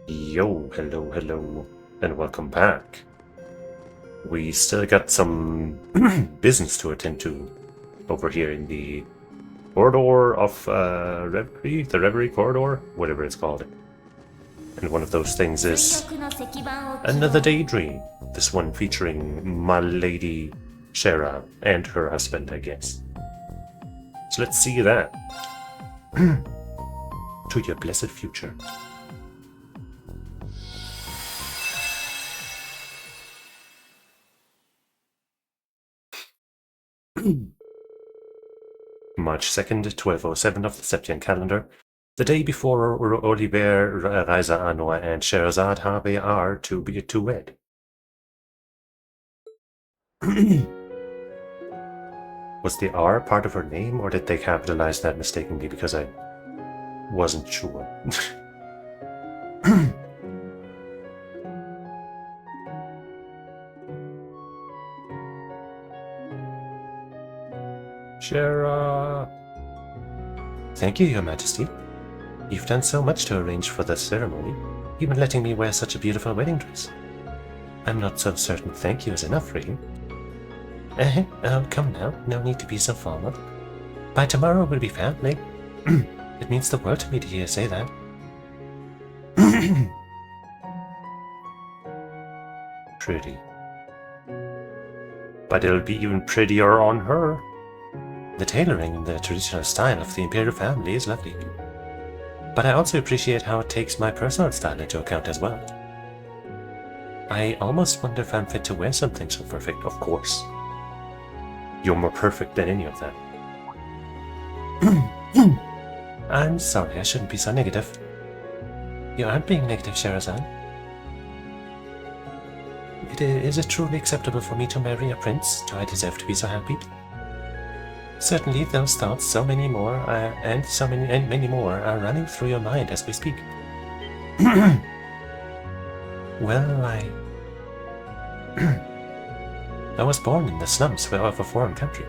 Yo, hello, and welcome back. We still got some business to attend to over here in the corridor of Reverie, the Reverie corridor, whatever it's called. And one of those things is another daydream. This one featuring my lady Shara and her husband, I guess. So let's see that. To your blessed future. March 2nd, 1207 of the Septian calendar, the day before Oliver, Reza Anwar, and Sherazad Harvey are to wed. Was the R part of her name, or did they capitalize that mistakenly because I wasn't sure? Shara! Thank you, Your Majesty. You've done so much to arrange for the ceremony, even letting me wear such a beautiful wedding dress. I'm not so certain thank you is enough, really. Oh, come now, no need to be so formal. By tomorrow we'll be family. It means the world to me to hear you say that. Pretty. But it'll be even prettier on her. The tailoring in the traditional style of the imperial family is lovely. But I also appreciate how it takes my personal style into account as well. I almost wonder if I'm fit to wear something so perfect, of course. You're more perfect than any of that. I'm sorry, I shouldn't be so negative. You aren't being negative, Sherazad. Is it truly acceptable for me to marry a prince? Do I deserve to be so happy? Certainly, those thoughts, so many more, and many more, are running through your mind as we speak. Well, I was born in the slums of a foreign country.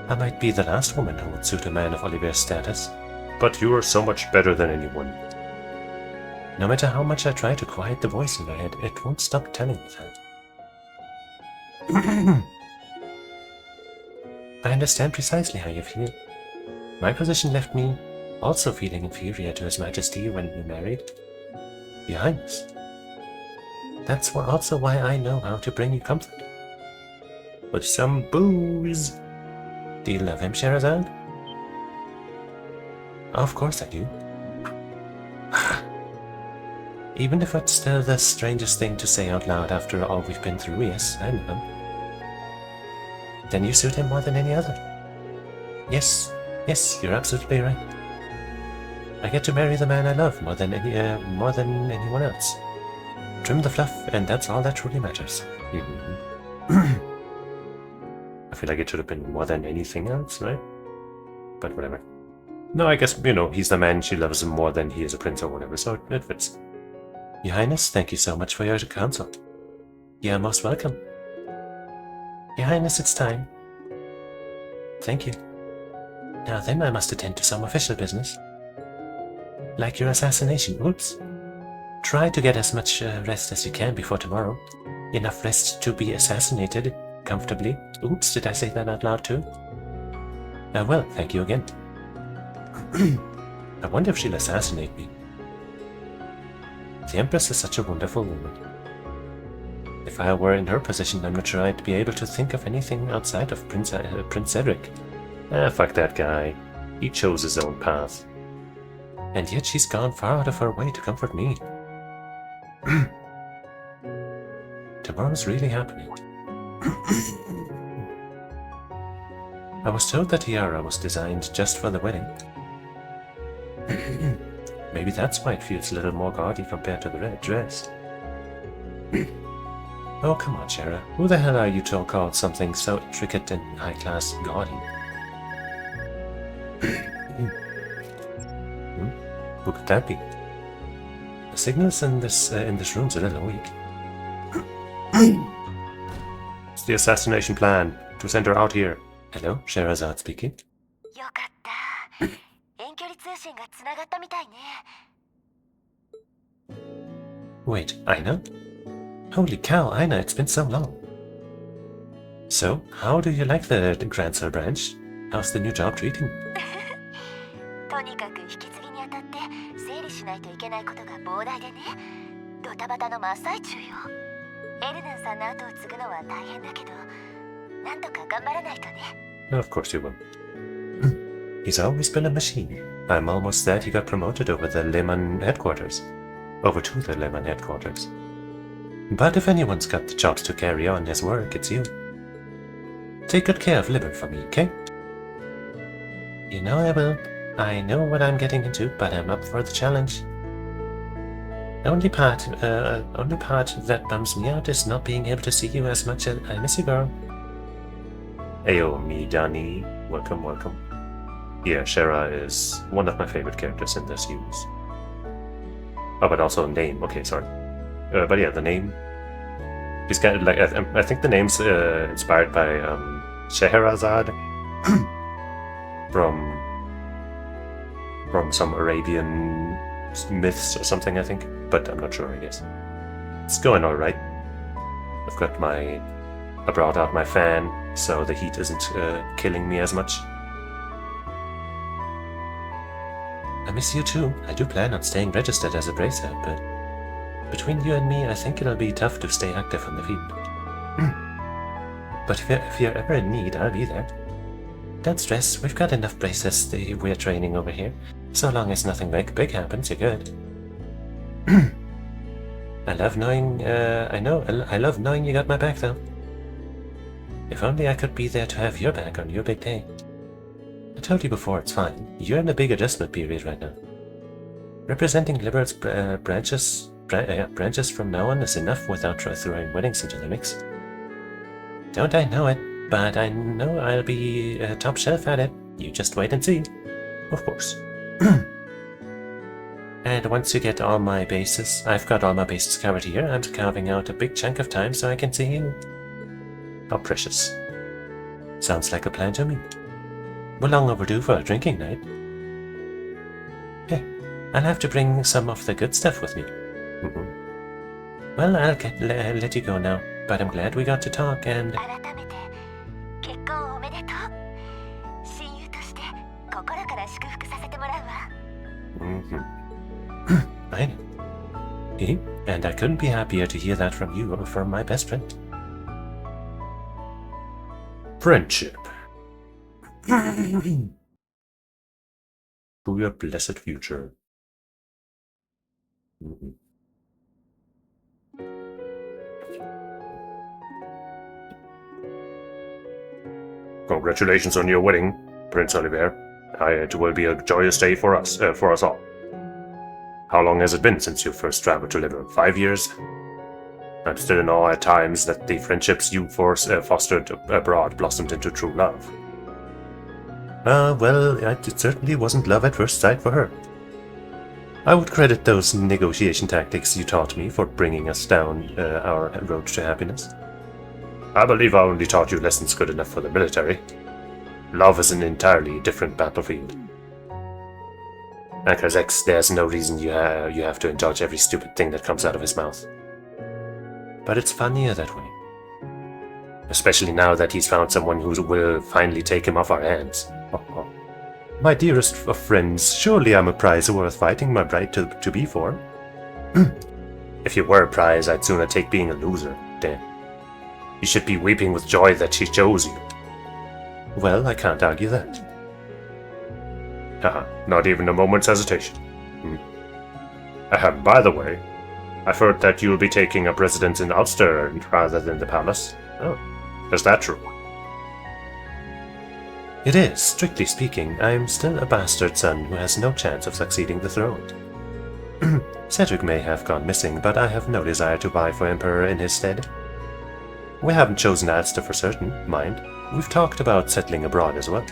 I might be the last woman who would suit a man of Oliver's status. But you are so much better than anyone. No matter how much I try to quiet the voice in my head, it won't stop telling me that. I understand precisely how you feel. My position left me also feeling inferior to His Majesty when we married. Your Highness. That's also why I know how to bring you comfort. With some booze. Do you love him, Sherazad? Of course I do. Even if it's still the strangest thing to say out loud after all we've been through, yes, I love him. Then you suit him more than any other. Yes, you're absolutely right. I get to marry the man I love more than anyone else. Trim the fluff, and that's all that truly matters. I feel like it should have been more than anything else, right? But whatever. No, I guess, he's the man, she loves him more than he is a prince or whatever, so it fits. Your Highness, thank you so much for your counsel. You're most welcome. Your Highness, it's time. Thank you. Now then, I must attend to some official business. Like your assassination, oops. Try to get as much rest as you can before tomorrow. Enough rest to be assassinated comfortably. Oops, did I say that out loud too? Well, thank you again. I wonder if she'll assassinate me. The Empress is such a wonderful woman. If I were in her position, I'm not sure I'd be able to think of anything outside of Prince Cedric. Fuck that guy. He chose his own path. And yet she's gone far out of her way to comfort me. Tomorrow's really happening. I was told that tiara was designed just for the wedding. Maybe that's why it feels a little more gaudy compared to the red dress. Oh, come on, Shara. Who the hell are you to call something so intricate and high-class gaudy? Who could that be? The signals in this room's a little weak. It's the assassination plan. To send her out here. Hello, Sherazad speaking. よかった。遠距離通信がつながったみたいね。Wait, Aina? Holy cow, Aina, it's been so long. So, how do you like the Grand Cell branch? How's the new job treating? とにかく引き継ぎにあたって整理しないといけないことが膨大でね。ドタバタの真っ最中よ。エルナンさんの後を継ぐのは大変だけど、なんとか頑張らないとね。Of course you will. He's always been a machine. I'm almost glad he got promoted over to the Lehman headquarters. But if anyone's got the chops to carry on his work, it's you. Take good care of Liber for me, okay? You know I will. I know what I'm getting into, but I'm up for the challenge. Only part that bums me out is not being able to see you as much as I miss you, girl. Ayo, Midani. Welcome, welcome. Yeah, Shera is one of my favorite characters in this series. Oh, but also name. Okay, sorry. But yeah, the name. He's got like I think the name's inspired by Scheherazade from some Arabian myths or something, I think. But I'm not sure, I guess. It's going all right. I brought out my fan, so the heat isn't killing me as much. I miss you too. I do plan on staying registered as a bracer, but between you and me, I think it'll be tough to stay active on the field. But if you're ever in need, I'll be there. Don't stress, we've got enough bracers we're training over here. So long as nothing big happens, you're good. I love knowing you got my back though. If only I could be there to have your back on your big day. I told you before, it's fine. You're in a big adjustment period right now. Representing Liberal's branches from now on is enough without throwing weddings into the mix. Don't I know it, but I know I'll be top shelf at it. You just wait and see. Of course. And once you get all my bases, I've got all my bases covered here, I'm carving out a big chunk of time so I can see you. How precious. Sounds like a plan to me. We're long overdue for a drinking night. Hey, I'll have to bring some of the good stuff with me. Well, I'll let you go now, but I'm glad we got to talk and... 改めて結婚おめでとう。親友として心から祝福させてもらうわ。I know. And I couldn't be happier to hear that from you or from my best friend. Friendship. To your blessed future. Congratulations on your wedding, Prince Oliver. It will be a joyous day for us all. How long has it been since you first traveled to Liver? 5 years? I'm still in awe at times that the friendships you fostered abroad blossomed into true love. Well, it certainly wasn't love at first sight for her. I would credit those negotiation tactics you taught me for bringing us down our road to happiness. I believe I only taught you lessons good enough for the military. Love is an entirely different battlefield. Anchor's X, there's no reason you have to indulge every stupid thing that comes out of his mouth. But it's funnier that way. Especially now that he's found someone who will finally take him off our hands. My dearest of friends, surely I'm a prize worth fighting my bride to be for. If you were a prize, I'd sooner take being a loser. Damn. You should be weeping with joy that she chose you. Well, I can't argue that. Haha, not even a moment's hesitation. By the way, I've heard that you'll be taking up residence in Ulster rather than the palace. Oh, is that true? It is. Strictly speaking, I'm still a bastard son who has no chance of succeeding the throne. Cedric may have gone missing, but I have no desire to vie for Emperor in his stead. We haven't chosen Ulster for certain, mind. We've talked about settling abroad as well.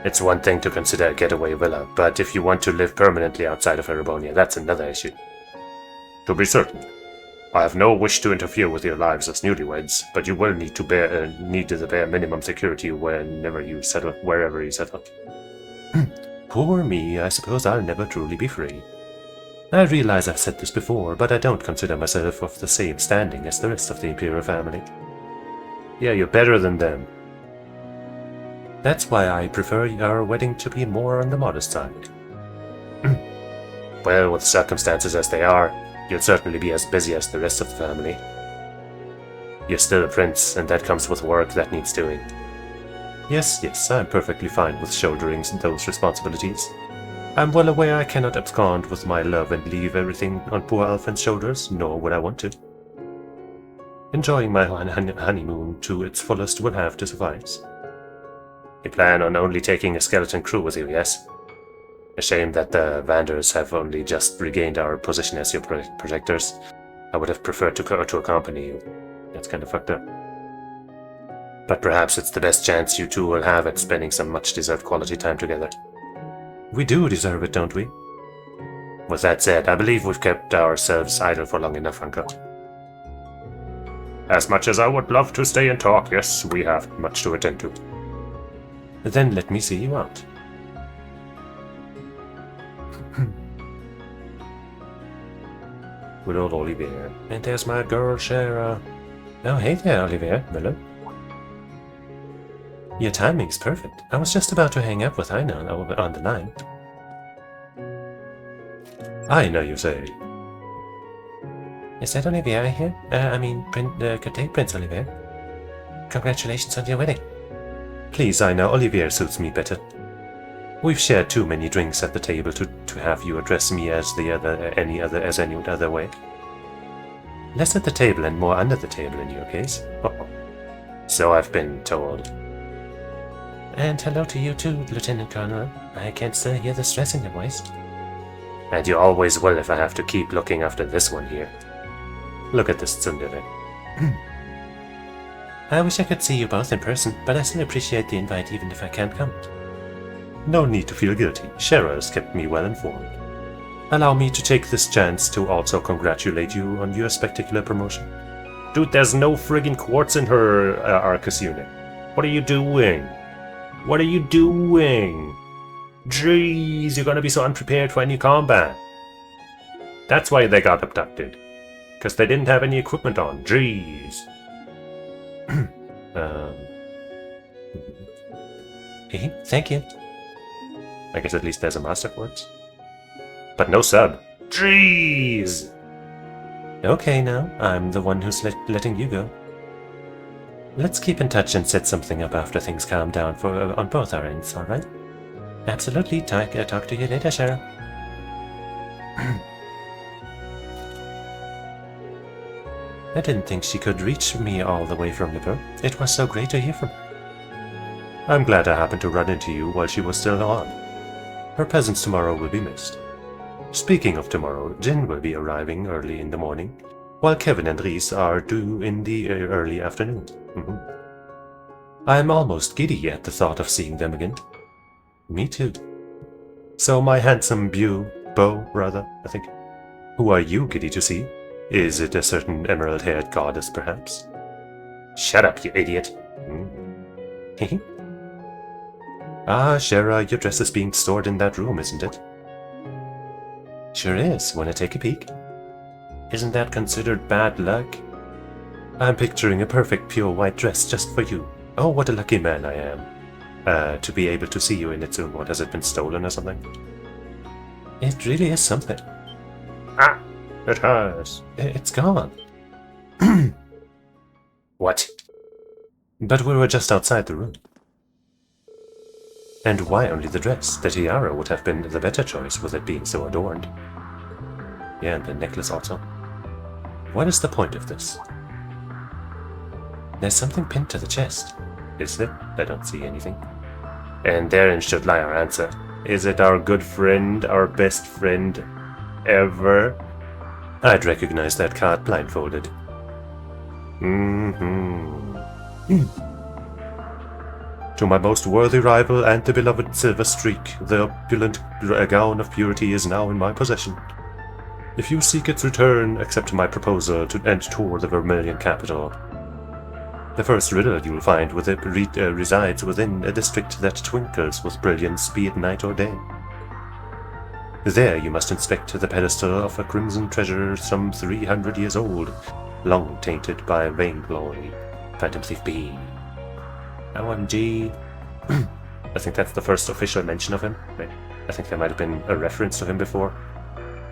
It's one thing to consider a getaway villa, but if you want to live permanently outside of Erebonia, that's another issue. To be certain, I have no wish to interfere with your lives as newlyweds, but you will need the bare minimum security wherever you settle. Poor me, I suppose I'll never truly be free. I realize I've said this before, but I don't consider myself of the same standing as the rest of the Imperial family. Yeah, you're better than them. That's why I prefer our wedding to be more on the modest side. Well, with circumstances as they are, you'll certainly be as busy as the rest of the family. You're still a prince, and that comes with work that needs doing. Yes, I'm perfectly fine with shouldering those responsibilities. I'm well aware I cannot abscond with my love and leave everything on poor Alphen's shoulders, nor would I want to. Enjoying my honeymoon to its fullest will have to suffice. You plan on only taking a skeleton crew with you, yes? A shame that the Vanders have only just regained our position as your protectors. I would have preferred to accompany you. That's kind of fucked up. But perhaps it's the best chance you two will have at spending some much-deserved quality time together. We do deserve it, don't we? With that said, I believe we've kept ourselves idle for long enough, Uncle. As much as I would love to stay and talk, yes, we have much to attend to. Then let me see you out. Good old Olivier. And there's my girl, Shara. Oh, hey there, Olivier. Hello. Your timing's perfect. I was just about to hang up with Aina on the line. I know you say. Is that Olivier here? Good day, Prince Olivier. Congratulations on your wedding. Please, Aina, Olivier suits me better. We've shared too many drinks at the table to have you address me as any other way. Less at the table and more under the table in your case. So I've been told. And hello to you too, Lieutenant Colonel. I can still hear the stress in your voice. And you always will if I have to keep looking after this one here. Look at this tsundere. I wish I could see you both in person, but I still appreciate the invite even if I can't come. No need to feel guilty. Shara has kept me well informed. Allow me to take this chance to also congratulate you on your spectacular promotion. Dude, there's no friggin' quartz in her Arcus unit. What are you doing? What are you doing? Jeez, you're gonna be so unprepared for any combat. That's why they got abducted. Because they didn't have any equipment on. Jeez. Hey, thank you. I guess at least there's a master quartz. But no sub. Jeez! Okay now, I'm the one who's letting you go. Let's keep in touch and set something up after things calm down on both our ends, alright? Absolutely. Talk to you later, Shara. I didn't think she could reach me all the way from Liver. It was so great to hear from her. I'm glad I happened to run into you while she was still on. Her presence tomorrow will be missed. Speaking of tomorrow, Jin will be arriving early in the morning, while Kevin and Reese are due in the early afternoon. I'm almost giddy at the thought of seeing them again. Me too. So my handsome Beau, I think. Who are you giddy to see? Is it a certain emerald-haired goddess, perhaps? Shut up, you idiot. Ah, Shara, your dress is being stored in that room, isn't it? Sure is. Wanna take a peek? Isn't that considered bad luck? I'm picturing a perfect pure white dress just for you. Oh, what a lucky man I am. To be able to see you in it soon. What, has it been stolen or something? It really is something. Ah, it has. It's gone. What? But we were just outside the room. And why only the dress? The tiara would have been the better choice with it being so adorned. Yeah, and the necklace also. What is the point of this? There's something pinned to the chest. Is there? I don't see anything. And therein should lie our answer. Is it our good friend, our best friend ever? I'd recognize that card blindfolded. To my most worthy rival and the beloved Silver Streak, the opulent gown of purity is now in my possession. If you seek its return, accept my proposal and tour the Vermilion capital. The first riddle you will find resides within a district that twinkles with brilliance, be it night or day. There you must inspect the pedestal of a crimson treasure some 300 years old, long tainted by vainglory. Phantom Thief B. OMG. I think that's the first official mention of him. I think there might have been a reference to him before.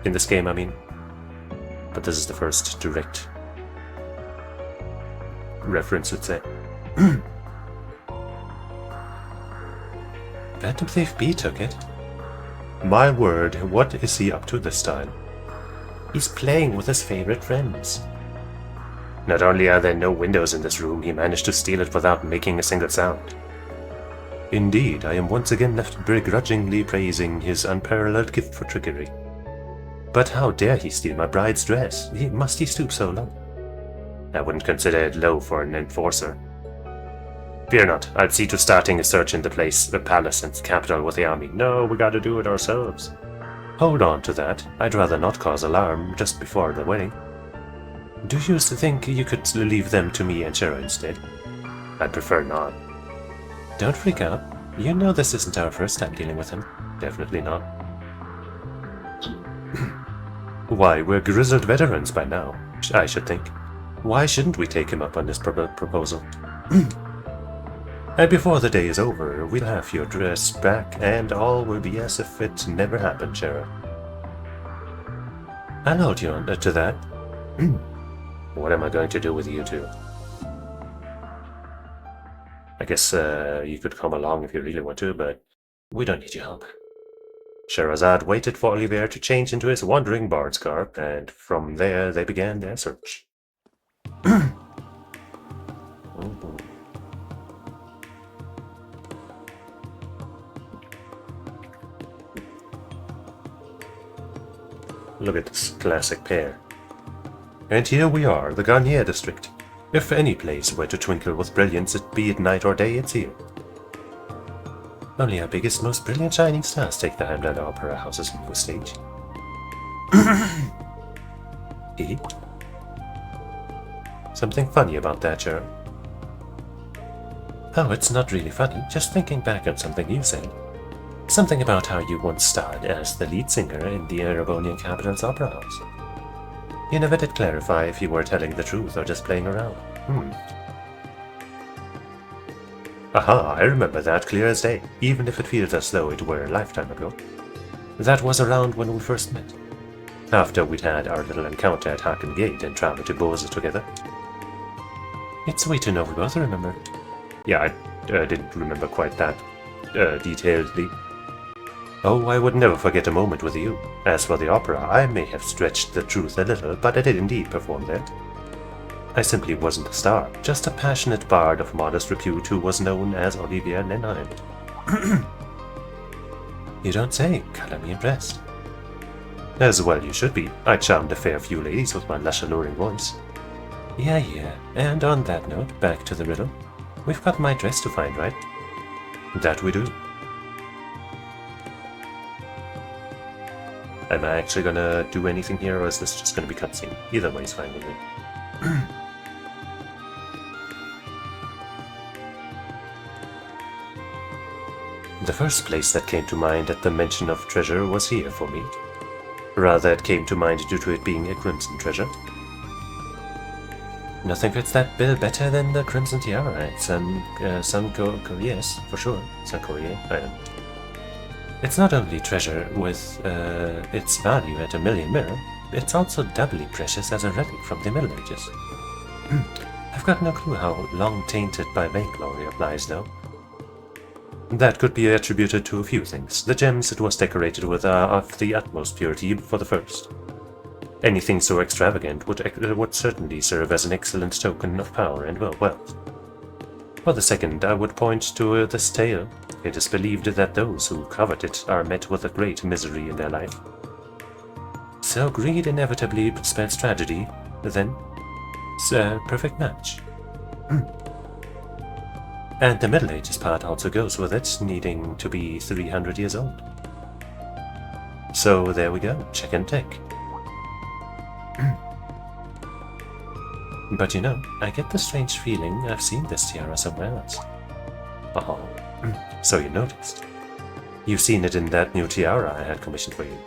In this game, I mean. But this is the first direct reference, let's say. Phantom Thief B took it. My word, what is he up to this time? He's playing with his favorite friends. Not only are there no windows in this room, he managed to steal it without making a single sound. Indeed, I am once again left begrudgingly praising his unparalleled gift for trickery. But how dare he steal my bride's dress? Must he stoop so low? I wouldn't consider it low for an enforcer. Fear not, I'll see to starting a search in the place, the palace and capital with the army. No, we gotta do it ourselves. Hold on to that. I'd rather not cause alarm just before the wedding. Do you think you could leave them to me and Shara instead? I'd prefer not. Don't freak out. You know this isn't our first time dealing with him. Definitely not. Why, we're grizzled veterans by now, I should think. Why shouldn't we take him up on this proposal? And before the day is over, we'll have your dress back, and all will be as if it never happened, Shara. I'll hold you on to that. What am I going to do with you two? I guess you could come along if you really want to, but we don't need your help. Sherazad waited for Olivier to change into his wandering bard's garb, and from there they began their search. Look at this classic pair. And here we are, the Garnier district. If any place were to twinkle with brilliance, be it night or day, it's here. Only our biggest, most brilliant shining stars take the Heimdall Opera House's info stage. Something funny about that, Sharon? Oh, it's not really funny, just thinking back on something you said. Something about how you once starred as the lead singer in the Erebonian capital's opera house. You never did clarify if you were telling the truth or just playing around. Aha, I remember that clear as day, even if it feels as though it were a lifetime ago. That was around when we first met. After we'd had our little encounter at Haken Gate and traveled to Boza together. It's sweet to know we both remember. Yeah, I didn't remember quite that detailedly. Oh, I would never forget a moment with you. As for the opera, I may have stretched the truth a little, but I did indeed perform there. I simply wasn't a star, just a passionate bard of modest repute who was known as Olivier Nenheim. You don't say, color me impressed. As well you should be. I charmed a fair few ladies with my lush alluring voice. Yeah, and on that note, back to the riddle. We've got my dress to find, right? That we do. Am I actually gonna do anything here, or is this just gonna be cutscene? Either way is fine with me. The first place that came to mind at the mention of treasure was here for me. Rather, it came to mind due to it being a crimson treasure. Nothing fits that bill better than the crimson tiara. It's yes, for sure. Sun Courier, I am. It's not only treasure with its value at a million mirror, it's also doubly precious as a relic from the Middle Ages. I've got no clue how long tainted by vainglory applies, though. That could be attributed to a few things. The gems it was decorated with are of the utmost purity for the first. Anything so extravagant would certainly serve as an excellent token of power and wealth. For the second, I would point to this tale. It is believed that those who covet it are met with a great misery in their life. So greed inevitably spells tragedy, then it's a perfect match. And the Middle Ages part also goes with it, needing to be 300 years old. So there we go, check and tick. But you know, I get the strange feeling I've seen this tiara somewhere else. Oh, so you noticed. You've seen it in that new tiara I had commissioned for you.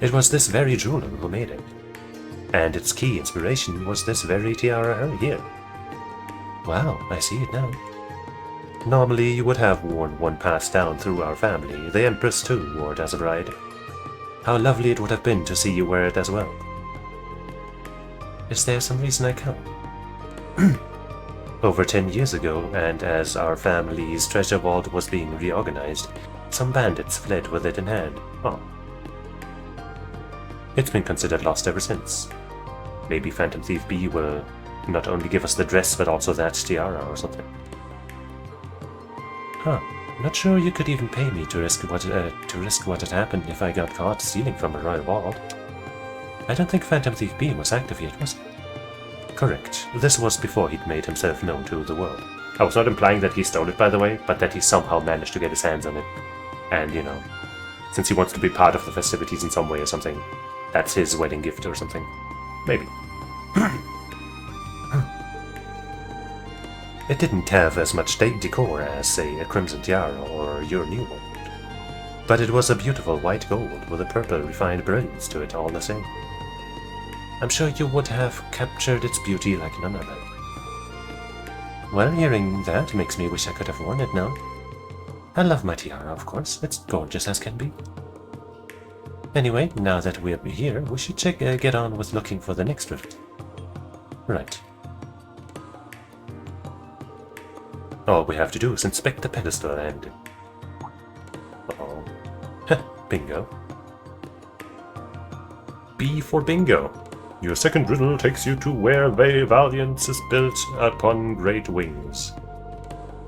It was this very jeweler who made it. And its key inspiration was this very tiara here. Wow, I see it now. Normally you would have worn one passed down through our family. The Empress too wore it as a bride. How lovely it would have been to see you wear it as well. Is there some reason I can't? Over 10 years ago, and as our family's treasure vault was being reorganized, some bandits fled with it in hand. Oh. It's been considered lost ever since. Maybe Phantom Thief B will not only give us the dress, but also that tiara or something. Huh. Not sure you could even pay me to risk what had happened if I got caught stealing from a royal vault. I don't think Phantom Thief B was active yet, was it? Correct. This was before he'd made himself known to the world. I was not implying that he stole it, by the way, but that he somehow managed to get his hands on it. And, you know, since he wants to be part of the festivities in some way or something, that's his wedding gift or something. Maybe. It didn't have as much decor as, say, a crimson tiara or your new one. But it was a beautiful white gold with a purple refined brilliance to it all the same. I'm sure you would have captured its beauty like none other. Well, hearing that makes me wish I could have worn it now. I love my tiara, of course. It's gorgeous as can be. Anyway, now that we're here, we should get on with looking for the next rift. Right. All we have to do is inspect the pedestal and... Uh-oh. Bingo. B for bingo. Your second riddle takes you to where Valiance is built upon great wings.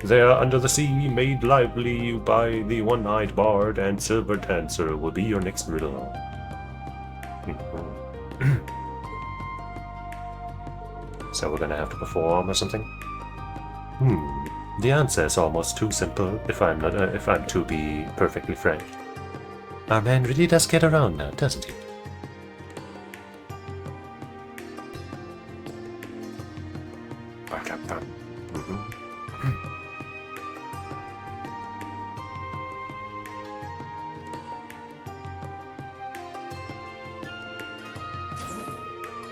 There, under the sea, made lively by the one-eyed bard and silver dancer will be your next riddle. So we're gonna have to perform or something? The answer is almost too simple, if I'm to be perfectly frank. Our man really does get around now, doesn't he?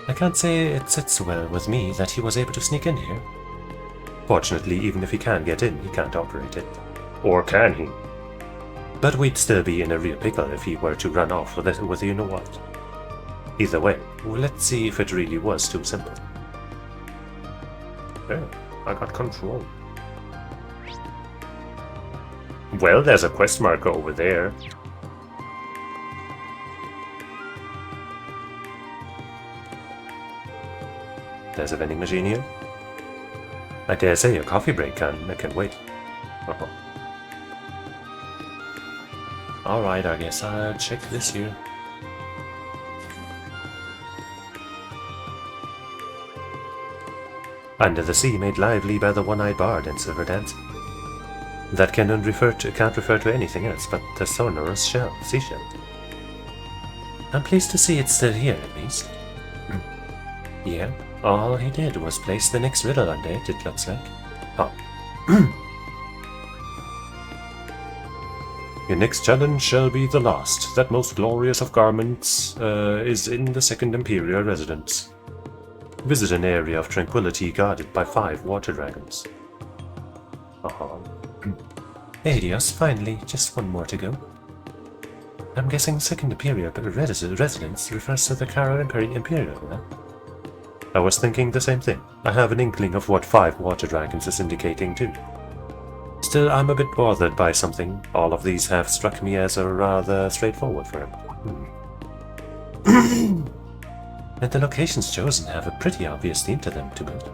I can't say it sits well with me that he was able to sneak in here. Fortunately, even if he can get in, he can't operate it. Or can he? But we'd still be in a real pickle if he were to run off with you know what. Either way, well, let's see if it really was too simple. There, I got control. Well, there's a quest marker over there. There's a vending machine here. I dare say a coffee break can wait. Alright, I guess I'll check this here. Under the sea made lively by the one-eyed bard and silver dancer. That can't refer to anything else but the sonorous seashell. I'm pleased to see it's still here, at least. Yeah, all he did was place the next riddle under it, it looks like. Oh. Your next challenge shall be the last. That most glorious of garments is in the second Imperial residence. Visit an area of tranquility guarded by 5 water dragons. Adios, finally, just one more to go. I'm guessing second Imperial residence refers to the Kara Imperial, huh? I was thinking the same thing. I have an inkling of what 5 water dragons is indicating too. Still, I'm a bit bothered by something. All of these have struck me as a rather straightforward for him. And the locations chosen have a pretty obvious theme to them, to boot.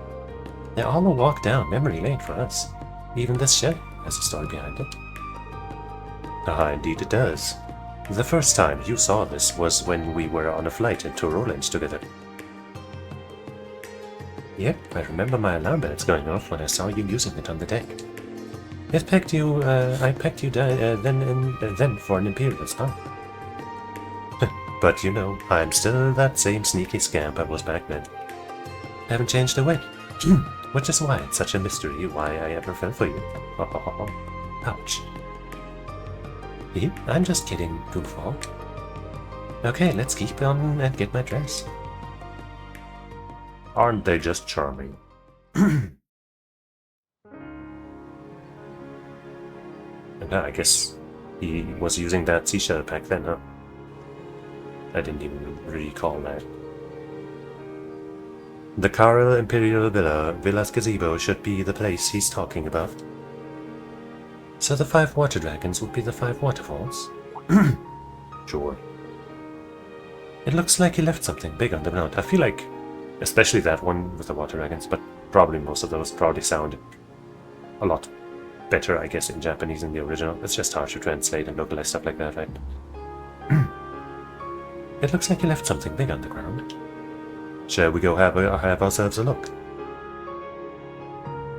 They all walk down memory lane for us. Even this shed has a story behind it. Indeed it does. The first time you saw this was when we were on a flight into Roland together. Yep, I remember my alarm bells going off when I saw you using it on the deck. I pegged you then for an Imperial spy. But you know, I'm still that same sneaky scamp I was back then. Haven't changed a whit. which is why it's such a mystery why I ever fell for you. Ouch. I'm just kidding, goofball. Okay, let's keep on and get my dress. Aren't they just charming? And I guess he was using that seashell back then, huh? I didn't even recall that. The Carl Imperial Villa's gazebo should be the place he's talking about. So the 5 water dragons would be the 5 waterfalls? Sure. It looks like he left something big on the ground. I feel like, especially that one with the water dragons, but probably most of those probably sound a lot better, I guess, in Japanese than the original. It's just hard to translate and localize stuff like that, right? It looks like he left something big on the ground. Shall we go have ourselves a look?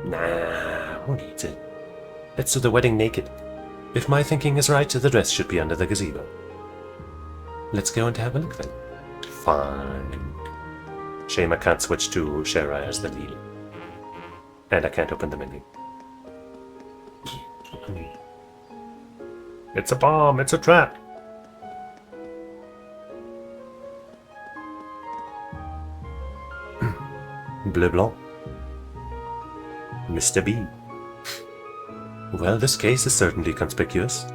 Nah, who needs it? Let's do the wedding naked. If my thinking is right, the dress should be under the gazebo. Let's go and have a look then. Fine. Shame I can't switch to Shara as the lead. And I can't open the menu. It's a bomb! It's a trap! Bleu blanc. Mr. B. Well, this case is certainly conspicuous.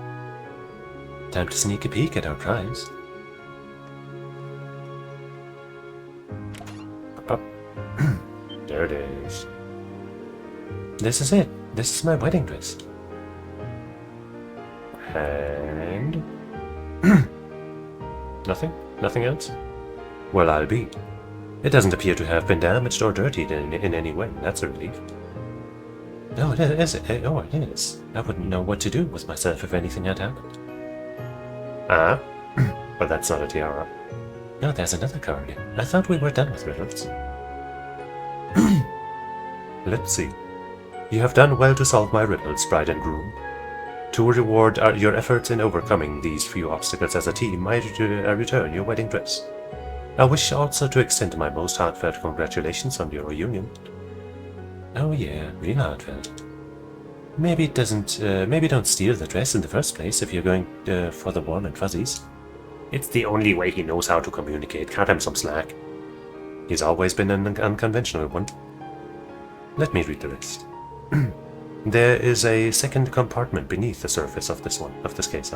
Time to sneak a peek at our prize. Up. There it is. This is it. This is my wedding dress. And... Nothing? Nothing else? Well, I'll be. It doesn't appear to have been damaged or dirtied in any way. That's a relief. No, it is. Oh, it is. I wouldn't know what to do with myself if anything had happened. Ah? But that's not a tiara. No, there's another card. I thought we were done with riddles. Let's see. You have done well to solve my riddles, bride and groom. To reward your efforts in overcoming these few obstacles as a team, I return your wedding dress. I wish also to extend my most heartfelt congratulations on your reunion. Oh yeah, real heartfelt. Maybe don't steal the dress in the first place if you're going for the warm and fuzzies. It's the only way he knows how to communicate. Cut him some slack. He's always been an unconventional one. Let me read the rest. There is a second compartment beneath the surface of this case.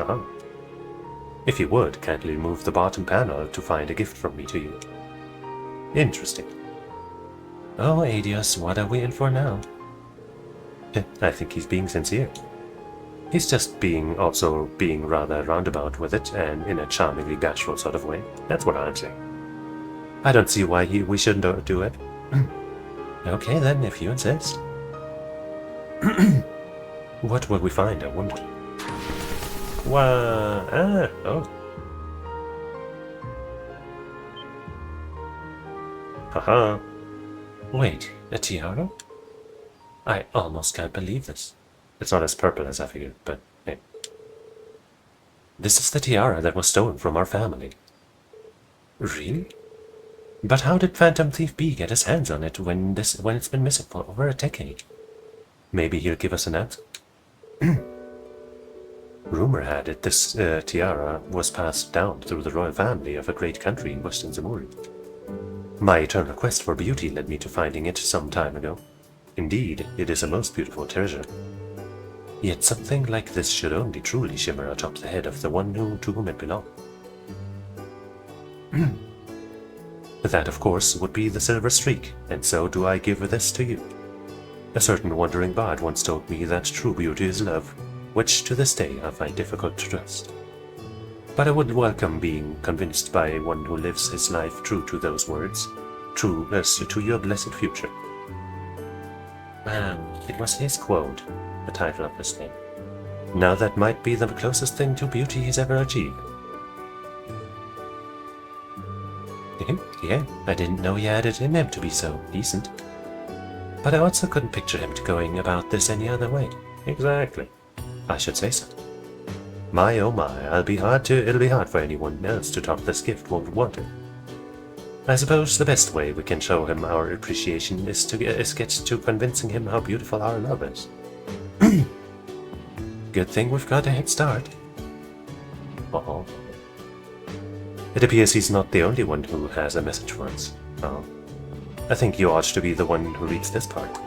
If you would, kindly remove the bottom panel to find a gift from me to you. Interesting. Oh, Adios, what are we in for now? I think he's being sincere. He's just being rather roundabout with it, and in a charmingly bashful sort of way. That's what I'm saying. I don't see why we shouldn't do it. Okay then, if you insist. What will we find, I wonder? Oh. Haha. Wait, a tiara? I almost can't believe this. It's not as purple as I figured, but hey. This is the tiara that was stolen from our family. Really? But how did Phantom Thief B get his hands on it when it's been missing for over a decade? Maybe he'll give us an answer. Rumor had it this tiara was passed down through the royal family of a great country in Western Zamuri. My eternal quest for beauty led me to finding it some time ago. Indeed, it is a most beautiful treasure. Yet something like this should only truly shimmer atop the head of the one to whom it belonged. That, of course, would be the silver streak, and so do I give this to you. A certain wandering bard once told me that true beauty is love, which to this day I find difficult to trust. But I would welcome being convinced by one who lives his life true to those words, true to your blessed future. It was his quote, the title of this thing. Now that might be the closest thing to beauty he's ever achieved. Yeah, I didn't know he had it in him to be so decent. But I also couldn't picture him going about this any other way. Exactly. I should say so. My oh my, it'll be hard for anyone else to top this gift, won't want it. I suppose the best way we can show him our appreciation is get to convincing him how beautiful our love is. Good thing we've got a head start. Uh-oh. It appears he's not the only one who has a message for us. Oh. I think you ought to be the one who reads this part.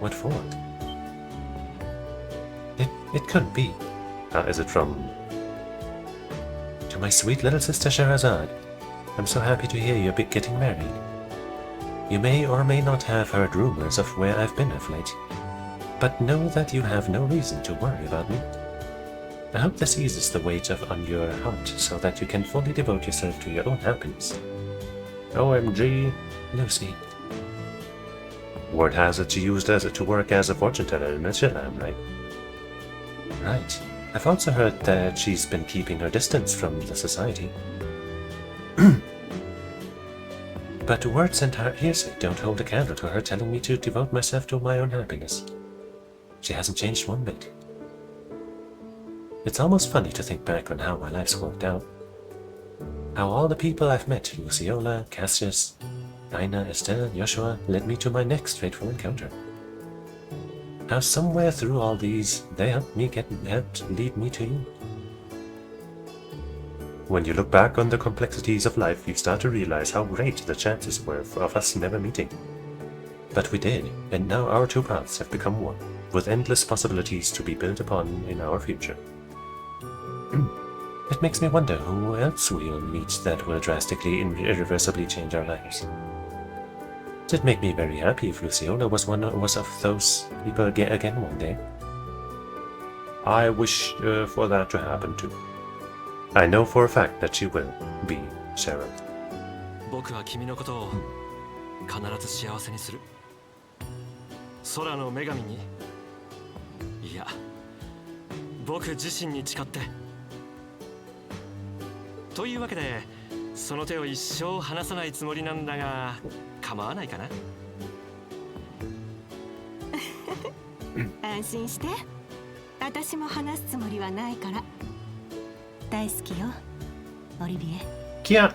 What for? It couldn't be. Is it from... To my sweet little sister Sherazade. I'm so happy to hear you're getting married. You may or may not have heard rumors of where I've been of late, but know that you have no reason to worry about me. I hope this eases the weight on your heart so that you can fully devote yourself to your own happiness. OMG, Lucy. Word has it she used to work as a fortune teller in Michelin, right? Right. I've also heard that she's been keeping her distance from the society. But words and hearsay don't hold a candle to her telling me to devote myself to my own happiness. She hasn't changed one bit. It's almost funny to think back on how my life's worked out. How all the people I've met, Luciola, Cassius, Nina, Estelle, Joshua, led me to my next fateful encounter. How somewhere through all these, they helped lead me to you. When you look back on the complexities of life, you start to realize how great the chances were of us never meeting. But we did, and now our two paths have become one, with endless possibilities to be built upon in our future. It makes me wonder who else we'll meet that will drastically and irreversibly change our lives. It'd make me very happy if Luciola was of those people again one day. I wish for that to happen too. I know for a fact that she will be Sharon. 僕は君のことを必ず幸せにする。空の女神に、いや、僕自身に誓って。というわけで、その手を一生離さないつもりなんだが、構わないかな？安心して。私も話すつもりはないから。大好きよ、オリビエ。Kia!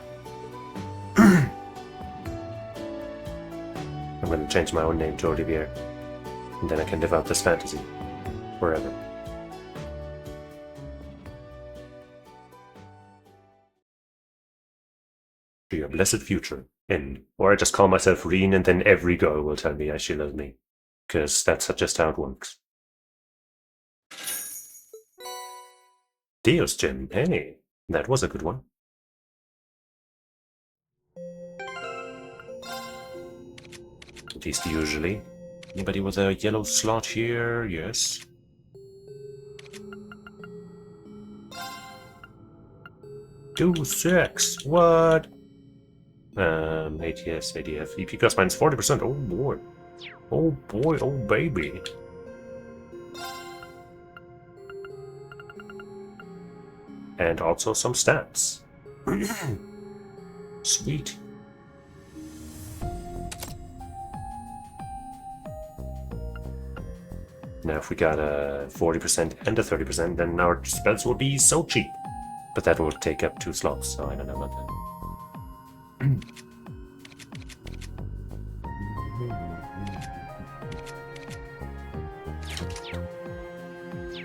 I'm going to change my own name to Olivier, and then I can live out this fantasy forever. To your blessed future, or I just call myself Reen, and then every girl will tell me she loves me, because that's just how it works. Dios, Jim, hey, that was a good one. At least usually. Anybody with a yellow slot here? Yes. Do 6. What? ATS, ADF. EP cost minus 40%. Oh boy. Oh boy, oh baby. And also some stats. Sweet. Now if we got a 40% and a 30%, then our spells will be so cheap. But that will take up 2 slots, so I don't know about that.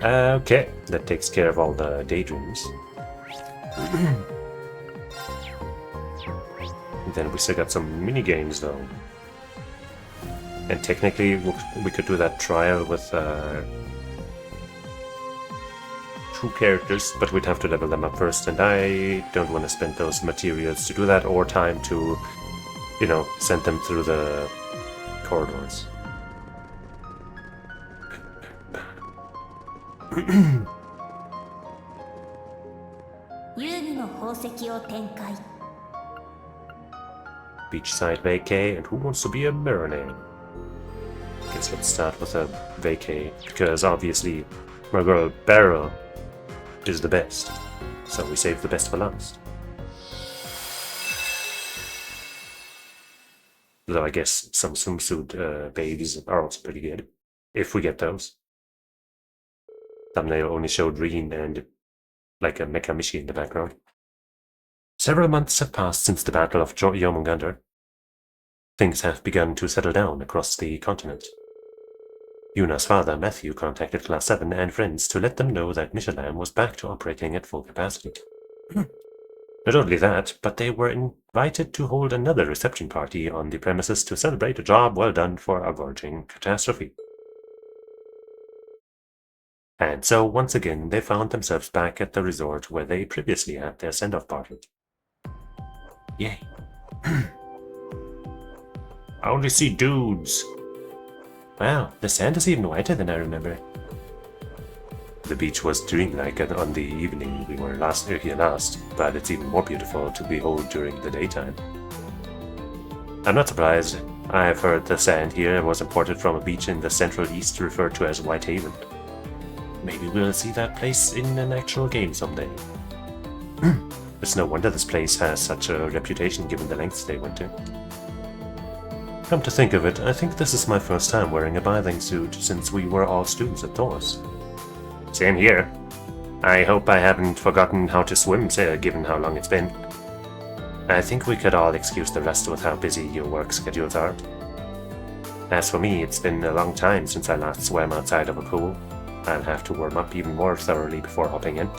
Okay, that takes care of all the daydreams. Then we still got some mini games though. And technically we could do that trial with 2 characters, but we'd have to level them up first, and I don't want to spend those materials to do that, or time to, you know, send them through the corridors. Beachside vacay, and who wants to be a mermaid? Guess let's start with a vacay, because obviously my girl Beryl is the best, so we save the best for last. Though I guess some swimsuit babes are also pretty good, if we get those. Thumbnail only showed Reen and like a Mecha Mishi in the background. Several months have passed since the Battle of Jormungandr. Things have begun to settle down across the continent. Yuna's father, Matthew, contacted Class 7 and friends to let them know that Michelin was back to operating at full capacity. Not only that, but they were invited to hold another reception party on the premises to celebrate a job well done for averting catastrophe. And so, once again, they found themselves back at the resort where they previously had their send-off party. Yay. I only see dudes. Wow, the sand is even whiter than I remember. The beach was dreamlike on the evening we were here last, but it's even more beautiful to behold during the daytime. I'm not surprised. I've heard the sand here was imported from a beach in the Central East referred to as Whitehaven. Maybe we'll see that place in an actual game someday. It's no wonder this place has such a reputation given the lengths they went to. Come to think of it, I think this is my first time wearing a bathing suit since we were all students at Thor's. Same here. I hope I haven't forgotten how to swim, given how long it's been. I think we could all excuse the rest with how busy your work schedules are. As for me, it's been a long time since I last swam outside of a pool. I'll have to warm up even more thoroughly before hopping in.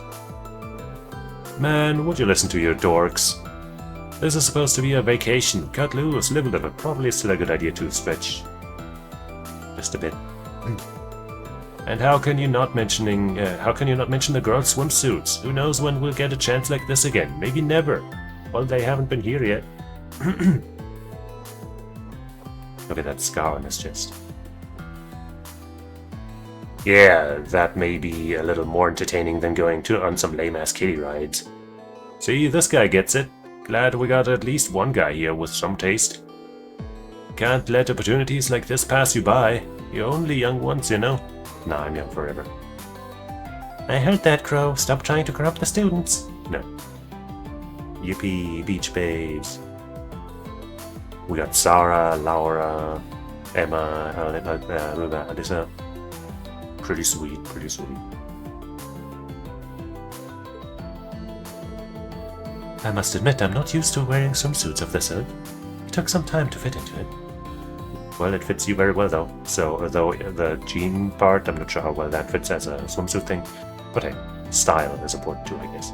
Man, would you listen to your dorks? This is supposed to be a vacation. Cut loose, live a little. Probably still a good idea to stretch. Just a bit. And how can you not mention the girls' swimsuits? Who knows when we'll get a chance like this again? Maybe never. Well, they haven't been here yet. Look at that scar on his chest. Yeah, that may be a little more entertaining than going on some lame-ass kiddie rides. See, this guy gets it. Glad we got at least one guy here with some taste. Can't let opportunities like this pass you by. You're only young once, you know. Nah, I'm young forever. I heard that, Crow. Stop trying to corrupt the students. No. Yippee, beach babes. We got Sarah, Laura, Emma, Alyssa. Pretty sweet, pretty sweet. I must admit, I'm not used to wearing swimsuits of this ilk. It took some time to fit into it. Well, it fits you very well, though. So, though the jean part, I'm not sure how well that fits as a swimsuit thing. But hey, style is important too, I guess.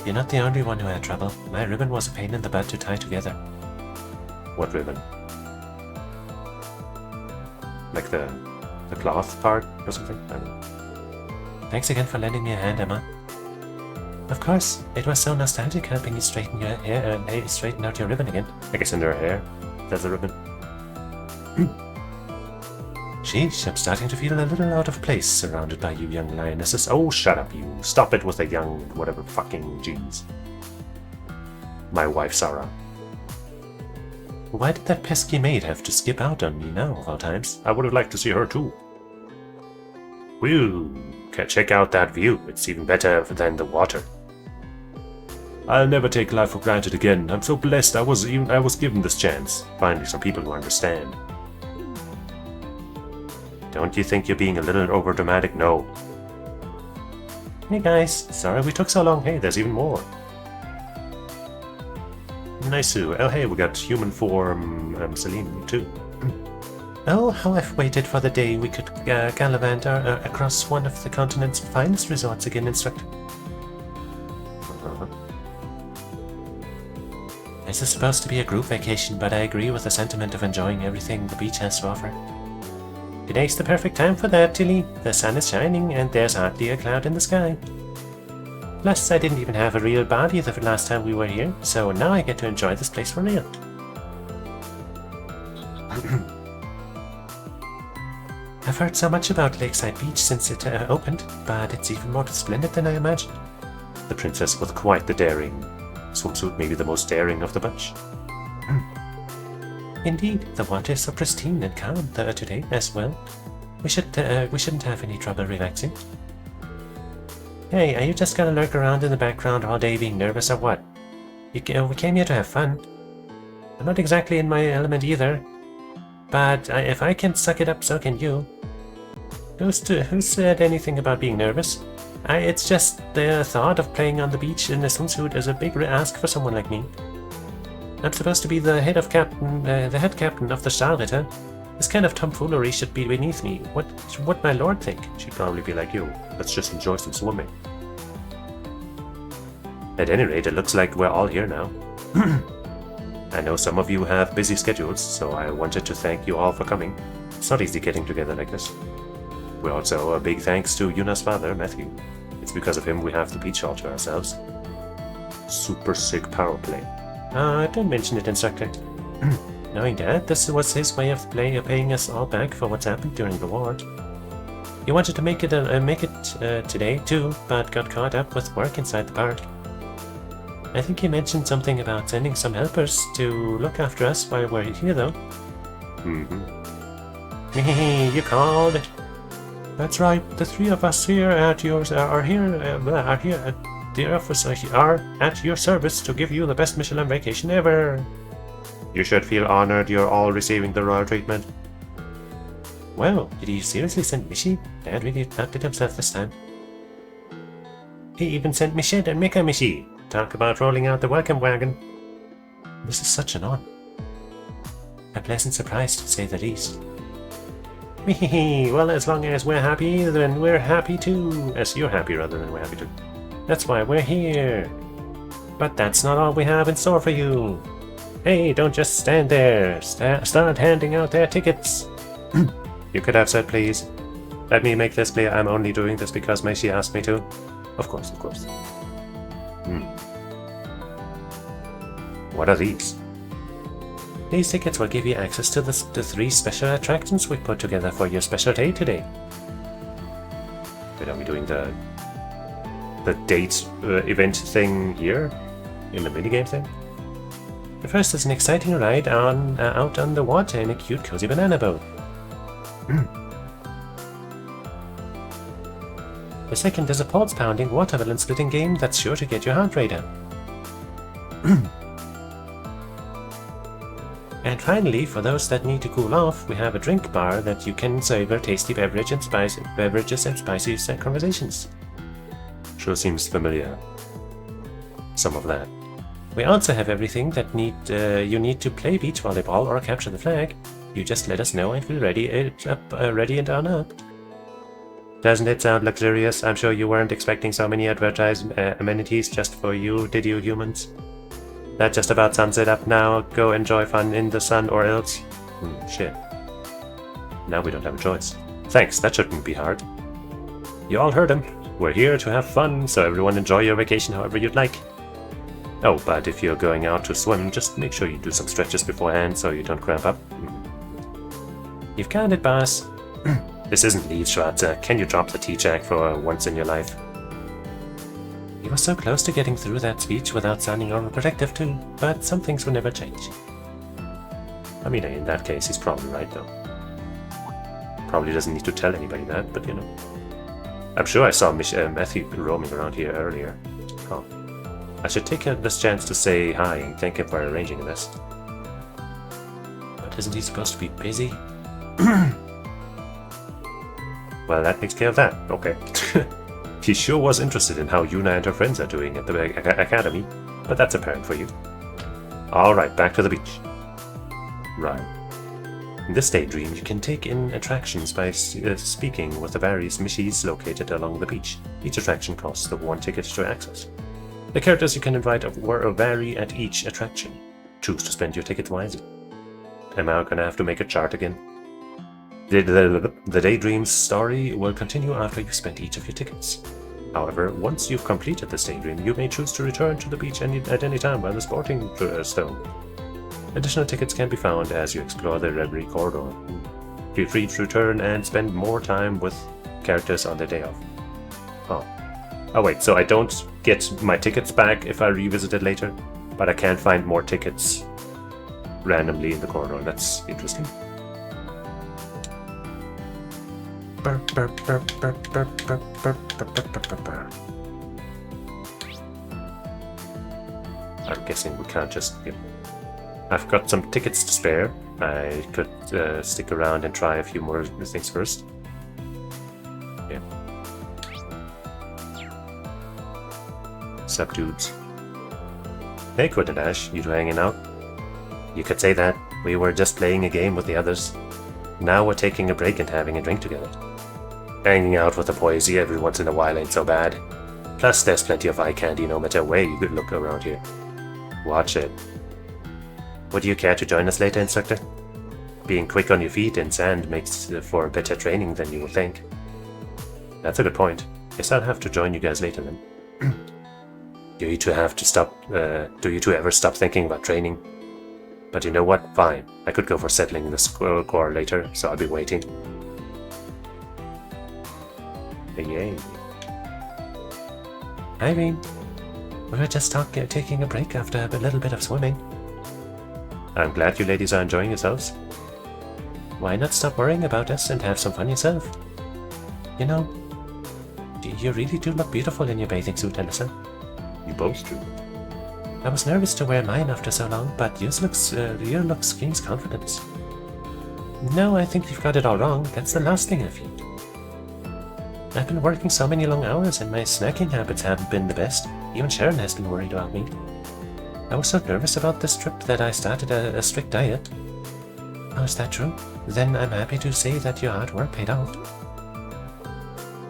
You're not the only one who had trouble. My ribbon was a pain in the butt to tie together. What ribbon? Like the cloth part or something? I don't know. Thanks again for lending me a hand, Emma. Of course, it was so nostalgic helping you straighten your hair and straighten out your ribbon again. I guess in her hair, there's a ribbon. Sheesh, I'm starting to feel a little out of place surrounded by you young lionesses. Oh, shut up, you. Stop it with the young whatever fucking jeans. My wife, Sarah. Why did that pesky maid have to skip out on me now, of all times? I would have liked to see her too. Whew, check out that view. It's even better than the water. I'll never take life for granted again. I'm so blessed I was given this chance. Finally, some people who understand. Don't you think you're being a little overdramatic? No. Hey guys, sorry we took so long. Hey, there's even more. Nice. Oh hey, we got human form Celine too. Oh, how I've waited for the day we could gallivant across one of the continent's finest resorts again, Instructor. This is supposed to be a group vacation, but I agree with the sentiment of enjoying everything the beach has to offer. Today's the perfect time for that, Tilly. The sun is shining and there's hardly a cloud in the sky. Plus, I didn't even have a real body the last time we were here, so now I get to enjoy this place for real. I've heard so much about Lakeside Beach since it opened, but it's even more splendid than I imagined. The princess with quite the daring swimsuit, maybe the most daring of the bunch. Indeed, the water is so pristine and calm today as well. We shouldn't have any trouble relaxing. Hey, are you just gonna lurk around in the background all day being nervous or what? We came here to have fun. I'm not exactly in my element either, but if I can suck it up, so can you. Who said anything about being nervous? It's just the thought of playing on the beach in a swimsuit is a big ask for someone like me. I'm supposed to be the head captain of the Charlotte, huh? This kind of tomfoolery should be beneath me. What my lord think? She'd probably be like, yo, let's just enjoy some swimming. At any rate, it looks like we're all here now. I know some of you have busy schedules, so I wanted to thank you all for coming. It's not easy getting together like this. We're also a big thanks to Yuna's father, Matthew. It's because of him we have the beach all to ourselves. Super sick power play. Don't mention it, instructor. Knowing that, this was his way of paying us all back for what's happened during the war. He wanted to make it today too, but got caught up with work inside the park. I think he mentioned something about sending some helpers to look after us while we're here, though. You called it. That's right. The three of us here at yours are at your service to give you the best Michelin vacation ever. You should feel honored you're all receiving the royal treatment. Well, did he seriously send Mishi? Dad really outdid himself this time. He even sent Michette and Mika Mishi. Talk about rolling out the welcome wagon. This is such an honor. A pleasant surprise, to say the least. Well, as long as we're happy, then we're happy too. As you're happy rather than we're happy too. That's why we're here. But that's not all we have in store for you. Hey, don't just stand there. Start handing out their tickets. You could have said, please. Let me make this clear. I'm only doing this because Maishi asked me to. Of course, of course. What are these? These tickets will give you access to the 3 special attractions we put together for your special day today. Wait, are we doing the date event thing here? In the minigame thing? The first is an exciting ride out on the water in a cute cozy banana boat. The second is a pulse-pounding watermelon-splitting game that's sure to get your heart rate up. And finally, for those that need to cool off, we have a drink bar that you can savor tasty beverages and spicy conversations. Sure seems familiar. Some of that. We also have everything that you need to play beach volleyball or capture the flag. You just let us know and we'll ready and on up. Doesn't it sound luxurious? I'm sure you weren't expecting so many advertised amenities just for you, did you, humans? That just about sums it up now. Go enjoy fun in the sun or else... shit. Now we don't have a choice. Thanks, that shouldn't be hard. You all heard him. We're here to have fun, so everyone enjoy your vacation however you'd like. Oh, but if you're going out to swim, just make sure you do some stretches beforehand so you don't cramp up. You've got it, boss. This isn't Leave, Schwarzer. Can you drop the T-Jack for once in your life? You were so close to getting through that speech without sounding overprotective too, but some things will never change. I mean, in that case, he's probably right though. Probably doesn't need to tell anybody that, but you know. I'm sure I saw Matthew roaming around here earlier. Oh. I should take this chance to say hi and thank him for arranging this. But isn't he supposed to be busy? Well, that takes care of that. Okay. He sure was interested in how Yuna and her friends are doing at the academy, but that's apparent for you. Alright, back to the beach. Right. In this daydream, you can take in attractions by speaking with the various Mishis located along the beach. Each attraction costs the 1 ticket to access. The characters you can invite vary at each attraction. Choose to spend your tickets wisely. Am I gonna have to make a chart again? The daydream's story will continue after you've spent each of your tickets. However, once you've completed this daydream, you may choose to return to the beach at any time by the sporting stone. Additional tickets can be found as you explore the Reverie corridor. Feel free to return and spend more time with characters on their day off. Oh wait, so I don't get my tickets back if I revisit it later, but I can find more tickets randomly in the corridor. That's interesting. I'm guessing we can't just... I've got some tickets to spare. I could stick around and try a few more things first. Sup, dudes? Hey, Quid and Ash, you two hanging out? You could say that. We were just playing a game with the others. Now we're taking a break and having a drink together. Hanging out with the boys every once in a while ain't so bad. Plus, there's plenty of eye candy no matter where you could look around here. Watch it. Would you care to join us later, Instructor? Being quick on your feet in sand makes for better training than you would think. That's a good point. Guess I'll have to join you guys later then. Do you two ever stop thinking about training? But you know what? Fine. I could go for settling the squirrel core later, so I'll be waiting. Yay. Irene, we were just taking a break after a little bit of swimming. I'm glad you ladies are enjoying yourselves. Why not stop worrying about us and have some fun yourself? You know, you really do look beautiful in your bathing suit, Alyssa. You both do. I was nervous to wear mine after so long, but your look screams confidence. No, I think you've got it all wrong. That's the last thing I feel. I've been working so many long hours and my snacking habits haven't been the best. Even Sharon has been worried about me. I was so nervous about this trip that I started a strict diet. Oh, is that true? Then I'm happy to say that your hard work paid off.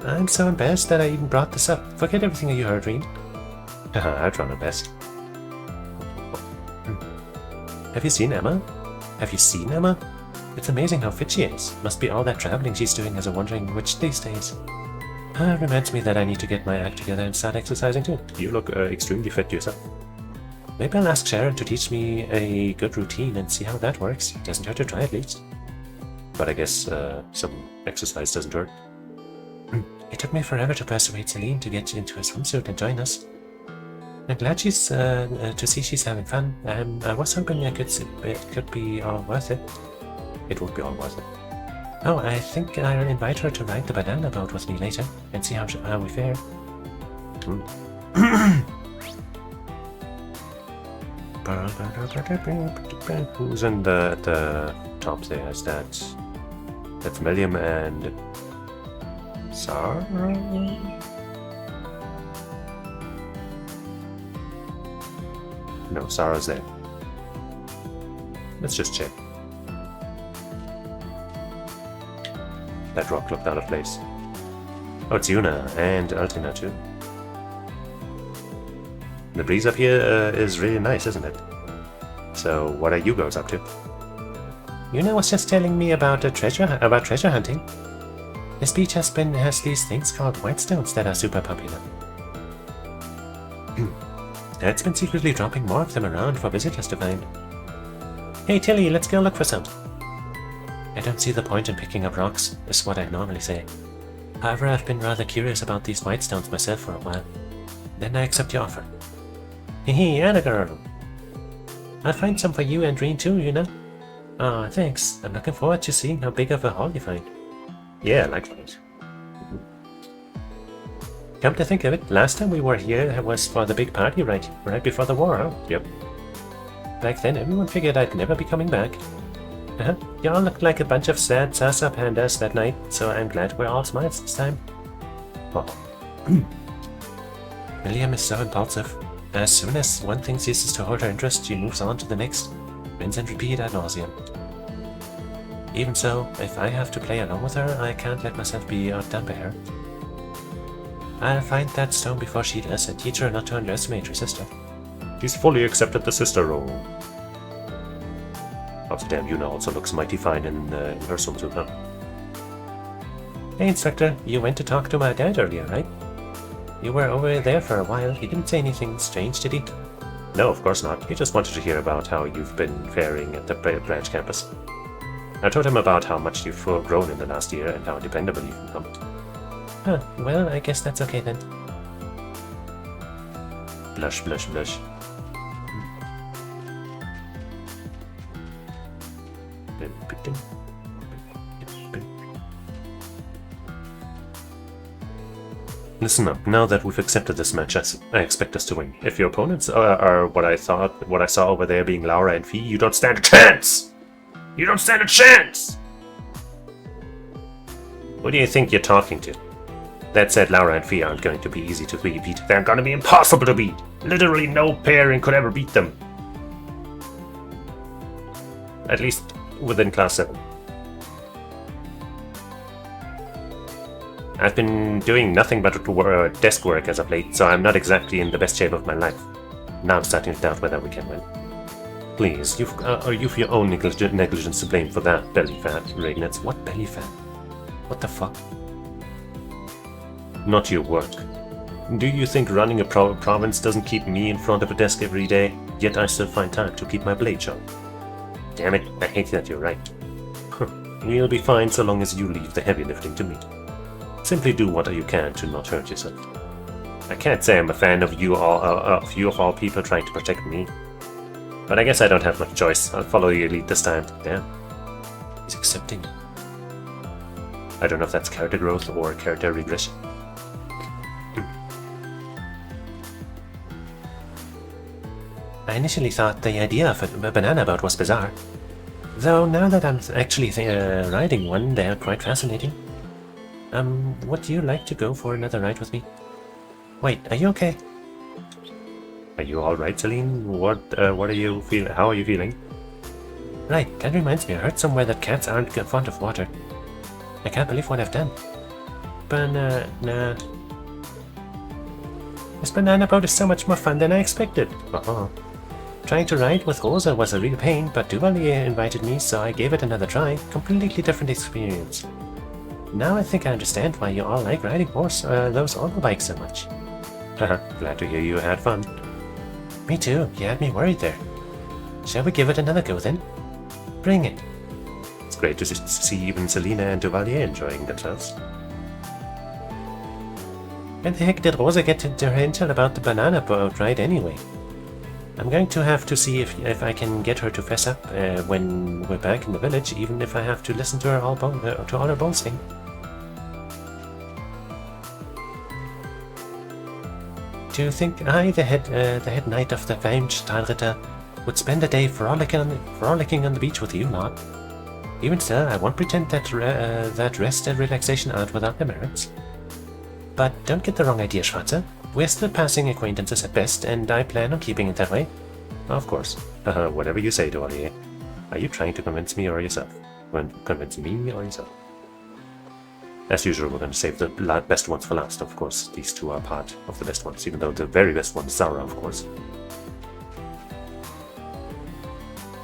I'm so embarrassed that I even brought this up. Forget everything you heard, Reed. Haha, I'd run my best. Have you seen Emma? It's amazing how fit she is. Must be all that traveling she's doing as a wandering witch these days. Reminds me that I need to get my act together and start exercising too. You look extremely fit yourself. Maybe I'll ask Sharon to teach me a good routine and see how that works. Doesn't hurt to try at least. But I guess some exercise doesn't hurt. It took me forever to persuade Celine to get into a swimsuit and join us. I'm glad to see she's having fun. I was hoping it could be all worth it. It would be all worth it. Oh, I think I'll invite her to ride the banana boat with me later and see how we fare. Who's in the top there? That's William and Sarah? No, Sarah's there. Let's just check. That rock looked out of place. Oh, it's Yuna and Altina too. The breeze up here is really nice, isn't it? So, what are you girls up to? Yuna was just telling me about treasure hunting. This beach has these things called whitestones that are super popular. Dad's been secretly dropping more of them around for visitors to find. Hey Tilly, let's go look for some. I don't see the point in picking up rocks, is what I'd normally say. However, I've been rather curious about these whitestones myself for a while. Then I accept your offer. Hee Anna girl! I'll find some for you and Reen too, you know. Aw, thanks. I'm looking forward to seeing how big of a haul you find. Yeah, likewise. Come to think of it, last time we were here was for the big party right before the war, huh? Yep. Back then, everyone figured I'd never be coming back. Y'all looked like a bunch of sad Sasa pandas that night, so I'm glad we're all smiles this time. Oh. William is so impulsive. As soon as one thing ceases to hold her interest, she moves on to the next. Rinse and repeat ad nauseum. Even so, if I have to play along with her, I can't let myself be outdone by her. I'll find that stone before she does and teach her not to underestimate her sister. She's fully accepted the sister role. Oh, damn, Yuna also looks mighty fine in her swimsuit, huh? Hey, Instructor, you went to talk to my dad earlier, right? You were over there for a while. He didn't say anything strange, did he? No, of course not. He just wanted to hear about how you've been faring at the branch campus. I told him about how much you've grown in the last year and how dependable you've become. Huh, well, I guess that's okay then. Blush, blush, blush. Listen up. Now that we've accepted this match, I expect us to win. If your opponents are what I saw over there being Laura and Fee, you don't stand a chance! You don't stand a chance! Who do you think you're talking to? That said, Laura and Fia aren't going to be easy to beat. They're gonna be impossible to beat. Literally no pairing could ever beat them. At least within Class 7. I've been doing nothing but desk work as of late, so I'm not exactly in the best shape of my life. Now I'm starting to doubt whether we can win. Please, are you for your own negligence to blame for that, belly fat, Reignitz? What belly fat? What the fuck? Not your work. Do you think running a province doesn't keep me in front of a desk every day, yet I still find time to keep my blade sharp? Damn it, I hate that you're right. You'll be fine so long as you leave the heavy lifting to me. Simply do what you can to not hurt yourself. I can't say I'm a fan of you of all people trying to protect me. But I guess I don't have much choice. I'll follow your lead this time. Damn. He's accepting. I don't know if that's character growth or character regression. I initially thought the idea of a banana boat was bizarre. Though now that I'm actually riding one, they're quite fascinating. Would you like to go for another ride with me? Wait, are you okay? Are you alright, Celine? What are you feeling? How are you feeling? Right, that reminds me, I heard somewhere that cats aren't fond of water. I can't believe what I've done. Banana... This banana boat is so much more fun than I expected. Trying to ride with Rosa was a real pain, but Duvalier invited me, so I gave it another try. Completely different experience. Now I think I understand why you all like riding those autobikes so much. Haha, glad to hear you had fun. Me too, you had me worried there. Shall we give it another go then? Bring it. It's great to see even Selina and Duvalier enjoying themselves. When the heck did Rosa get her intel about the banana boat ride anyway? I'm going to have to see if I can get her to fess up when we're back in the village, even if I have to listen to her all her boasting. Do you think I, the head knight of the famed Stahlritter, would spend a day frolicking on the beach with you lot? Even so, I won't pretend that rest and relaxation aren't without their merits. But don't get the wrong idea, Schwarzer. We're still passing acquaintances at best, and I plan on keeping it that way. Of course. Whatever you say, Duvalier. Are you trying to convince me or yourself? Convince me or yourself? As usual, we're going to save the best ones for last, of course. These two are part of the best ones, even though the very best one is Zara, of course.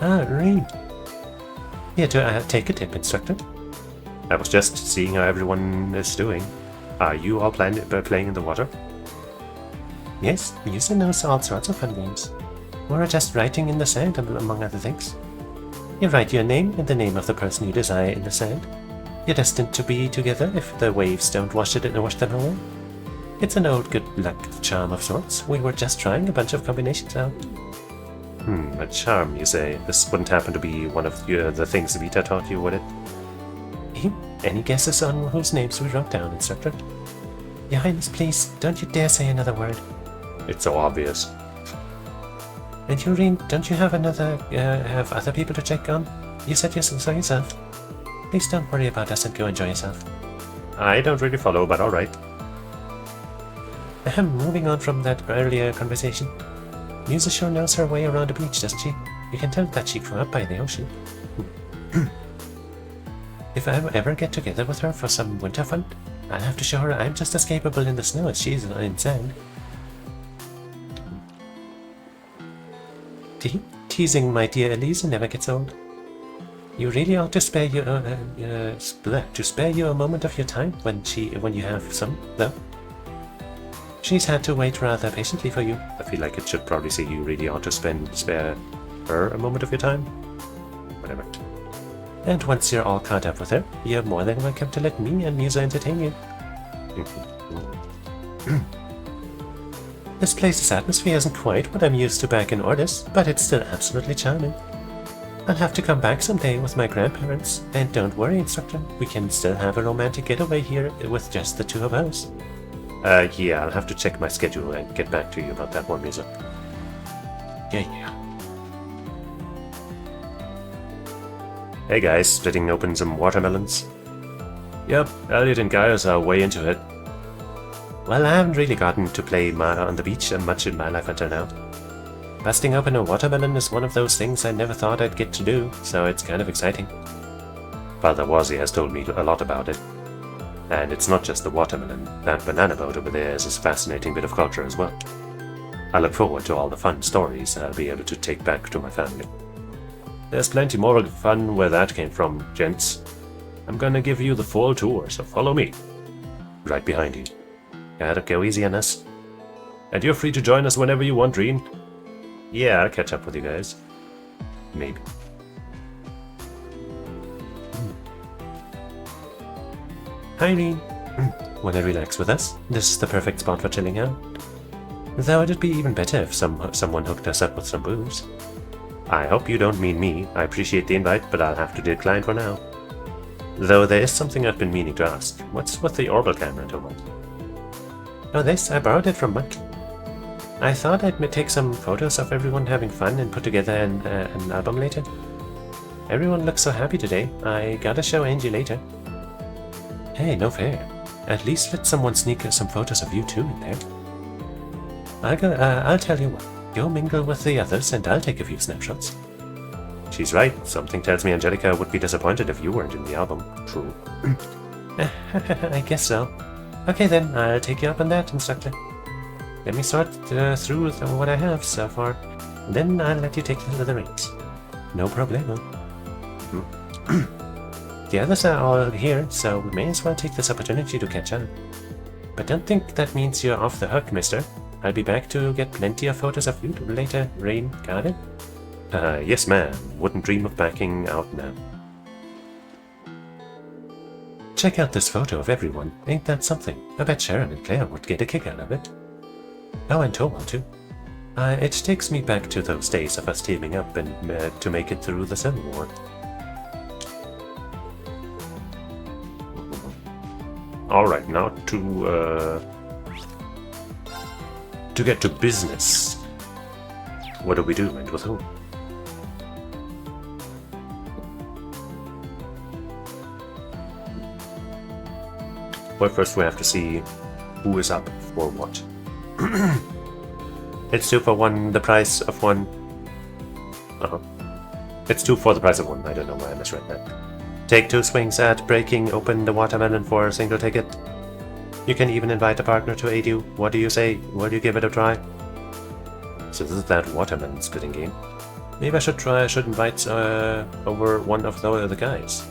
Ah, Reed. Here to take a tip, Instructor. I was just seeing how everyone is doing. Are you all playing in the water? Yes, we used to know all sorts of fun games. We're just writing in the sand, among other things. You write your name and the name of the person you desire in the sand. You're destined to be together if the waves don't wash them away. It's an old good luck charm of sorts. We were just trying a bunch of combinations out. A charm, you say? This wouldn't happen to be one of the things Vita taught you, would it? Any guesses on whose names we wrote down, Instructor? Your Highness, please, don't you dare say another word. It's so obvious. And Yurine, don't you have other people to check on? You said so yourself. Please don't worry about us and go enjoy yourself. I don't really follow, but alright. Moving on from that earlier conversation. Musa sure knows her way around the beach, doesn't she? You can tell that she grew up by the ocean. If I ever get together with her for some winter fun, I'll have to show her I'm just as capable in the snow as she is in sand. Teasing my dear Elisa never gets old. You really ought to spare you a moment of your time when you have some, though. She's had to wait rather patiently for you. I feel like it should probably say you really ought to spare her a moment of your time. Whatever. And once you're all caught up with her, you're more than welcome to let me and Musa entertain you. This place's atmosphere isn't quite what I'm used to back in Ordis, but it's still absolutely charming. I'll have to come back someday with my grandparents, and don't worry, Instructor, we can still have a romantic getaway here with just the two of us. Yeah, I'll have to check my schedule and get back to you about that one, Musa. Yeah. Hey guys, splitting open some watermelons? Yep, Elliot and Gaius are way into it. Well, I haven't really gotten to play on the beach much in my life until now. Busting open a watermelon is one of those things I never thought I'd get to do, so it's kind of exciting. Father Wazzy has told me a lot about it. And it's not just the watermelon. That banana boat over there is a fascinating bit of culture as well. I look forward to all the fun stories I'll be able to take back to my family. There's plenty more fun where that came from, gents. I'm gonna give you the full tour, so follow me. Right behind you. Gotta go easy on us. And you're free to join us whenever you want, Reen. Yeah, I'll catch up with you guys. Maybe. Hi, Reen. Wanna relax with us? This is the perfect spot for chilling out. Though it'd be even better if someone hooked us up with some booze. I hope you don't mean me. I appreciate the invite, but I'll have to decline for now. Though there is something I've been meaning to ask. What's with the orbital camera, Tomo? Oh, this? I borrowed it from Monkey. I thought I'd take some photos of everyone having fun and put together an album later. Everyone looks so happy today. I gotta show Angie later. Hey, no fair. At least let someone sneak some photos of you two in there. I'll tell you what. Go mingle with the others and I'll take a few snapshots. She's right. Something tells me Angelica would be disappointed if you weren't in the album. True. I guess so. Okay then, I'll take you up on that, instructor. Let me sort through what I have so far. Then I'll let you take the reins. No problemo. The others are all here, so we may as well take this opportunity to catch up. But don't think that means you're off the hook, mister. I'll be back to get plenty of photos of you later, Rain. Got it? Yes ma'am. Wouldn't dream of backing out now. Check out this photo of everyone. Ain't that something? I bet Sharon and Claire would get a kick out of it. Oh, and Tomo too. It takes me back to those days of us teaming up and to make it through the Civil War. Alright, now to get to business. What do we do and with whom? Well, first we have to see who is up for what. It's 2 for 1, the price of 1. It's 2 for the price of 1. I don't know why I misread that. Take 2 swings at breaking open the watermelon for a single ticket. You can even invite a partner to aid you. What do you say? Will you give it a try? So this is that watermelon splitting game. Maybe I should invite over one of the other guys.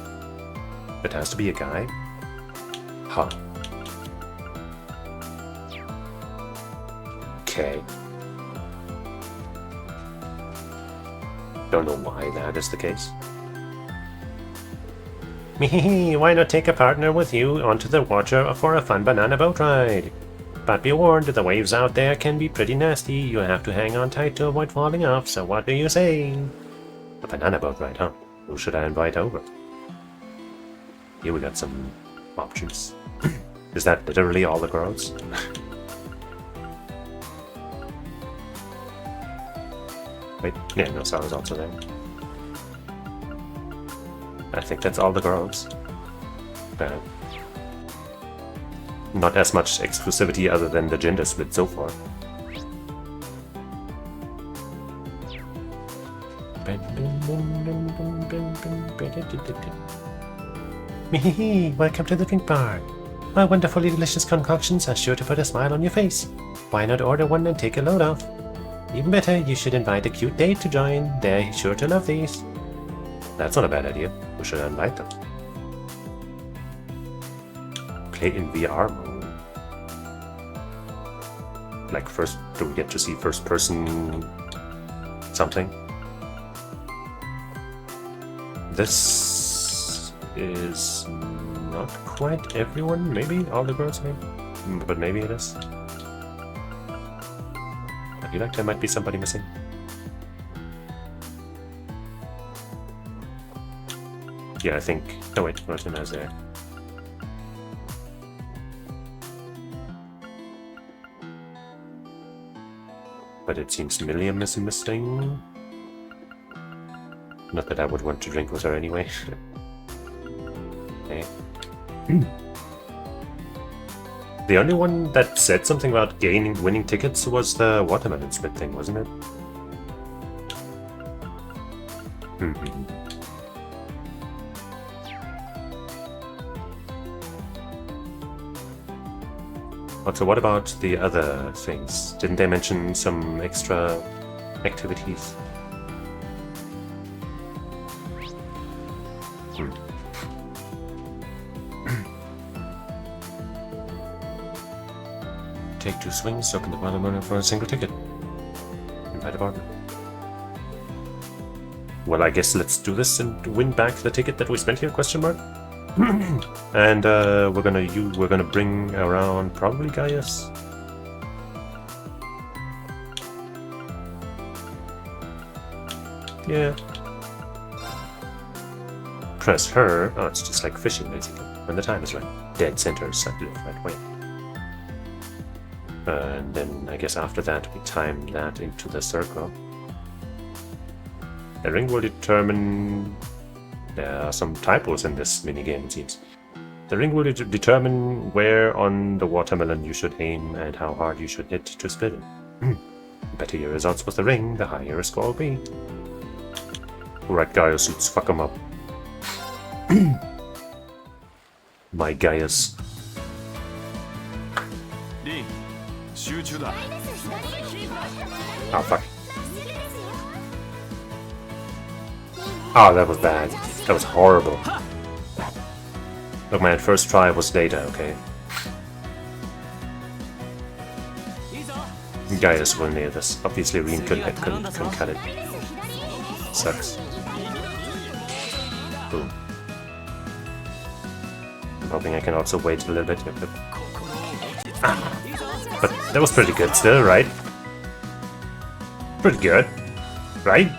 It has to be a guy? Huh. Okay. Don't know why that is the case. Mehehe, why not take a partner with you onto the water for a fun banana boat ride? But be warned, the waves out there can be pretty nasty. You have to hang on tight to avoid falling off, so what do you say? A banana boat ride, huh? Who should I invite over? Here we got some options. Is that literally all the girls? Wait, yeah, no, Sarah's also there. I think that's all the girls. Not as much exclusivity other than the gender split so far. Mehehe, welcome to the drink bar. My wonderfully delicious concoctions are sure to put a smile on your face. Why not order one and take a load off? Even better, you should invite a cute date to join. They're sure to love these. That's not a bad idea. We should invite them. Play in VR mode. Like first, do we get to see first person something? This is not quite everyone, maybe? All the girls maybe? But maybe it is. I feel like there might be somebody missing. Yeah, I think... Oh wait, Martina's there. But it seems Milliam is missing. Not that I would want to drink with her anyway. Okay. The only one that said something about winning tickets was the watermelon split thing, wasn't it? So what about the other things? Didn't they mention some extra activities? Take 2 swings, open the watermelon for a single ticket. Invite a partner. Well, I guess let's do this and win back the ticket that we spent here, question mark? And we're gonna bring around probably Gaius. Yeah. Press her. Oh, it's just like fishing basically. When the time is right. Dead center, left, right, way. And then I guess after that we time that into the circle. The ring will determine. There are some typos in this minigame, it seems. The ring will determine where on the watermelon you should aim and how hard you should hit to split it. The better your results with the ring, the higher your score will be. Alright, Gaius, let's fuck him up. My Gaius. Oh, fuck. Oh, that was bad. That was horrible. Look, man, first try was data, okay? Gaius will near this. Obviously, Reen couldn't cut it. Sucks. Boom. I'm hoping I can also wait a little bit. But that was pretty good still, right? Pretty good. Right?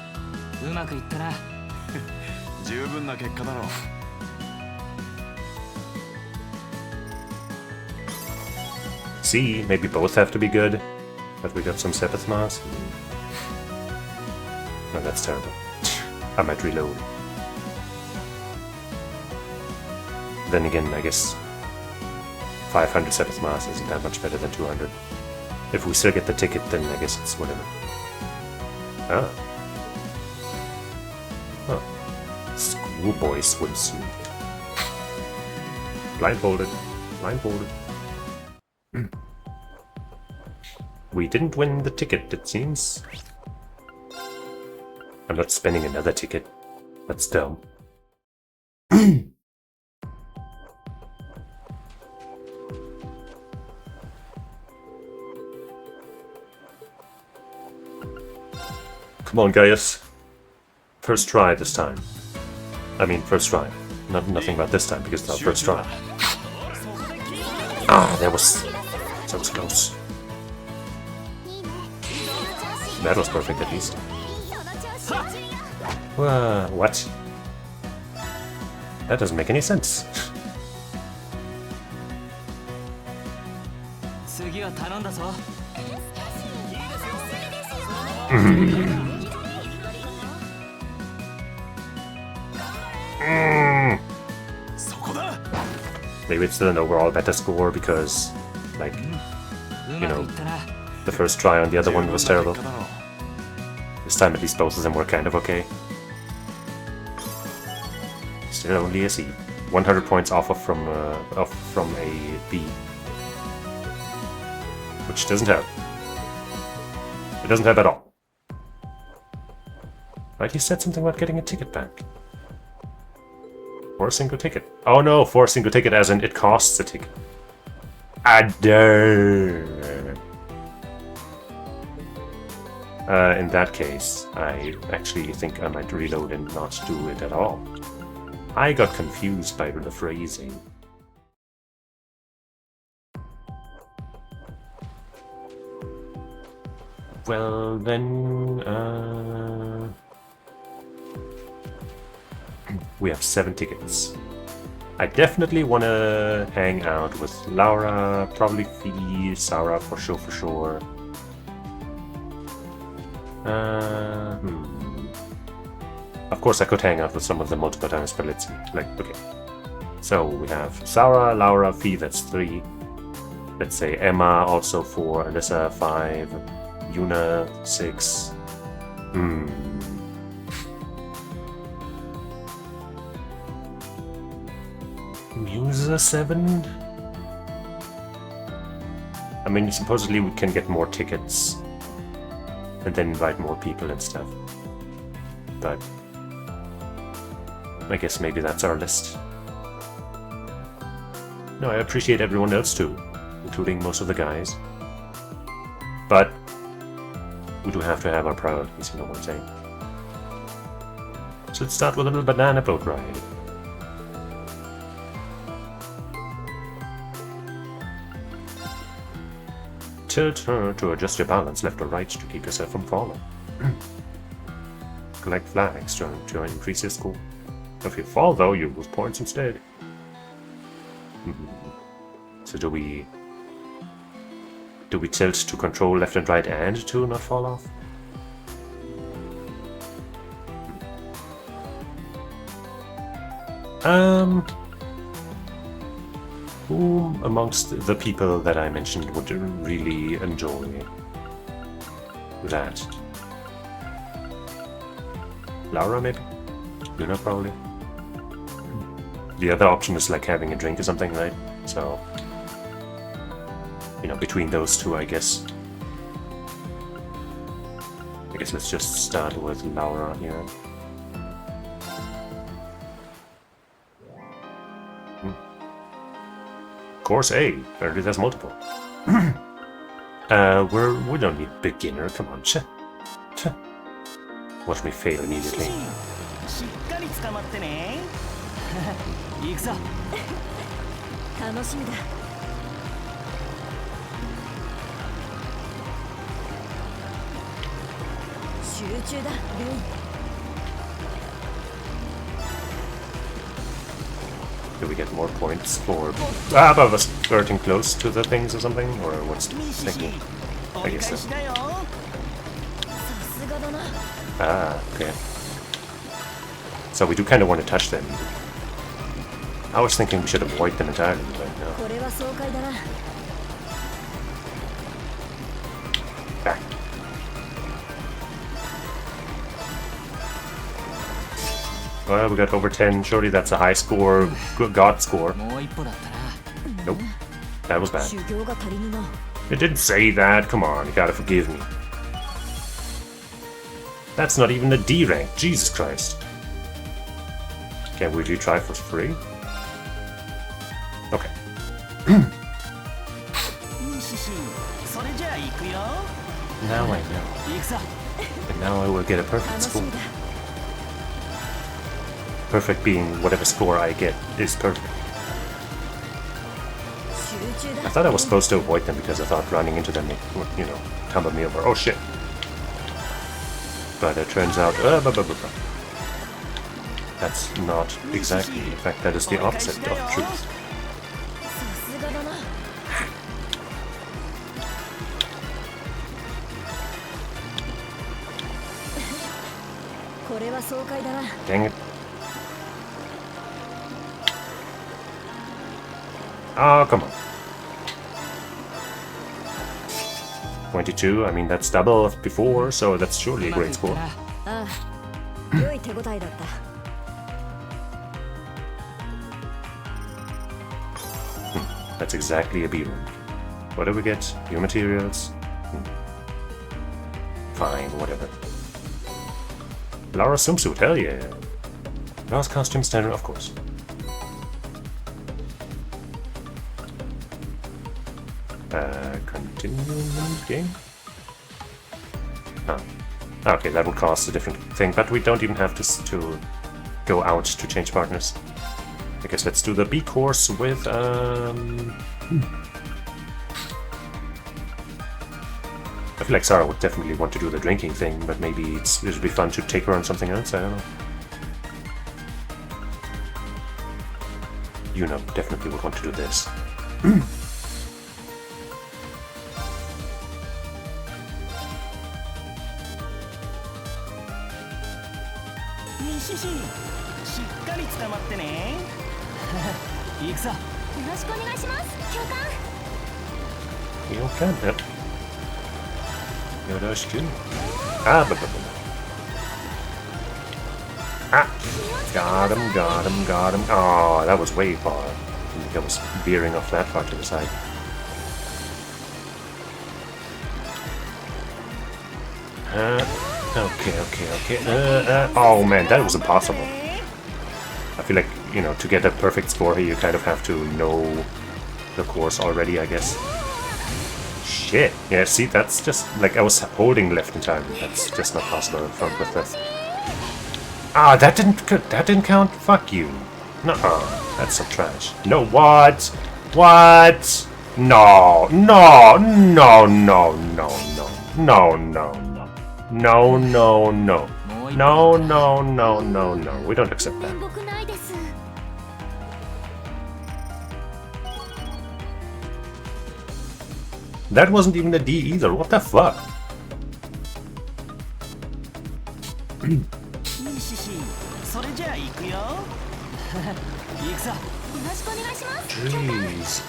See, maybe both have to be good. But we got some Sepith Mass. No, that's terrible. I might reload. Then again, I guess 500 Sepith Mass isn't that much better than 200. If we still get the ticket, then I guess it's whatever. Ah. Oh. Schoolboy swimsuit. Blindfolded. Blindfolded. We didn't win the ticket, it seems. I'm not spending another ticket. That's dumb. Come on, Gaius. First try this time. I mean, first try. Nothing about this time, because it's our first try. Ah, that was close. That was perfect, at least. What? That doesn't make any sense. Maybe it's still an overall better score because, like, you know, the first try on the other one was terrible. This time at least both of them were kind of okay. Still only a C. 100 points off from a B. Which doesn't help. It doesn't help at all. Right, he said something about getting a ticket back. For a single ticket. Oh no, for a single ticket as in it costs a ticket. In that case, I actually think I might reload and not do it at all. I got confused by the phrasing. Well, then, we have 7 tickets. I definitely want to hang out with Laura, probably Fee, Sarah for sure. Of course I could hang out with some of them multiple times, but let's see. Like, okay. So we have Sarah, Laura, Fee, that's 3. let's say Emma also 4, Alyssa 5, Yuna 6. Musa 7? I mean, supposedly we can get more tickets and then invite more people and stuff. But I guess maybe that's our list. No, I appreciate everyone else too, including most of the guys. But we do have to have our priorities, you know what I'm saying? So let's start with a little banana boat ride. Tilt to adjust your balance left or right to keep yourself from falling. Collect flags to increase your score. If you fall though, you lose points instead. So do we tilt to control left and right and to not fall off? Who amongst the people that I mentioned would really enjoy that? Laura, maybe? Luna, probably? The other option is like having a drink or something, right? So, you know, between those two, I guess. I guess let's just start with Laura here. Course A. Apparently there's multiple. We don't need beginner. Come on, watch me fail immediately. しっかり捕まってね。行くぞ。楽しみだ。集中だ、ルン。 Do we get more points for above us flirting close to the things or something? Or what's the thinking? I guess so. Ah, okay. So we do kind of want to touch them. I was thinking we should avoid them entirely, but no. Back. Well, we got over 10. Surely that's a high score, good god score. Nope. That was bad. It didn't say that. Come on, you gotta forgive me. That's not even a D rank. Jesus Christ. Can't we retry for free? Okay. Now I know. And now I will get a perfect score. Perfect being whatever score I get is perfect. I thought I was supposed to avoid them because I thought running into them would, you know, tumble me over. Oh shit. But it turns out... that's not exactly. In fact, that is the opposite of truth. Dang it. Oh, come on. 22, I mean, that's double of before, so that's surely a great score. That's exactly a B rank. What do we get? New materials? Fine, whatever. Laura's swimsuit, hell yeah. Laura's costume standard, of course. Continue game? Oh. Okay, that would cost a different thing, but we don't even have to go out to change partners. I guess let's do the B course with, I feel like Sarah would definitely want to do the drinking thing, but maybe it would be fun to take her on something else, I don't know. You know, definitely would want to do this. You can, yep. Yoroshiku. Ah, got him, got him, got him. Oh, that was way far. I think I was veering off that far to the side. Okay. Oh man, that was impossible. I feel like, you know, to get a perfect score here, you kind of have to know the course already, I guess. Shit. Yeah, see, that's just like I was holding left in time. That's just not possible in front with this. Ah, that didn't count. Fuck you. Nuh-uh. That's some trash. No, what? What? No, no, no, no, no, no, no, no, no. No, no, no. No, no, no, no, no. We don't accept that. That wasn't even a D either. What the fuck? Jeez.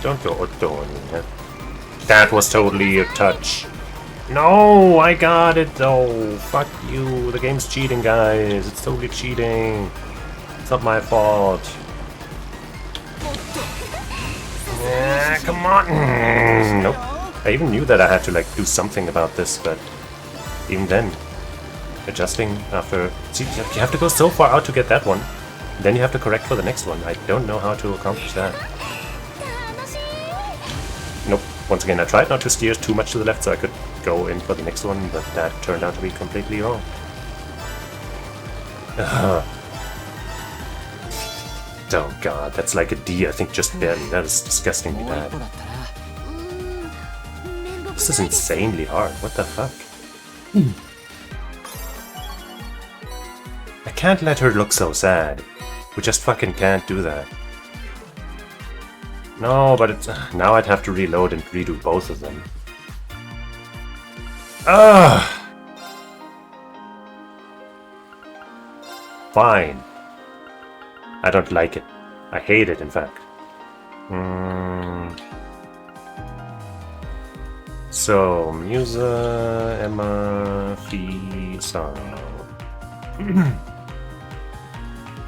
Don't go Otto on me, huh? That was totally a touch. No, I got it though. Fuck you. The game's cheating, guys. It's totally cheating. It's not my fault. Yeah, come on. Nope. I even knew that I had to like do something about this, but even then, adjusting after. See, you have to go so far out to get that one. Then you have to correct for the next one. I don't know how to accomplish that. Nope. Once again, I tried not to steer too much to the left so I could go in for the next one, but that turned out to be completely wrong. Oh god, that's like a D, I think, just barely. That is disgustingly bad. This is insanely hard. What the fuck? I can't let her look so sad. We just fucking can't do that. No, but it's... now I'd have to reload and redo both of them. Ugh! Fine. I don't like it. I hate it, in fact. So, Musa, Emma, Fee, Sorrow. I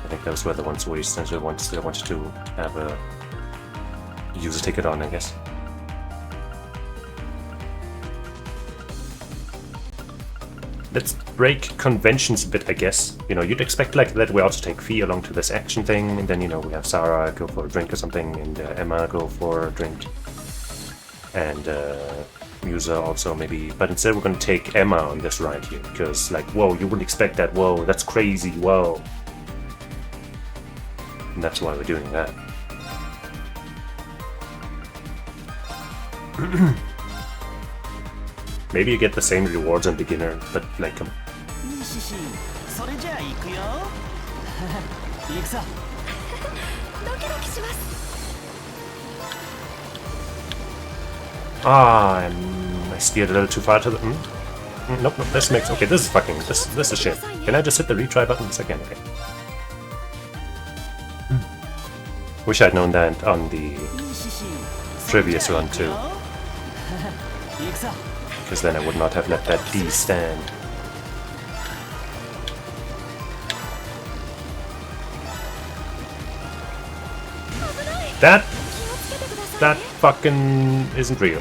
think those were the ones we essentially wanted to have a user ticket on, I guess. Let's break conventions a bit, I guess. You know, you'd expect like that we also take Fee along to this action thing, and then, you know, we have Sarah go for a drink or something, and Emma go for a drink. And Musa also maybe, but instead we're going to take Emma on this ride here, because like, whoa, you wouldn't expect that, whoa, that's crazy, whoa. And that's why we're doing that. Maybe you get the same rewards on beginner, but like I steered a little too far to the... Nope, this makes... Okay, this is fucking... This is shit. Can I just hit the retry button once again? Okay. Wish I'd known that on the previous run too. Because then I would not have let that D stand. That fucking isn't real.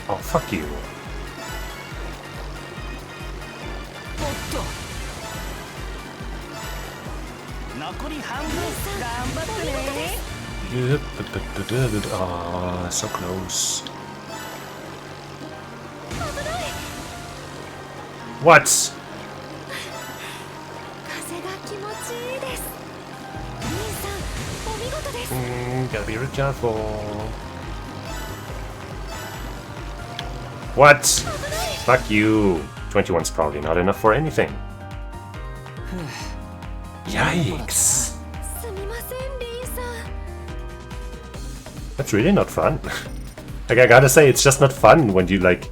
Oh, fuck you. Ah, so close. What? Gotta be careful. What? Fuck you. 21's probably not enough for anything. Yikes. That's really not fun. Like, I gotta say, it's just not fun when you, like,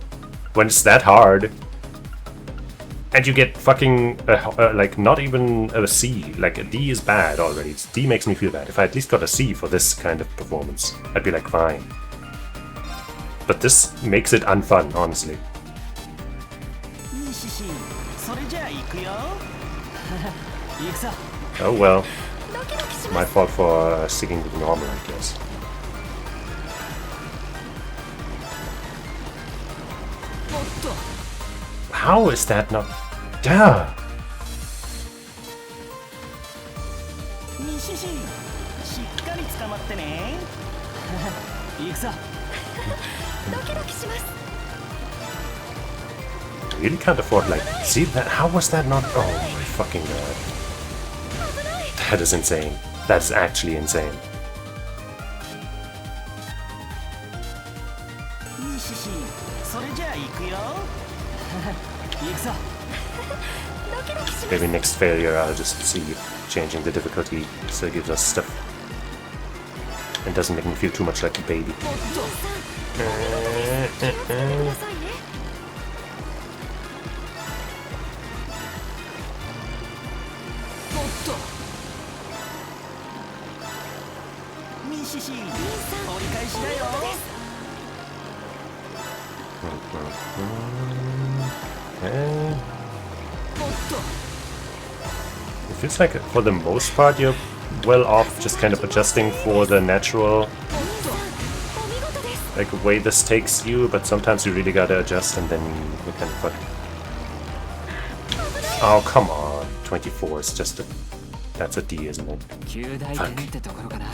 when it's that hard. And you get fucking, like, not even a C. Like, a D is bad already. D makes me feel bad. If I at least got a C for this kind of performance, I'd be like, fine. But this makes it unfun, honestly. いいしし、それじゃあ行くよ。行くぞ。 Oh well. ドキドキし My ます fault for sticking with normal, I guess. How is that not... Duh! いいしし、しっかり捕まってね。行くぞ。ドキドキします I really can't afford, like... See that? How was that not... Oh my fucking god. That is insane. That is actually insane. いいしし、それじゃあ行くよ。行くぞ。 ドキドキします Maybe next failure I'll just see if changing the difficulty so it gives us stuff. And doesn't make me feel too much like a baby. 気をつけてくださいね いいしし、折り兄さん返しだよ。 It feels like for the most part you're well off just kind of adjusting for the natural お見事です like way this takes you, but sometimes you really gotta adjust and then you kind of fuck. Oh come on, 24 is just a... That's a D, isn't it? 旧大点ってところかな。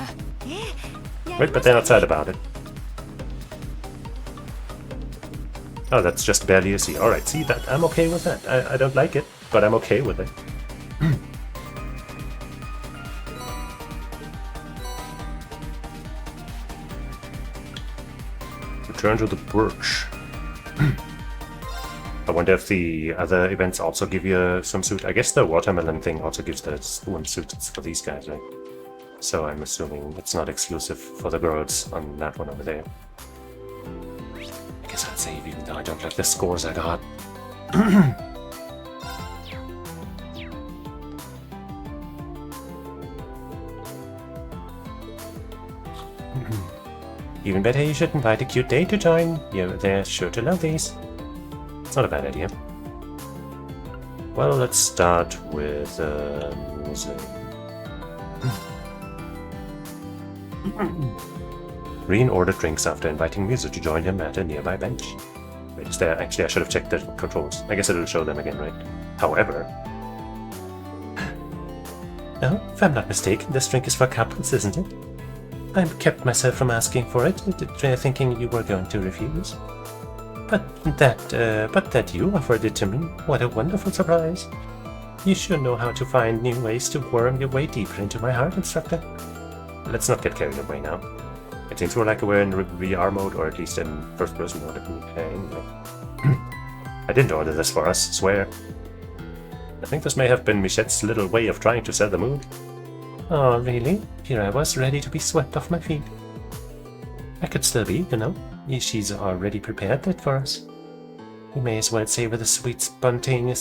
Wait, but they're not sad about it. Oh, that's just barely a C. Alright, see that? I'm okay with that. I don't like it, but I'm okay with it. Return to the Birch. I wonder if the other events also give you some suit. I guess the watermelon thing also gives the one suit for these guys, right? So I'm assuming it's not exclusive for the girls on that one over there. I guess I'll save even though I don't like the scores I got. Even better, you should invite a cute date to join. They're sure to love these. It's not a bad idea. Well, let's start with Reen ordered drinks after inviting Musa to join him at a nearby bench. Wait, is there... Actually, I should have checked the controls. I guess it'll show them again, right? However... Oh, if I'm not mistaken, this drink is for couples, isn't it? I kept myself from asking for it, thinking you were going to refuse. But that you offered it to me, what a wonderful surprise. You sure know how to find new ways to worm your way deeper into my heart, instructor. Let's not get carried away now. It seems more like we're in VR mode, or at least in first-person mode. Anyway. I didn't order this for us, swear. I think this may have been Michette's little way of trying to set the mood. Oh, really? Here I was, ready to be swept off my feet. I could still be, you know. She's already prepared that for us. We may as well savor the sweet spontaneity.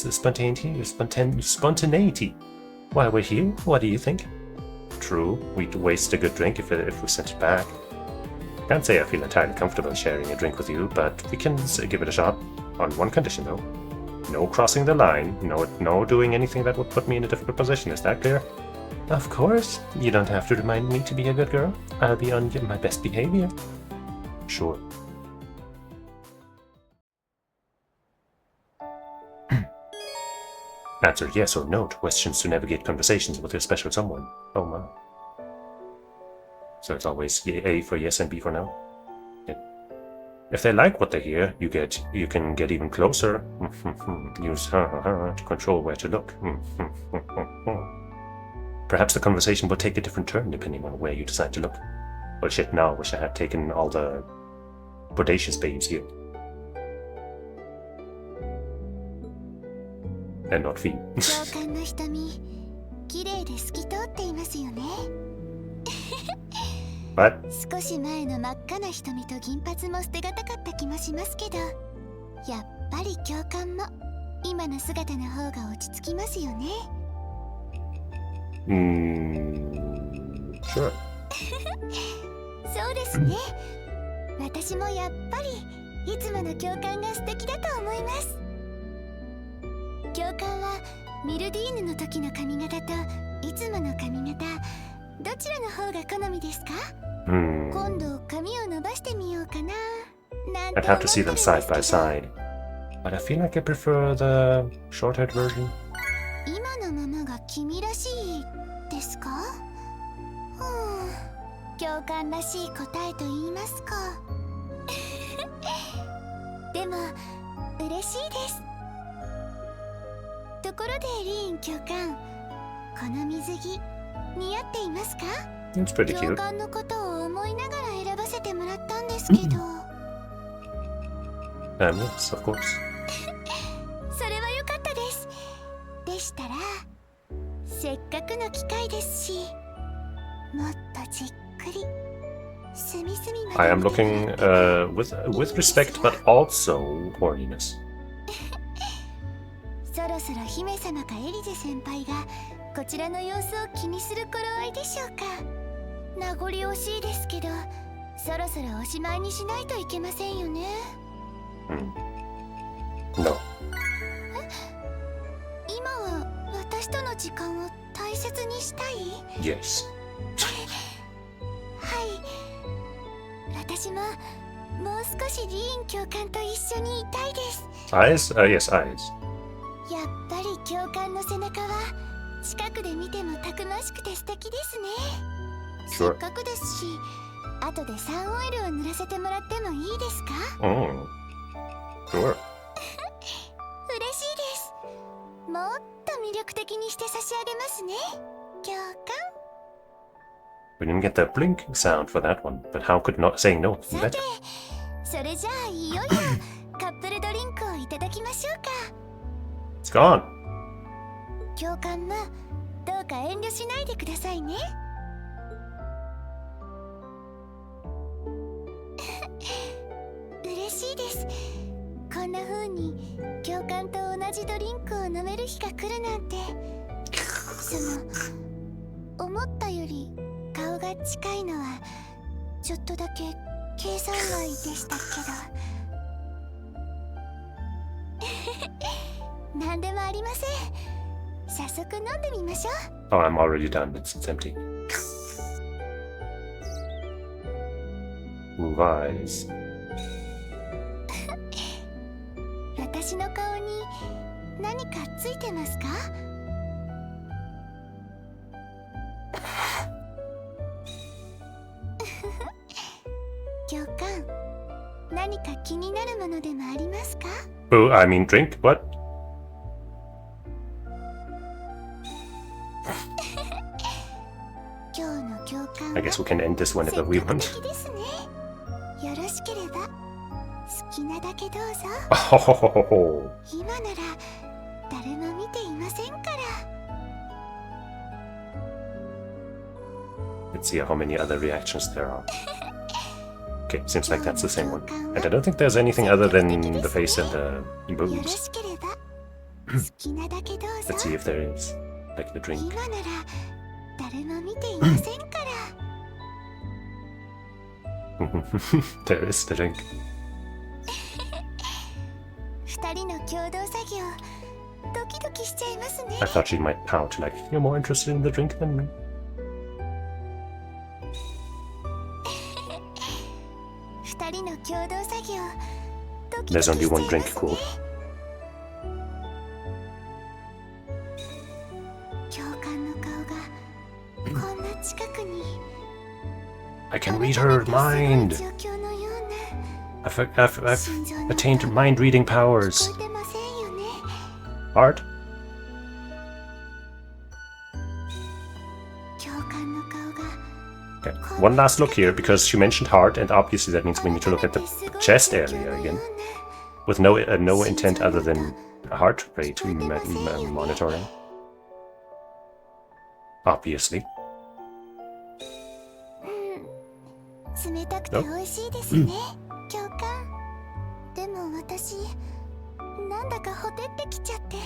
While we're here, what do you think? True, we'd waste a good drink if we sent it back. Can't say I feel entirely comfortable sharing a drink with you, but we can give it a shot. On one condition, though. No crossing the line, no doing anything that would put me in a difficult position, is that clear? Of course. You don't have to remind me to be a good girl. I'll be on my best behavior. Sure. Answer yes or no to questions to navigate conversations with your special someone. Oh my. So it's always A for yes and B for no. Yeah. If they like what they hear, you can get even closer. Use to control where to look. Perhaps the conversation will take a different turn depending on where you decide to look. Well shit, now I wish I had taken all the bodacious babes here. And not feet. 教官の瞳、綺麗で透き通っていますよね。 What? 少し前の真っ赤な瞳と銀髪も捨てがたかった気もしますけど、やっぱり教官も今の姿の方が落ち着きますよね。Sure. そうですね。私もやっぱりいつもの教官が素敵だと思います。教官はミルディーヌの時の髪型といつもの髪型、どちらの方が好みですか？今度髪を伸ばしてみようかな。なんて I'd have to see 思 them ってるん side です by けど、 side. But I feel like I prefer the short-haired version. 今のままが君らしいですか？教官らしい答えと言いますか。でも嬉しいです。ところでリーン教官、この水着似合っていますか？ It's pretty 教 cute. 官のことを思いながら選ばせてもらったんですけど。Yes, of course. それは良かったです。でしたらせっかくの機会ですし、もっとじっくり隅々まで I am looking with respect, but also horniness. そろそろ姫様かエリゼ先輩がこちらの様子を気にする頃合いでしょうか。名残惜しいですけど、そろそろおしまいにしないといけませんよね。No. 今は私との時間を大切にしたい？ Yes. はい。私ももう少しリーン教官と一緒にいたいです。 Eyes? Yes, eyes. やっぱり教官の背中は近くで見てもたくましくて素敵ですね。 Sure. せっかくですし、後でサンオイルを塗らせてもらってもいいですか？ Sure. 嬉しいです。もっと魅力的にして差し上げますね、教官。 We didn't get the blinking sound for that one, but how could not saying no be さ better? て、それじゃあいよいよカップルドリンクをいただきましょうか。 It's gone. 教官もどうか遠慮しないでくださいね。嬉しいです。こんな風に教官と同じドリンクを飲める日が来るなんて。思ったより顔が近いのはちょっとだけ計算外でしたけど。なんでもありません。早速飲んでみましょう。 Oh, I'm already done. It's empty. Move eyes. 私の顔に何かついてますか？教官、何か気になるものでもありますか？ Oh, I mean drink? What? 今日の教官 I は guess we can end this whenever we 積極 want. 的ですね。よろしければ好きなだけどうぞ。 Oh, 今なら誰も見ていませんから。 let's see how many other reactions there are. Okay, seems like that's the same one. And I don't think there's anything other than the face and the よろ boobs. しければ好きなだけどうぞ。 Let's see if there is. Like the drink. 今なら誰も見ていませんから。 There is the drink. 二人の共同作業ドキドキしちゃいますね。 I thought she might pout, like, you're more interested in the drink than me. 二人の共同作業ドキドキ There's しちゃ only い one ます drink ね。 cool. 教官の顔がこんな近くに。 I can read her mind. 状況のような。 I've 心臓の attained mind reading 聞 powers. こえてませんよね。 Art? 教官の顔が Okay. One last look here, because she mentioned heart, and obviously that means we need to look at the chest area again. With no intent other than heart rate monitoring. Obviously. 冷たくて美味しいですね、教官。でも私なんだかほてってきちゃって。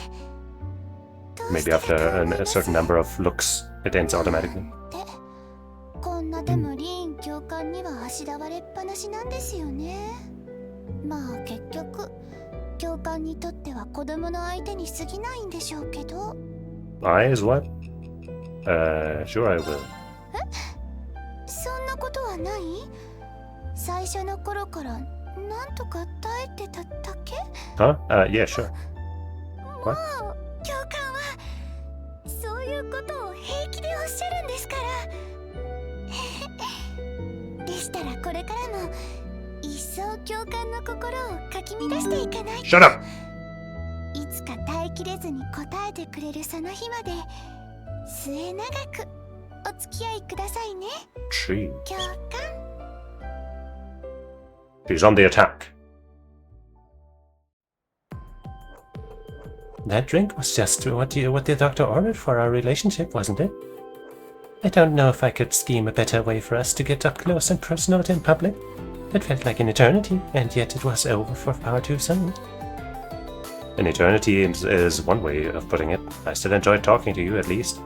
Maybe after a certain number of looks, it ends automatically. で、こんなでもリーン教官にはあしらわれっぱなしなんですよね。まあ結局教官にとっては子供の相手に過ぎないんでしょうけど。 Eyes, what? Sure I will. そんなことはない？最初の頃からなんとか耐えてただけ？ Huh? Yeah, sure. もう教官はそういうことを平気でおっしゃるんですから。でしたらこれからも一層教官の心をかき乱していかないと。 Shut up! いつか耐えきれずに答えてくれるその日まで末永くお付き合いくださいね、 Tree. 教官。 She's on the attack. That drink was just what the doctor ordered for our relationship, wasn't it? I don't know if I could scheme a better way for us to get up close and personal in public. It felt like an eternity, and yet it was over for far too soon. An eternity is one way of putting it. I still enjoyed talking to you, at least.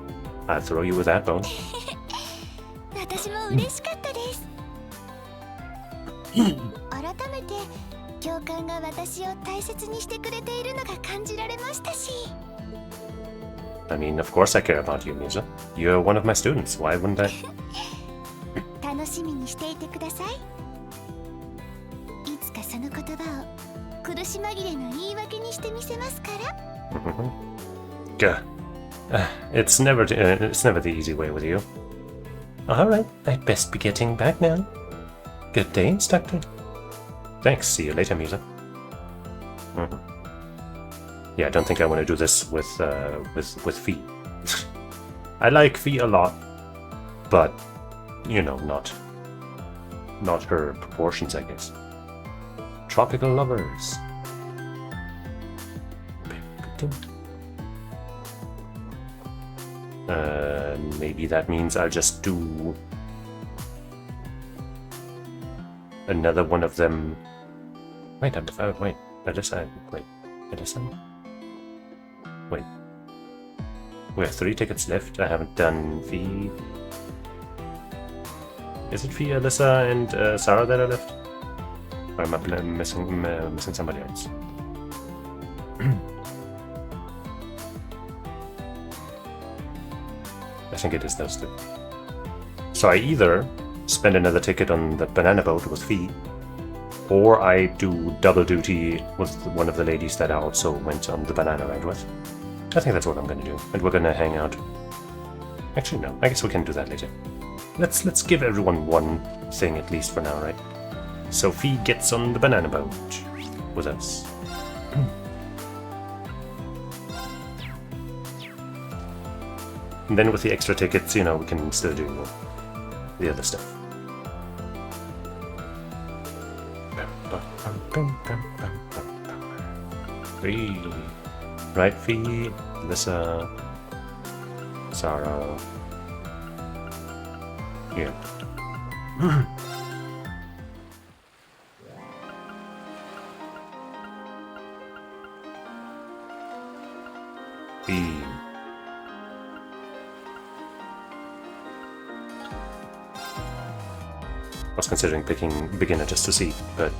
I'll throw you with that bone. 私も嬉しかったです。改めて教官が私を大切にしてくれているのが感じられましたし。 I mean, of course I care about you, Misa. You're one of my students. Why wouldn't I? 楽しみにしていてください。いつかその言葉を苦し紛れの言い訳にしてみせますから。Gah. It's never the easy way with you. All right, I'd best be getting back now. Good day, Instructor. Thanks. See you later, Misa. Yeah, I don't think I want to do this with Fee. I like Fee a lot, but you know, not her proportions, I guess. Tropical lovers. Maybe that means I'll just do another one of them. Wait, wait, Alyssa, wait, Alyssa? Wait. We have 3 tickets left. I haven't done Fee. Is it Fee, Alyssa, and Sarah that are left? Or am I missing somebody else? I think it is those 2. So I either spend another ticket on the banana boat with Fee, or I do double duty with one of the ladies that I also went on the banana ride with. I think that's what I'm gonna do, and we're gonna hang out. Actually, no. I guess we can do that later. Let's give everyone one thing at least for now, right? So Fee gets on the banana boat with us. And then with the extra tickets, you know, we can still do the other stuff. Fee. Right, Fee, Lissa, Sarah. Yeah. Fee. I was considering picking beginner just to see, but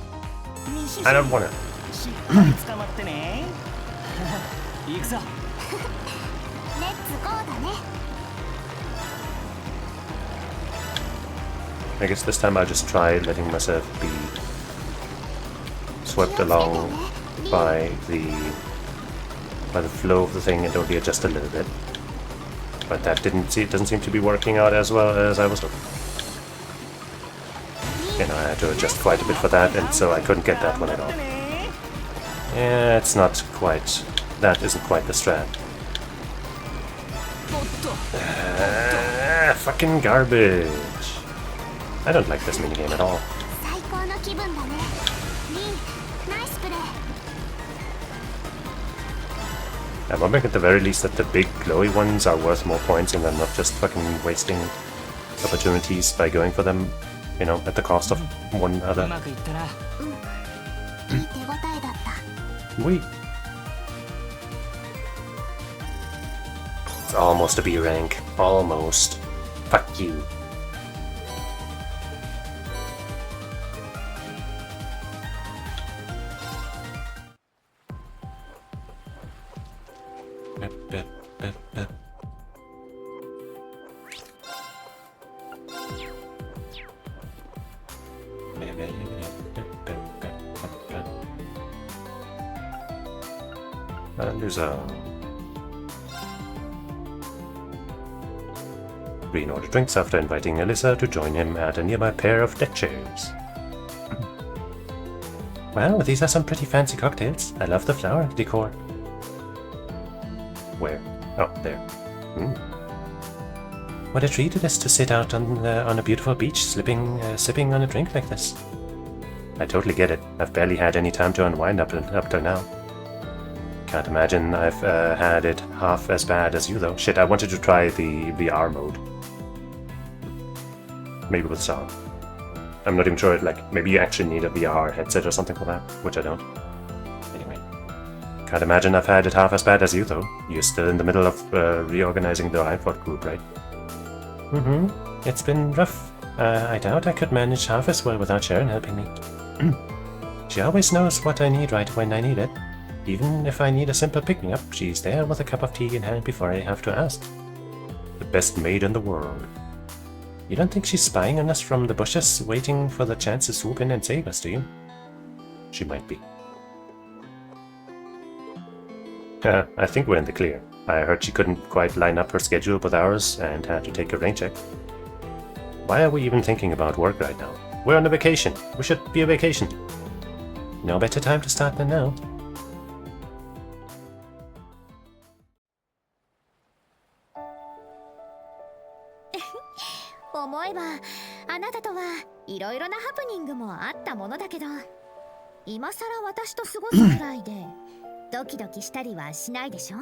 I don't wanna. しっかり捕まってね。行くぞ。レッツゴーだね。 I guess this time I'll just try letting myself be swept along by the flow of the thing and only adjust a little bit. But that doesn't seem to be working out as well as I was hoping. You know, I had to adjust quite a bit for that, and so I couldn't get that one at all. Yeah, it's not quite. That isn't quite the strat. Fucking garbage. I don't like this minigame at all. 最高の気分だね。リン、ナイスプレー。 I'm wondering at the very least that the big glowy ones are worth more points and I'm not just fucking wasting opportunities by going for them, you know, at the cost of one う other. まくいったな。いい手応えだった。Wait. It's almost a B rank. Almost. Fuck you. And there's a Green ordered drinks after inviting Alyssa to join him at a nearby pair of deck chairs. Well, these are some pretty fancy cocktails. I love the flower decor. Where? Oh, there. What a treat it is to sit out on a beautiful beach, sipping on a drink like this. I totally get it. I've barely had any time to unwind up till now. Can't imagine I've had it half as bad as you though. Shit, I wanted to try the VR mode. Maybe with sound. I'm not even sure, like, maybe you actually need a VR headset or something for that, which I don't. Anyway. Can't imagine I've had it half as bad as you though. You're still in the middle of reorganizing the iPod group, right? It's been rough. I doubt I could manage half as well without Sharon helping me. She always knows what I need right when I need it. Even if I need a simple pick-me-up, she's there with a cup of tea in hand before I have to ask. The best maid in the world. You don't think she's spying on us from the bushes, waiting for the chance to swoop in and save us, do you? She might be. I think we're in the clear. I heard she couldn't quite line up her schedule with ours and had to take a rain check. Why are we even thinking about work right now? We're on a vacation. We should be a vacation. No better time to start than now. 思えばあなたとはいろいろなハプニングもあったものだけど、今さら私と過ごすくらいでドキドキしたりはしないでしょ?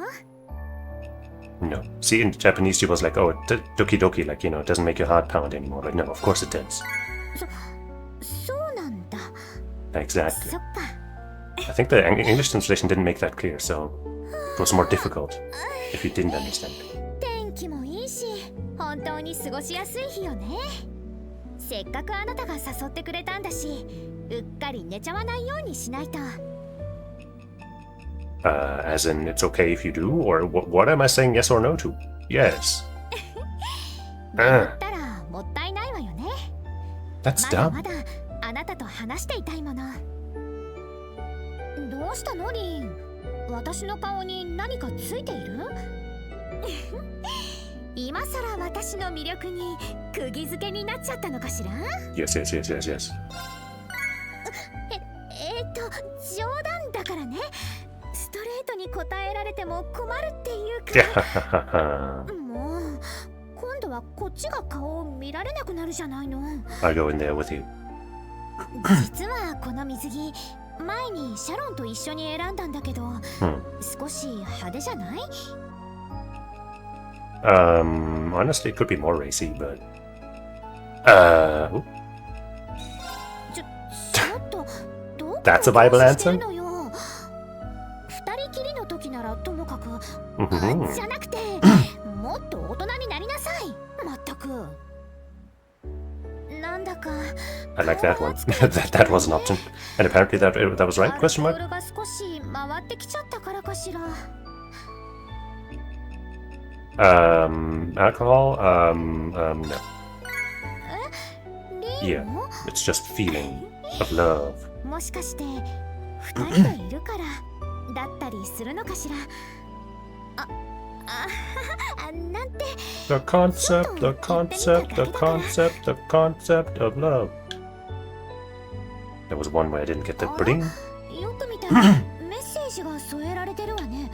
No. See, in Japanese she was like, oh, doki doki, like, you know, it doesn't make your heart pound anymore. But no, of course it does. そうなんだ。 Exactly. そっか。 I think the English translation didn't make that clear, so it was more difficult if you didn't understand. 天気もいいし、本当に過ごしやすい日よね。せっかくあなたが誘ってくれたんだし、うっかり寝ちゃわないようにしないと。As in, it's okay if you do, or what am I saying yes or no to? Yes. だったらもったいないわよね。 That's まだ dumb. まだあなたと話していたいもの。どうしたのリン？私の顔に何かついている？今さら私の魅力に釘付けになっちゃったのかしら？ Yes, yes, yes, yes, yes. 冗談だからね。ストレートに答えられても困るっていうか。もう今度はこっちが顔を見られなくなるじゃないの。 I'll go in there with you. 実はこの水着、前にシャロンと一緒に選んだんだけど、少し派手じゃない？ Honestly, it could be more racy, but... ちょっとどう That's a Bible answer? 二人きりの時ならともかく、 じゃなくてもっと大人になりなさい。まったく。なんだか I like that one. that was an option. And apparently that was right? Question アル mark? コールが少し回ってきちゃったからかしら。 Alcohol? No. リン Yeah, も it's just feeling of love. もしかして二人でいるからだったりするのかしら。なんて。 The concept, the concept, the concept, the concept of love. There was one where I didn't get the bring. よく見たらメッセージが添えられてるわね。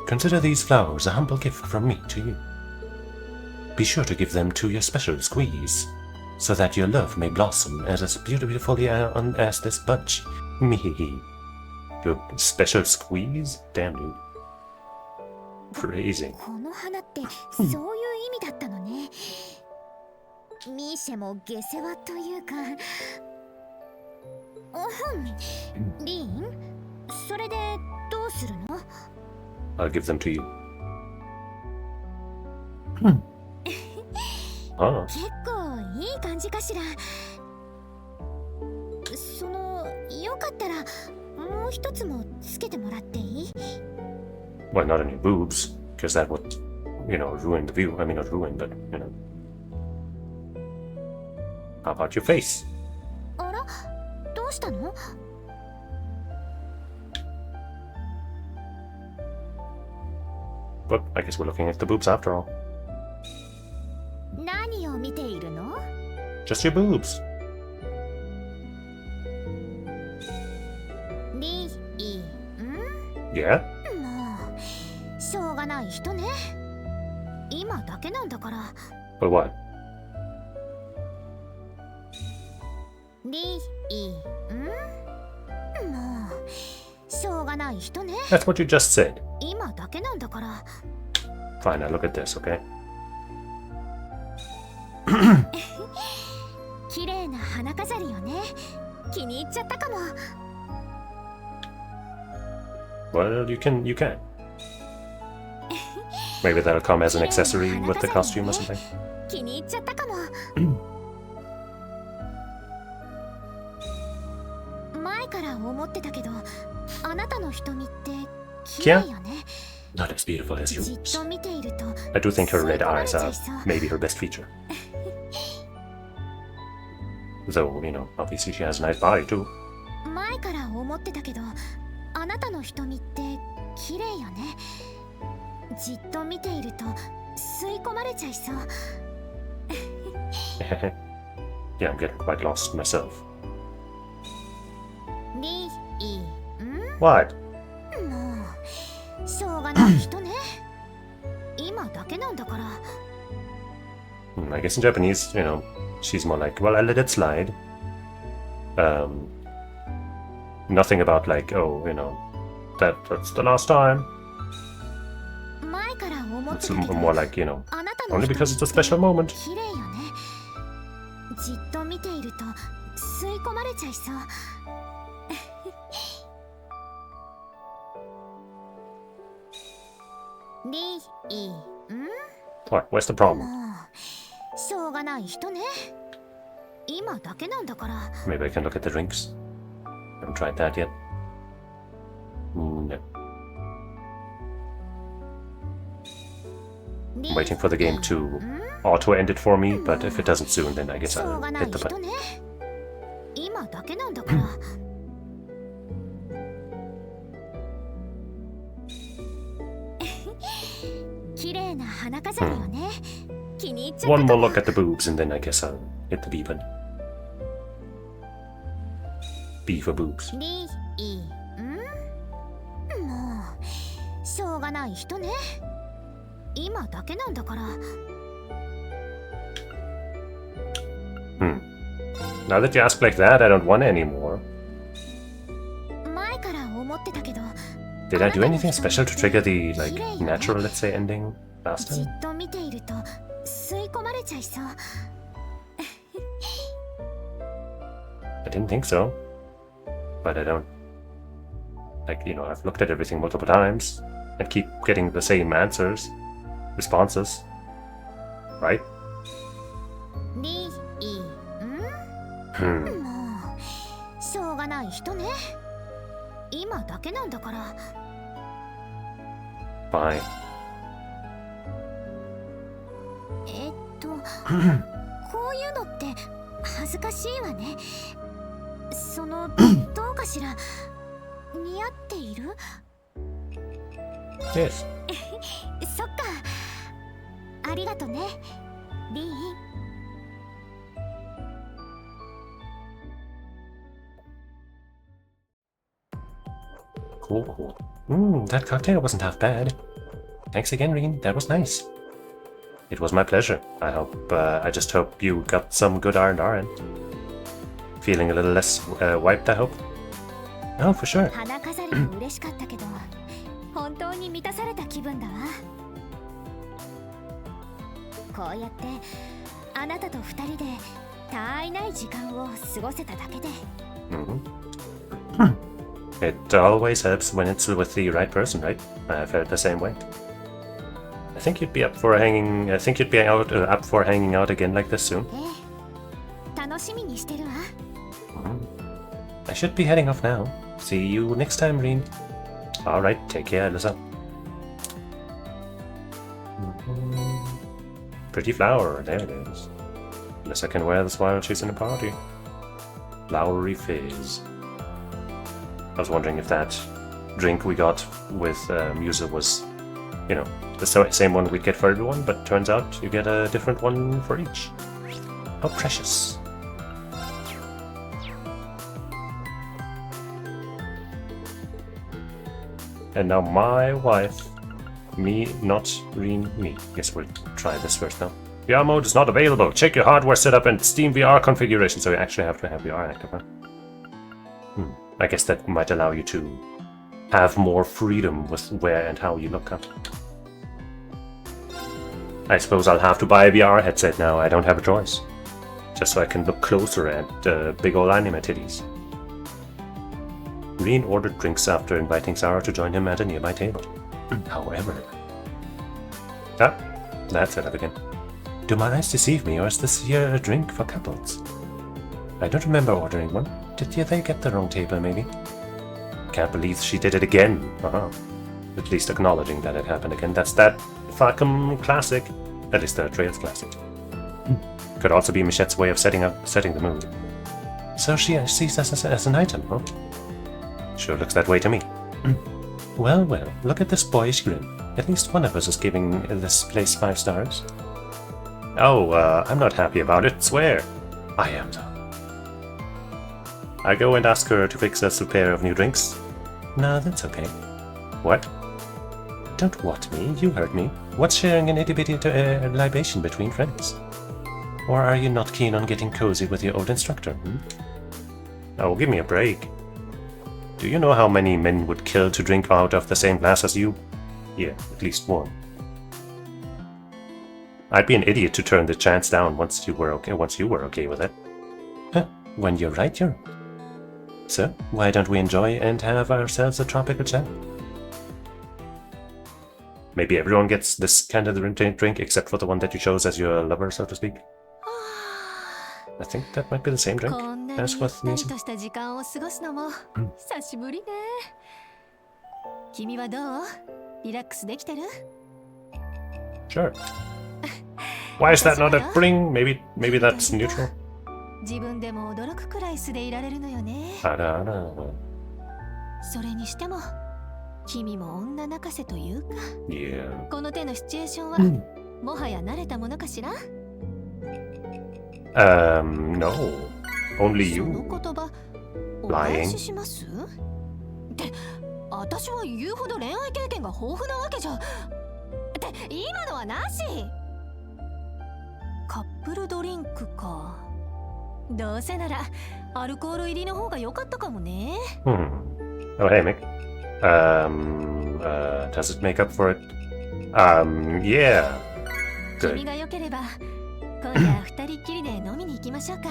Consider these flowers a humble gift from me to you. Be sure to give them to your special squeeze, so that your love may blossom as beautifully as this bunch. Mehehe. Your special squeeze? Damn, dude. Crazy. この花ってそういう意味だったのね。ミーシェも下世話というか。リン、それでどどうするの？ I'll give them to you. Ah, 結構いい感じかしら。よかったらもう一つもつけてもらっていい？ well, not any boobs, because that would, ruin the view. I mean, not ruin, but, How about your face? あら、どうしたの？ But I guess we're looking at the boobs after all. 何を見ているの？ Just your boobs. リーん？ Yeah? もうしょうがない人ね。今だけなんだから。 But what? リーん？もうしょうがない人ね。 That's what you just said. 今だけなんだから。 Fine, now look at this, okay? 綺麗な花飾りよね。気に入っちゃったかも。 Well, you can. Maybe that'll come as an accessory with the costume or something. 気に入っちゃったかも。前から思ってたけど、あなたの瞳って綺麗よね。 Not as beautiful as じっ yours. と見ていると I do think her red 吸い込まれ eyes ちゃ are いそう。 maybe her best feature. Though, obviously she has a nice body too. 前から思ってたけど、あなたの瞳って綺麗よね。じっと見ていると吸い込まれちゃいそう。 Yeah, I'm getting quite lost myself. リーん？ What? もうしょうがない人ね。今だけなんだから。 I guess in Japanese, she's more like, well, I let it slide. Nothing about like, oh, that's the last time. 前から思って It's たけど、 more like, あなたの only 瞳 because it's a special moment. 綺麗よね。じっと見ていると吸い込まれちゃいそう。リーん？ What? Where's the problem? もうしょうがない人ね。今だけなんだから。 Maybe I can look at the drinks. Haven't tried that yet. No. I'm waiting for the game to auto end it for me, but if it doesn't soon, then I guess しょう I'll がな hit い the 人 button. ね。今だけなんだから。綺麗な花飾りよね。気に入っちゃっ One たか more も。 look at the boobs, and then I guess I'll hit the B button. B for boobs. リーん？もうしょうがない人ね。今だけなんだから。 Now that you ask like that, I don't want any more. 前から思ってたけど、 Did I do anything special to trigger the, like, natural, let's say, ending last じ time? っと見ていると吸い込まれちゃいそう。 I didn't think so. But I don't... Like, I've looked at everything multiple times and keep getting the same responses. Right? リーん？もうしょうがない人ね。今だけなんだから。 Fine. こういうのって恥ずかしいわね。どうかしら。似合っている？ Yes. そっか。ありがとね、リー。 Cool. That cocktail wasn't half bad. Thanks again, Reen. That was nice. It was my pleasure. I just hope you got some good R&R in. Feeling a little less wiped, I hope. Oh, for sure. 花飾りも嬉しかったけど、本当に満たされた気分だわ。こうやってあなたと二人でたわいない時間を過ごせただけで。It always helps when it's with the right person, right? I felt the same way. I think you'd be up for hanging. I think you'd be up for hanging out again like this soon. 楽しみにしてるわ。 I should be heading off now. See you next time, Reen. Alright, take care, Alyssa. Pretty flower, there it is. Alyssa can wear this while she's in a party. Flowery fizz. I was wondering if that drink we got with Musa was, you know, the same one we'd get for everyone, but turns out you get a different one for each. How precious. And now my wife, me, not Reen, me. Guess we'll try this first now. VR mode is not available. Check your hardware setup and Steam VR configuration. So you actually have to have VR active, huh? I guess that might allow you to have more freedom with where and how you look up. I suppose I'll have to buy a VR headset now. I don't have a choice. Just so I can look closer at big ol' anime titties. Reen ordered drinks after inviting Sarah to join him at a nearby table. However... Ah, that's it again. Do my eyes deceive me, or is this here a drink for couples? I don't remember ordering one. Did they get the wrong table, maybe? Can't believe she did it again. At least acknowledging that it happened again. That's that fucking classic. At least the Trails classic. Could also be Michette's way of setting the mood. So she sees us as an item, huh? Sure looks that way to me. Well, well, look at this boyish grin. At least one of us is giving this place 5 stars. Oh, I'm not happy about it, swear. I am though. I go and ask her to fix us a pair of new drinks. No, that's okay. What? Don't what me, you heard me. What's sharing an itty-bitty libation between friends? Or are you not keen on getting cozy with your old instructor, Oh, give me a break. Do you know how many men would kill to drink out of the same glass as you? Yeah, at least one. I'd be an idiot to turn the chance down once you were okay with it. Huh, when you're right, you're... So, why don't we enjoy and have ourselves a tropical chat? Maybe everyone gets this kind of drink except for the one that you chose as your lover, so to speak. I think that might be the same drink as with music. Sure. Why is that not a bring? Maybe that's neutral. Yeah. No. Only you. Lying. 私は言うほど恋愛経験が豊富なわけじゃ。って今のはなし。カップルドリンクか。どうせならアルコール入りの方が良かったかもね。Oh, hey, Mick. Does it make up for it? Yeah. Good. 君が良ければ今夜二人っきりで飲みに行きましょうか。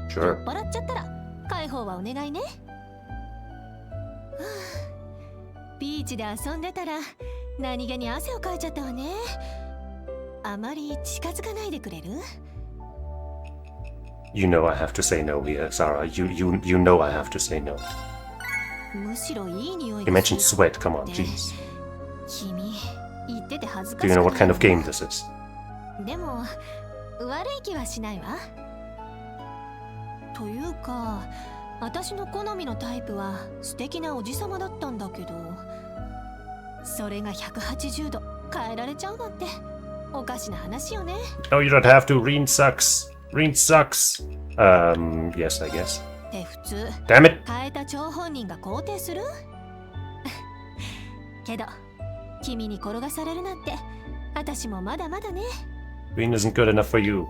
酔 Sure. っ払っちゃったら解放はお願いね。ビーチで遊んでたら何気に汗をかいちゃったわね。あまり近づかないでくれる？ You know I have to say no here, Sarah. You know I have to say no. むしろいい匂い You が mentioned する。 sweat. Come on, jeez. 君言ってて恥ず Do かし you く know ない what kind of game this is? でも悪い気はしないわ。というか私の好みのタイプは素敵なおじさまだったんだけど、それが180度変えられちゃうなんておかしな話よね。 No, you don't have to. Reen sucks. Reen sucks. Yes, I guess. って普通 Damn it. 変えた張本人が肯定するけど君に転がされるなんて私もまだまだね。 Reen isn't good enough for you.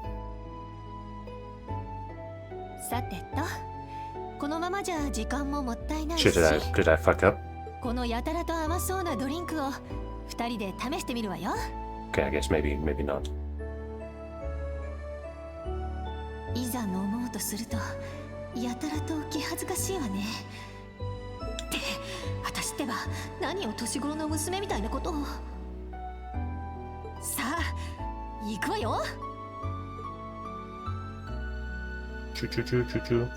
さてとこのままじゃ時間ももったいないし、 Did I fuck up? このやたらと甘そうなドリンクを二人で試してみるわよ。 Okay, I guess maybe not. いざ飲もうとするとやたらと気恥ずかしいわね。ってってば何を年頃の娘みたいなことを。さあ行くわよ。Choo choo choo choo choo.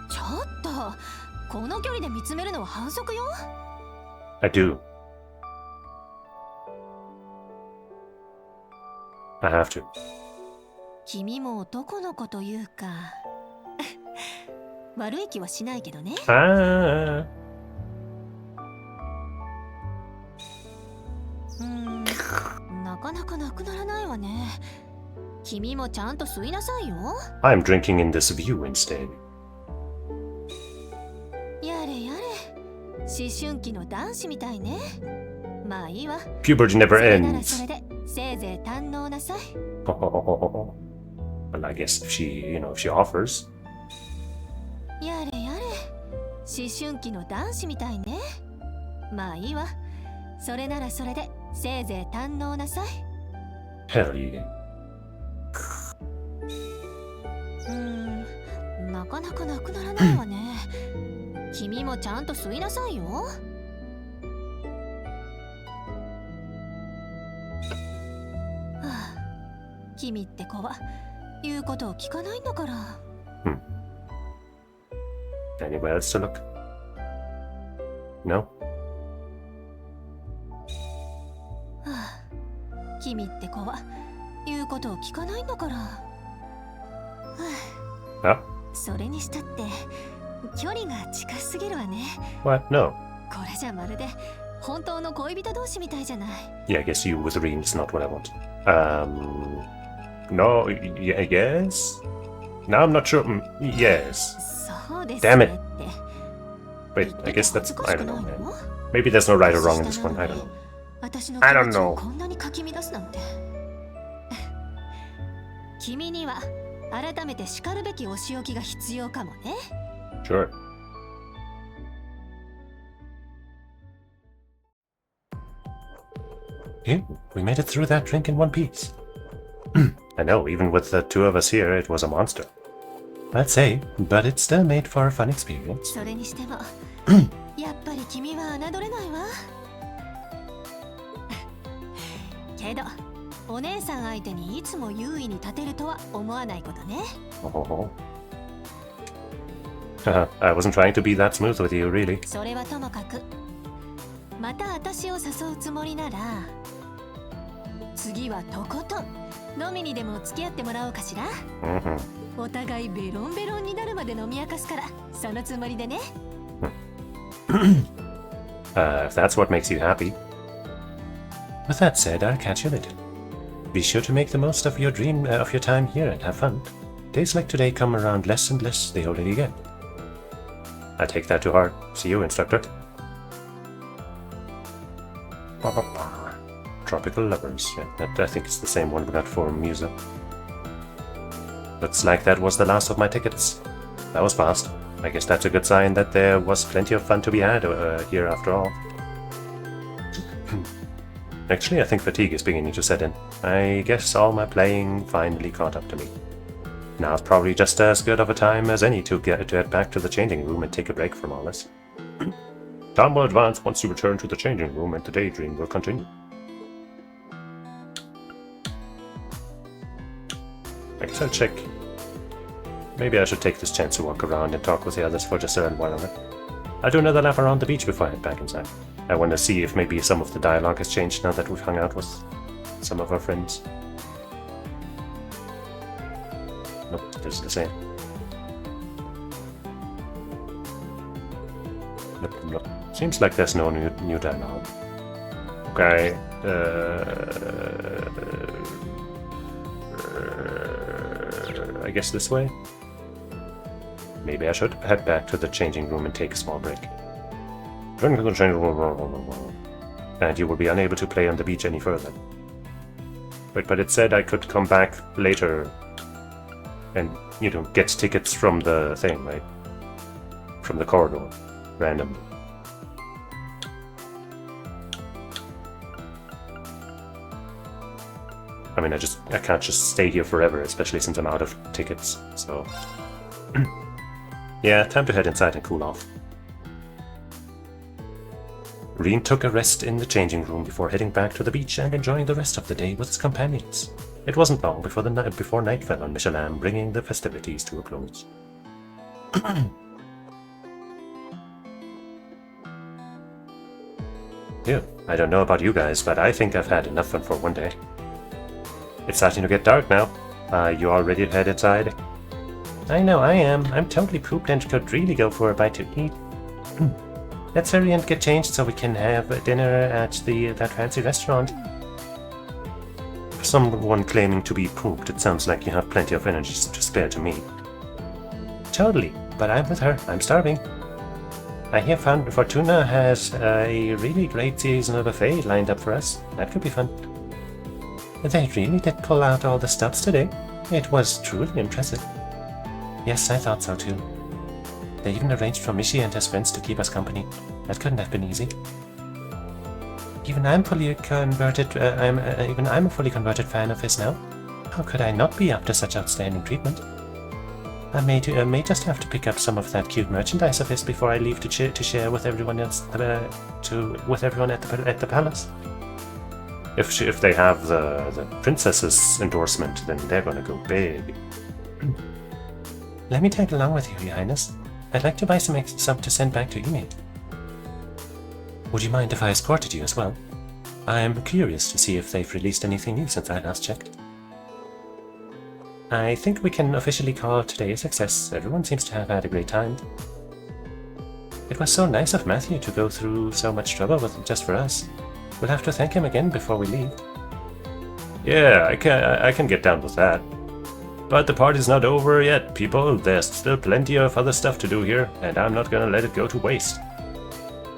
ちょっとこの距離で見つめるのは反則よ。 I do. I have to. 君も男の子というか悪い気はしないけどね。Ah. なかなかなくならないわね。君もちゃんと吸いなさいよ。 I'm drinking in this view instead. やれやれ、思春期の男子みたいね。まあいいわ。 Puberty never それなら ends. それでせいぜい堪能なさい。 Well, I guess if she offers. やれやれ、思春期の男子みたいね。まあいいわ。それならそれでせいぜい堪能なさい。 Hell yeah. なかなかなくならないわね。君もちゃんと吸いなさいよ。はあ、君って子は言うことを聞かないんだから。Anywhere else to look? No? はあ、君って子は言うことを聞かないんだから。はあ、 Ah? それにしたって距離が近すぎるわね。 What? No. これじゃまるで本当の恋人同士みたいじゃない。 Yeah, I guess you with Reem is not what I want. No, yes? No, I'm not sure. Yes. そうです Damn ね it. って。 Wait, I guess that's. 恥 I ずかしく don't な know, い man. の？ Maybe there's no right or wrong in this one. I don't know. 私の I 気 don't 持ちを know. こんなにかき乱すなんて。君には改めて叱るべきお仕置きが必要かもね。 Sure. Hey, we made it through that drink in one piece. I know, even with the two of us here, it was a monster. I'd say, but it still made for a fun experience. それにしてもやっぱり君は侮れないわ。けどお姉さん相手にいつも優位に立てるとは思わないことね。 Oh. I wasn't trying to be that smooth with you, really. それはともかく、また私を誘うつもりなら次はとことん飲みにでも付き合ってもらおうかしら。 Mm-hmm. お互いベロンベロンになるまで飲み明かすから、そのつもりでね。If that's what makes you happy. With that said, I'll catch you later. Be sure to make the most of your of your time here and have fun. Days like today come around less and less the older you get. I take that to heart. See you, instructor. Tropical Lovers. Yeah, that I think it's the same one we got for Musa. Looks like that was the last of my tickets. That was fast. I guess that's a good sign that there was plenty of fun to be had here after all. Actually, I think fatigue is beginning to set in. I guess all my playing finally caught up to me. Now it's probably just as good of a time as any to head back to the changing room and take a break from all this. Time will advance once you return to the changing room and the daydream will continue. I guess I'll check. Maybe I should take this chance to walk around and talk with the others for just a little while longer. I'll do another lap around the beach before I head back inside. I want to see if maybe some of the dialogue has changed now that we've hung out with some of our friends. Nope, it's the same. Nope. Seems like there's no new dialogue. Okay. I guess this way? Maybe I should head back to the changing room and take a small break. Return to the changing room. And you will be unable to play on the beach any further. Wait, but it said I could come back later and, get tickets from the thing, right? From the corridor. Randomly. I mean, I can't just stay here forever, especially since I'm out of tickets, so... Yeah, time to head inside and cool off. Reen took a rest in the changing room before heading back to the beach and enjoying the rest of the day with his companions. It wasn't long before night fell on Michelin, bringing the festivities to a close. Phew, I don't know about you guys, but I think I've had enough fun for one day. It's starting to get dark now. You all ready to head inside? I know I am. I'm totally pooped and could really go for a bite to eat. Let's hurry and get changed so we can have dinner at that fancy restaurant. For someone claiming to be pooped, it sounds like you have plenty of energy to spare to me. Totally, but I'm with her. I'm starving. I hear Fortuna has a really great seasonal buffet lined up for us. That could be fun. They really did pull out all the stops today. It was truly impressive. Yes, I thought so too. They even arranged for Mishi and his friends to keep us company. That couldn't have been easy. Even I'm a fully converted fan of his now. How could I not be after such outstanding treatment? I may just have to pick up some of that cute merchandise of his before I leave to share with everyone else at the palace. If they have the princess's endorsement, then they're gonna go big. Let me tag along with you, Your Highness. I'd like to buy some to send back to Yume. Would you mind if I escorted you as well? I am curious to see if they've released anything new since I last checked. I think we can officially call today a success. Everyone seems to have had a great time. It was so nice of Matthew to go through so much trouble with it just for us. We'll have to thank him again before we leave. Yeah, I can get down with that. But the party's not over yet, people. There's still plenty of other stuff to do here, and I'm not gonna let it go to waste.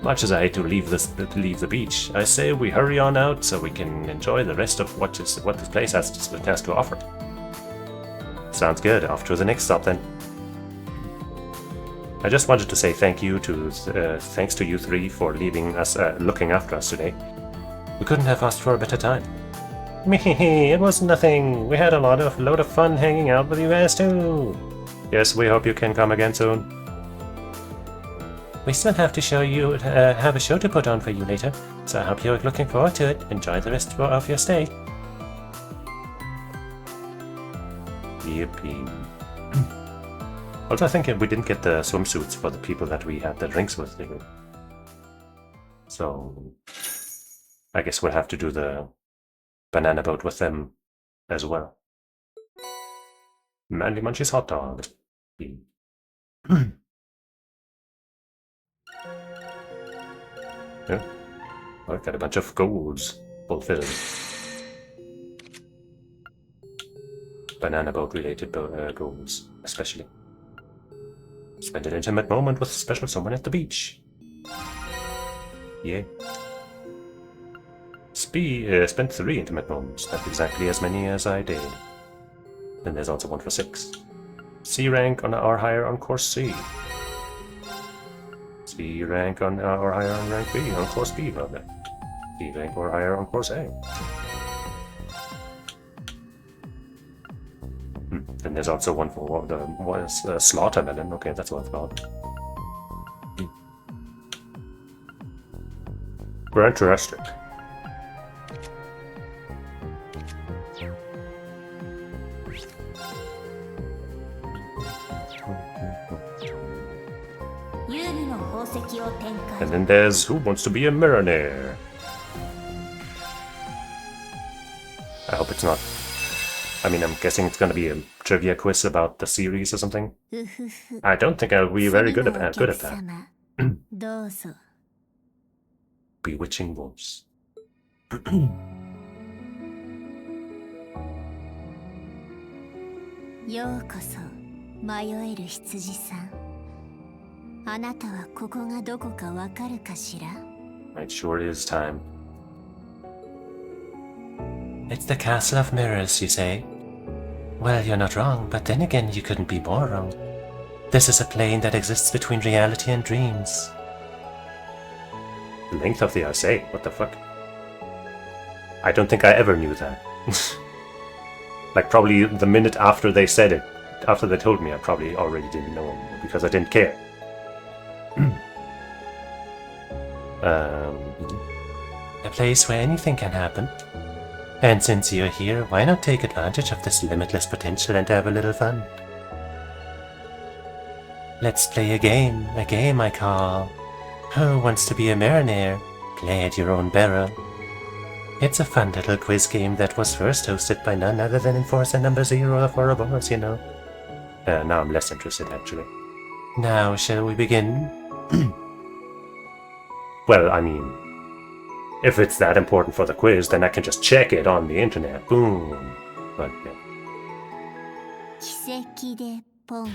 Much as I hate to leave the beach, I say we hurry on out so we can enjoy the rest of what this place has to offer. Sounds good. Off to the next stop then. I just wanted to say thanks to you three for leaving us, looking after us today. We couldn't have asked for a better time. Meh, it was nothing. We had a load of fun hanging out with you guys too. Yes, we hope you can come again soon. We still have to have a show to put on for you later, so I hope you're looking forward to it. Enjoy the rest of your stay. Yippee. Also, I think we didn't get the swimsuits for the people that we had the drinks with, did we? So, I guess we'll have to do the banana boat with them as well. Manly Munchie's hot dog. Yeah. Oh, I've got a bunch of goals fulfilled. Banana boat related goals, especially. Spend an intimate moment with a special someone at the beach. Yeah. Spent 3 intimate moments. That's exactly as many as I did. Then there's also one for 6. C rank on or higher on course C. C rank on or higher on rank B on course B, rather. C rank or higher on course A. Then there's also one for the slaughter melon. Okay, that's what it's called. Very interesting. And then there's Who Wants to Be a Millionaire? I hope it's not. I mean, I'm guessing it's gonna be a trivia quiz about the series or something. I don't think I'll be very good at that. Bewitching wolves. ようこそ迷える羊さん。あなたはここがどこかわかるかしら? It sure is time. It's the Castle of Mirrors, you say? Well, you're not wrong, but then again, you couldn't be more wrong. This is a plane that exists between reality and dreams. The length of the essay? What the fuck? I don't think I ever knew that. Like, probably the minute after they said it, after they told me, I probably already didn't know anymore because I didn't care. A place where anything can happen. And since you're here, why not take advantage of this limitless potential and have a little fun? Let's play a game I call Who Wants to Be a Marinator? Play at your own barrel. It's a fun little quiz game that was first hosted by none other than Enforcer number 0 of Ouroboros, you know. Now I'm less interested, actually. Now, shall we begin? Well, I mean, if it's that important for the quiz, then I can just check it on the internet. Boom. But, yeah. 奇跡でポン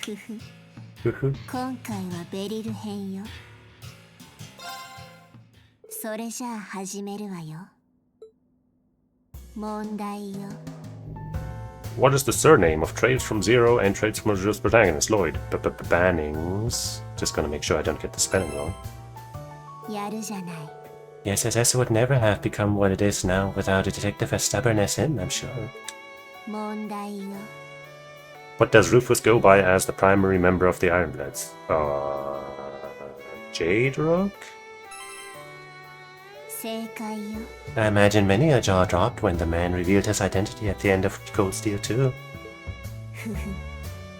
ふふ Hoo-hoo. 今回はベリル編よそれじゃあ始めるわよ問題よ What is the surname of Trades from Zero and Trades from Jules protagonist Lloyd? Bannings. Just gonna make sure I don't get the spelling wrong. やるじゃない Yes, SS would never have become what it is now without a detective as stubborn as him, I'm sure. 問題よ What does Rufus go by as the primary member of the Ironbloods? Jade Rock? 正解よ I imagine many a jaw dropped when the man revealed his identity at the end of Cold Steel 2. ふふ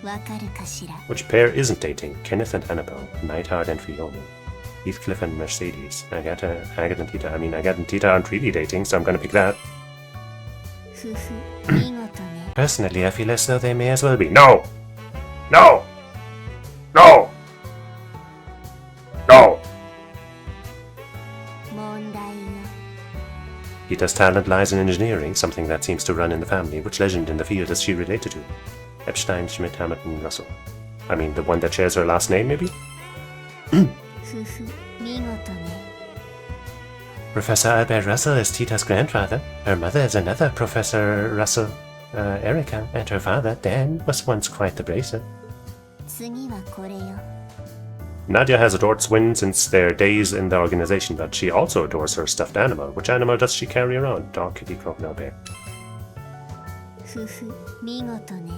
わかるかしら Which pair isn't dating? Kenneth and Annabelle, Neidhart and Fiona, Heathcliff and Mercedes, Agatha and Tita. I mean, Agatha and Tita aren't really dating, so I'm gonna pick that. ふふ見事ね Personally, I feel as though they may as well be. No! No! No! No! 問題よ Tita's talent lies in engineering, something that seems to run in the family. Which legend in the field is she related to? Epstein, Schmidt, Hamilton, Russell. I mean, the one that shares her last name, maybe? ふふ見事ね Professor Albert Russell is Tita's grandfather. Her mother is another Professor Russell, Erica, and her father, Dan, was once quite the bracer. 次はこれよ Nadia has adored Swin since their days in the organization, but she also adores her stuffed animal. Which animal does she carry around? Dog, kitty, crocodile, bear. ふふ見事ね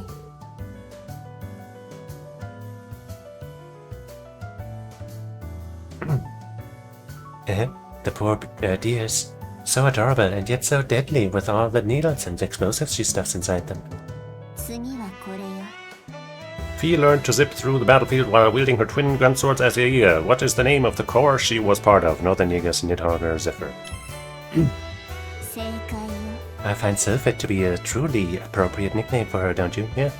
The poor dears. So adorable and yet so deadly with all the needles and explosives she stuffs inside them. 次はこれよ Fee learned to zip through the battlefield while wielding her twin gun swords as a year. What is the name of the corps she was part of? Northern Jägers, Nidhogger, Zephyr. 正解よ I find Sylphid to be a truly appropriate nickname for her, don't you? Yeah.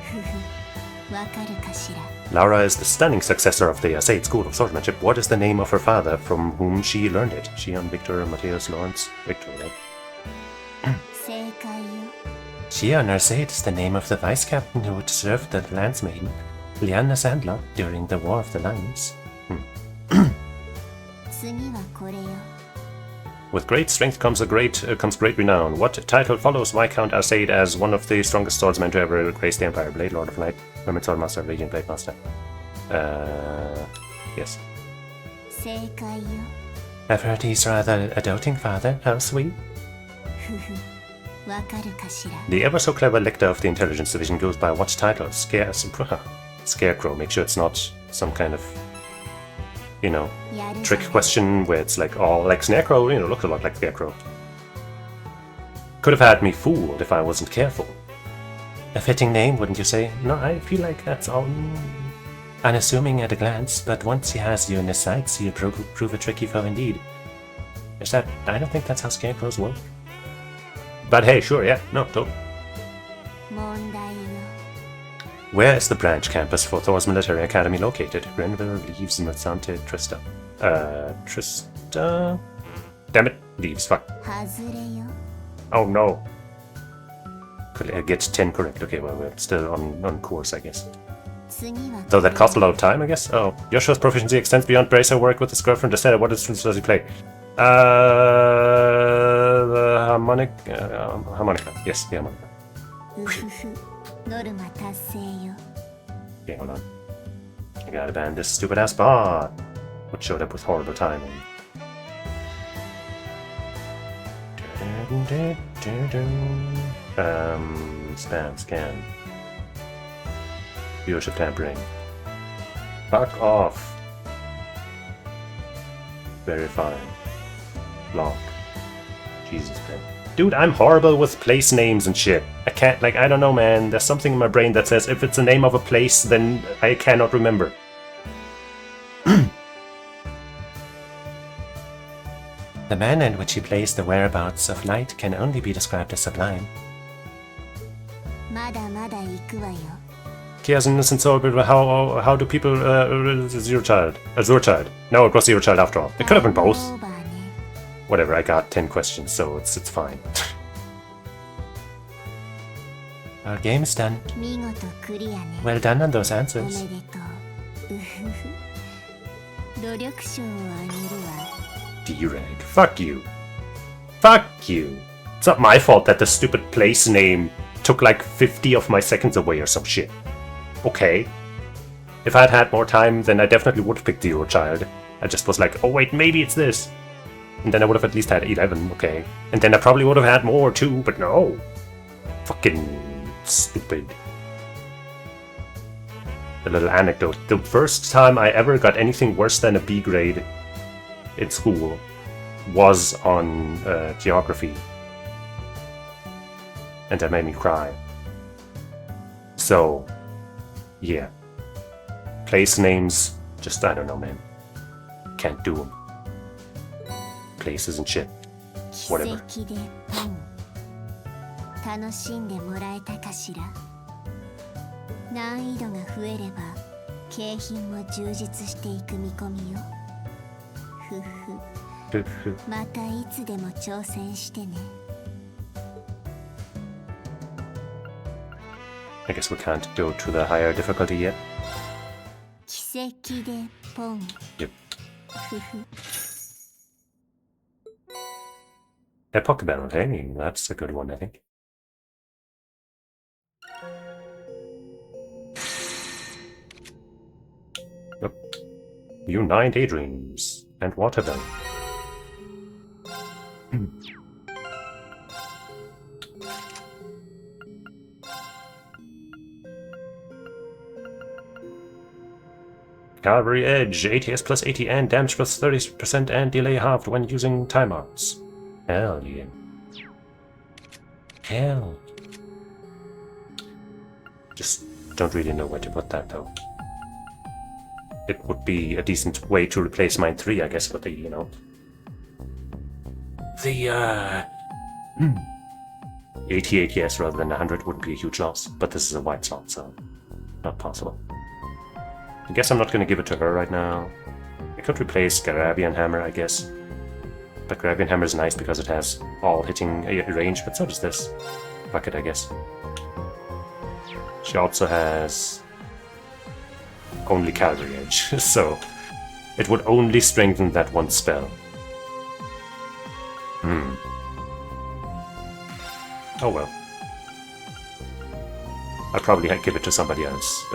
ふふわかるかしら Laura is the stunning successor of the Assaid School of Swordsmanship. What is the name of her father from whom she learned it? Shion, Victor, Matthias, Lawrence, Victor, right? 正解よ Shion Arsaid is the name of the vice captain who served the Lance Maiden, Liana Sandler, during the War of the Lines. 次はこれよ With great strength comes great renown. What title follows Viscount Arsaid as one of the strongest swordsmen to ever grace the Empire? Blade Lord of Light, Hermit Swordmaster, Radiant Blade Master. Yes. 正解よ I've heard he's rather a doting father. How sweet. ふふわかるかしら The ever so clever lector of the intelligence division goes by what title? Scarecrow. Make sure it's not some kind of, you know, やる trick question where it's like all like Scarecrow, you know, looks a lot like Scarecrow. Could have had me fooled if I wasn't careful. A fitting name, wouldn't you say? No, I feel like that's all unassuming at a glance, but once he has you in his sights, he'll prove a tricky foe indeed. Is that... I don't think that's how Scarecrows work. But hey, sure, yeah, no, totally. 問題よ Where is the branch campus for Thor's military academy located? Grenville, Leaves, Mersante, Trista. Trista? Damn it, Leaves, fuck. 外れよ Oh no. Could I get 10 correct? Okay, well, we're still on course, I guess. 次は Though that cost a lot of time, I guess? Oh, Joshua's proficiency extends beyond bracer work with his girlfriend. Instead, what instruments does he play? The harmonica. Yes, the harmonica. うふふノルマ達成よ Okay, hold on. I gotta ban this stupid ass bot, which showed up with horrible timing. Scan. Viewership tampering. Fuck off. Verify. Block. Jesus, man. Dude, I'm horrible with place names and shit. I can't, like, I don't know, man. There's something in my brain that says if it's the name of a place, then I cannot remember. The manner in which he plays the whereabouts of light can only be described as sublime. まだまだ行くわよ。 He has an innocent soul, but how do people zero child? Zero child. No, it was zero child after all. It could have been both. オーバーね。 Whatever, I got 10 questions, so it's fine. Our game is done. 見事クリアね。 Well done on those おめ answers. でとう。うふふ。努力賞をあげるわ。 D-Rag. Fuck you. Fuck you. It's not my fault that the stupid place name took like 50 of my seconds away or some shit. Okay. If I'd had more time, then I definitely would have picked Zero Child. I just was like, oh wait, maybe it's this. And then I would have at least had 11, okay. And then I probably would have had more too, but no. Fucking stupid. A little anecdote. The first time I ever got anything worse than a B grade in school was on geography. And that made me cry. So, yeah. Place names, just, I don't know, man. Can't do them. Places and shit. 奇 Whatever. 跡でポン。楽しんでもらえたかしら。難易度が増えれば景品も充実していく見込みよ。ふふ。またいつでも挑戦してね。 I guess we can't go to the higher difficulty yet. 奇跡でポン。 Yep. ふふ。 Epoch Battle, hey, that's a good one, I think. Yep. Unite Daydreams and Waterbell. Cavalry Edge, ATS plus 80 and damage plus 30% and delay halved when using timeouts. Hell yeah. Hell. Just don't really know where to put that though. It would be a decent way to replace mine 3, I guess, with the, you know... The, 80 ATS rather than 100 wouldn't be a huge loss, but this is a white slot, so not possible. I guess I'm not gonna give it to her right now. I could replace Garabian Hammer, I guess. But Garabian Hammer is nice because it has all hitting range, but so does this. Fuck it, I guess. She also has only Cavalry Edge, so it would only strengthen that one spell. Oh well. I'll probably give it to somebody else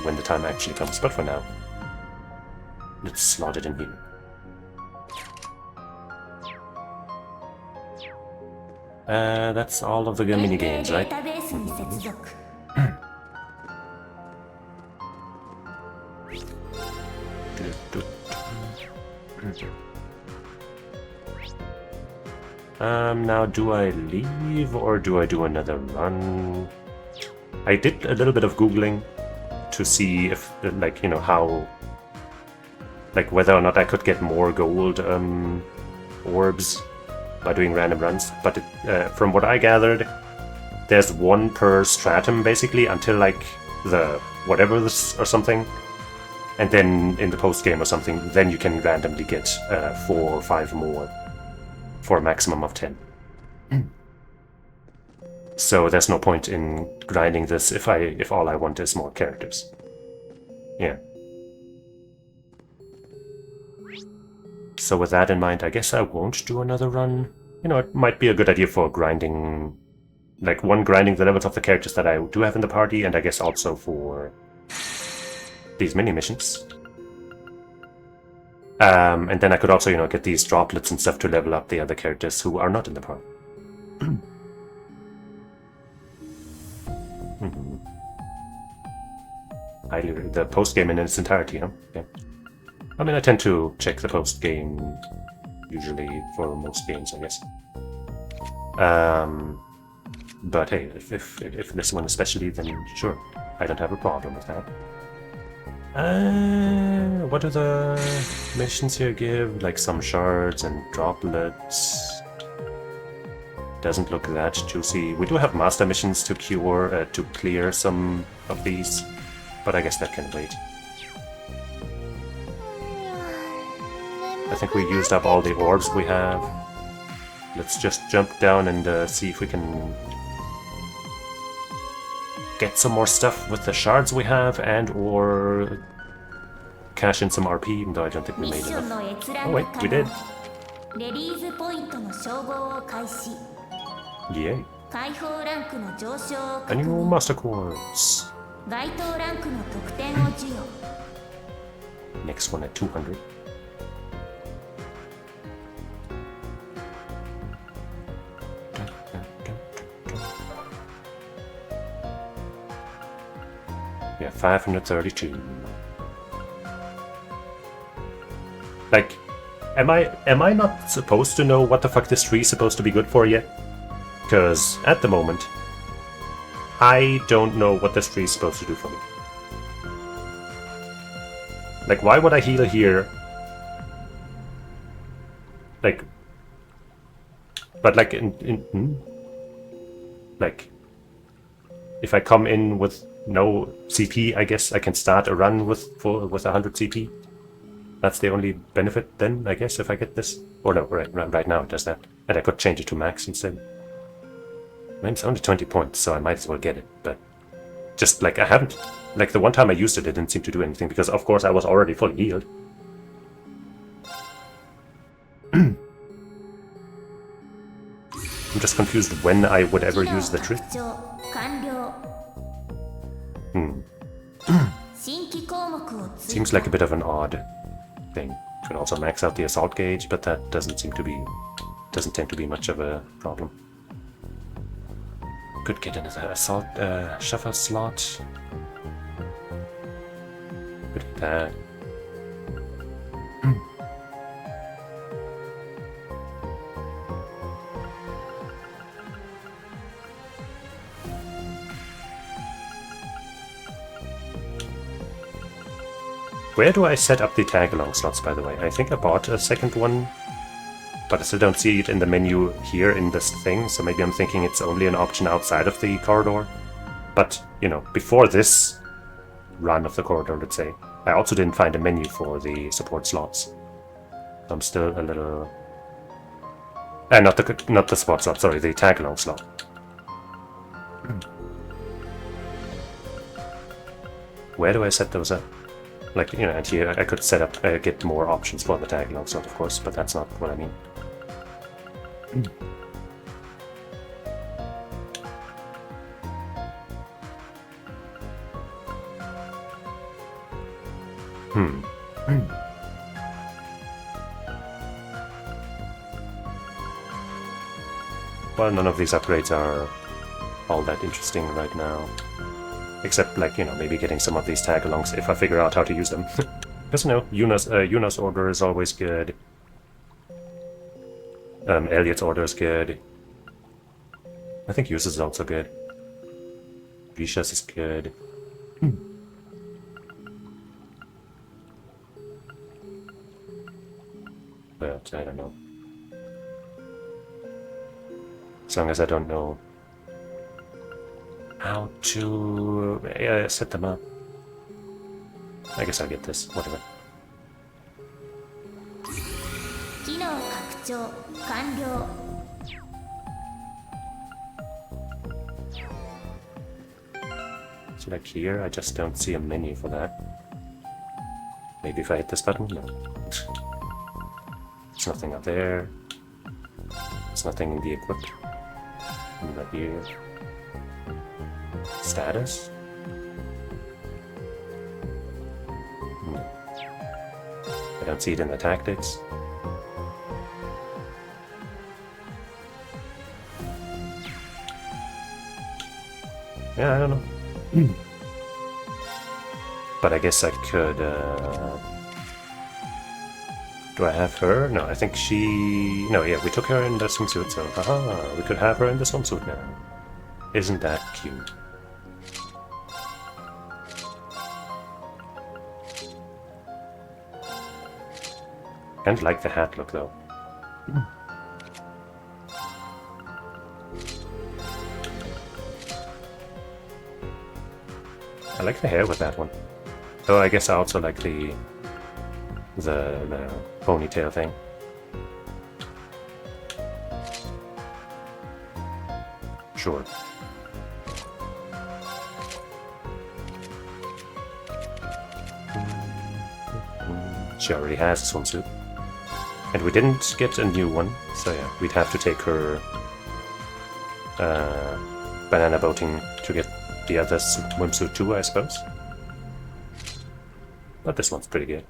when the time actually comes, but for now, let's slot it in here. That's all of the mini games, right? データベースに接続。 Now do I leave or do I do another run? I did a little bit of Googling to see if, like, you know, how, like, whether or not I could get more gold orbs by doing random runs, but from what I gathered, there's one per stratum basically until like the whatever this or something, and then in the post game or something, then you can randomly get 4 or 5 more for a maximum of 10. So there's no point in grinding this if all I want is more characters. Yeah. So with that in mind, I guess I won't do another run. You know, it might be a good idea for grinding, like grinding the levels of the characters that I do have in the party, and I guess also for these mini missions. And then I could also, you know, get these droplets and stuff to level up the other characters who are not in the party. The post game in its entirety, huh? Yeah. I mean, I tend to check the post game usually for most games, I guess. But hey, if this one especially, then sure, I don't have a problem with that. What do the missions here give? Like some shards and droplets. Doesn't look that juicy. We do have master missions to clear some of these, but I guess that can wait. I think we used up all the orbs we have. Let's just jump down and see if we can get some more stuff with the shards we have, and or cash in some RP, even though I don't think we made enough. Oh wait, we did. Yay. A new master course. Next one at 200. Yeah, 532. Like, am I not supposed to know what the fuck this tree is supposed to be good for yet? Because at the moment, I don't know what this tree is supposed to do for me. Like, why would I heal here? Like, but like like, if I come in with no CP, I guess I can start a run with 100 CP. That's the only benefit then, I guess, if I get this. Or no, right now it does that. And I could change it to max instead. I mean, it's only 20 points, so I might as well get it, but just like I haven't. Like the one time I used it, it didn't seem to do anything because of course I was already fully healed. I'm just confused when I would ever use the trick. Seems like a bit of an odd thing. Could also max out the assault gauge, but that doesn't tend to be much of a problem. Could get another assault shuffle slot. Could get that. Where do I set up the tag-along slots, by the way? I think I bought a second one, but I still don't see it in the menu here in this thing, so maybe I'm thinking it's only an option outside of the corridor. But, you know, before this run of the corridor, let's say, I also didn't find a menu for the support slots. So I'm still a little... not the support slot, sorry, the tag-along slot. Where do I set those up? Like, you know, and here I could set up, get more options for the tag-along slot, of course, but that's not what I mean. Well, none of these upgrades are all that interesting right now. Except, like, you know, maybe getting some of these tag-alongs if I figure out how to use them. Because, you know, Yuna's order is always good. Elliot's order is good. I think Yu's is also good. Risha's is good. But, I don't know. As long as I don't know how to set them up. I guess I'll get this, whatever. So like here, I just don't see a menu for that. Maybe if I hit this button? No. There's nothing up there. There's nothing in the equipped. Right here. Status? No. I don't see it in the tactics. Yeah, I don't know. But I guess I could, do I have her? No, I think she... No, yeah, we took her in the swimsuit, so haha, we could have her in the swimsuit now. Isn't that cute? Kinda like the hat look, though. I like the hair with that one. Though I guess I also like the ponytail thing. Sure. She already has a swimsuit. And we didn't get a new one, so yeah, we'd have to take her banana boating to get the other swimsuit too, I suppose. But this one's pretty good.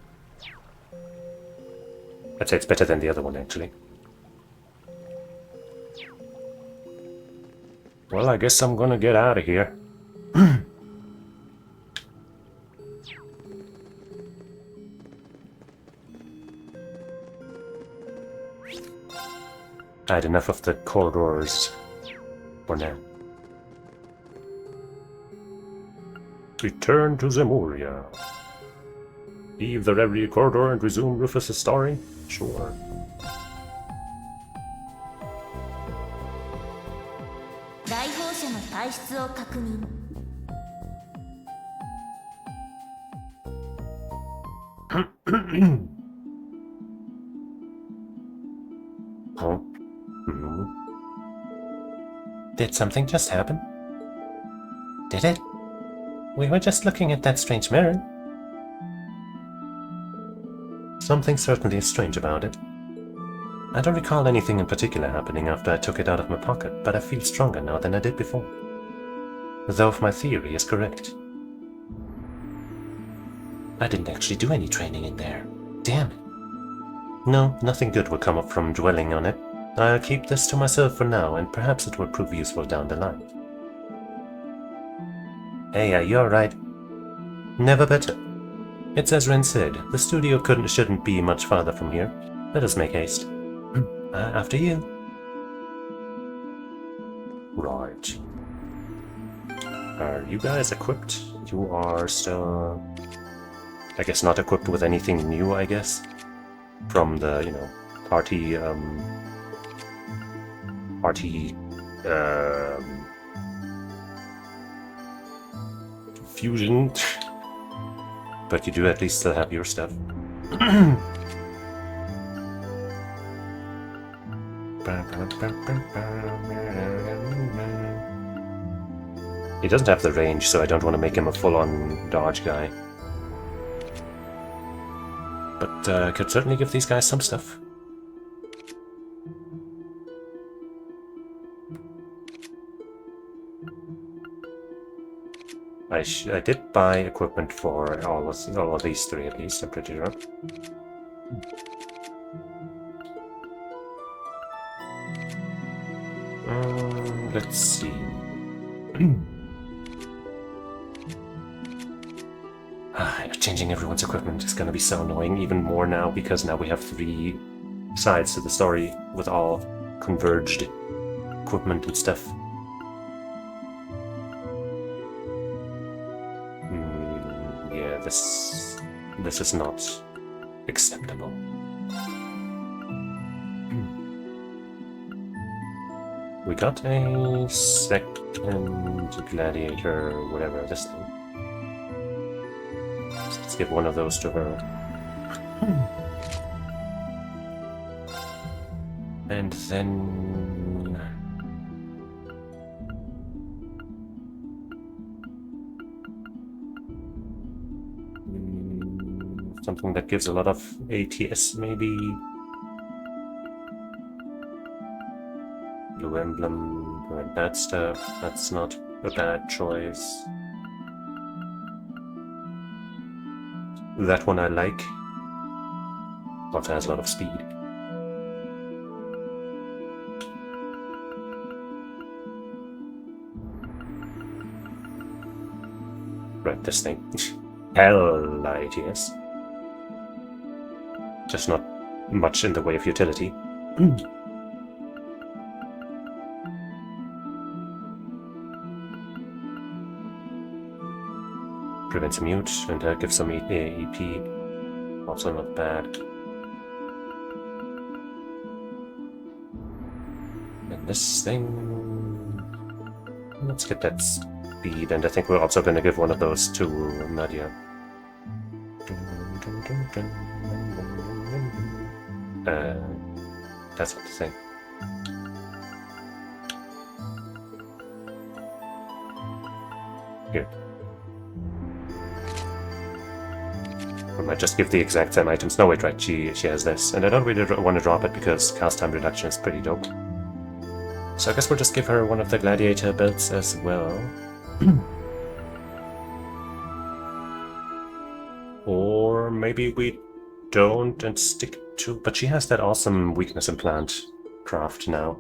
I'd say it's better than the other one, actually. Well, I guess I'm gonna get out of here. I had enough of the corridors for now. Return to Zemuria. Leave the Reverie corridor and resume Rufus' story? Sure. Huh? Did something just happen? Did it? We were just looking at that strange mirror. Something certainly is strange about it. I don't recall anything in particular happening after I took it out of my pocket, but I feel stronger now than I did before. Though if my theory is correct. I didn't actually do any training in there. Damn it. No, nothing good will come up from dwelling on it. I'll keep this to myself for now, and perhaps it will prove useful down the line. Hey, are you alright? Never better. It's as Ren said, the studio shouldn't be much farther from here. Let us make haste. After you. Right. Are you guys equipped? You are still... I guess not equipped with anything new, I guess. From the, you know, party, fusion. But you do at least still have your stuff. He doesn't have the range, so I don't want to make him a full-on dodge guy. But I could certainly give these guys some stuff. I did buy equipment for all of these three at least, I'm pretty sure. Let's see. Changing everyone's equipment is gonna be so annoying, even more now, because now we have 3 sides to the story with all converged equipment and stuff. Yeah, this is not acceptable. We got a second gladiator, whatever this thing. So let's give one of those to her. And then... something that gives a lot of ATS, maybe? Blue emblem, and that stuff. That's not a bad choice. That one I like. Also has a lot of speed. Right, this thing. Hell ATS. Just not much in the way of utility. Prevents mute and gives some EP. Also not bad. And this thing... Let's get that speed, and I think we're also going to give one of those to Nadia. That's not the thing. Here. We might just give the exact same items. No, wait, right, she has this. And I don't really want to drop it because cast time reduction is pretty dope. So I guess we'll just give her one of the gladiator belts as well. Or maybe we don't and stick to... But she has that awesome weakness implant craft now.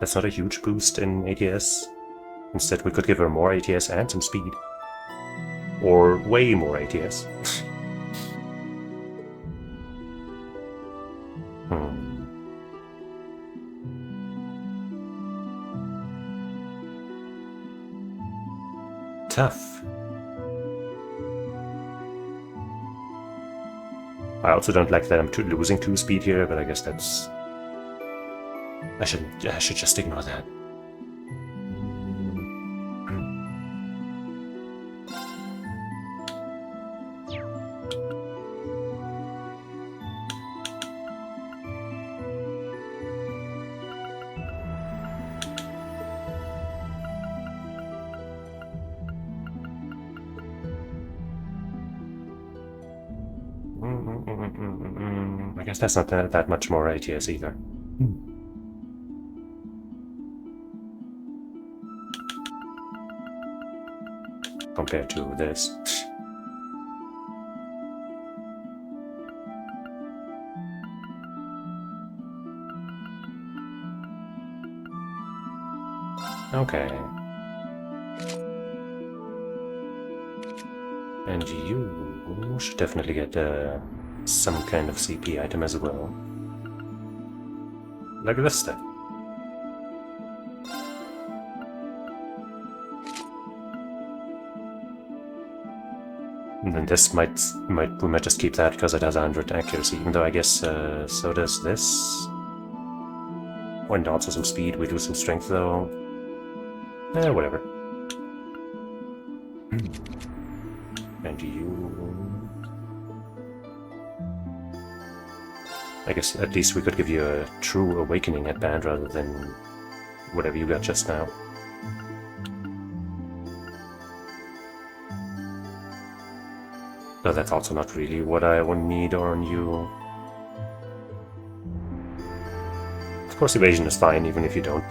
That's not a huge boost in ATS. Instead, we could give her more ATS and some speed. Or way more ATS. Tough. I also don't like that I'm losing 2 speed here, but I guess that's... I should just ignore that. I guess that's not that much more ATS either. Compared to this. Okay. And you should definitely get some kind of CP item as well. Like this stuff. And then this we might just keep that because it has 100 accuracy, even though I guess so does this. And also some speed, we lose some strength though. Whatever. And you... I guess at least we could give you a true awakening headband rather than whatever you got just now. Though that's also not really what I would need on you. Of course evasion is fine even if you don't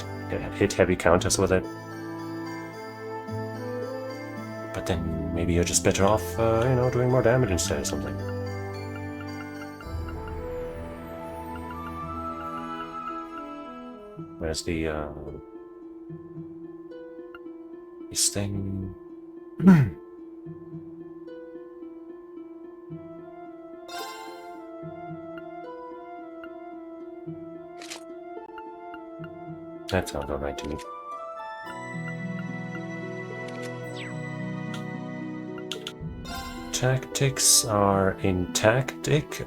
hit heavy counters with it. But then maybe you're just better off, you know, doing more damage instead or something. Where's the, this thing? That sounds alright to me. Tactics are in tactic.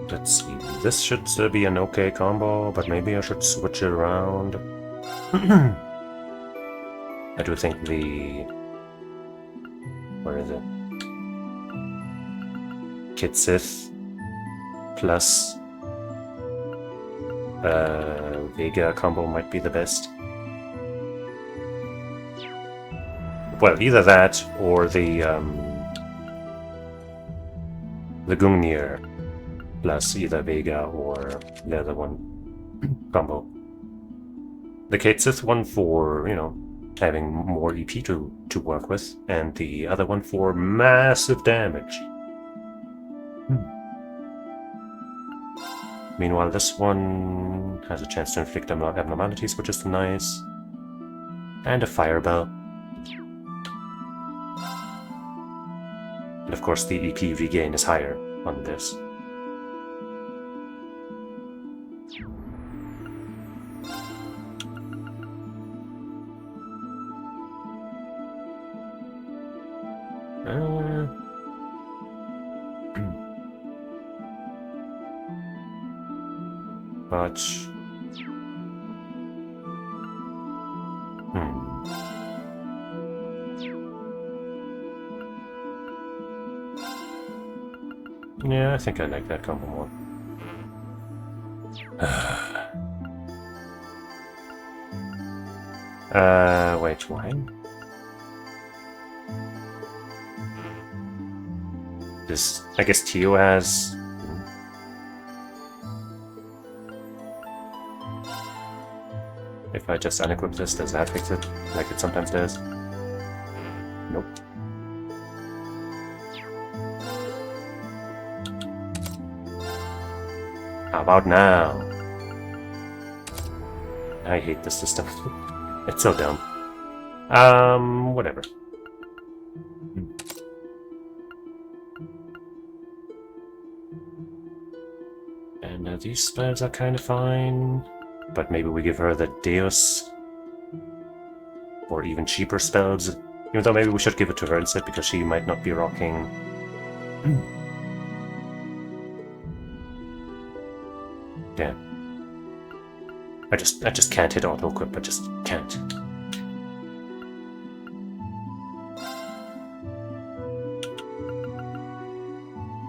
Let's see. This should still be an okay combo, but maybe I should switch it around. I do think the... Where is it? Kid Sith plus Vega combo might be the best. Well, either that or the Gungnir plus either Vega or the other one combo. The Kid Sith one for, you know, having more EP to work with, and the other one for massive damage. Meanwhile, this one has a chance to inflict abnormalities, which is nice. And a fire bell. And of course the EP regain is higher on this. But yeah, I think I like that combo more. Wait, why? This, I guess Tio has... If I just unequip this, does that fix it? Like it sometimes does? Nope. How about now? I hate this system. It's so dumb. Whatever. And these spells are kind of fine. But maybe we give her the Deus. Or even cheaper spells. Even though maybe we should give it to her instead, because she might not be rocking. Yeah. I just can't hit auto equip, I just can't.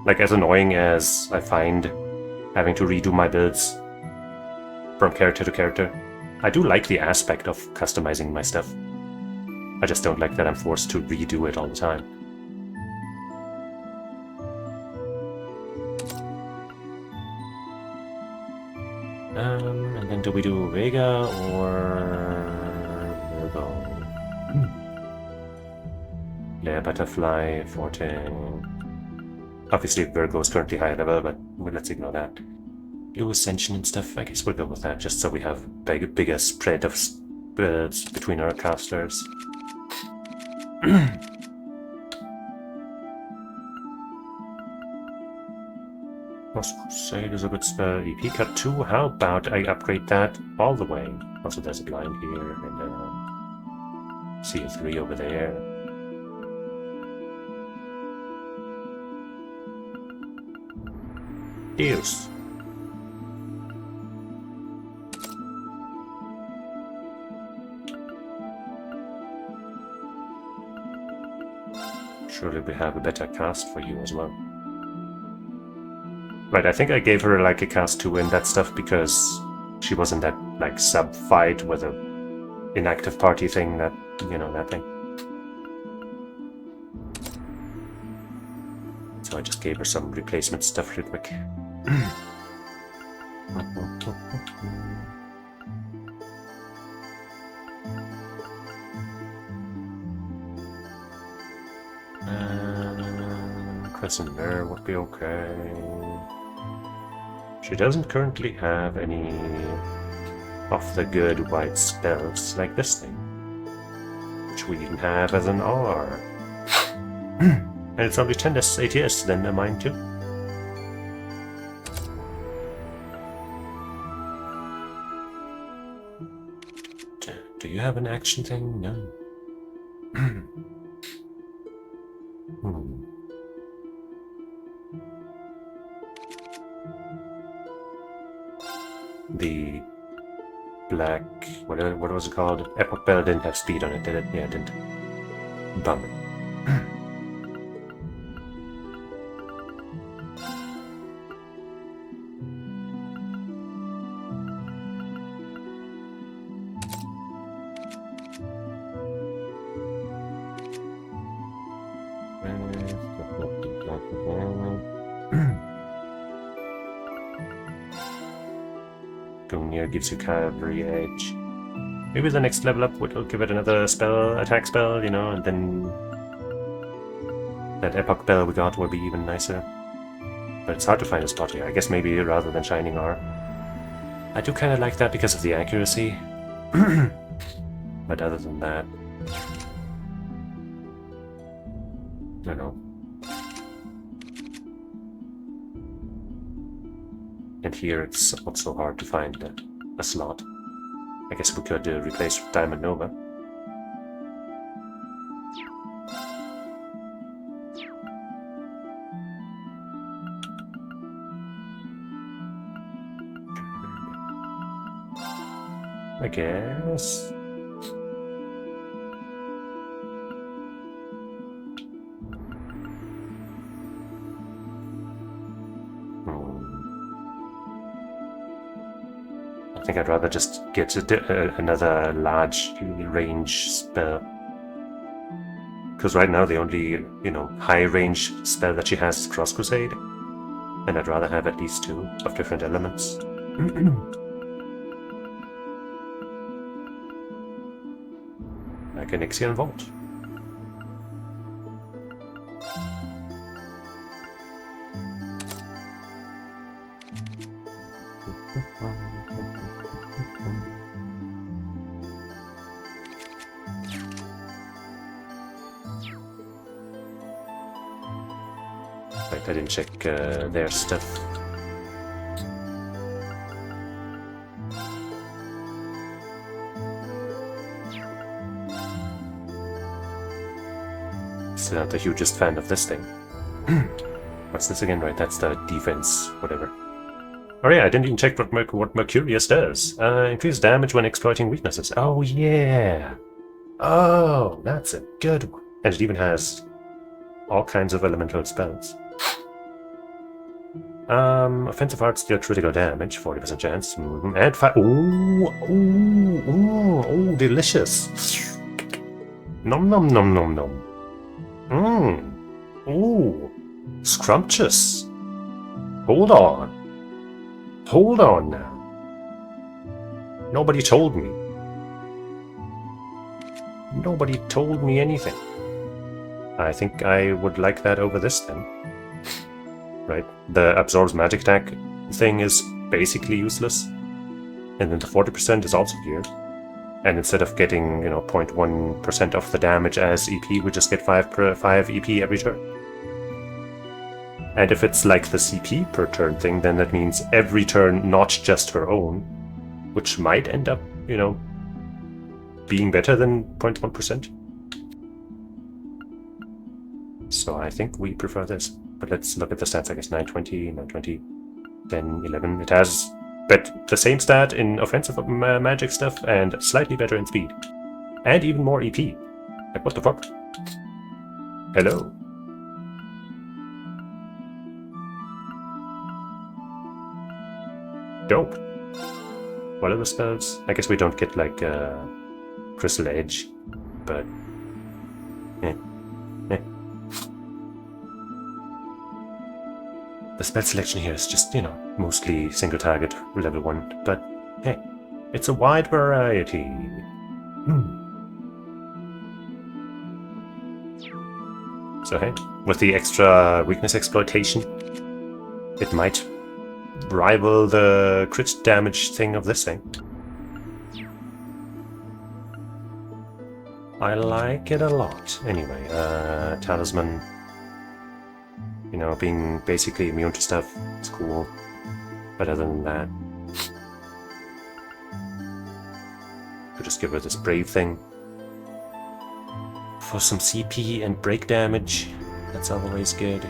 Like, as annoying as I find having to redo my builds from character to character, I do like the aspect of customizing my stuff. I just don't like that I'm forced to redo it all the time. And then do we do Vega or Virgo? Yeah, Butterfly, Forte. Obviously Virgo is currently high level, but let's ignore that. Blue Ascension and stuff, I guess we'll go with that, just so we have bigger spread of builds between our casters. Lost Crusade is a good spell. EP Cut 2, how about I upgrade that all the way? Also there's a blind here, and CA3 over there. Deus. Surely we have a better cast for you as well. Right, I think I gave her like a cast 2 in that stuff because she wasn't that like sub-fight with a inactive party thing, that, you know, that thing. So I just gave her some replacement stuff real quick. Crescent there would be okay. She doesn't currently have any of the good white spells like this thing, which we even have as an R. And it's only 10 ATS than mine too. Do you have an action thing? No. The black, what was it called? Epoch Bell didn't have speed on it, did it? Yeah, it didn't. Bummer. Gives you cavalry edge. Maybe the next level up will give it another spell, attack spell, you know, and then that Epoch Bell we got will be even nicer. But it's hard to find a spot here. I guess maybe rather than Shining R. I do kind of like that because of the accuracy. But other than that, I don't know. And here it's also hard to find a slot. I guess we could replace Diamond Nova. I guess. I think I'd rather just get another large range spell. Because right now the only, high range spell that she has is Cross Crusade. And I'd rather have at least 2 of different elements. Like an Ixion Vault. Right, I didn't check their stuff. Still not the hugest fan of this thing. What's this again? Right, that's the defense, whatever. Oh yeah, I didn't even check what Mercurius does. Increase damage when exploiting weaknesses. Oh yeah! Oh, that's a good one. And it even has all kinds of elemental spells. Offensive arts deal critical damage, 40% chance. And ooh, delicious. Nom nom nom nom nom. Ooh, scrumptious. Hold on. Hold on now. Nobody told me. Nobody told me anything. I think I would like that over this then. Right? The absorbs magic attack thing is basically useless. And then the 40% is also here. And instead of getting, 0.1% off the damage as EP, we just get 5 EP every turn. And if it's like the CP per turn thing, then that means every turn, not just her own, which might end up, being better than 0.1%. So I think we prefer this. But let's look at the stats, I guess. 920, 920, 10, 11. It has the same stat in offensive magic stuff and slightly better in speed. And even more EP. Like, what the fuck? Hello? Dope. What are the spells? I guess we don't get, like, Crystal Edge, but... The spell selection here is just, mostly single target level 1, but hey, it's a wide variety. So hey, with the extra weakness exploitation, it might rival the crit damage thing of this thing. I like it a lot. Anyway, Talisman, being basically immune to stuff, it's cool. But other than that, could just give her this Brave thing. For some CP and break damage, that's always good.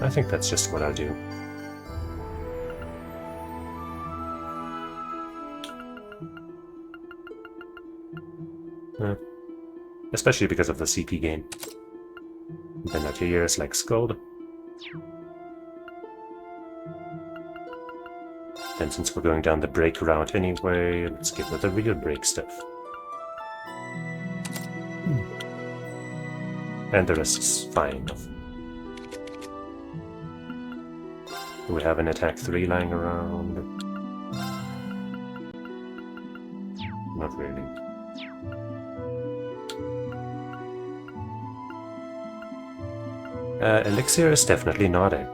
I think that's just what I'll do. Especially because of the CP gain. Then out here is like Scold. Then since we're going down the break route anyway, let's get with the real break stuff. And the rest is fine. We have an attack 3 lying around. not really. Elixir is definitely not it.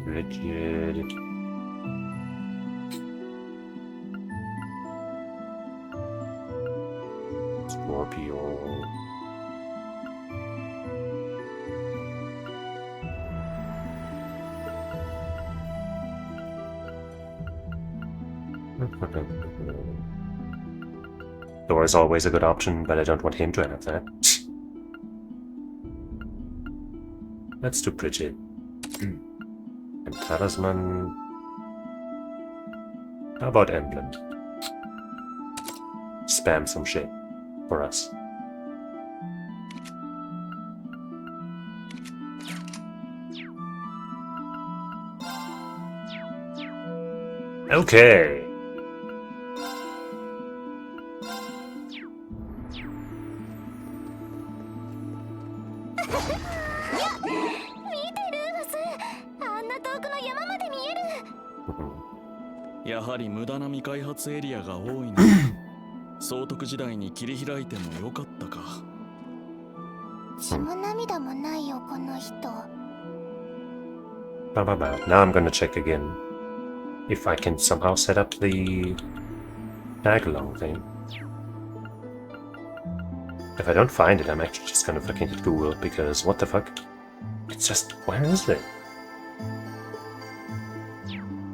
Rigid. Scorpio. Thor is always a good option, but I don't want him to have that. Let's do Bridget. And Talisman. How about Emblem? Spam some shit for us. Okay. Mhm. やはり無駄な未開発エリアが多いね。総督時代に切り開いてもよかったか。血も涙もないよこの人。Now I'm gonna check again if I can somehow set up the tag-along thing. If I don't find it, I'm actually just gonna fucking hit Google, because what the fuck? It's just, where is it?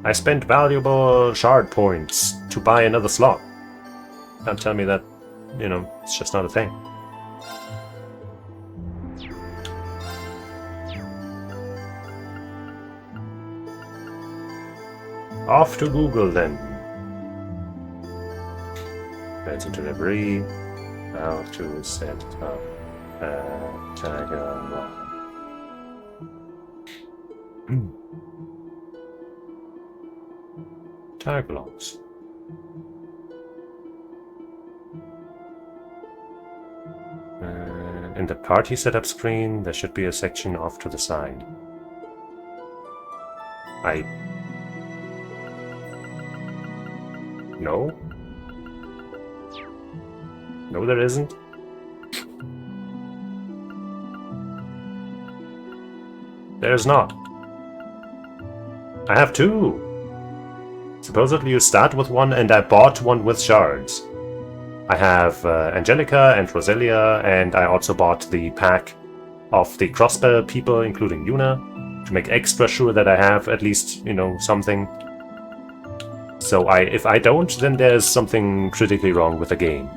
I spent valuable shard points to buy another slot. Don't tell me that, you know, it's just not a thing. Off to Google then. Let's into Reverie. How to set up tag along. Tag logs. In the party setup screen, there should be a section off to the side. No? No, there isn't. There's not. I have two. Supposedly you start with one, and I bought one with shards. I have Angelica and Roselia, and I also bought the pack of the crossbow people, including Yuna, to make extra sure that I have at least, you know, something. So if I don't, then there's something critically wrong with the game.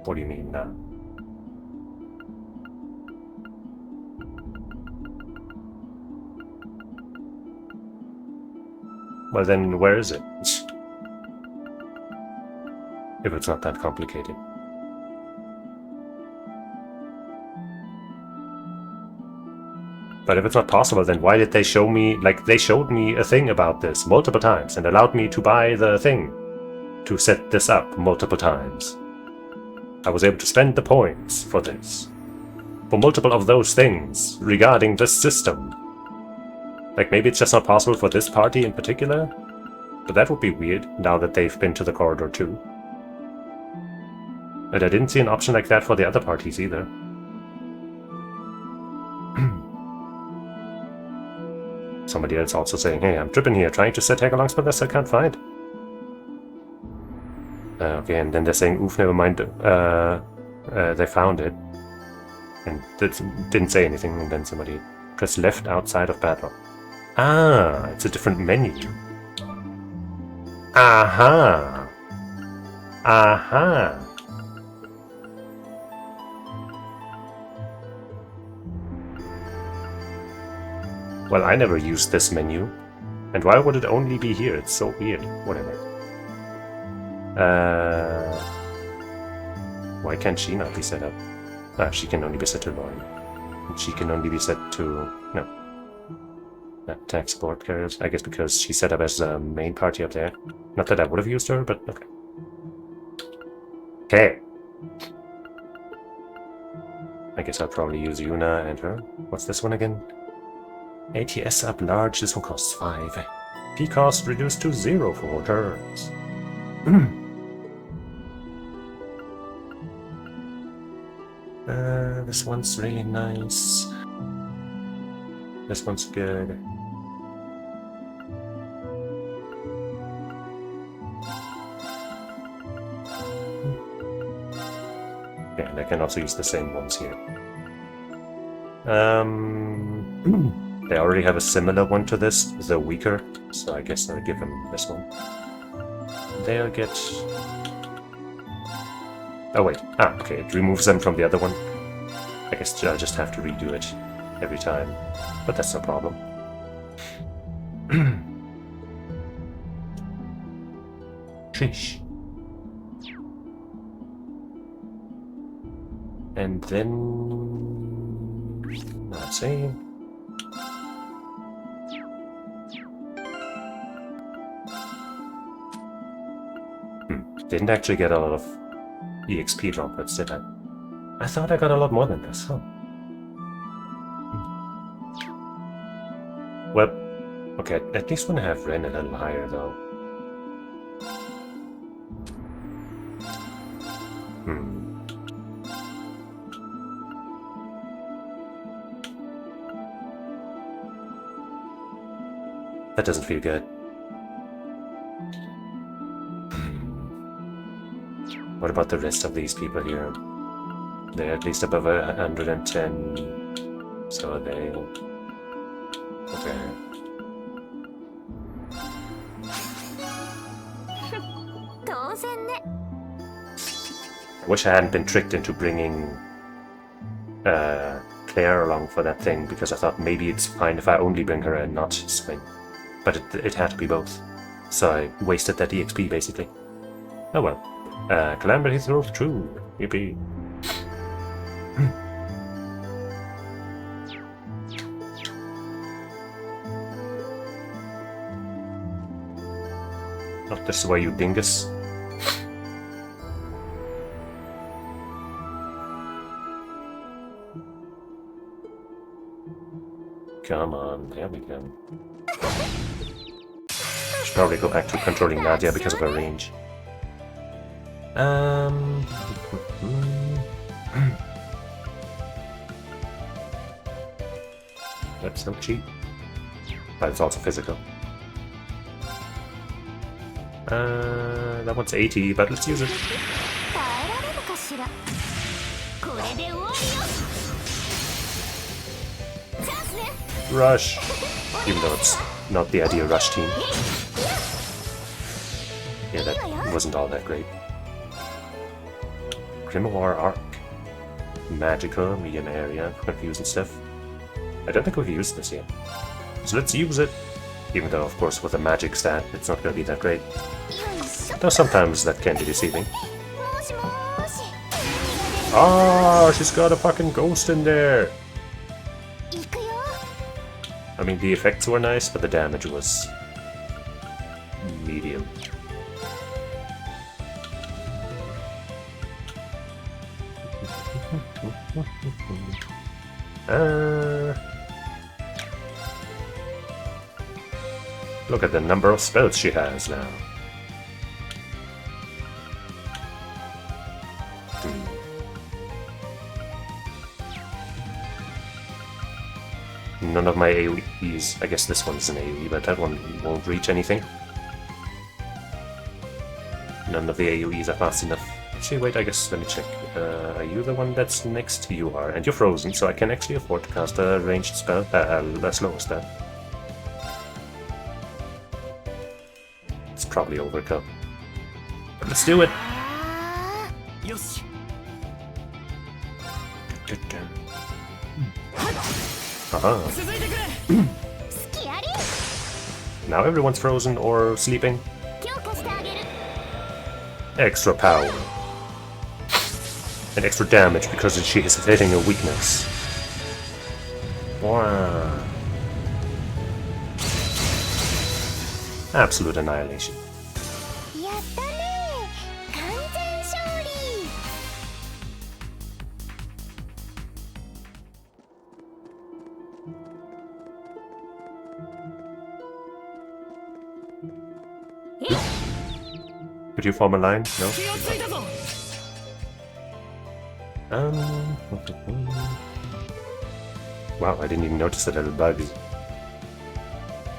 What do you mean now? Well then, where is it? If it's not that complicated. But if it's not possible, then why did they show me, like, they showed me a thing about this multiple times and allowed me to buy the thing to set this up multiple times. I was able to spend the points for this. For multiple of those things regarding this system. Like, maybe it's just not possible for this party in particular? But that would be weird, now that they've been to the corridor too. And I didn't see an option like that for the other parties either. Somebody else also saying, hey, I'm tripping here, trying to set tag-alongs, but this I can't find. Okay, and then they're saying, oof, never mind, they found it. And didn't say anything, and then somebody pressed left outside of battle. Ah, it's a different menu. Aha! Aha! Well, I never used this menu. And why would it only be here? It's so weird. Whatever. Why can't she not be set up? Ah, she can only be set to Lauren. And she can only be set to... no. Attack support carriers. I guess because she's set up as the main party up there. Not that I would have used her, but okay. Okay. I guess I'll probably use Yuna and her. What's this one again? ATS up large. This one costs 5. P cost reduced to 0 for 4 turns. This one's really nice. This one's good. Yeah, and I can also use the same ones here. They already have a similar one to this, though weaker, so I guess I'll give them this one. They'll get... Oh wait, okay, it removes them from the other one. I guess I'll just have to redo it every time, but that's no problem. Sheesh. And then... let's see... Didn't actually get a lot of EXP droplets, did I? I thought I got a lot more than this, huh? Well, okay, at least want to have Ren a little higher, though. That doesn't feel good. What about the rest of these people here? They're at least above 110, so are they... Okay. I wish I hadn't been tricked into bringing Claire along for that thing, because I thought maybe it's fine if I only bring her and not Swing. But it had to be both, so I wasted that EXP basically. Oh well. Calamity throws true. Yippee. Not this way, you dingus. Come on, there we go. Should probably go back to controlling Nadia because of her range. That's so cheap. But it's also physical. That one's 80, but let's use it. Rush! Even though it's not the ideal rush team. Yeah, that wasn't all that great. Grimoire Arc. Magical, medium area, confusing stuff. I don't think we've used this yet. So let's use it. Even though, of course, with a magic stat, it's not going to be that great. Though sometimes that can be deceiving. Ah, she's got a fucking ghost in there! I mean, the effects were nice, but the damage was... medium. Look at the number of spells she has now. None of my AoEs. I guess this one's an AoE, but that one won't reach anything. None of the AoEs are fast enough. Actually, wait, I guess, let me check. Are you the one that's next? You are, and you're frozen, so I can actually afford to cast a ranged spell, a slower spell. It's probably overkill. But let's do it! Aha. Now everyone's frozen or sleeping. Extra power. And extra damage because she is hitting a weakness. Wow. Absolute annihilation. Could you form a line? No? 気をついたぞ Wow, I didn't even notice the little bugs.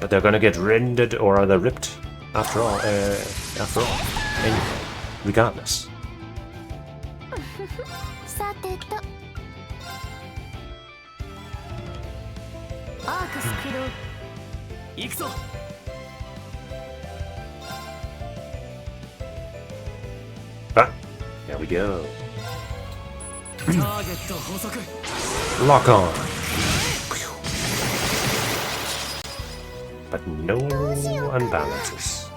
But they're gonna get rendered or are they ripped? After all, anyway, regardless. さてとアークスクロー行くぞ Ah, there we go. ターゲット捕捉 Lock on. But no unbalances.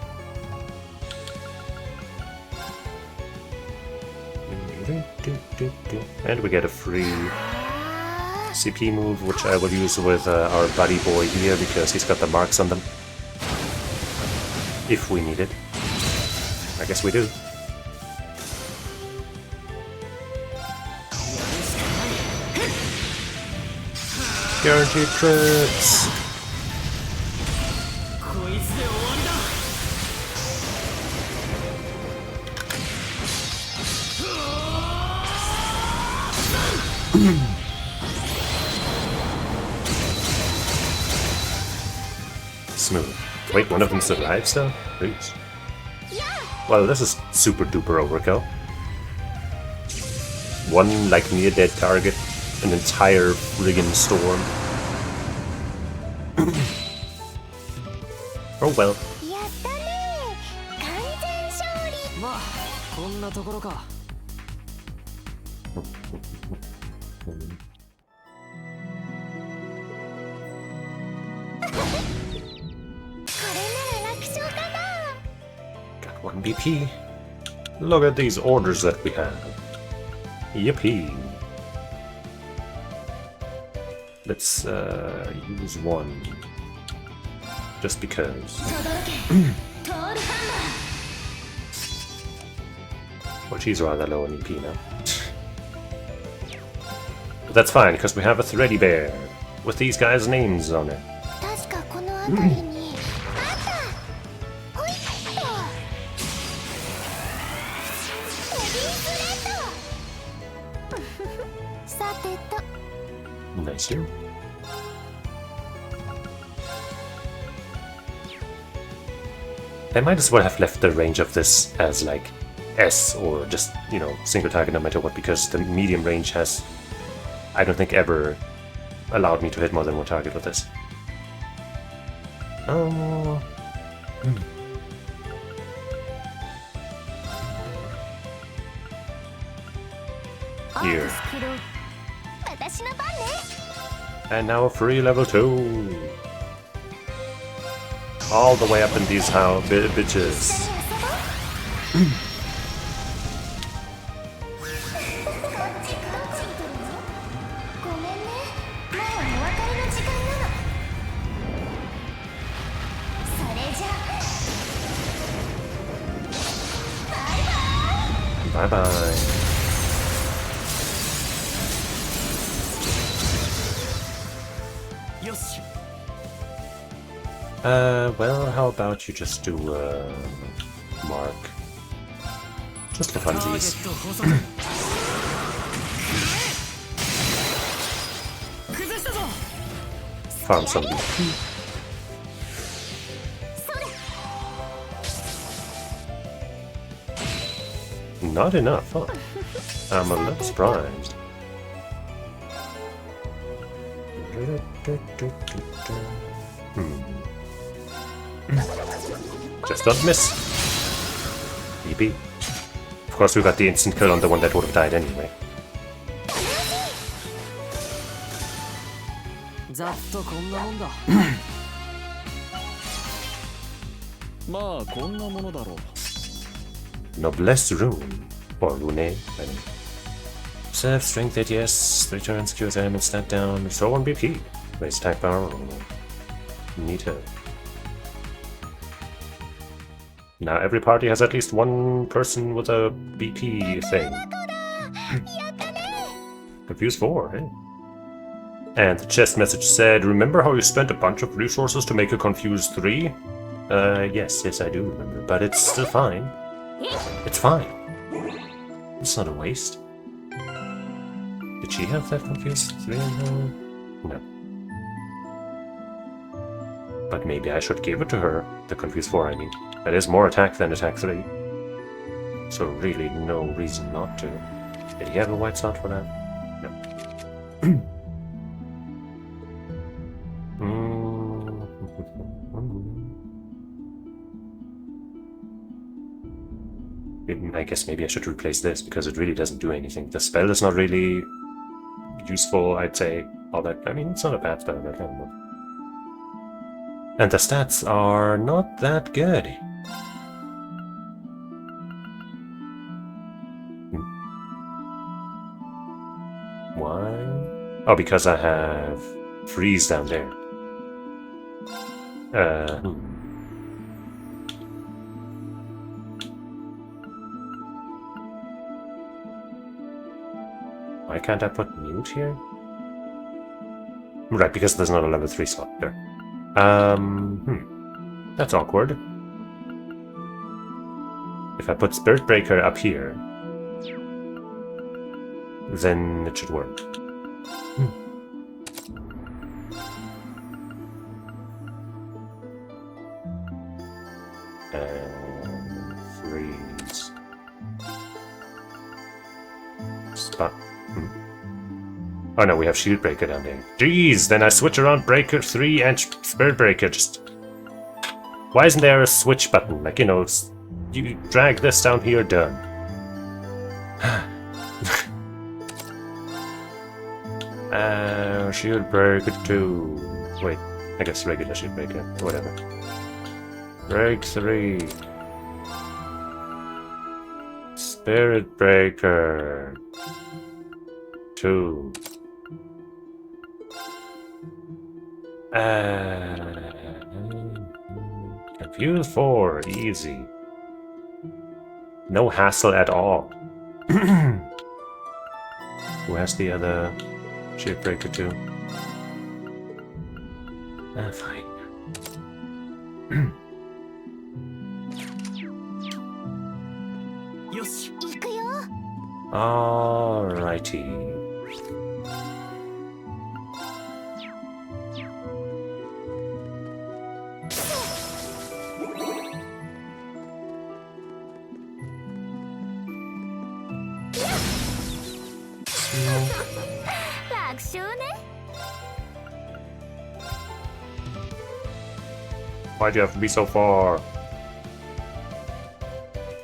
And we get a free CP move, which I will use with our buddy boy here because he's got the marks on them. If we need it. I guess we do. Guaranteed crits! こいつで終わりだ Smooth. Wait, one of them survives though? Oops. Well, this is super duper overkill. One, like, near dead target, an entire friggin' storm. Oh well. やったね完全勝利まあこんなところか。これなら楽勝かな Got 1 BP. Look at these orders that we have. Yippee. Let's use one. Just because. Well, she's rather low in EP now. But that's fine, because we have a Thready Bear with these guys' names on it. 確かこの辺りにあったほいっとヘビースレッドさてと Nice too. They might as well have left the range of this as like S or just, you know, single target no matter what, because the medium range has, I don't think, ever allowed me to hit more than one target with this. Oh. Here. スクロー私の番ね And now a free level 2. All the way up in these bitches. ごめんねもうお別れの時間なのそれじゃ Bye bye. Well, how about you just do, Mark? Just for ターゲ funsies. ット捕捉崩したぞ Farm some BP. Not enough, huh? I'm a little surprised. Just don't miss. EP. Of course, we got the instant kill on the one that would have died anyway. ざっとこんなもんだ。まあこんなものだろう。 Noblesse Rune. Or Rune, I mean. Serve strength 8, 3 turns, cures ailment stat down, restore 1 BP. Raise attack power. Neato. Now every party has at least one person with a BP thing. Confuse 4, eh? And the chest message said, remember how you spent a bunch of resources to make a Confuse 3? Yes, I do remember, but it's still fine. It's fine. It's not a waste. Did she have that confused 3 in her? No. But maybe I should give it to her. The confused 4, I mean. That is more attack than attack 3. So really no reason not to. Did he have a white slot for that? No. I guess maybe I should replace this, because it really doesn't do anything. The spell is not really useful, I'd say. All that, I mean, it's not a bad spell, but I don't know. And the stats are not that good. Why? Oh, because I have freeze down there. Why can't I put mute here? Right, because there's not a level 3 slot there. That's awkward. If I put Spirit Breaker up here, then it should work. Freeze. Spot. Oh no, we have Shield Breaker down there. Jeez, then I switch around Breaker 3 and Spirit Breaker. Just why isn't there a switch button? Like, you know, you drag this down here, done. Shield Breaker 2. Wait, I guess regular Shield Breaker. Whatever. Break 3. Spirit Breaker 2. Confused 4. Easy. No hassle at all. Who has the other Shield Breaker 2? Fine. Alrighty. Why'd you have to be so far?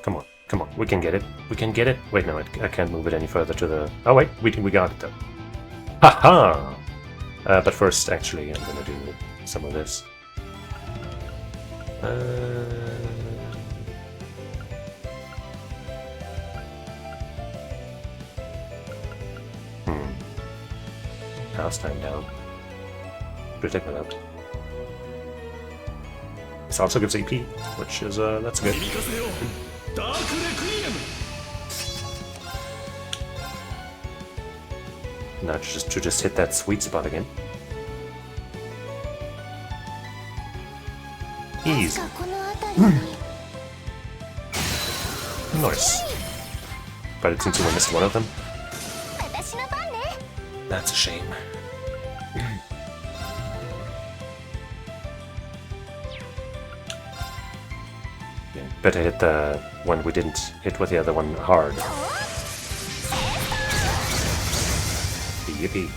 Come on, come on, we can get it. We can get it. Wait, no, I can't move it any further to the... Oh wait, we got it though. Haha! But first, actually, I'm gonna do some of this. House time down. Protect that up. This also gives AP, which is, that's good. Now to just hit that sweet spot again. Easy. Nice. But it seems we missed one of them. That's a shame. Better hit the one we didn't hit with the other one hard. Yippee.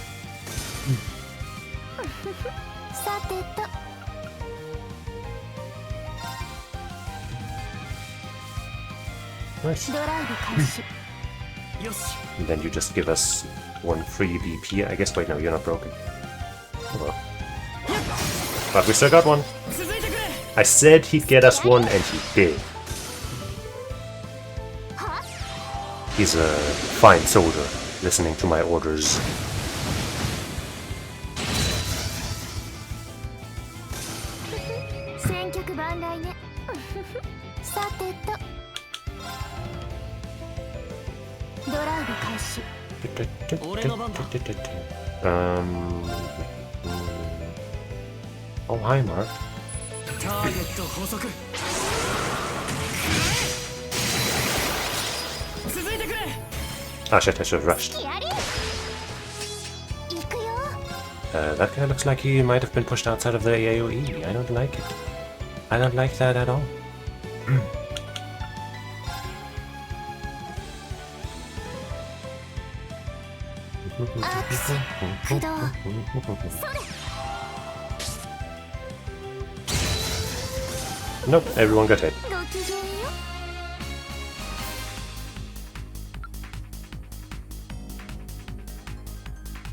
Nice. And then you just give us one free BP. I guess, wait, no, you're not broken. Oh well. But we still got one. I said he'd get us one, and he did. He's a fine soldier, listening to my orders. Oh, hi, Mark. 続いてくれ。 Ah shit, I should have rushed. やり行くよ。 That guy looks like he might have been pushed outside of the AoE. I don't like it. I don't like that at all. Nope, everyone got hit. ごきげんよ。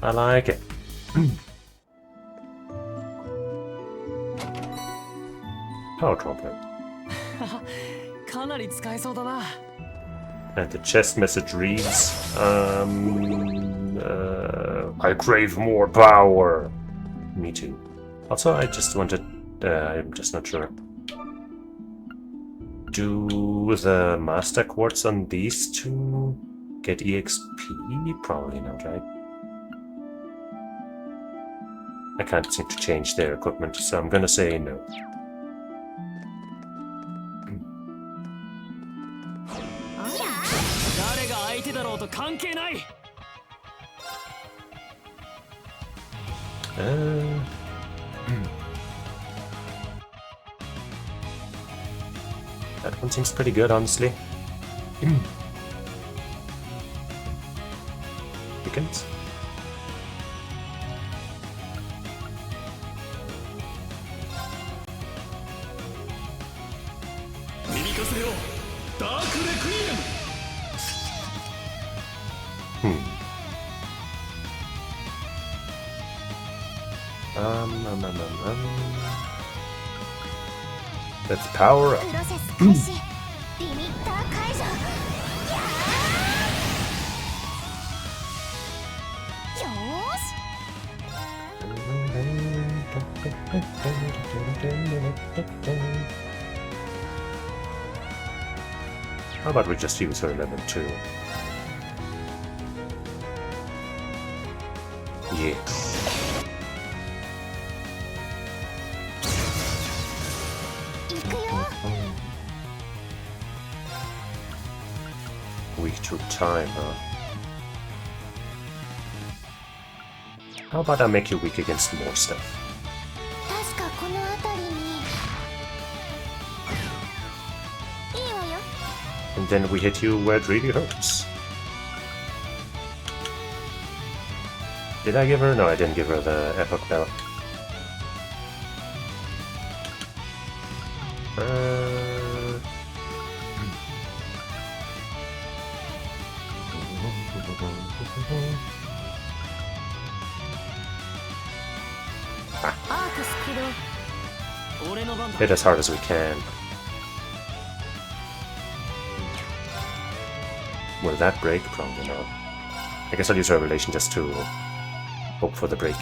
I like it. Power trumpet. かなり使えそうだな。 And the chest message reads, I crave more power. Me too. Also, I just wanted, I'm just not sure. Do the master quartz on these two get EXP? Probably not, right? I can't seem to change their equipment, so I'm gonna say no. 誰が相手だろうと関係ない。 That one seems pretty good, honestly. Chickens? Let's power up. プロセス開始。リミッター解除。よーし。 How about we just use her level 2? Yeah. Weak through time, huh? How about I make you weak against more stuff? 確かこの辺りに。いいわよ。 And then we hit you where it really hurts. Did I give her? No, I didn't give her the epic belt. Hit as hard as we can. Will that break? Probably not. I guess I'll use Revelation just to hope for the break.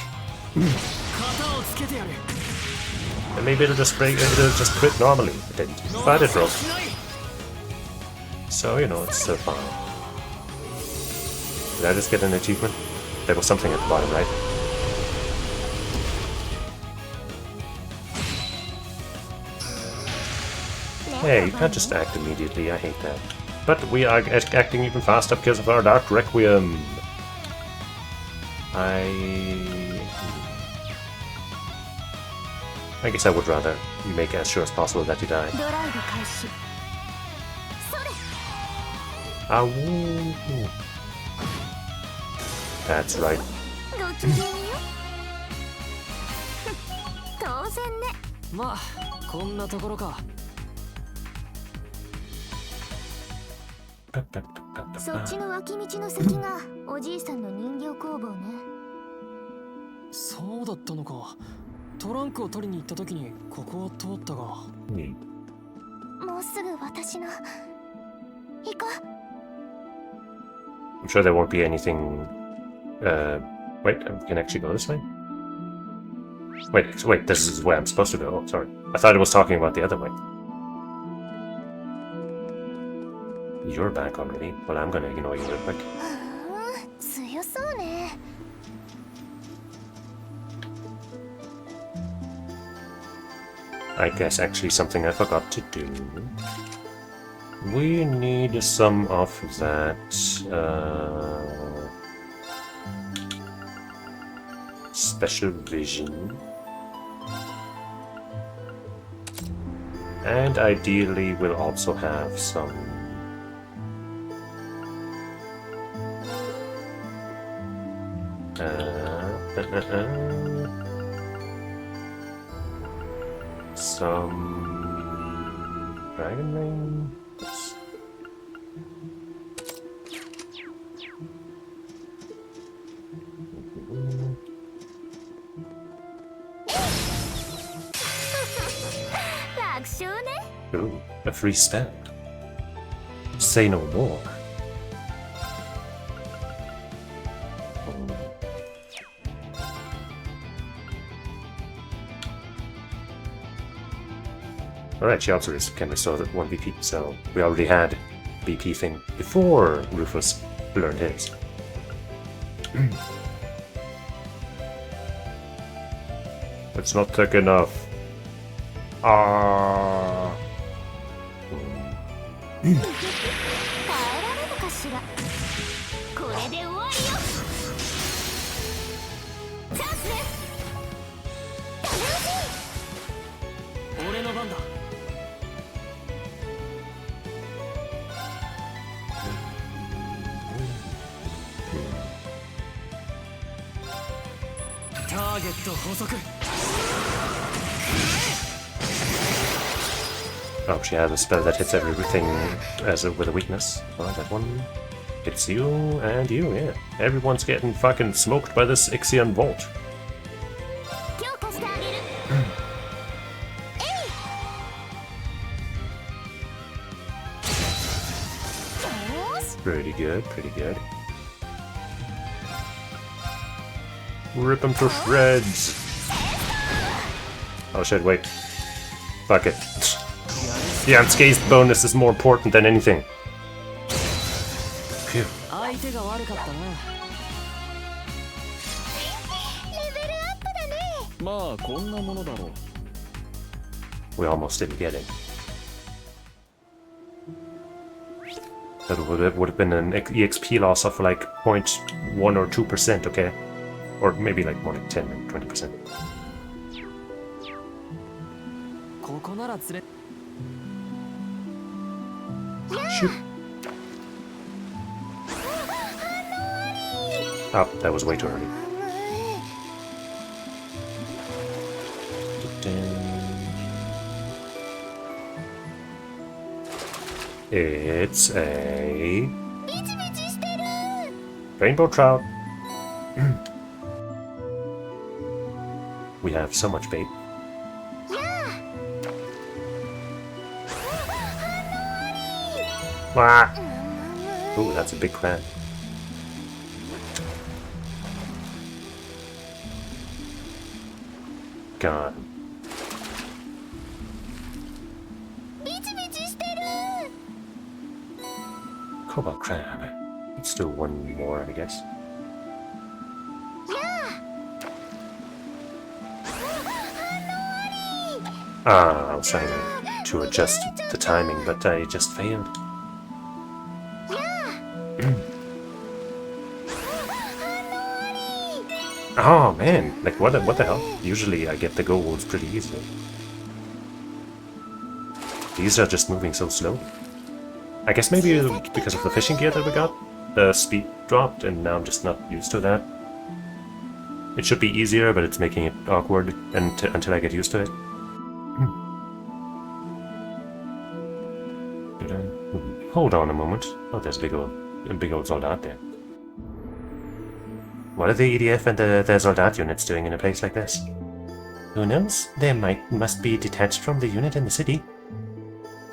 And maybe it'll just break, it'll just crit normally. It didn't. But it broke. So, you know, it's still fine. Did I just get an achievement? There was something at the bottom, right? Hey, you can't just act immediately, I hate that. But we are acting even faster because of our Dark Requiem. I guess I would rather make as sure as possible that you die. ドライブ開始。それ。 Ow. That's right. ごきげんよ。当然ね。まあこんなところか。そっちの脇道の先がおじいさんの人形工房ね。そうだったのか。トランクを取りに行った時にここを通ったが。もうすぐ私の。行こう。 I'm sure there won't be anything. Wait, I can actually go this way? Wait, this is where I'm supposed to go. Oh, sorry. I thought it was talking about the other way. You're back already. Well, I'm gonna ignore you real quick. 強そうね。 I guess actually something I forgot to do We need some of that. Special vision. And ideally, we'll also have some. Some dragon ring. Ooh, a free spell. Say no more. Alright, she also can restore that 1 BP, so we already had BP thing before Rufus learned his. It's not thick enough. Ah. Oh, she has a spell that hits everything with a weakness. Oh, that one hits you and you, yeah. Everyone's getting fucking smoked by this Ixion Bolt. Pretty good, pretty good. Rip them to shreds! Oh shit, wait. Fuck it. The unscathed bonus is more important than anything. Phew. We almost didn't get it. That would have been an EXP loss of like 0.1 or 2%, okay? Or maybe like more like 10 or 20%. Shoot. Oh, that was way too early. It's a rainbow trout. We have so much bait. Ah. Ooh, that's a big crab. God. Cobalt crab. Let's do one more, I guess. Ah, I was trying to adjust the timing, but I just failed. Oh man, like what the hell? Usually I get the golds pretty easily. These are just moving so slow. I guess maybe because of the fishing gear that we got, the speed dropped and now I'm just not used to that. It should be easier, but it's making it awkward until I get used to it. Hold on a moment. Oh, there's a big old soldat there. What are the EDF and the Soldat units doing in a place like this? Who knows? They must be detached from the unit in the city.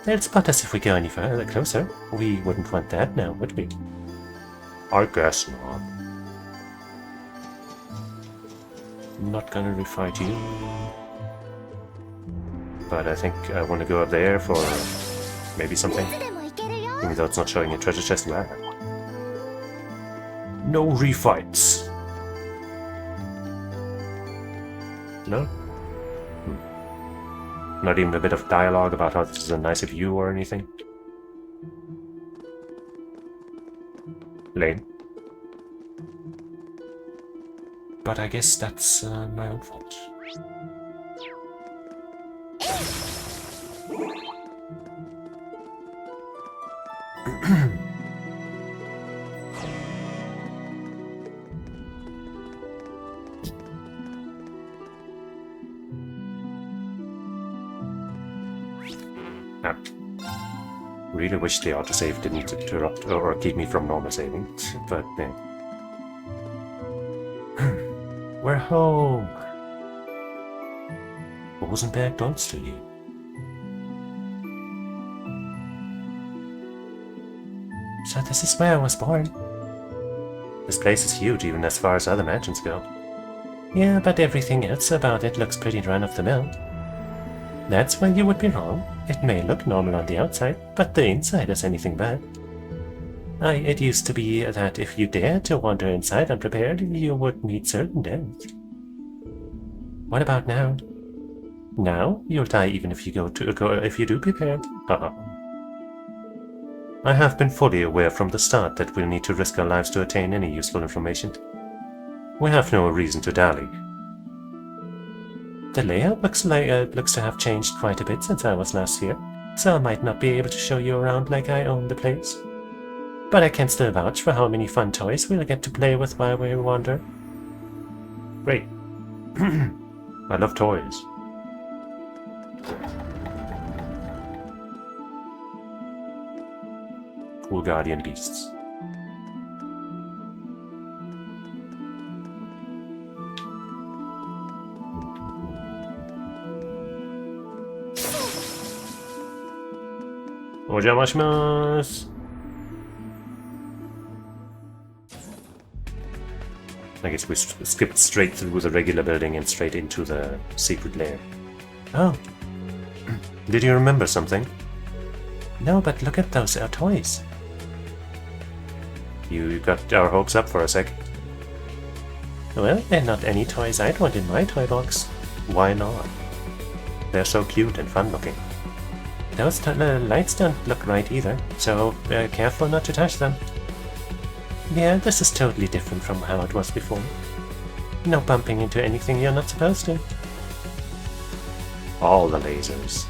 They'll spot us if we go any further closer. We wouldn't want that now, would we? I guess not. I'm not gonna refight you. But I think I want to go up there for maybe something. Even though it's not showing a treasure chest where. No refights. No? Not even a bit of dialogue about how this is a nicer view or anything? Lame. But I guess that's my own fault. Really wish the autosave didn't interrupt or keep me from normal saving, but we're home. Rosenberg Studio. So this is where I was born. This place is huge even as far as other mansions go. Yeah, but everything else about it looks pretty run-of-the-mill. That's why you would be wrong. It may look normal on the outside, but the inside is anything but. It used to be that if you dared to wander inside unprepared, you would meet certain death. What about now? Now, you'll die even if you if you do prepare. I have been fully aware from the start that we'll need to risk our lives to attain any useful information. We have no reason to dally. The layout looks to have changed quite a bit since I was last here, so I might not be able to show you around like I own the place. But I can still vouch for how many fun toys we'll get to play with while we wander. Great. I love toys. Cool guardian beasts. Ojamashmasu. I guess we skipped straight through the regular building and straight into the secret lair. Oh. Did you remember something? No, but look at those toys. You got our hopes up for a sec. Well, they're not any toys I'd want in my toy box. Why not? They're so cute and fun looking. Those lights don't look right either, so careful not to touch them. Yeah, this is totally different from how it was before. No bumping into anything you're not supposed to. All the lasers.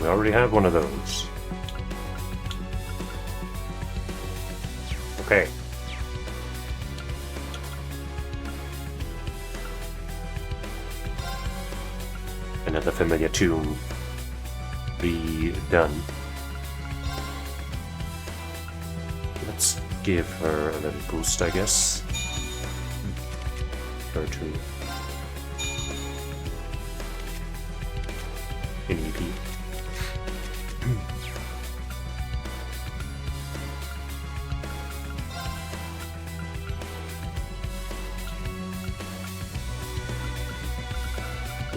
We already have one of those. Okay. Another familiar tune. Be done. Let's give her a little boost, I guess. Her too. In EP.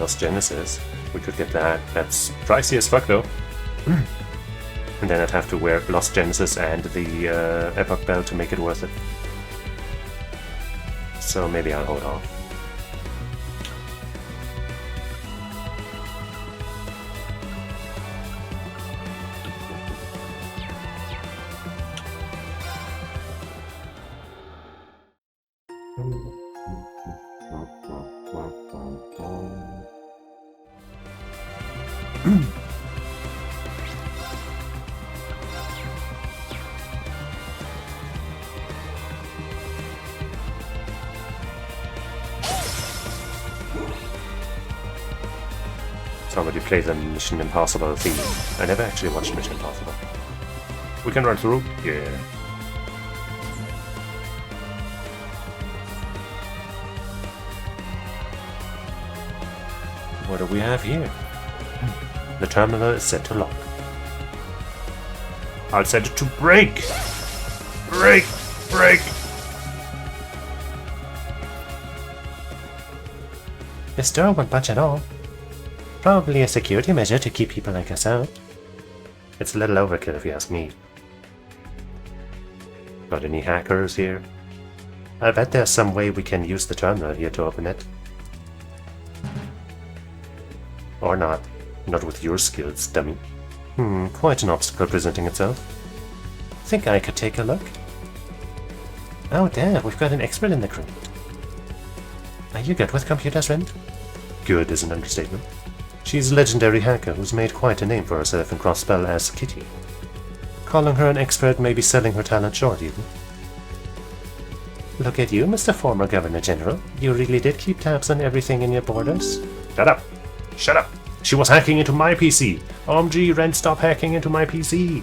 Lost Genesis. We could get that. That's pricey as fuck though. And then I'd have to wear Lost Genesis and the Epoch Bell to make it worth it. So maybe I'll hold off. Somebody play the Mission Impossible theme. I never actually watched Mission Impossible. We can run through? Yeah. What do we have here? The terminal is set to lock. I'll set it to break! Break! Break! This door won't budge at all. Probably a security measure to keep people like us out. It's a little overkill if you ask me. Got any hackers here? I bet there's some way we can use the terminal here to open it. or not. Not with your skills, dummy. Quite an obstacle presenting itself. Think I could take a look? Oh damn, we've got an expert in the crew. Are you good with computers, Ren? Good is an understatement. She's a legendary hacker who's made quite a name for herself in cross-spell as Kitty. Calling her an expert may be selling her talent short, even. Look at you, Mr. Former Governor General. You really did keep tabs on everything in your borders. Shut up! Shut up! She was hacking into my PC! OMG, Ren, stop hacking into my PC!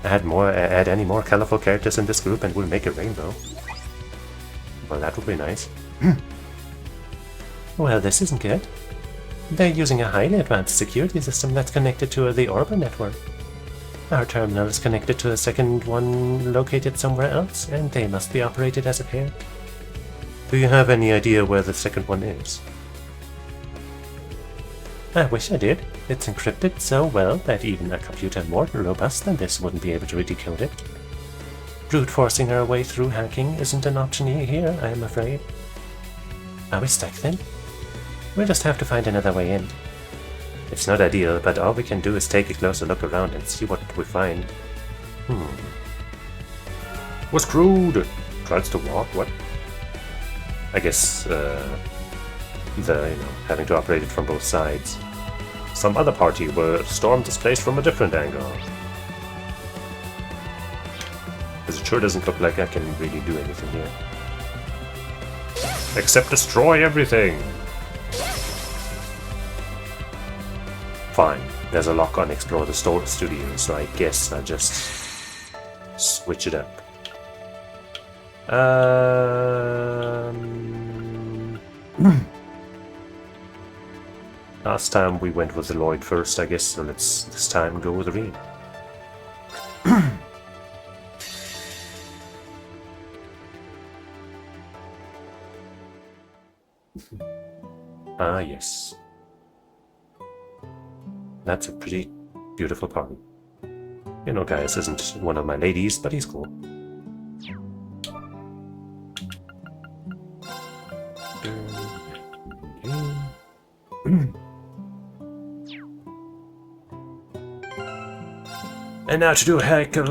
Add any more colorful characters in this group and we'll make a rainbow. Well, that would be nice. Well, this isn't good. They're using a highly advanced security system that's connected to the Orba network. Our terminal is connected to a second one located somewhere else, and they must be operated as a pair. Do you have any idea where the second one is? I wish I did. It's encrypted so well that even a computer more robust than this wouldn't be able to decode it. Brute forcing our way through hacking isn't an option here, I am afraid. Are we stuck then? We'll just have to find another way in. It's not ideal, but all we can do is take a closer look around and see what we find. We're screwed! Tries to walk, what? I guess, having to operate it from both sides. Some other party will storm this place from a different angle. Because it sure doesn't look like I can really do anything here. Except destroy everything! Fine, there's a lock on Explore the Studio, so I guess I'll just switch it up. Last time we went with Lloyd first, I guess, so let's this time go with Reed. Ah, yes. That's a pretty beautiful party. You know, Gaius isn't one of my ladies, but he's cool. And now to do a heck of a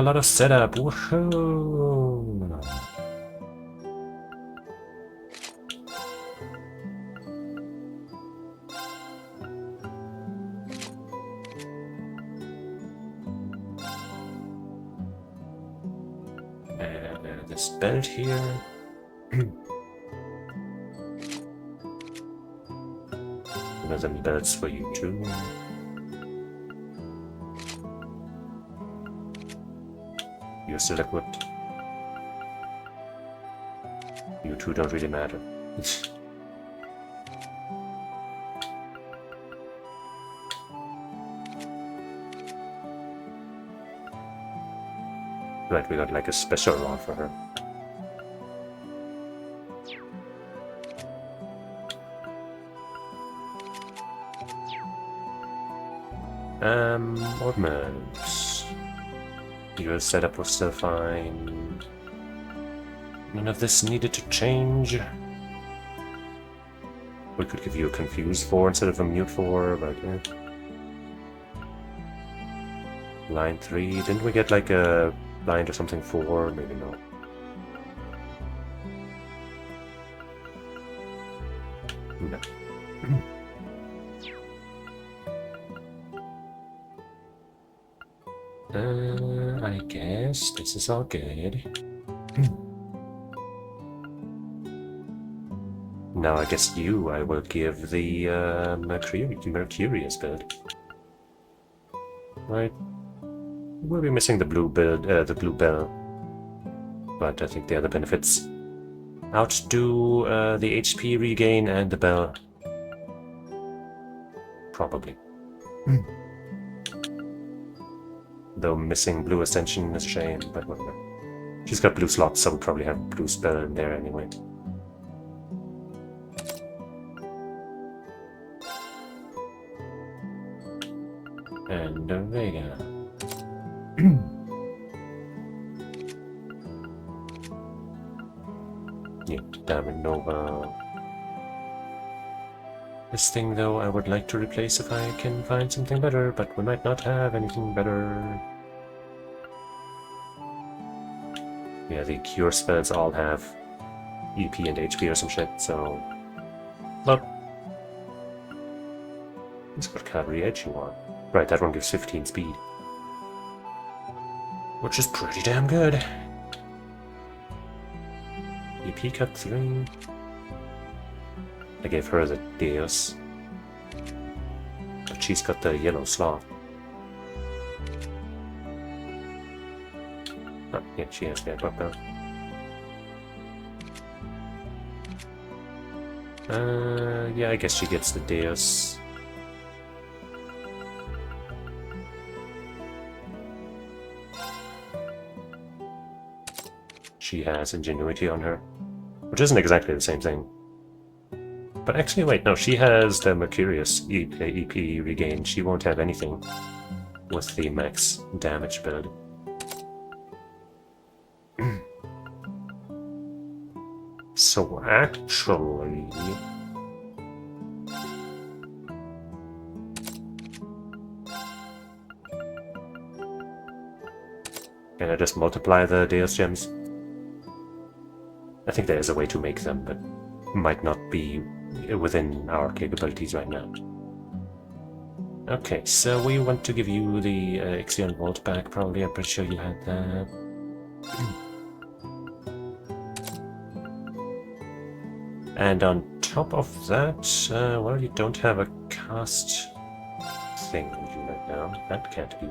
lot of setup. Woohoo! This belt here. One of them belts for you too. You're still equipped. You two don't really matter. Right, we got like a special rod for her. Ornaments. Your setup was still fine. None of this needed to change. We could give you a confused 4 instead of a mute 4, but yeah. Line 3, didn't we get like a blind or something 4? Maybe not. No. I guess this is all good. Now I guess I will give the Mercurius build. Right. We'll be missing the blue build, the blue bell. But I think the other benefits outdo the HP regain and the bell. Probably. Though missing blue ascension is a shame, but whatever. She's got blue slots, so we'll probably have blue spell in there anyway. And a Vega. Yeah, Diamond Nova. This thing, though, I would like to replace if I can find something better, but we might not have anything better. Yeah, the cure spells all have EP and HP or some shit, so... Well... Let's got Cavalry Edge you want. Right, that one gives 15 speed. Which is pretty damn good. EP cut 3. I gave her the Deus. But she's got the yellow sloth. Oh, yeah, she has that up now. Yeah, I guess she gets the Deus. She has Ingenuity on her, which isn't exactly the same thing. But actually, wait, no, she has the Mercurius EP regain. She won't have anything with the max damage build. So actually... Can I just multiply the Deus Gems? I think there is a way to make them, but might not be within our capabilities right now. Okay, so we want to give you the Ixion Vault back, probably. I'm pretty sure you had that. And on top of that, well, you don't have a cast thing right now. That can't be.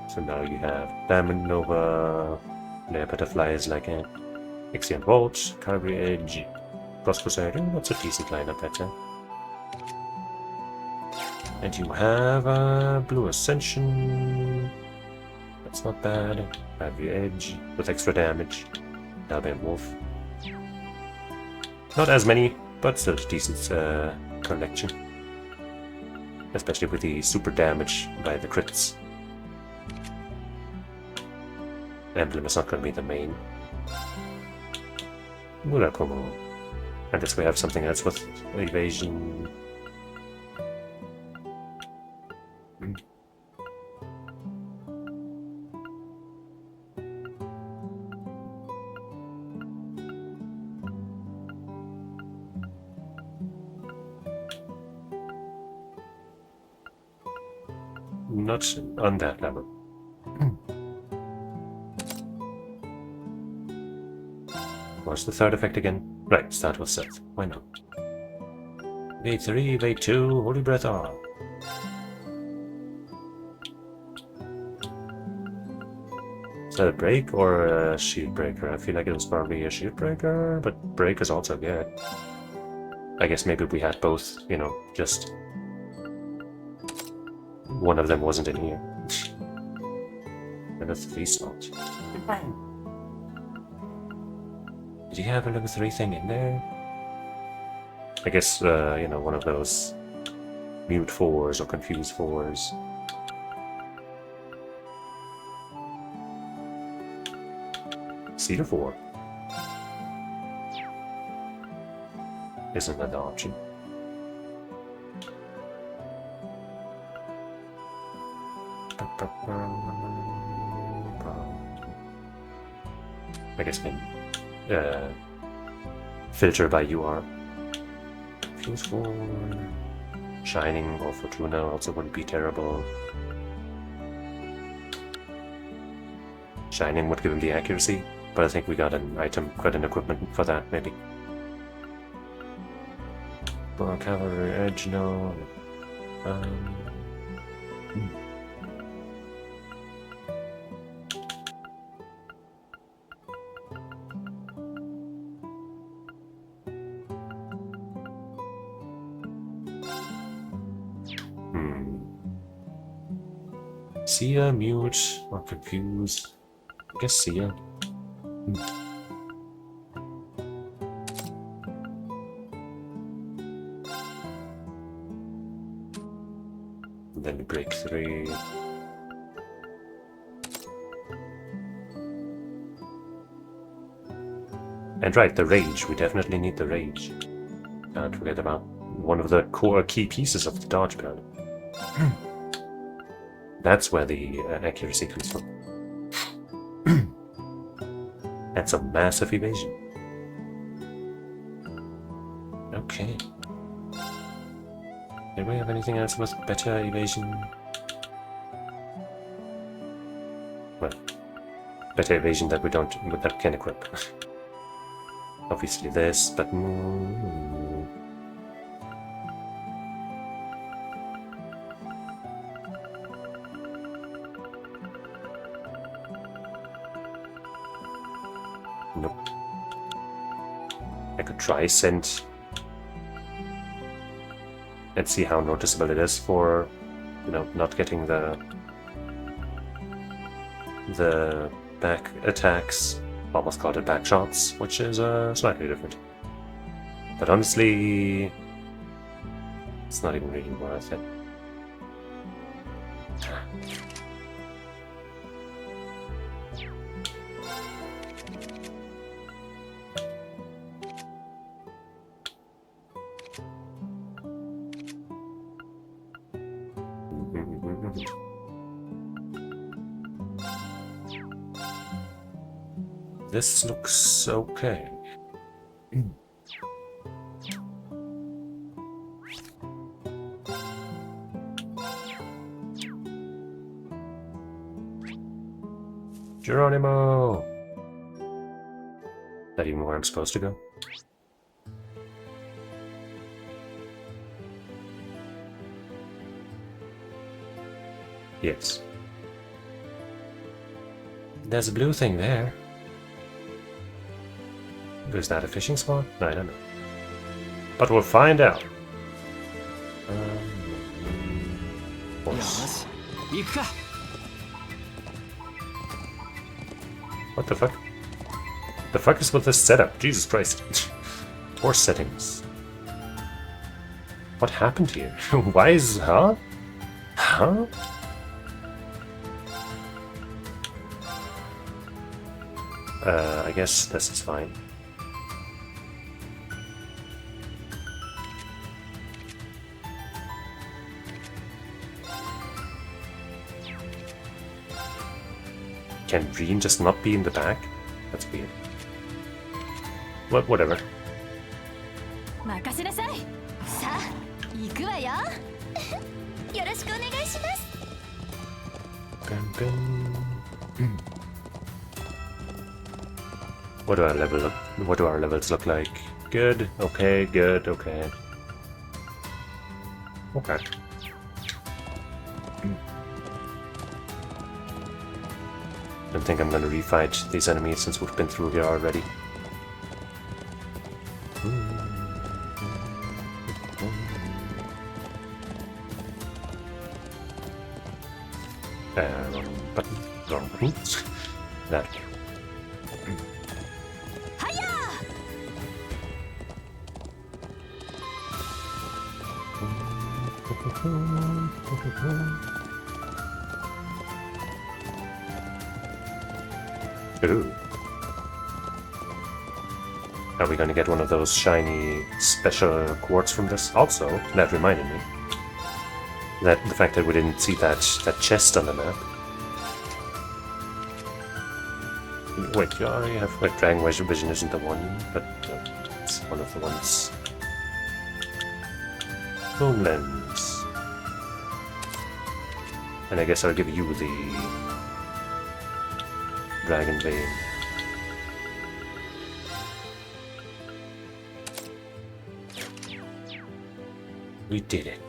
So now you have Diamond Nova, Lair Butterfly is like an Ixion Vault, Cavalry Edge, Cross Crusader. That's a decent lineup, that's it. And you have Blue Ascension. That's not bad. Cavalry Edge with extra damage. Albion Wolf. Not as many, but still a decent collection. Especially with the super damage by the crits. Emblem is not going to be the main. Mula Como. And this we have something else with evasion. Not on that level. What's the third effect again? Right, start with Seth. Why not? Wave 3, Wave 2, Holy Breath on. Is that a break or a shield breaker? I feel like it was probably a shield breaker, but break is also good. I guess maybe we had both, you know, just one of them wasn't in here. And that's the face slot. Did you have a level 3 thing in there? I guess, you know, one of those mute 4s or confused 4s. Cedar 4 is another option. I guess can filter by UR. Fuse 4, Shining or Fortuna also wouldn't be terrible. Shining would give him the accuracy, but I think we got an item, got an equipment for that maybe. Bar Cavalry Edge, no. Sia, mute, or confused. I guess Sia. And then break 3. And right, the rage. We definitely need the rage. Can't forget about one of the core key pieces of the dodge build. That's where the accuracy comes from. That's a massive evasion. Okay. Did we have anything else with better evasion? Well, better evasion that we don't, that can equip. Obviously this, but nope. I could try send and see how noticeable it is for, you know, not getting the back attacks. Almost called it back shots, which is slightly different. But honestly, it's not even really worth it. This looks okay. Geronimo! Is that even where I'm supposed to go? Yes. There's a blue thing there. Is that a fishing spot? I don't know. But we'll find out. Horse. What the fuck? The fuck is with this setup? Jesus Christ. Horse settings. What happened here? Why is... Huh? Huh? I guess this is fine. Can Reen just not be in the back? That's weird. Whatever. 任せなさい。さあ、行くわよ。よろしくお願いします。What do our levels look like? Good, okay, good, okay. Okay. Don't think I'm gonna refight these enemies since we've been through here already. Wrong button. Wrong button. That. Ooh. Are we going to get one of those shiny special quartz from this? Also, that reminded me that the fact that we didn't see that chest on the map. Wait, you already have like Dragon Vision isn't the one, but it's one of the ones. Moon Lens. And I guess I'll give you the Dragon Vein. We did it.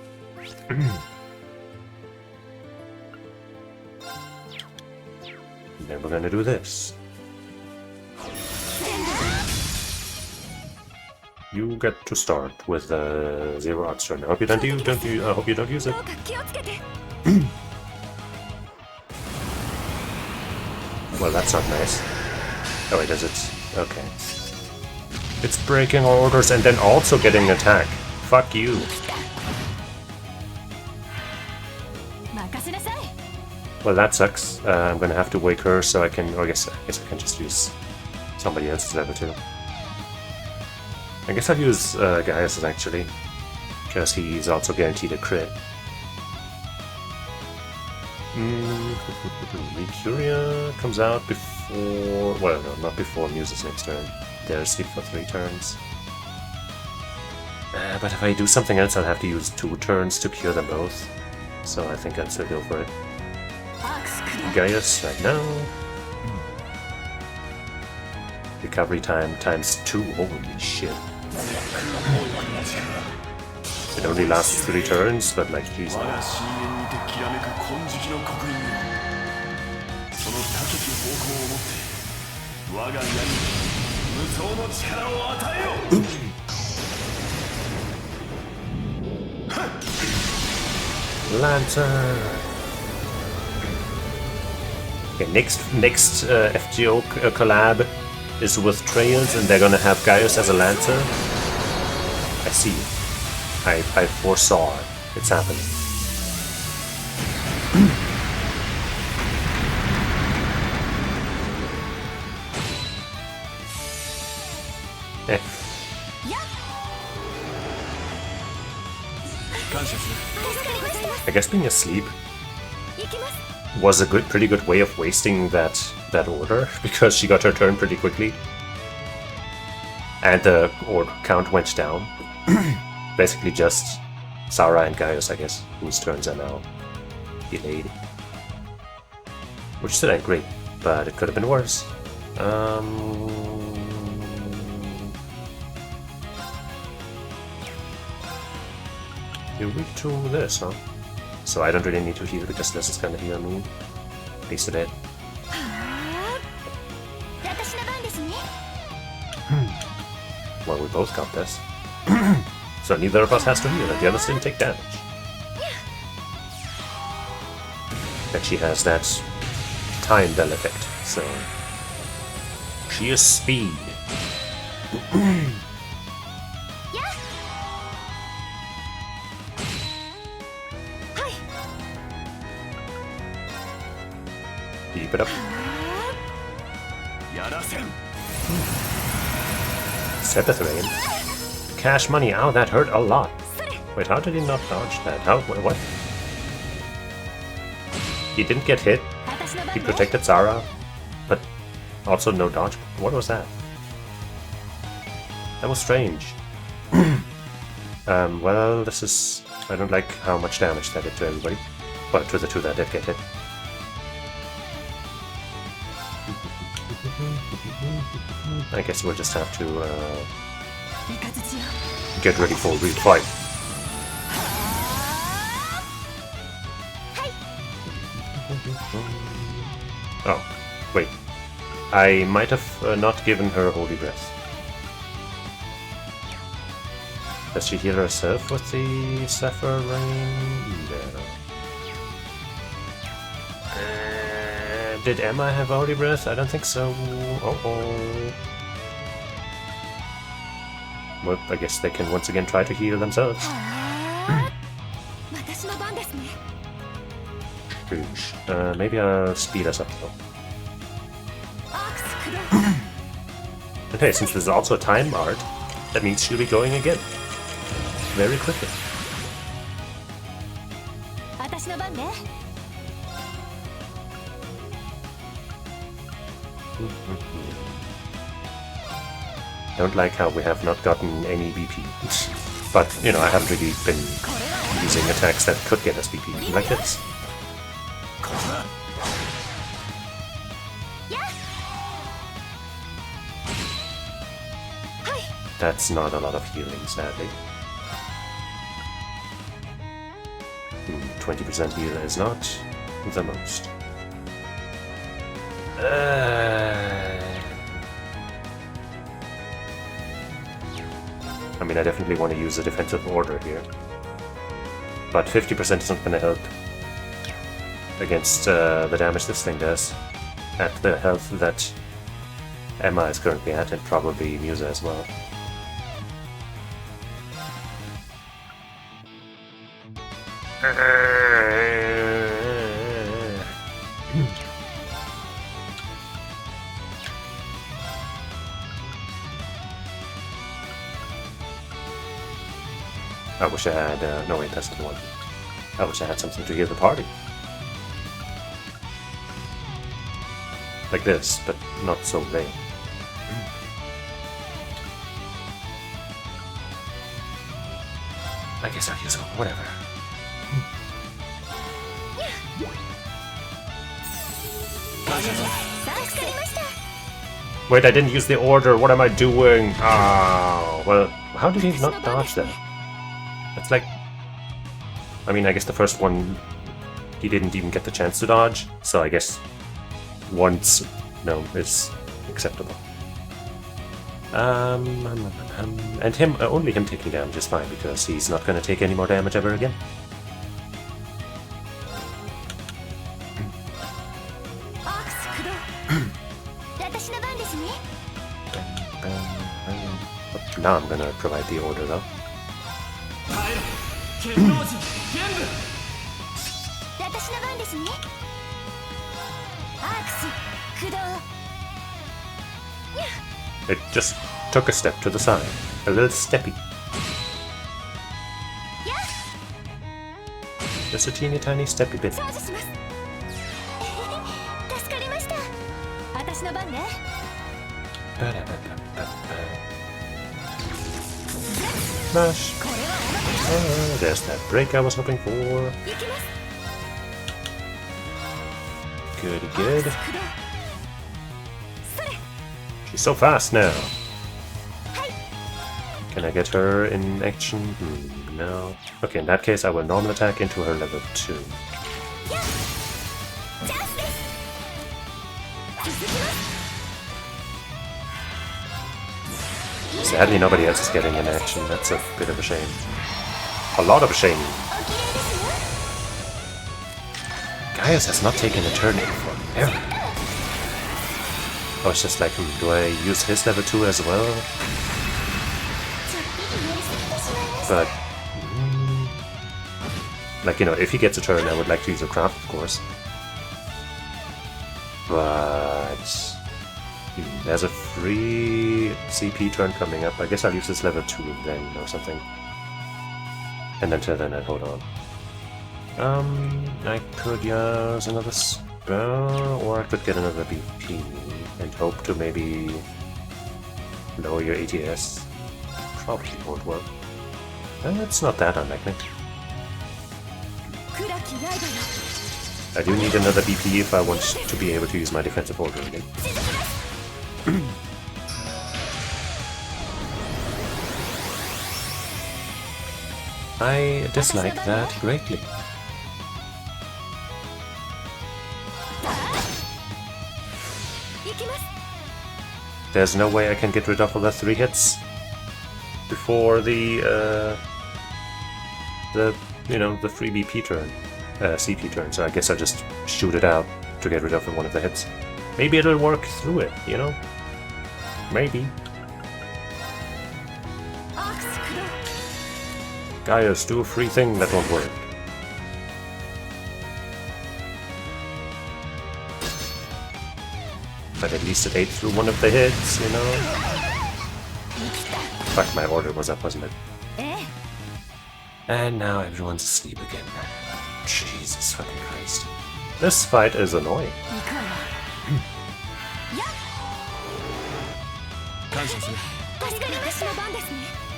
Then we're gonna do this. You get to start with the Zero Arts turn. I hope you don't I hope you don't use it. Well, that's not nice. Oh wait, is it? Okay. It's breaking our orders and then also getting an attack. Fuck you. Well, that sucks. I'm gonna have to wake her so I can, or I guess I can just use somebody else's level 2. I guess I'll use Gaius actually, because he's also guaranteed a crit. Mercuria comes out before... well, no, not before Muse's next turn. They're asleep for 3 turns. But if I do something else, I'll have to use 2 turns to cure them both. So I think I'll still go for it. Gaius right now. Recovery time times 2. Holy shit. It only lasts 3 turns, but like, jeez. Lantern. Okay, next FGO collab is with Trails, and they're gonna have Gaius as a Lancer. I see. I foresaw it. It's happening. I guess being asleep was a pretty good way of wasting that order, because she got her turn pretty quickly. And the order count went down. Basically just Sarah and Gaius, I guess, whose turns are now delayed. Which still ain't great, but it could have been worse. You read to this, huh? So I don't really need to heal because this is gonna heal me. At least a bit. Well, we both got this. So neither of us has to heal, and the others didn't take damage. And she has that time bell effect, so she is speed. Keep it up. Sepith Rain. Cash money. Ow, that hurt a lot. Wait, how did he not dodge that? How? What? He didn't get hit. He protected Zara, but also no dodge. What was that? That was strange. Well, this is... I don't like how much damage that did to everybody. But to the 2 that did get hit. I guess we'll just have to get ready for a real fight. Oh, wait. I might have not given her Holy Breath. Does she heal herself with the Sapphire Rain? No. Did Emma have Holy Breath? I don't think so. Uh-oh. Well, I guess they can once again try to heal themselves. Maybe I'll speed us up though. And hey, since there's also a time art, that means she'll be going again. Very quickly. Don't like how we have not gotten any BP. But, you know, I haven't really been using attacks that could get us BP, like this. That's not a lot of healing, sadly. 20% heal is not the most. I mean, I definitely want to use a defensive order here. But 50% isn't going to help against the damage this thing does at the health that Emma is currently at, and probably Musa as well. I wish I had, no wait, that's not the one. I wish I had something to heal the party. Like this, but not so late. I guess I'll use it, whatever. Wait, I didn't use the order, what am I doing? Oh, well, how did he not dodge that? That's like... I mean, I guess the first one, he didn't even get the chance to dodge, so I guess once, no, is acceptable. And him, only him taking damage is fine, because he's not going to take any more damage ever again. Now I'm going to provide the order, though. It just took a step to the side. A little steppy. Just a teeny tiny steppy bit. Smash! Oh, there's that break I was hoping for. Good, good. She's so fast now. Can I get her in action? No. Okay, in that case I will normal attack into her level 2. Sadly nobody else is getting in action, that's a bit of a shame. A lot of a shame. Gaius has not taken a turn in forever. I was just like, do I use his level 2 as well? But, like, you know, if he gets a turn, I would like to use a craft, of course. But there's a free CP turn coming up. I guess I'll use this level 2 then, or something. And until then, I'd hold on. I could use another spell, or I could get another BP and hope to maybe lower your ATS. Probably won't work. It's not that unlikely. I do need another BP if I want to be able to use my defensive order again. I dislike that greatly. There's no way I can get rid of all the 3 hits before the you know, the free BP turn, CP turn. So I guess I'll just shoot it out to get rid of one of the hits. Maybe it'll work through it, you know? Maybe. Gaius, do a free thing that won't work. But at least it ate through one of the hits, you know? Fuck, my order was up, wasn't it? And now everyone's asleep again. Jesus fucking Christ. This fight is annoying.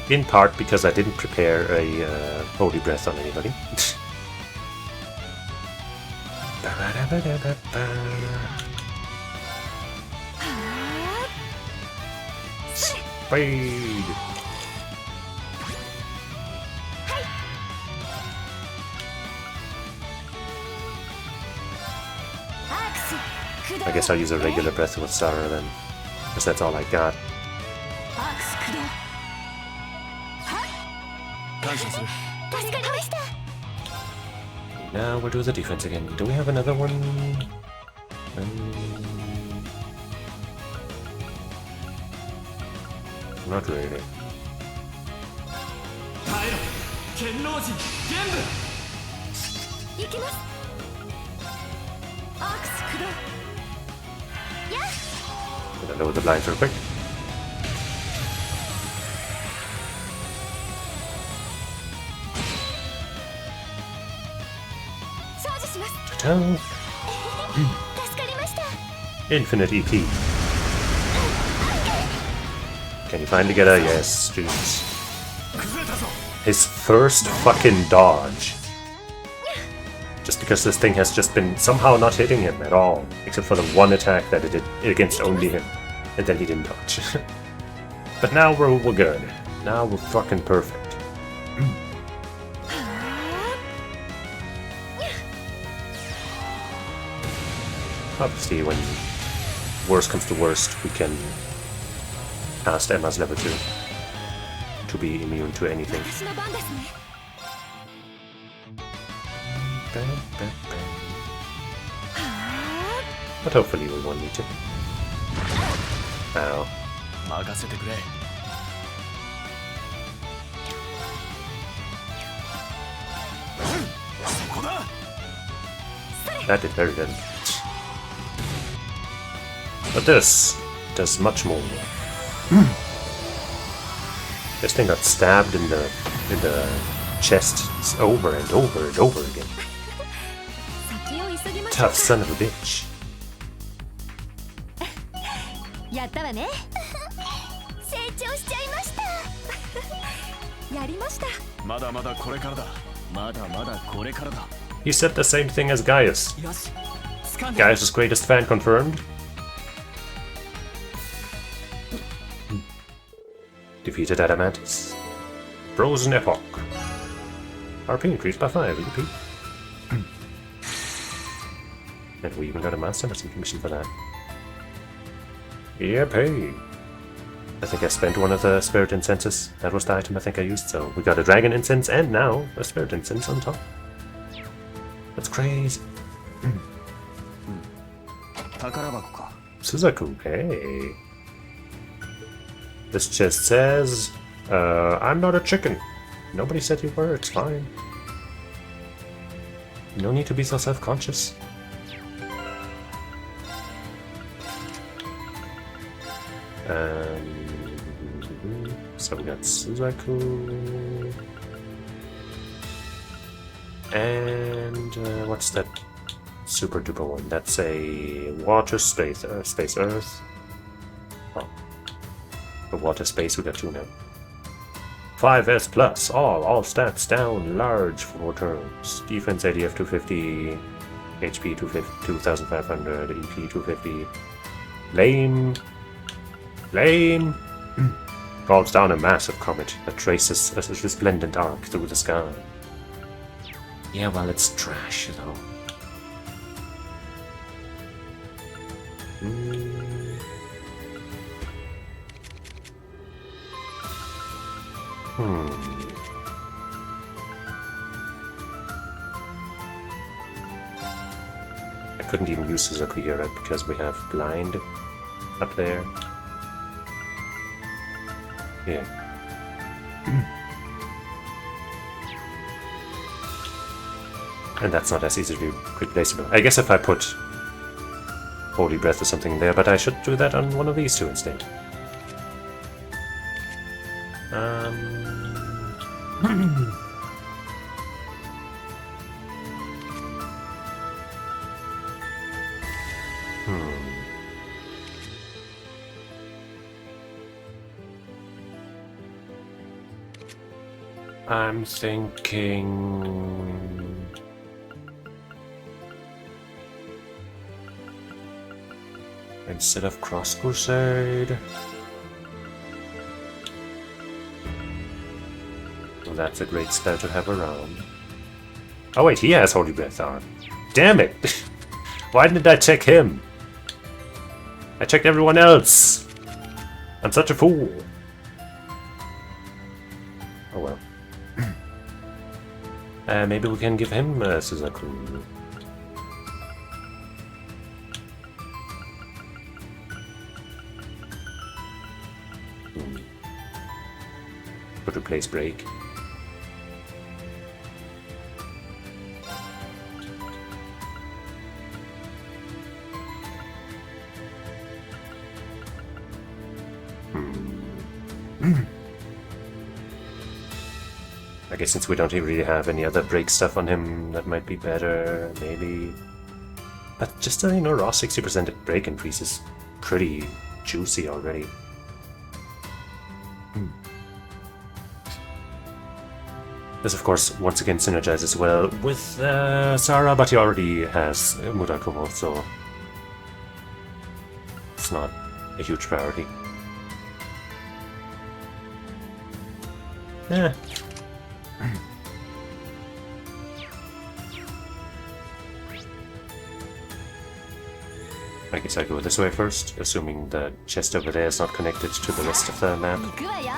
In part because I didn't prepare a holy breath on anybody. Speed! I guess I'll use a regular breath with Sarah then, because that's all I got. Now we'll do the defense again. Do we have another one? Not really. Gonna lower the blinds real quick. Oh, 助かりました。 infinite EP. Can you finally get a yes, Cheesus? His first fucking dodge. Just because this thing has just been somehow not hitting him at all, except for the one attack that it did against only him, and then he didn't dodge. But now we're good. Now we're fucking perfect. Obviously, when worst comes to worst, we can cast Emma's level 2 to be immune to anything. 私の番ですね。 But hopefully we won't need to. Ow. 任せてくれ。 That did very little. But this does much more. This thing got stabbed in the chest over and over and over again. 先を急ぎましょう Tough son of a bitch. やったわね。成長しちゃいました。やりました。まだまだこれからだ。まだまだこれからだ。 He said the same thing as Gaius. よし掴んで Gaius' greatest fan confirmed. Defeated Adamantis. Frozen Epoch. RP increased by 5 EP. And we even got a master mission for that. Yep, hey. I think I spent one of the spirit incenses. That was the item I think I used, so we got a dragon incense and now a spirit incense on top. That's crazy. 宝箱か。 Suzaku, hey. This chest says, I'm not a chicken. Nobody said you were, it's fine. No need to be so self-conscious. So we got Suzaku. And what's that super duper one? That's a water space, space earth. Oh. The water space, we got 2 now. 5S plus, all stats down large for turns. Defense ADF 250, HP 2500, EP 250. Lame. Lame. Falls down a massive comet that traces a resplendent arc through the sky. Yeah, well, it's trash, though. I couldn't even use Suzaku here because we have blind up there. Yeah. And that's not as easily replaceable. I guess if I put Holy Breath or something there, but I should do that on one of these 2 instead. I'm thinking... instead of Cross Crusade... Well, that's a great spell to have around. Oh wait, he has Holy Breath on. Damn it! Why didn't I check him? I checked everyone else! I'm such a fool! Oh well. Maybe we can give him Suzaku. Could replace Break. I guess since we don't really have any other break stuff on him, that might be better, maybe. But just a, you know, raw 60% break increase is pretty juicy already. This, of course, once again synergizes well with Sarah, but he already has Murakumo, so it's not a huge priority. Yeah. I guess I go this way first, assuming the chest over there is not connected to the rest of the map. 行くわよよ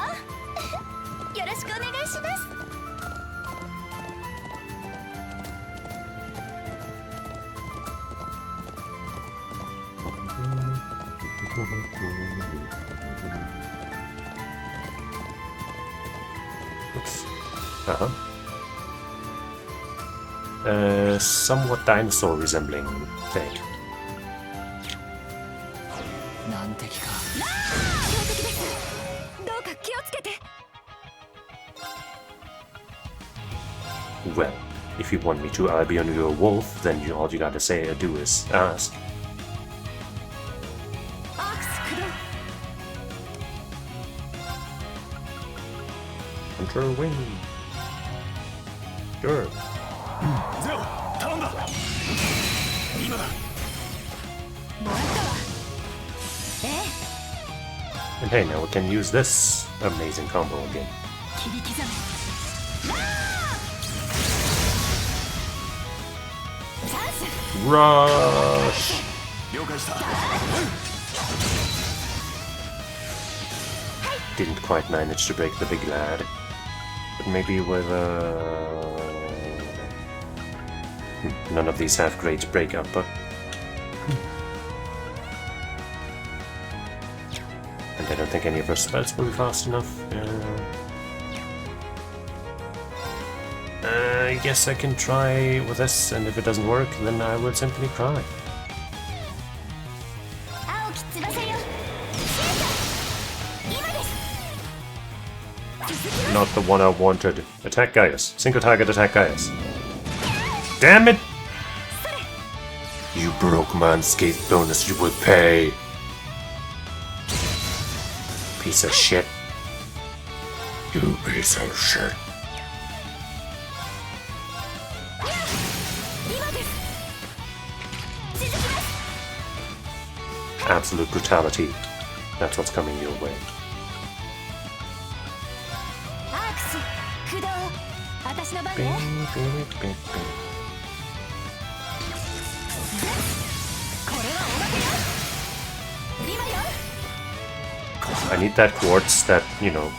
ろしくお願いします Oops. Somewhat dinosaur resembling thing. 難敵か。強敵ですどうか気をつけて Well, if you want me to be on your wolf, then all you gotta say or do is ask. アークス駆動 Hunter win. Sure. ゼオ頼んだ今だもらったわええ And hey, now we can use this amazing combo again. 切り刻めチャンス Rush! 了解した Didn't quite manage to break the big lad. But maybe with none of these have great breakup, but... And I don't think any of her spells will be fast enough. I guess I can try with this, and if it doesn't work, then I will simply cry. 青き翼よシュート今です Not the one I wanted. Attack Gaius. Single target attack Gaius. Damn it! You broke my unscathed bonus, you will pay. Piece of shit. You piece of shit. 今です続きます Absolute brutality. That's what's coming your way. アークス駆動私の番 Bing, ね bing, bing, bing. これはおまけよ今よ I need that quartz that, you know,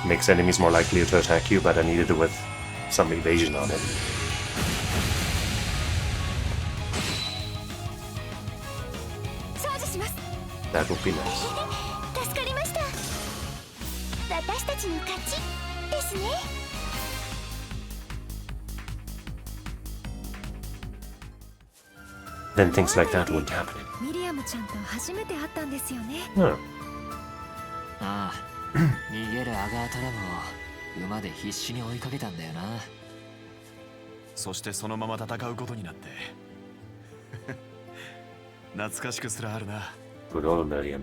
makes enemies more likely to attack you, but I needed it with some evasion on it. チャージします That would be nice. 助かりました私たちの勝ちですね Then things like that wouldn't happen. ミリアムちゃんと初めて会ったんですよね Huh. ああ、逃げるアガートラムを馬で必死に追いかけたんだよな。そしてそのまま戦うことになって懐かしくすらあるな Good old Miriam.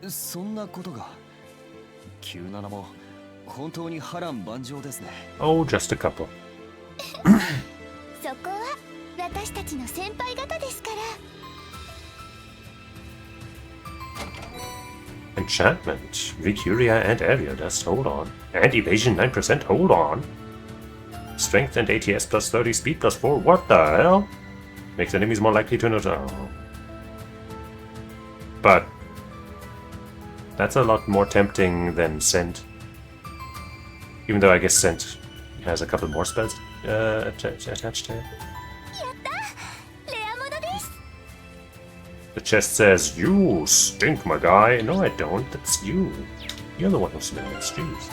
そんなことが97も本当に波乱万丈ですね Oh, just a couple. そこは私たちの先輩方ですから Enchantment. Vicuria and Area Dust, hold on. And Evasion 9%, hold on. Strength and ATS plus 30, speed plus 4, what the hell? Makes enemies more likely to notice. Oh. But that's a lot more tempting than Scent. Even though I guess Scent has a couple more spells attached to it. やったレアものです The chest says, You stink, my guy. No, I don't. That's you. You're the one who smells. Jeez.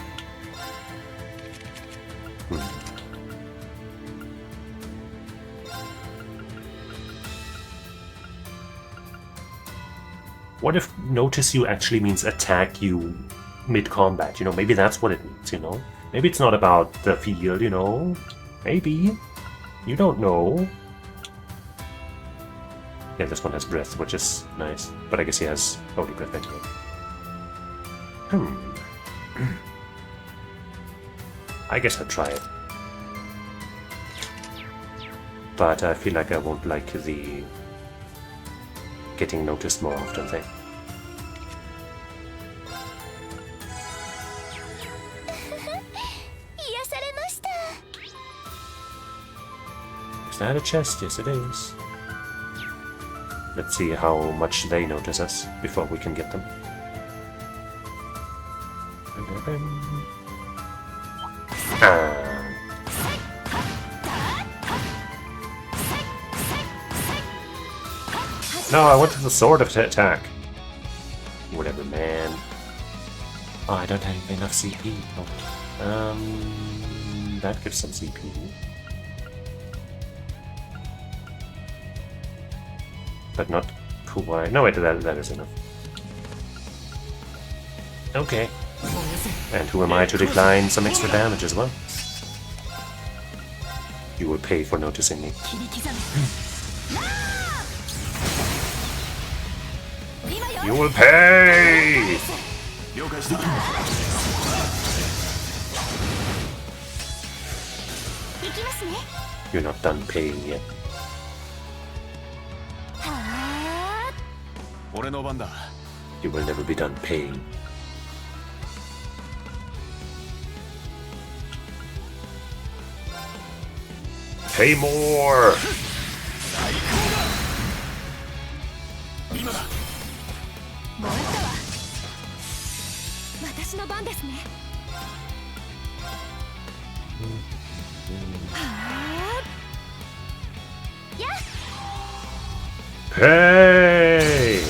What if notice you actually means attack you mid-combat? You know, maybe that's what it means, you know? Maybe it's not about the field, you know? Maybe. You don't know. Yeah, this one has breath, which is nice. But I guess he has holy breath anyway. I guess I'll try it. But I feel like I won't like the getting noticed more often thing. Is that a chest? Yes, it is. Let's see how much they notice us before we can get them. No, I wanted the sword attack. Whatever, man. Oh, I don't have enough CP. Oh. That gives some CP. But not Kuwai. No, wait, that is enough. Okay. And who am I to decline some extra damage as well? You will pay for noticing me. You will pay! You're not done paying yet. You will never be done paying. Pay more! Hey!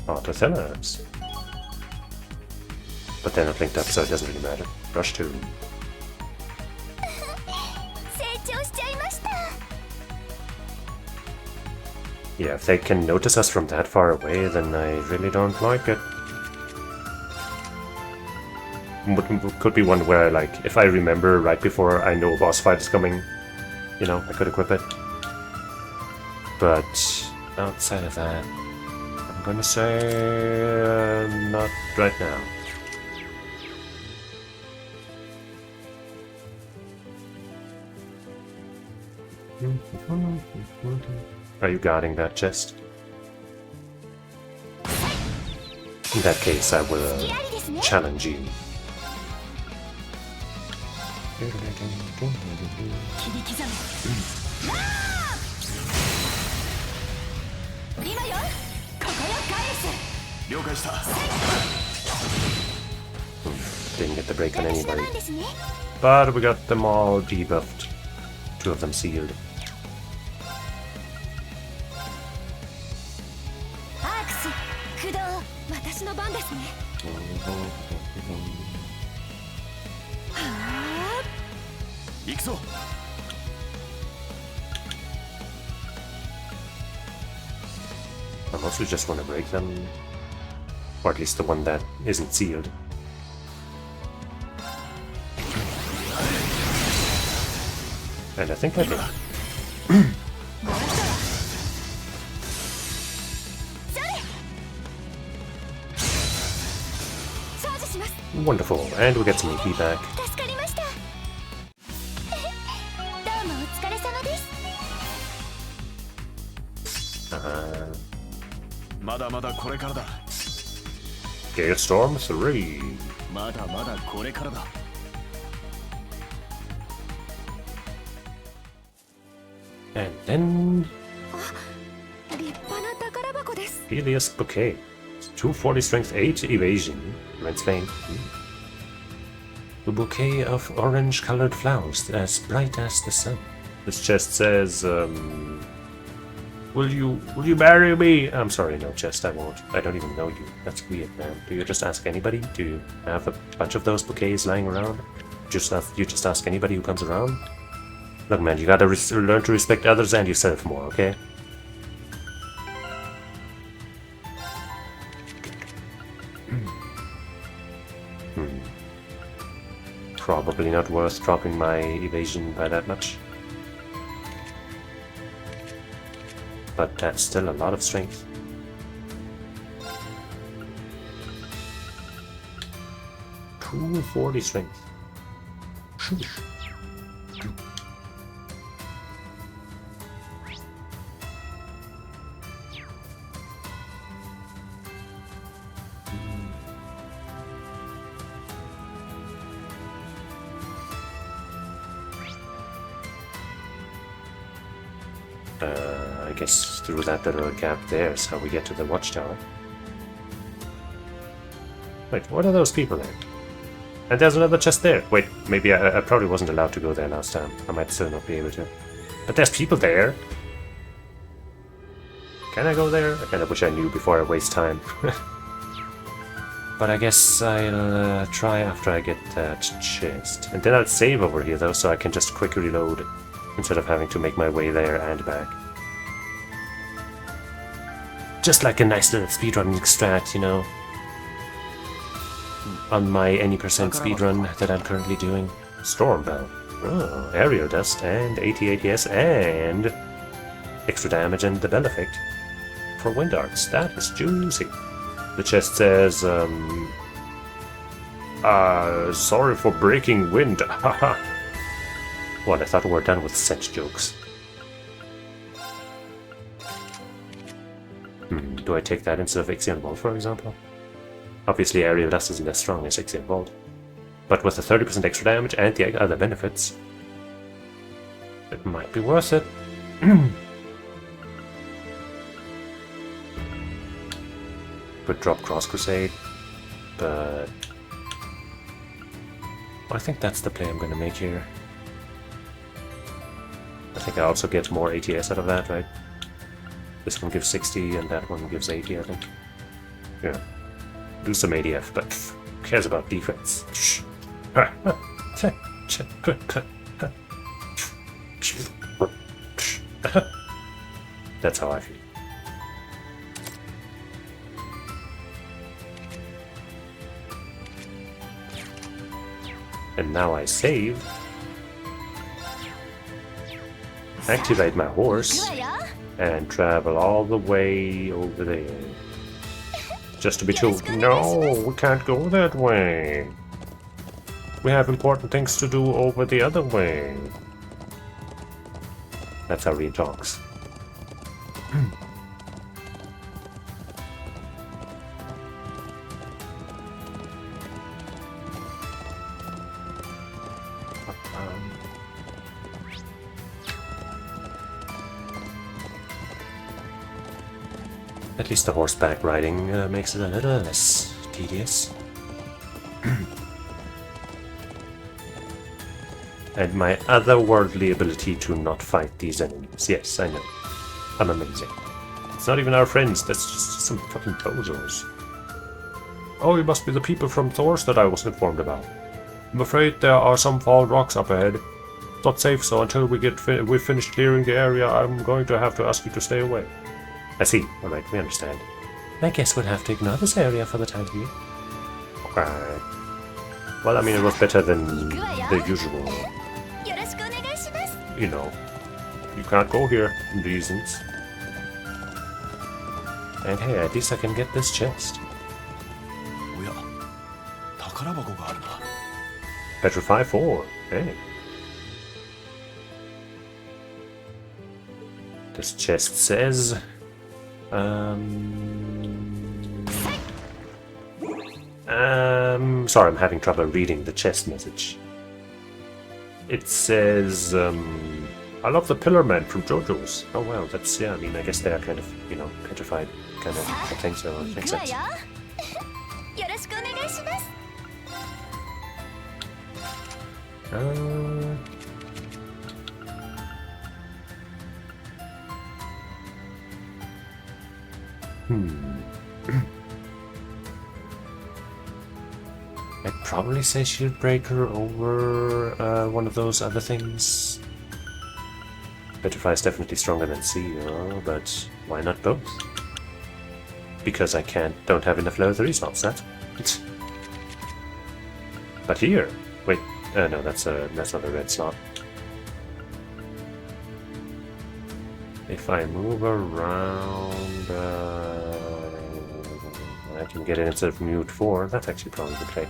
Autothelas. But they're not linked up, so it doesn't really matter. Rush 2. Yeah, if they can notice us from that far away, then I really don't like it. Could be one where, like, if I remember right before I know a boss fight is coming, you know, I could equip it. But outside of that, I'm gonna say not right now. Are you guarding that chest? In that case, I will challenge you. Didn't get the break on anybody. But we got them all debuffed. 2 of them sealed. I mostly just want to break them. Or at least the one that isn't sealed. And I think I did. Wonderful, and we get some EP back. Gale Storm 3. And then Helios Bouquet. 240 strength, 8 evasion. Red flame. A bouquet of orange colored flowers as bright as the sun. This chest says, Will you marry me? I'm sorry, no chest, I won't. I don't even know you. That's weird, man. Do you just ask anybody? Do you have a bunch of those bouquets lying around? You just ask anybody who comes around? Look, man, you gotta learn to respect others and yourself more, okay? probably not worth dropping my evasion by that much. But that's still a lot of strength. .240 strength. Sheesh. I guess through that little gap there is how we get to the watchtower. Wait, what are those people there? And there's another chest there. Wait, maybe I probably wasn't allowed to go there last time. I might still not be able to. But there's people there! Can I go there? I kinda wish I knew before I waste time. But I guess I'll try after I get that chest. And then I'll save over here though, so I can just quick reload instead of having to make my way there and back. Just like a nice little speedrunning strat, you know. On my any percent speedrun that I'm currently doing. Storm Bell. Oh, aerial dust and 80 ATS and extra damage and the bell effect for wind arts. That is juicy. The chest says, sorry for breaking wind. Haha. What, I thought we were done with such jokes. Do I take that instead of Ixion Bolt, for example? Obviously, aerial dust isn't as strong as Ixion Bolt, but with the 30% extra damage and the other benefits, it might be worth it. Could drop Cross Crusade, but I think that's the play I'm going to make here. I think I also get more ATS out of that, right? This one gives 60 and that one gives 80, I think. Yeah. Do some ADF, but who cares about defense? That's how I feel. And now I save. Activate my horse. And travel all the way over there. Just to be told, no, we can't go that way. We have important things to do over the other way. That's how Reed talks. At least the horseback riding makes it a little less tedious. And my otherworldly ability to not fight these enemies. Yes, I know. I'm amazing. It's not even our friends, that's just some fucking bozos. Oh, you must be the people from Thor's that I was informed about. I'm afraid there are some fallen rocks up ahead. It's not safe, so until we've finished clearing the area, I'm going to have to ask you to stay away. I see. Alright, we understand. I guess we'll have to ignore this area for the time being. Okay. Well, I mean, it was better than the usual. You know, you can't go here, reasons. And hey, at least I can get this chest. Petrify 4. Hey. This chest says... sorry, I'm having trouble reading the chest message. It says, I love the Pillar Man from JoJo's. Oh well, that's, yeah, I mean, I guess they're kind of, you know, petrified kind of thing, so it makes sense. I'd probably say Shield Breaker over one of those other things. Petrify is definitely stronger than Seal, but why not both? Because I don't have enough level 3 slots, that's it. But here, wait, No, that's not a red slot. If I move around, I can get in instead of mute 4. That's actually probably the play.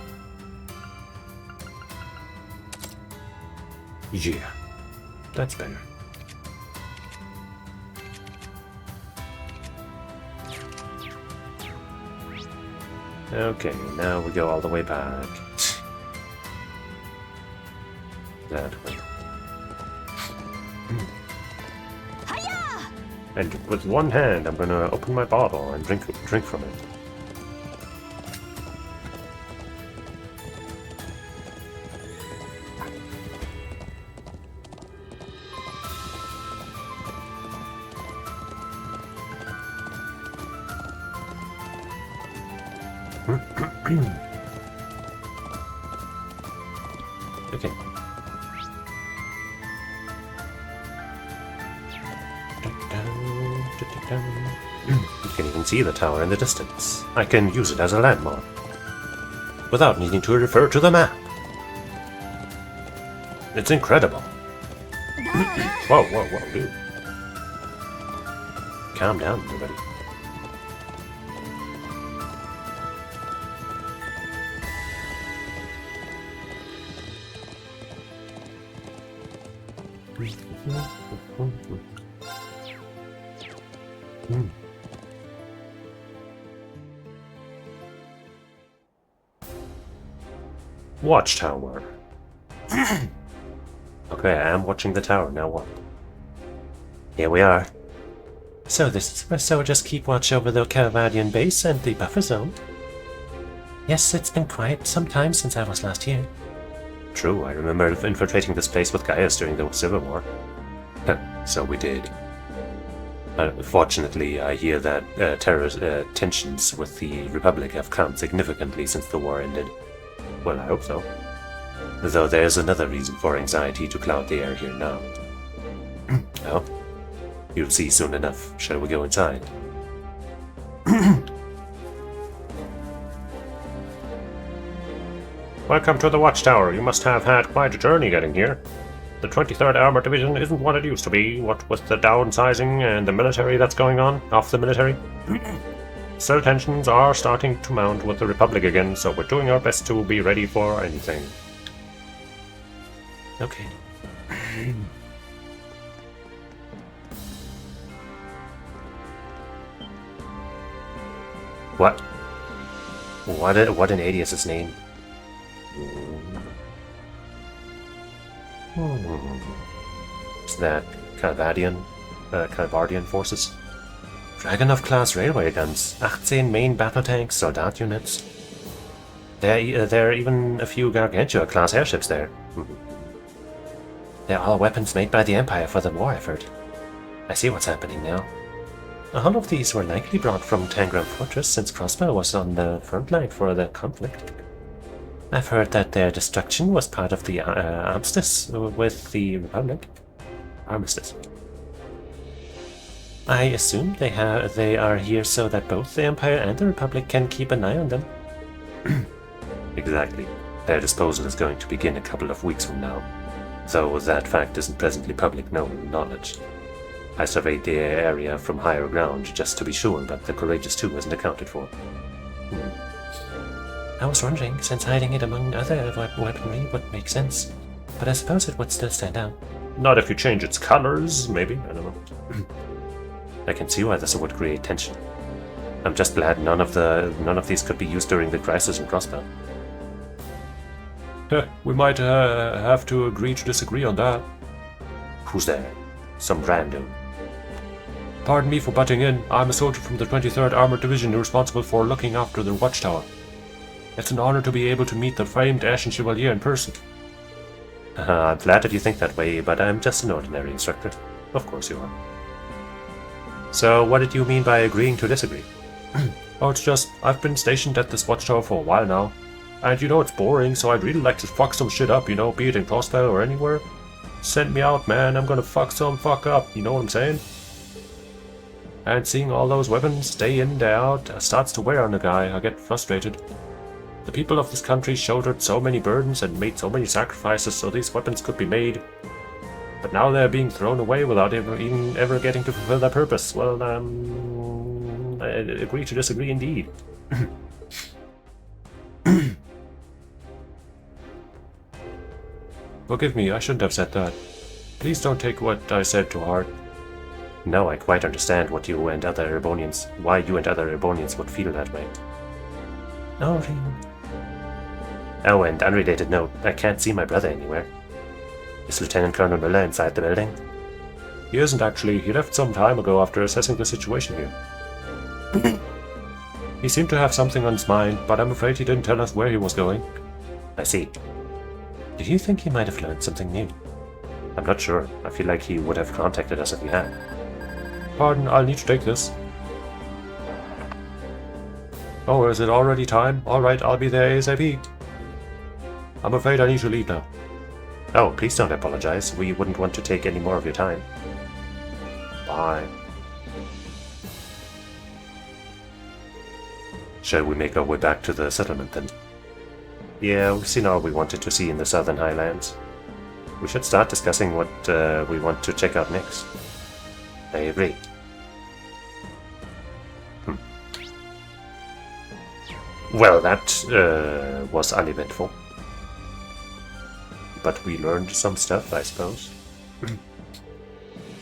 Yeah, that's better. Okay, now we go all the way back. That way. And with one hand, I'm gonna open my bottle and drink from it. Okay. You can even see the tower in the distance. I can use it as a landmark, without needing to refer to the map. It's incredible. Whoa, whoa, whoa, dude. Calm down, everybody. Watchtower. Okay, I am watching the tower, now what? Here we are. So this is where soldiers keep watch over the Calvadian base and the buffer zone? Yes, it's been quite some time since I was last here. True, I remember infiltrating this place with Gaius during the Civil War. So we did. Fortunately, I hear that tensions with the Republic have calmed significantly since the war ended. Well, I hope so. Though there's another reason for anxiety to cloud the air here now. Well, you'll see soon enough. Shall we go inside? Welcome to the Watchtower. You must have had quite a journey getting here. The 23rd Armored Division isn't what it used to be, what with the downsizing and the military that's going on, off the military. Still, tensions are starting to mount with the Republic again, so we're doing our best to be ready for anything. Okay. What? What an Adius' name. Is that Calvardian forces? Dragonov-class railway guns, 18 main battle tanks, Soldat units. There are even a few Gargantua-class airships there. They're all weapons made by the Empire for the war effort. I see what's happening now. All of these were likely brought from Tangram Fortress, since Crossbow was on the front line for the conflict. I've heard that their destruction was part of the armistice with the Republic. Armistice. I assume they are here so that both the Empire and the Republic can keep an eye on them. Exactly. Their disposal is going to begin a couple of weeks from now, though that fact isn't presently public knowledge. I surveyed the area from higher ground just to be sure, but the Courageous 2 isn't accounted for. I was wondering, since hiding it among other weaponry would make sense, but I suppose it would still stand out. Not if you change its colors, maybe? I don't know. I can see why this would create tension. I'm just glad none of these could be used during the crisis in Crossbow. We might have to agree to disagree on that. Who's there? Some random. Pardon me for butting in. I'm a soldier from the 23rd Armored Division responsible for looking after the Watchtower. It's an honor to be able to meet the famed Ashen Chevalier in person. I'm flattered you think that way, but I'm just an ordinary instructor. Of course you are. So, what did you mean by agreeing to disagree? Oh, it's just, I've been stationed at this Watchtower for a while now. And it's boring, so I'd really like to fuck some shit up, be it in Crossbow or anywhere. Send me out, man, I'm gonna fuck up, you know what I'm saying? And seeing all those weapons day in, day out starts to wear on a guy. I get frustrated. The people of this country shouldered so many burdens and made so many sacrifices so these weapons could be made. But now they're being thrown away without even ever getting to fulfill their purpose. Well, I agree to disagree indeed. Forgive me, I shouldn't have said that. Please don't take what I said to heart. Now I quite understand why you and other Erebonians would feel that way. Oh, really? Oh, and unrelated note, I can't see my brother anywhere. Is Lieutenant Colonel Miller inside the building? He isn't actually. He left some time ago after assessing the situation here. He seemed to have something on his mind, but I'm afraid he didn't tell us where he was going. I see. Do you think he might have learned something new? I'm not sure. I feel like he would have contacted us if he had. Pardon, I'll need to take this. Oh, is it already time? Alright, I'll be there ASAP. I'm afraid I need to leave now. Oh, please don't apologize. We wouldn't want to take any more of your time. Bye. Shall we make our way back to the settlement then? Yeah, we've seen all we wanted to see in the Southern Highlands. We should start discussing what we want to check out next. I agree. Well, that was uneventful. But we learned some stuff, I suppose.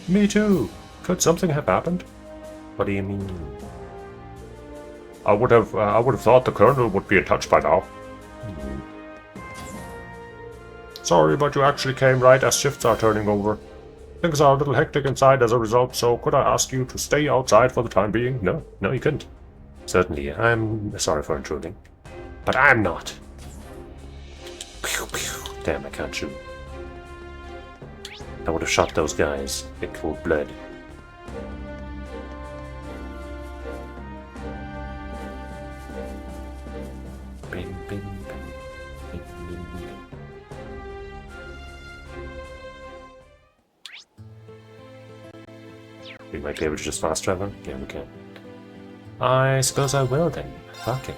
Me too. Could something have happened? What do you mean? I would have thought the Colonel would be in touch by now. Sorry, but you actually came right as shifts are turning over. Things are a little hectic inside as a result, so could I ask you to stay outside for the time being? No, you couldn't. Certainly, I'm sorry for intruding. But I'm not. Pew, pew. Damn, I can't shoot. I would have shot those guys in cold blood. Bing, bing, bing. Bing, bing, bing. We might be able to just fast travel? Yeah, we can. I suppose I will then. Okay.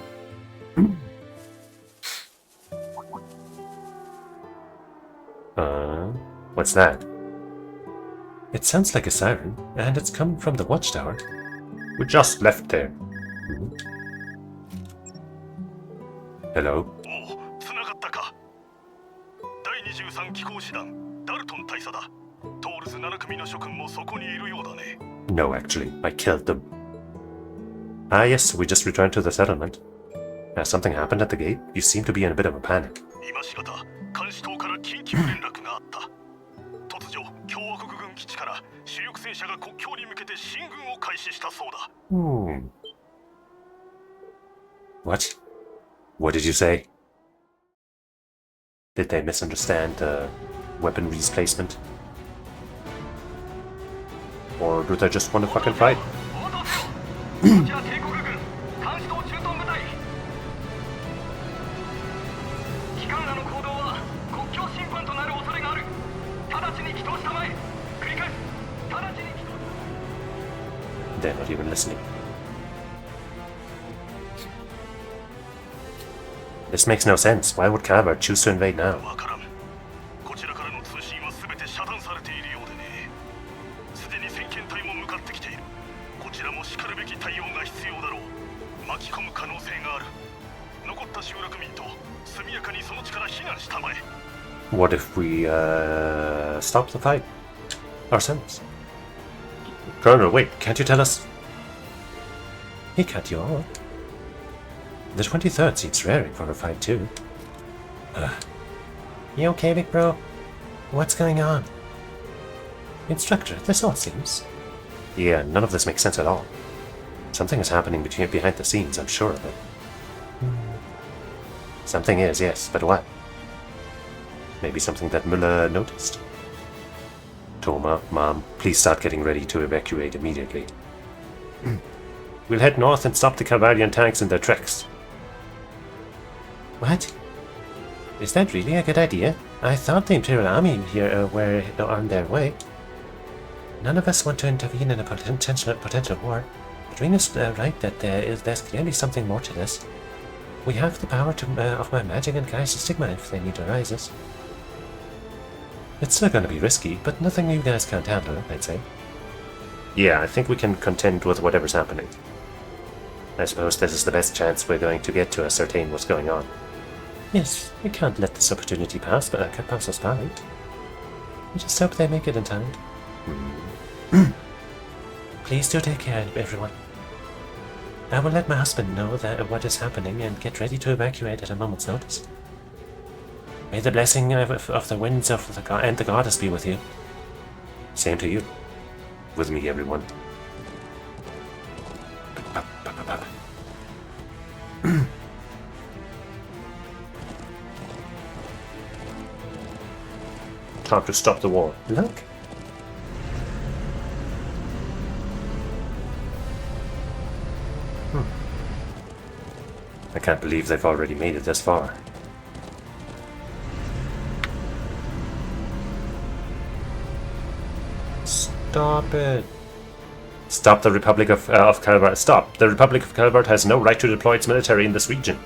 What's that? It sounds like a siren, and it's coming from the watchtower. We just left there. Hello? つながったか。第23機構師団ダルトン大佐だ。トールズ7組の諸君もそこにいるようだね。No, actually, I killed them. Ah, yes, we just returned to the settlement. Has something happened at the gate? You seem to be in a bit of a panic. 今しがた監視塔から緊急連絡があった。突如、共和国軍基地から主力戦車が国境に向けて進軍を開始したそうだ。What? What did you say? Did they misunderstand the weaponry's placement? Or do they just want to fucking fight? こちら帝国軍監視塔駐屯部隊。機関らの行動は国境侵犯となる恐れがある。直ちに帰投したまえ。繰り返す。直ちに帰投。They're not even listening. This makes no sense. Why would Kabar choose to invade now? わからん。こちらからの通信はすべて遮断されているようでね。すでに先遣隊も向かってきている。こちらもしかるべき対応が必要だろう。巻き込む可能性がある。残った集落民と速やかにその地から避難したまえ。What if we stop the fight ourselves? Colonel, wait, can't you tell us? He cut you off. The 23rd seems raring for a fight too. You okay, big bro? What's going on? Instructor, this all seems... Yeah, none of this makes sense at all. Something is happening behind the scenes, I'm sure of it. Something is, yes, but what? Maybe something that Müller noticed. Toma, Mom, please start getting ready to evacuate immediately. We'll head north and stop the Calvarian tanks in their tracks. What? Is that really a good idea? I thought the Imperial Army here were on their way. None of us want to intervene in a potential war. But Rena's right that there's clearly something more to this. We have the power of my magic and cast stigma if they need arises. It's still gonna be risky, but nothing you guys can't handle, I'd say. Yeah, I think we can contend with whatever's happening. I suppose this is the best chance we're going to get to ascertain what's going on. Yes, we can't let this opportunity pass us by. We just hope they make it in time. Please do take care, everyone. I will let my husband know what is happening and get ready to evacuate at a moment's notice. May the blessing of the winds and the goddess be with you. Same to you. With me, everyone. Time to stop the war. Look. I can't believe they've already made it this far. Stop it. Stop the Republic of Calvert. Stop. The Republic of Calvert has no right to deploy its military in this region.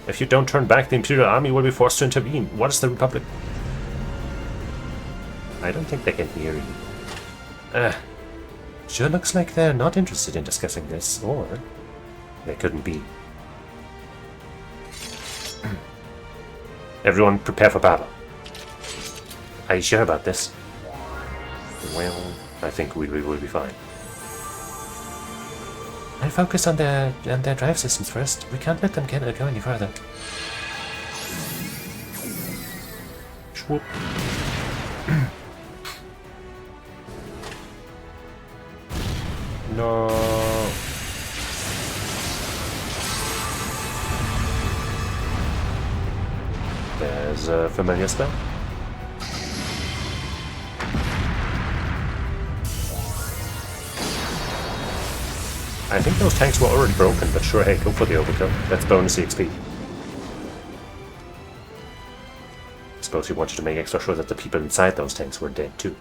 If you don't turn back, the Imperial Army will be forced to intervene. What is the Republic? I don't think they can hear you. Sure looks like they're not interested in discussing this, or they couldn't be. Everyone prepare for battle. Are you sure about this? Well, I think we will be fine. I'll focus on their drive systems first. We can't let them go any further. Swoop. No. There's a familiar spell. I think those tanks were already broken, but sure, hey, go for the overkill. That's bonus EXP. Suppose you wanted to make extra sure that the people inside those tanks were dead too.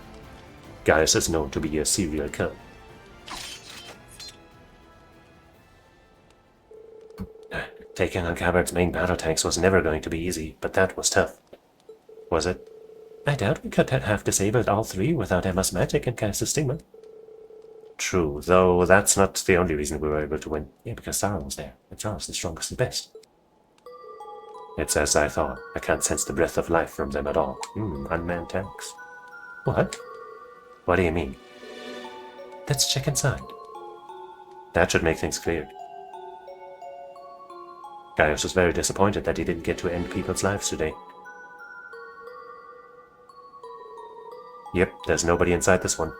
Gaius is known to be a serial killer. Taking on Cabard's main battle tanks was never going to be easy, but that was tough. Was it? I doubt we could have disabled all three without Emma's magic and Gaius' stigma. True, though that's not the only reason we were able to win. Yeah, because Sarah was there, and Sarah's the strongest and best. It's as I thought. I can't sense the breath of life from them at all. Unmanned tanks. What? What do you mean? Let's check inside. That should make things clear. Gaius was very disappointed that he didn't get to end people's lives today. Yep, there's nobody inside this one.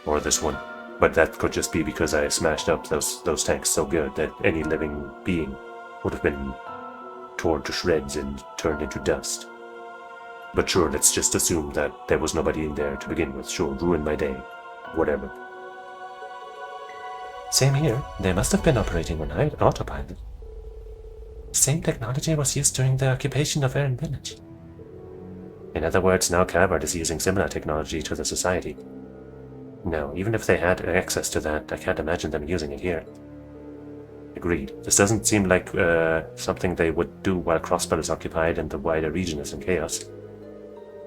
Or this one. But that could just be because I smashed up those tanks so good that any living being would have been torn to shreds and turned into dust. But sure, let's just assume that there was nobody in there to begin with. Sure, ruined my day. Whatever. Same here. They must have been operating on autopilot. Same technology was used during the occupation of Erin Village. In other words, now Calvard is using similar technology to the Society. No, even if they had access to that, I can't imagine them using it here. Agreed. This doesn't seem like something they would do while Crossbell is occupied and the wider region is in chaos.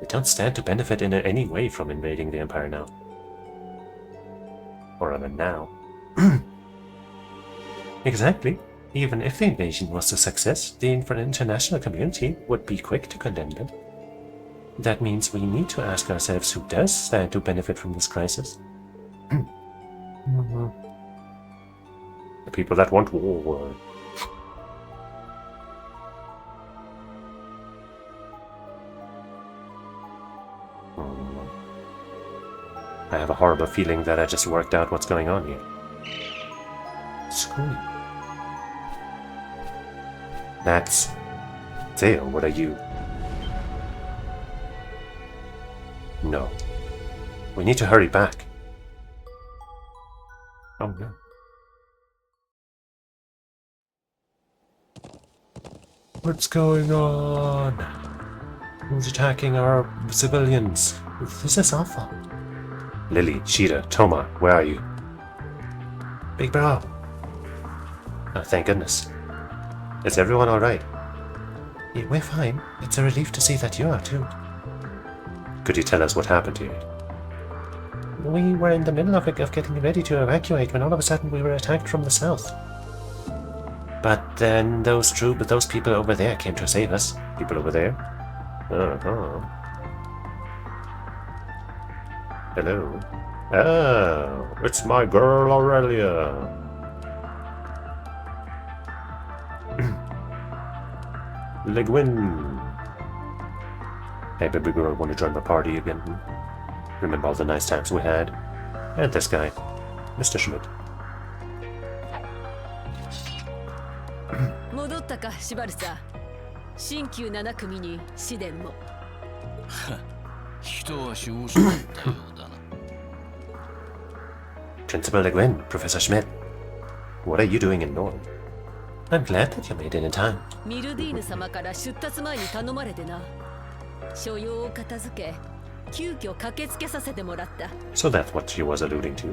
They don't stand to benefit in any way from invading the Empire now. Or rather now. Exactly. Even if the invasion was a success, the international community would be quick to condemn them. That means we need to ask ourselves who does stand to benefit from this crisis. The people that want war. I have a horrible feeling that I just worked out what's going on here. Screw you. That's... Theo, what are you? No. We need to hurry back. Oh no. What's going on? Who's attacking our civilians? This is awful. Lily, Sheeta, Toma, where are you? Big bro. Oh, thank goodness. Is everyone alright? Yeah, we're fine. It's a relief to see that you are too. Could you tell us what happened here? We were in the middle of getting ready to evacuate when all of a sudden we were attacked from the south. But then those people over there came to save us. People over there? Uh-huh. Hello. Oh, it's my girl Aurelia. Legwin. Hey, baby girl, want to join my party again? Remember all the nice times we had? And this guy, Mr. Schmidt. 戻ったか、シバルサ。新旧7組に試練も。一足遅かったようだな。Principal Legwin, Professor Schmidt. What are you doing in Norm? I'm glad that you made it in time. ミルディーヌ様から出立前に頼まれてな。所用を片付け、急遽駆けつけさせてもらった。So that's what she was alluding to.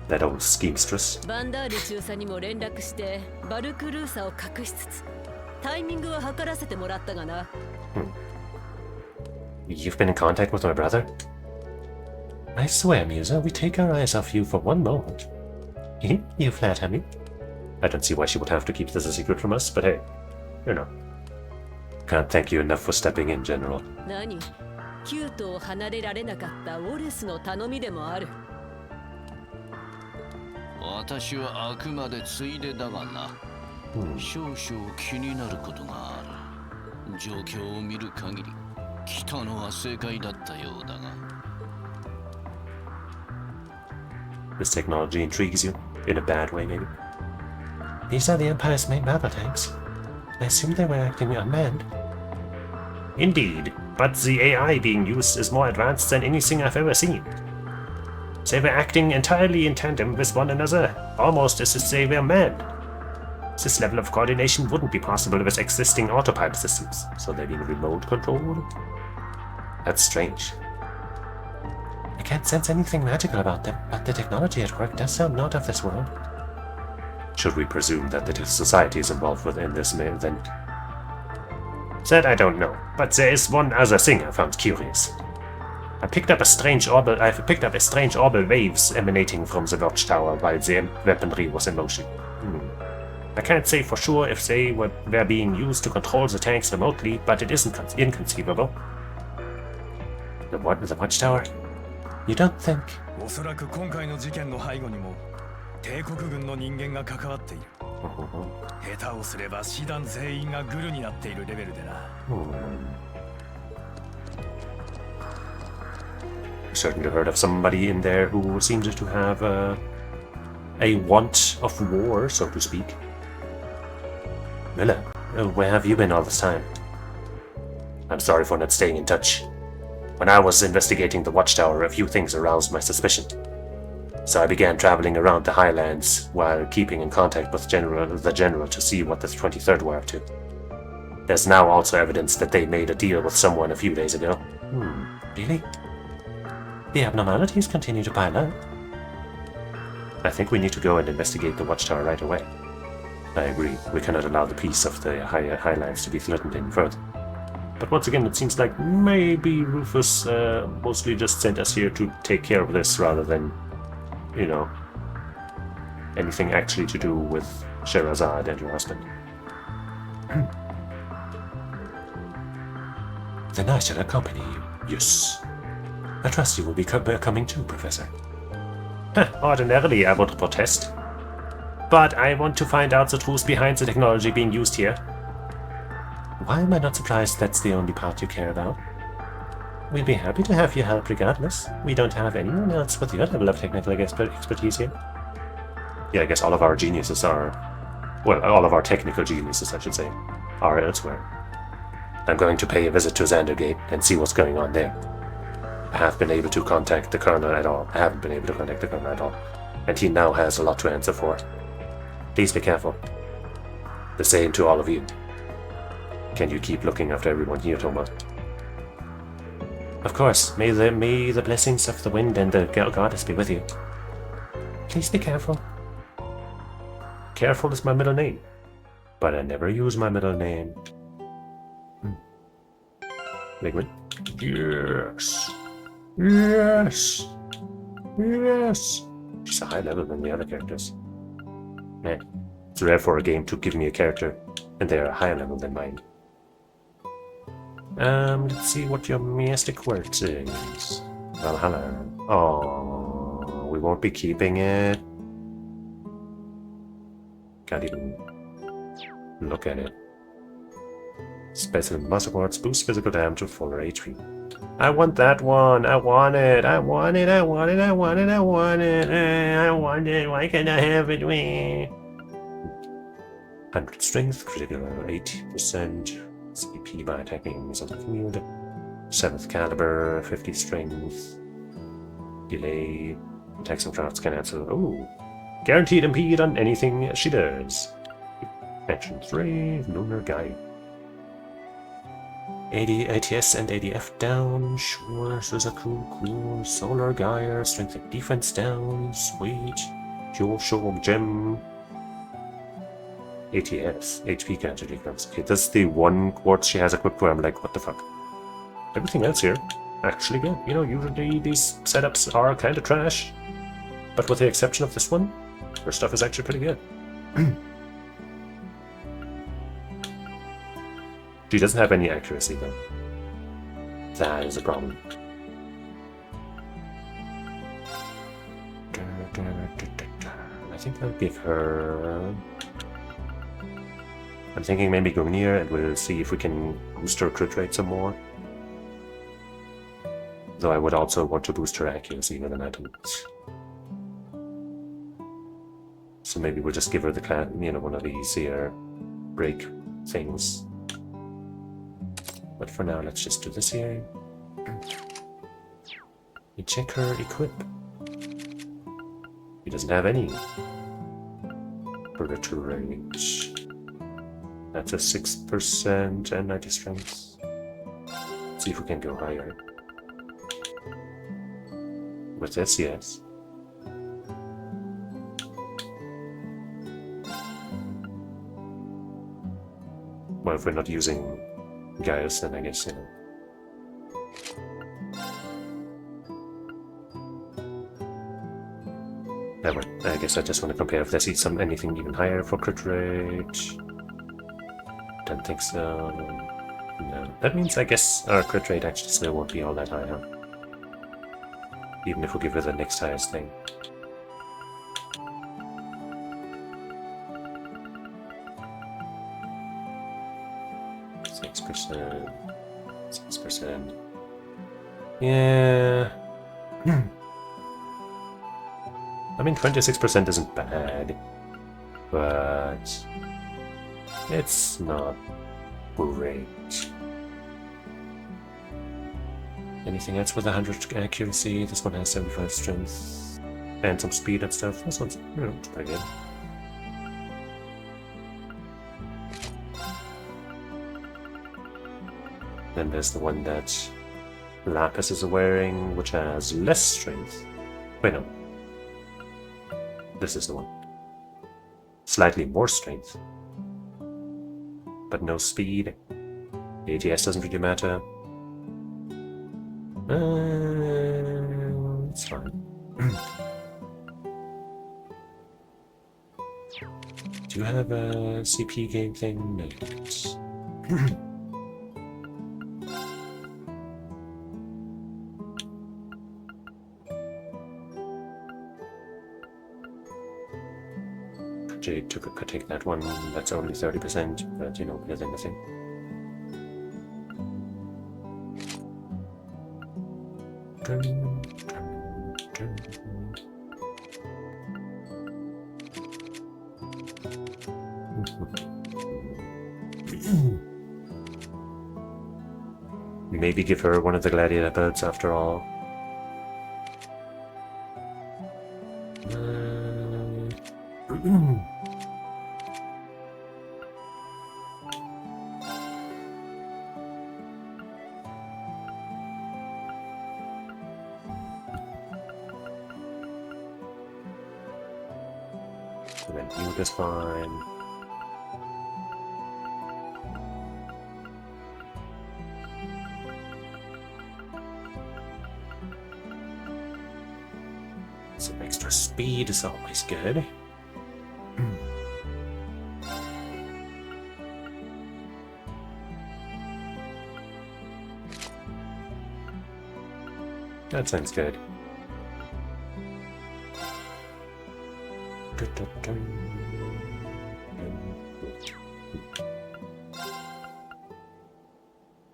That old schemstress. バンダール中佐にも連絡してバルクルーサを隠しつつタイミングは計らせてもらったがな。You've been in contact with my brother? I swear, Musa, we take our eyes off you for one moment. You flatter me. I don't see why she would have to keep this a secret from us, but hey, you know. Can't thank you enough for stepping in, General. 何？キュートを離れられなかったウォレスの頼みでもある。私はあくまでついでだがな。少々気になることがある。状況を見る限り、来たのは正解だったようだが。This technology intrigues you, in a bad way maybe. These are the Empire's main battle tanks. I assume they were acting unmanned. Indeed, but the AI being used is more advanced than anything I've ever seen. They were acting entirely in tandem with one another, almost as if they were manned. This level of coordination wouldn't be possible with existing autopilot systems, so they're being remote controlled? That's strange. I can't sense anything magical about them, but the technology at work does sound not of this world. Should we presume that the society is involved within this then? That I don't know, but there is one other thing I found curious. I picked up strange orbital waves emanating from the watchtower while the weaponry was in motion. I can't say for sure if they were being used to control the tanks remotely, but it isn't inconceivable. The watchtower? You don't think? おそらく今回の事件の背後にも帝国軍の人間が関わっている。下手をすれば師団全員がグルになっているレベルでな。Certainly heard of somebody in there who seems to have a want of war, so to speak. Miller, where have you been all this time? I'm sorry for not staying in touch. When I was investigating the watchtower, a few things aroused my suspicion. So I began traveling around the highlands while keeping in contact with the general to see what the 23rd were up to. There's now also evidence that they made a deal with someone a few days ago. Really? The abnormalities continue to pile up. I think we need to go and investigate the watchtower right away. I agree, we cannot allow the peace of the highlands to be threatened any further. But once again, it seems like maybe Rufus mostly just sent us here to take care of this rather than, you know, anything actually to do with Sherazade and her husband. Then I shall accompany you. Yes. I trust you will be coming too, Professor. Ordinarily, I would protest. But I want to find out the truth behind the technology being used here. Why am I not surprised that's the only part you care about? We'll be happy to have your help regardless. We don't have anyone else with your level of technical expertise here. Yeah, I guess all of our geniuses are... Well, all of our technical geniuses, I should say, are elsewhere. I'm going to pay a visit to Xandergate and see what's going on there. I haven't been able to contact the Colonel at all, and he now has a lot to answer for. Please be careful. The same to all of you. Can you keep looking after everyone here, Toma? Of course. May the blessings of the wind and the goddess be with you. Please be careful. Careful is my middle name. but I never use my middle name. Liquid. Yes. Yes. Yes. She's a high level than the other characters. Yeah. It's rare for a game to give me a character and they are a higher level than mine. Let's see what your mystic words is. Valhalla. Oh, we won't be keeping it. Can't even look at it. Special muscle quartz boosts physical damage to full HP. I want that one. I want it. I want it. I want it. I want it. I want it. I want it. Why can't I have it? 100 strength, critical 80%, CP by attacking something field. 7th caliber, 50 strength, delay, attacks and crafts can answer. Oh, guaranteed impede on anything she does. Action 3, Lunar Guy. 80 ATS and ADF down, sure, cool. Solar Gyre, strength and defense down, sweet. Pure Show Gem. ATS, HP cancer defense. Okay, that's the one quartz she has equipped where I'm like, what the fuck? Everything else here, actually good. You know, usually these setups are kind of trash, but with the exception of this one, her stuff is actually pretty good. She doesn't have any accuracy though. That is a problem. I think I'll give her... I'm thinking maybe go near and we'll see if we can boost her crit rate some more. Though I would also want to boost her accuracy with an item. So maybe we'll just give her the clan, you know, one of these here break things. But for now, let's just do this here. We check her equip. He doesn't have any predator range. That's a 6% and 90 strength. Let's see if we can go higher. With this, yes. Well, if we're not using Gaius, then I guess, you know. Never. I guess I just want to compare if there's anything even higher for crit rate. Don't think so. No. That means I guess our crit rate actually still won't be all that high, huh? Even if we give her the next highest thing. Six percent. Yeah. I mean, 26% isn't bad, but it's not great. Anything else with 100 accuracy? This one has 75 strength and some speed and stuff. This one's, you know, it's pretty good. Then there's the one that Lapis is wearing, which has less strength. Wait, no. This is the one. Slightly more strength. But no speed. ATS doesn't really matter. It's fine. Do you have a CP game thing? No, you don't. Jade could take that one. That's only 30%, but you know, there's anything. Maybe give her one of the gladiator belts after all. And then you is fine. Some extra speed is always good. That sounds good.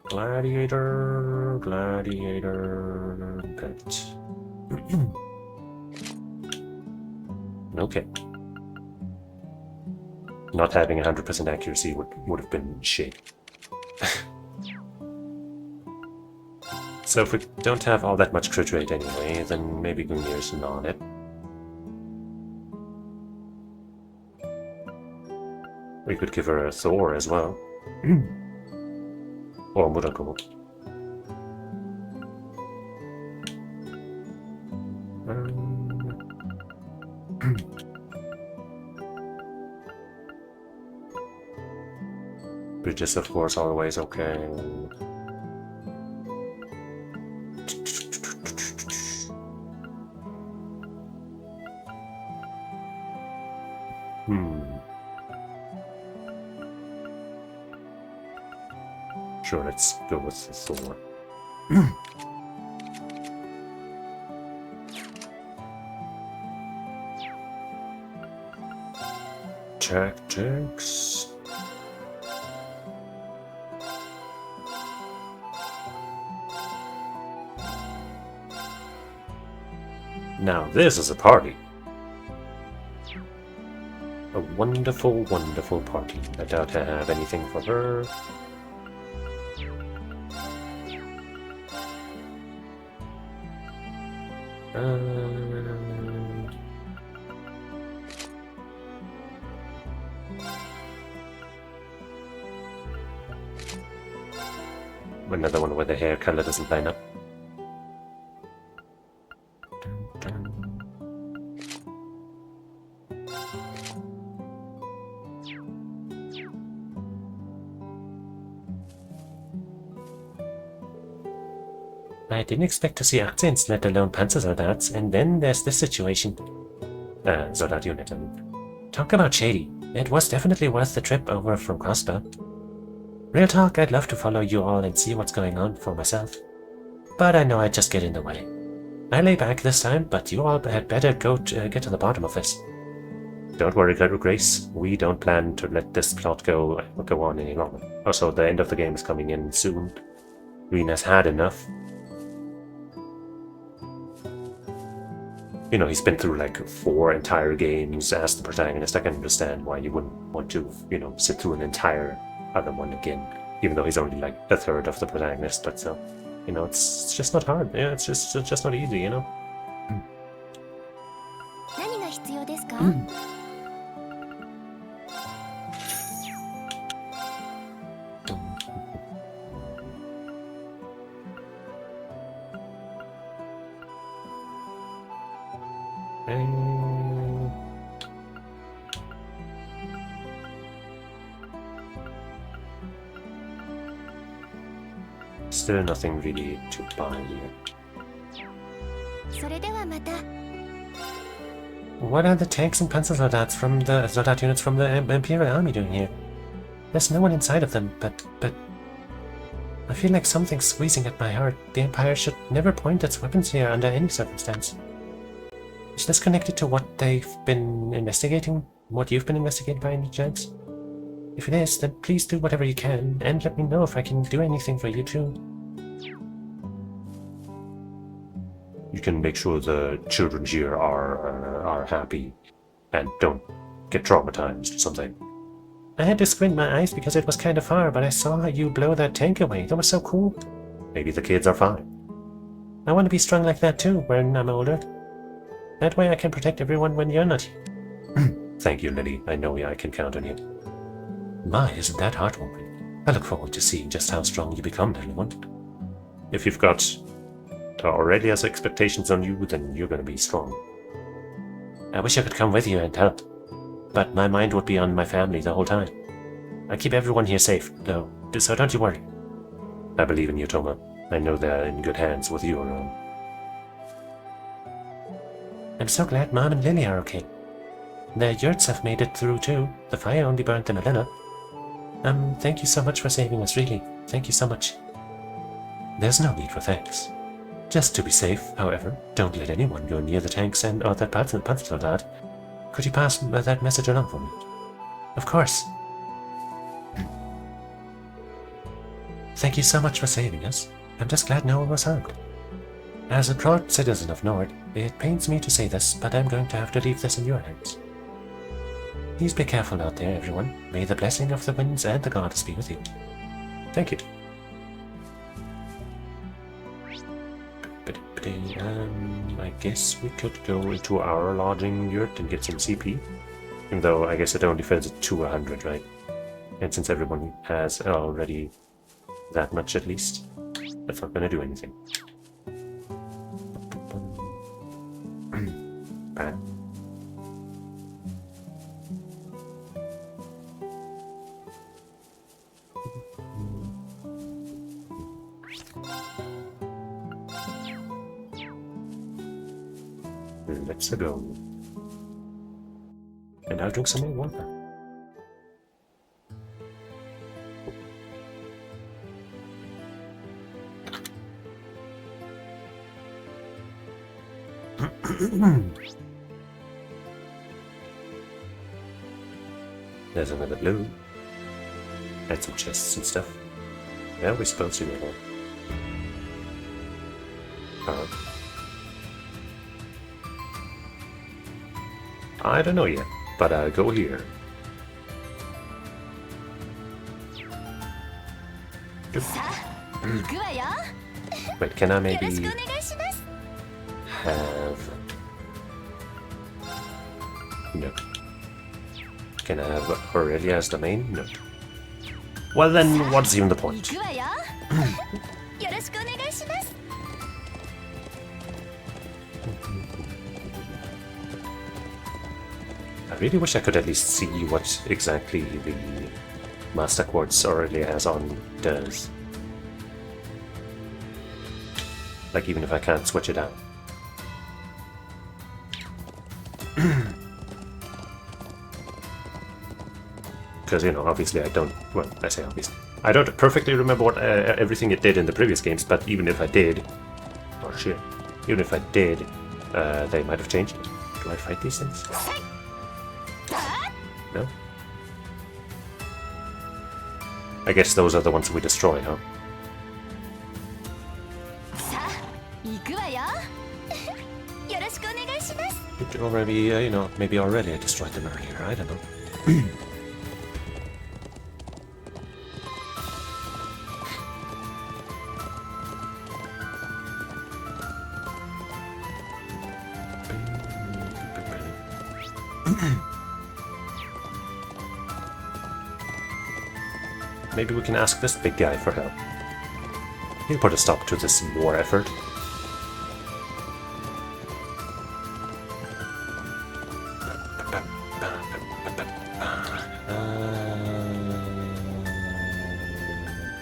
Gladiator, gladiator, pet. Okay. Not having 100% accuracy would have been shit. So if we don't have all that much crit rate anyway, then maybe Gungnir's not it. We could give her a Thor as well. Or Murakumo. Bridges, of course, always okay. Sure, let's go with the Thor. Tactics. Now this is a party. A wonderful, wonderful party. I doubt I have anything for her. Another one where the hair color doesn't line up. I didn't expect to see accents, let alone Panzersoldaten, and then there's this situation. Soldat unit. Talk about shady. It was definitely worth the trip over from Crossbow. Real talk, I'd love to follow you all and see what's going on for myself. But I know I'd just get in the way. I lay back this time, but you all had better go get to the bottom of this. Don't worry, Grace. We don't plan to let this plot go on any longer. Also, the end of the game is coming in soon. Reena's had enough. You know, he's been through like 4 entire games as the protagonist. I can understand why you wouldn't want to, you know, sit through an entire other one again, even though he's only like a third of the protagonist. But so, you know, it's just not hard. Yeah, it's just not easy, you know. Still nothing really to buy here. What are the tanks and pencil soldaten from the soldat units from the Imperial Army doing here? There's no one inside of them, but I feel like something's squeezing at my heart. The Empire should never point its weapons here under any circumstance. Is this connected to what they've been investigating? What you've been investigating by any chance? If it is, then please do whatever you can, and let me know if I can do anything for you too. You can make sure the children here are happy and don't get traumatized or something. I had to squint my eyes because it was kind of far, but I saw you blow that tank away. That was so cool. Maybe the kids are fine. I want to be strong like that too when I'm older. That way I can protect everyone when you're not here. Thank you, Lily. I know I can count on you. My, isn't that heartwarming? I look forward to seeing just how strong you become, little one. If you've got Aurelia's expectations on you, then you're going to be strong. I wish I could come with you and help, but my mind would be on my family the whole time. I keep everyone here safe, though, so don't you worry. I believe in you, Toma. I know they're in good hands with you around. I'm so glad Mom and Lily are okay. The yurts have made it through too. The fire only burnt them a little. Thank you so much for saving us, really. Thank you so much. There's no need for thanks. Just to be safe, however, don't let anyone go near the tanks and or that Panzersoldat. Could you pass that message along for me? Of course. Thank you so much for saving us. I'm just glad no one was harmed. As a proud citizen of Nord, it pains me to say this, but I'm going to have to leave this in your hands. Please be careful out there, everyone. May the blessing of the winds and the goddess be with you. Thank you. I guess we could go into our lodging yurt and get some CP. Even though I guess it only fills it to 100, right? And since everyone has already that much at least, that's not gonna do anything. Bad. Let's go. And I'll drink some more water. There's another blue. And some chests and stuff. Where are we supposed to go now? I don't know yet, but I'll go here. Wait, can I maybe have... No. Can I have Aurelia as the main? No. Well then, what's even the point? I really wish I could at least see what exactly the Master Quartz Aurelia has on does. Like, even if I can't switch it out. Because, you know, obviously I don't... Well, I say obviously. I don't perfectly remember what everything it did in the previous games, but even if I did... Oh shit. Even if I did, they might have changed it. Do I fight these things? No? I guess those are the ones we destroyed, huh? Or maybe, you know, maybe already I destroyed them earlier, I don't know. Maybe we can ask this big guy for help. He'll put a stop to this war effort.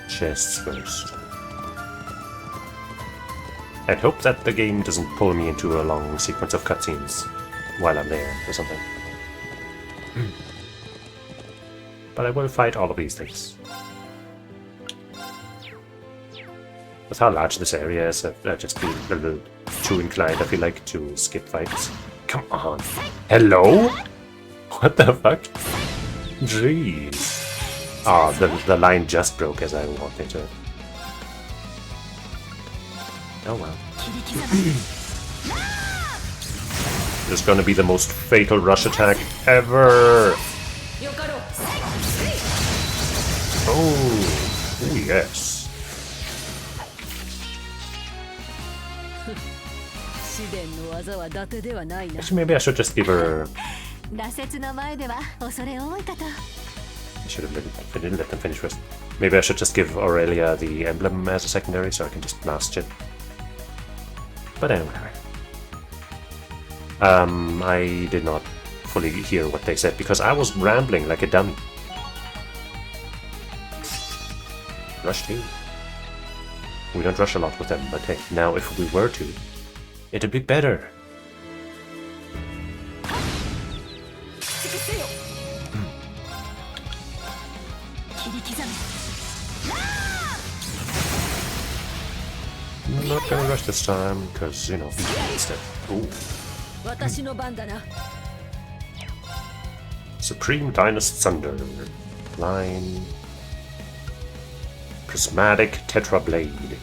Chests first. I'd hope that the game doesn't pull me into a long sequence of cutscenes while I'm there or something. But I will fight all of these things. With how large this area is, I'd just be a little too inclined, I feel like, to skip fights. Come on. Hello? What the fuck? Jeez. Oh, the line just broke as I walked into it. Oh well. This is gonna be the most fatal rush attack ever! Oh, ooh, yes. Actually, maybe I should just give her... I should have didn't let them finish first. Maybe I should just give Aurelia the emblem as a secondary so I can just blast it. But anyway. I did not fully hear what they said because I was rambling like a dummy. Rush 2. We don't rush a lot with them, but hey, now if we were to, it'd be better. I'm not gonna rush this time, because, you know, he needs it. Ooh. 私の番だな。 Supreme Dynast Thunder. Line. Prismatic Tetra Blade.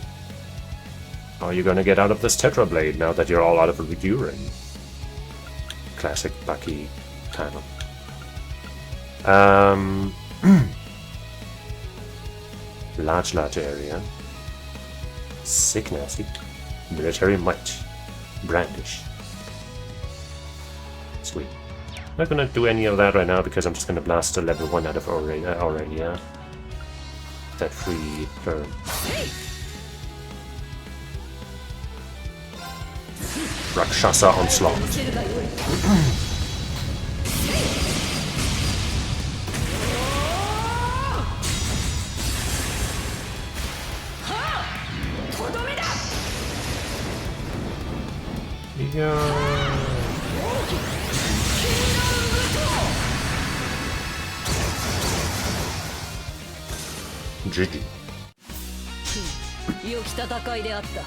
How are you gonna get out of this Tetra Blade now that you're all out of urine? Classic Bucky title. Large area. Sick nasty. Military might. Brandish. Sweet. Not gonna do any of that right now because I'm just gonna blast a level 1 out of Aurelia. That free turn. Rakshasa Onslaught. Yeah. GG. 良き戦いであった。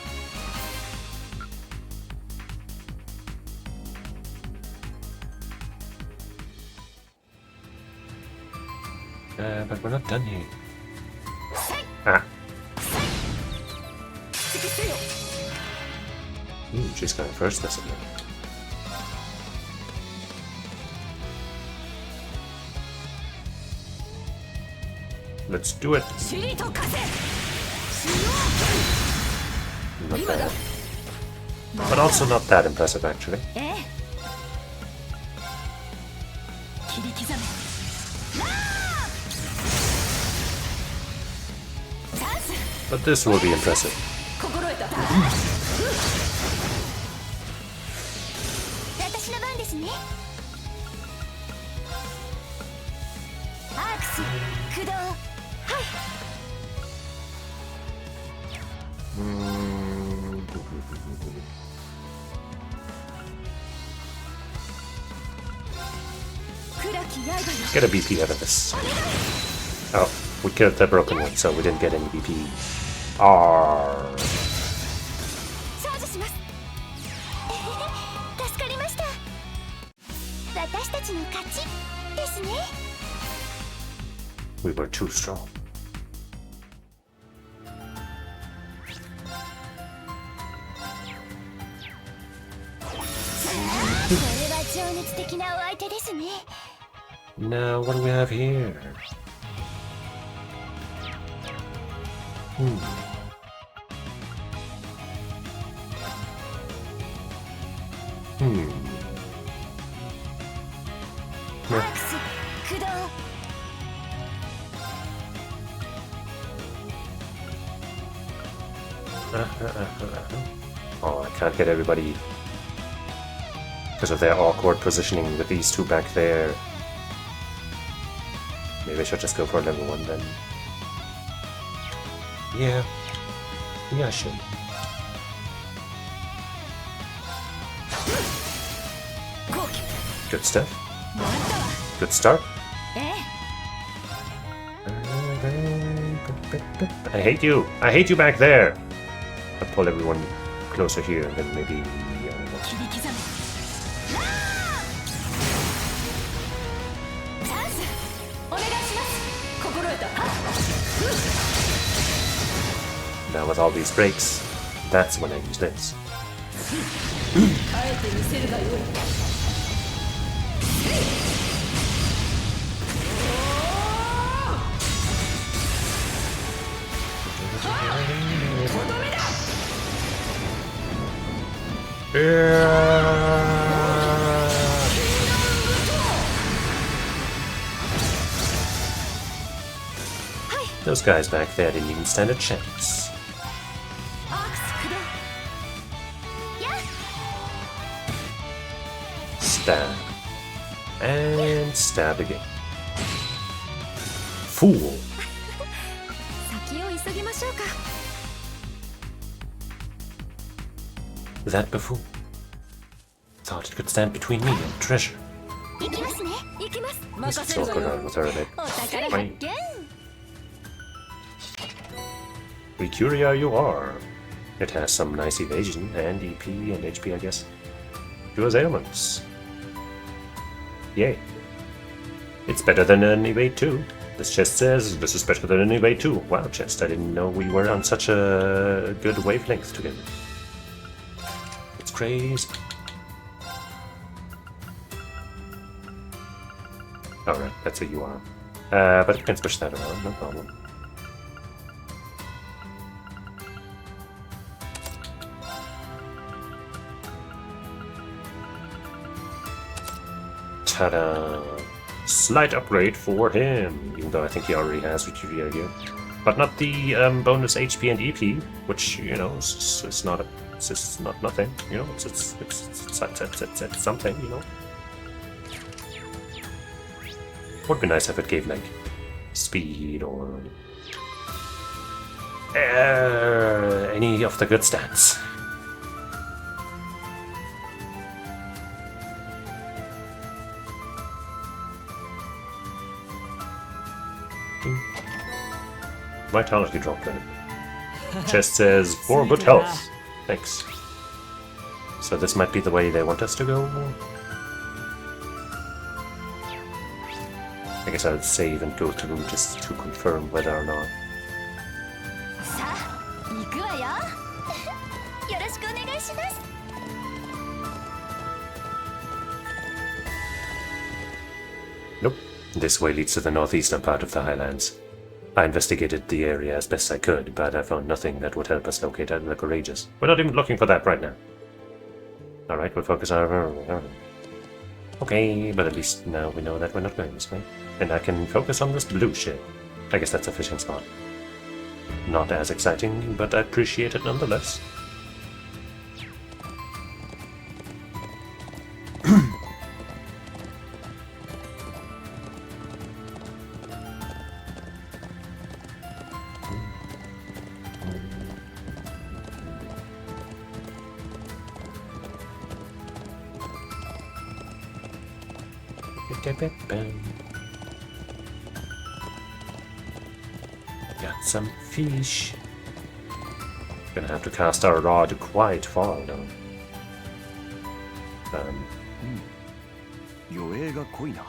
But we're not done here. Ah. She's going first, this again. Let's do it. Not bad. But also not that impressive, actually. But this will be impressive. 私の番ですね。アークス駆動。はい。Get a BP out of this. Oh, we killed the broken one, so we didn't get any BP. Arrgh. 少女します。助かりました。私たちの勝ちですね。We were too strong. これは情熱的なお相手ですね。 Now, what do we have here? Oh, I can't get everybody because of their awkward positioning with these two back there. Maybe I should just go for level 1 then. Yeah, I should. Good stuff. Good start. I hate you. I hate you back there. I'll pull everyone closer here and then maybe... Now with all these breaks, that's when I use this. Those guys back there didn't even stand a chance. Stab. And stab again. Fool. That buffoon thought it could stand between me and treasure. 行きますね。行きます。 Let's 任 just せる walk わよ。 around with her a bit. お宝発見。 Recuria you are. It has some nice evasion and EP and HP, I guess. Duos ailments. Yay. It's better than an evade 2. This chest says this is better than an evade 2. Wow, chest, I didn't know we were on such a good wavelength together. It's crazy. Alright, that's who you are. But you can push that around, no problem. Ta-da! Slight upgrade for him, even though I think he already has Recuria here. But not the bonus HP and EP, which, you know, it's not nothing, you know, it's something, you know. Would be nice if it gave, like, speed or any of the good stats. Vitality drop then. Chest says, for good health. Thanks. So this might be the way they want us to go? I guess I'll save and go through just to confirm whether or not. さあ、行くわよ。よろしくお願いします。 Nope. This way leads to the northeastern part of the highlands. I investigated the area as best I could, but I found nothing that would help us locate the Courageous. We're not even looking for that right now. Alright, we'll focus on... Okay, but at least now we know that we're not going this way. And I can focus on this blue ship. I guess that's a fishing spot. Not as exciting, but I appreciate it nonetheless. Got some fish. Gonna have to cast our rod quite far down. 余韻が濃いな。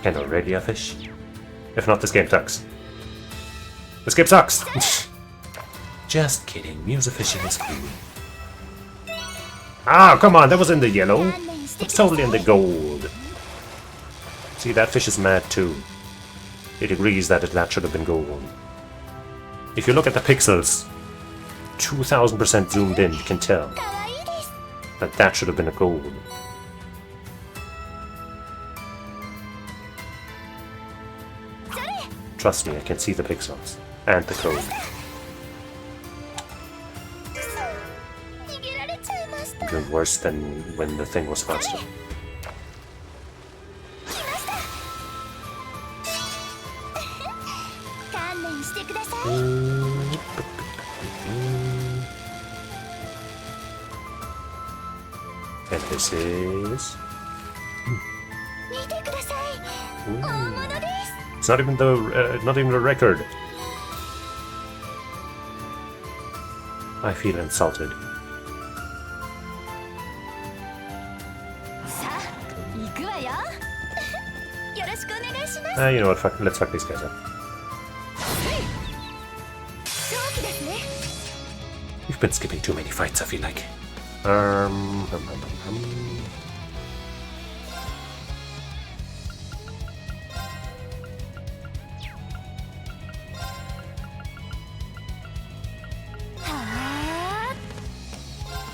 Can already a fish? If not, this game sucks. This game sucks! Just kidding, Musa fishing is cool. Ah, come on, that was in the yellow. It's totally in the gold. See, that fish is mad too. It agrees that that should have been gold. If you look at the pixels, 2000% zoomed in, you can tell that that should have been a gold. Trust me, I can see the pixels and the code. Even worse than when the thing was faster. And this is... It's not even the record. I feel insulted. You know what, let's fuck these guys up. We've been skipping too many fights, I feel like.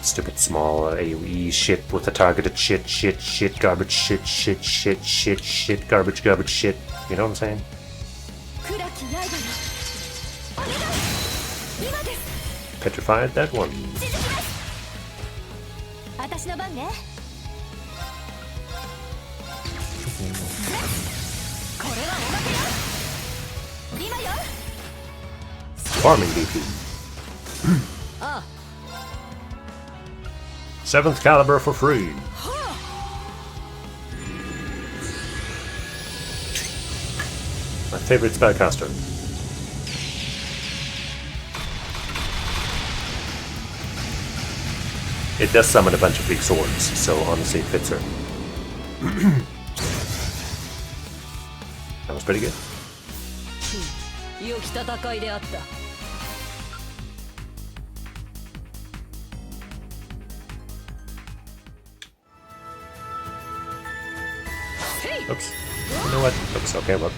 Stupid small AoE shit with a targeted shit, garbage shit, garbage shit. You know what I'm saying? Petrified that one. Farming DP. 7th caliber for free. favorite spellcaster. It does summon a bunch of big swords, so honestly it fits her. That was pretty good. 良き戦いであった。 Oops. You know what? Oops, okay, well.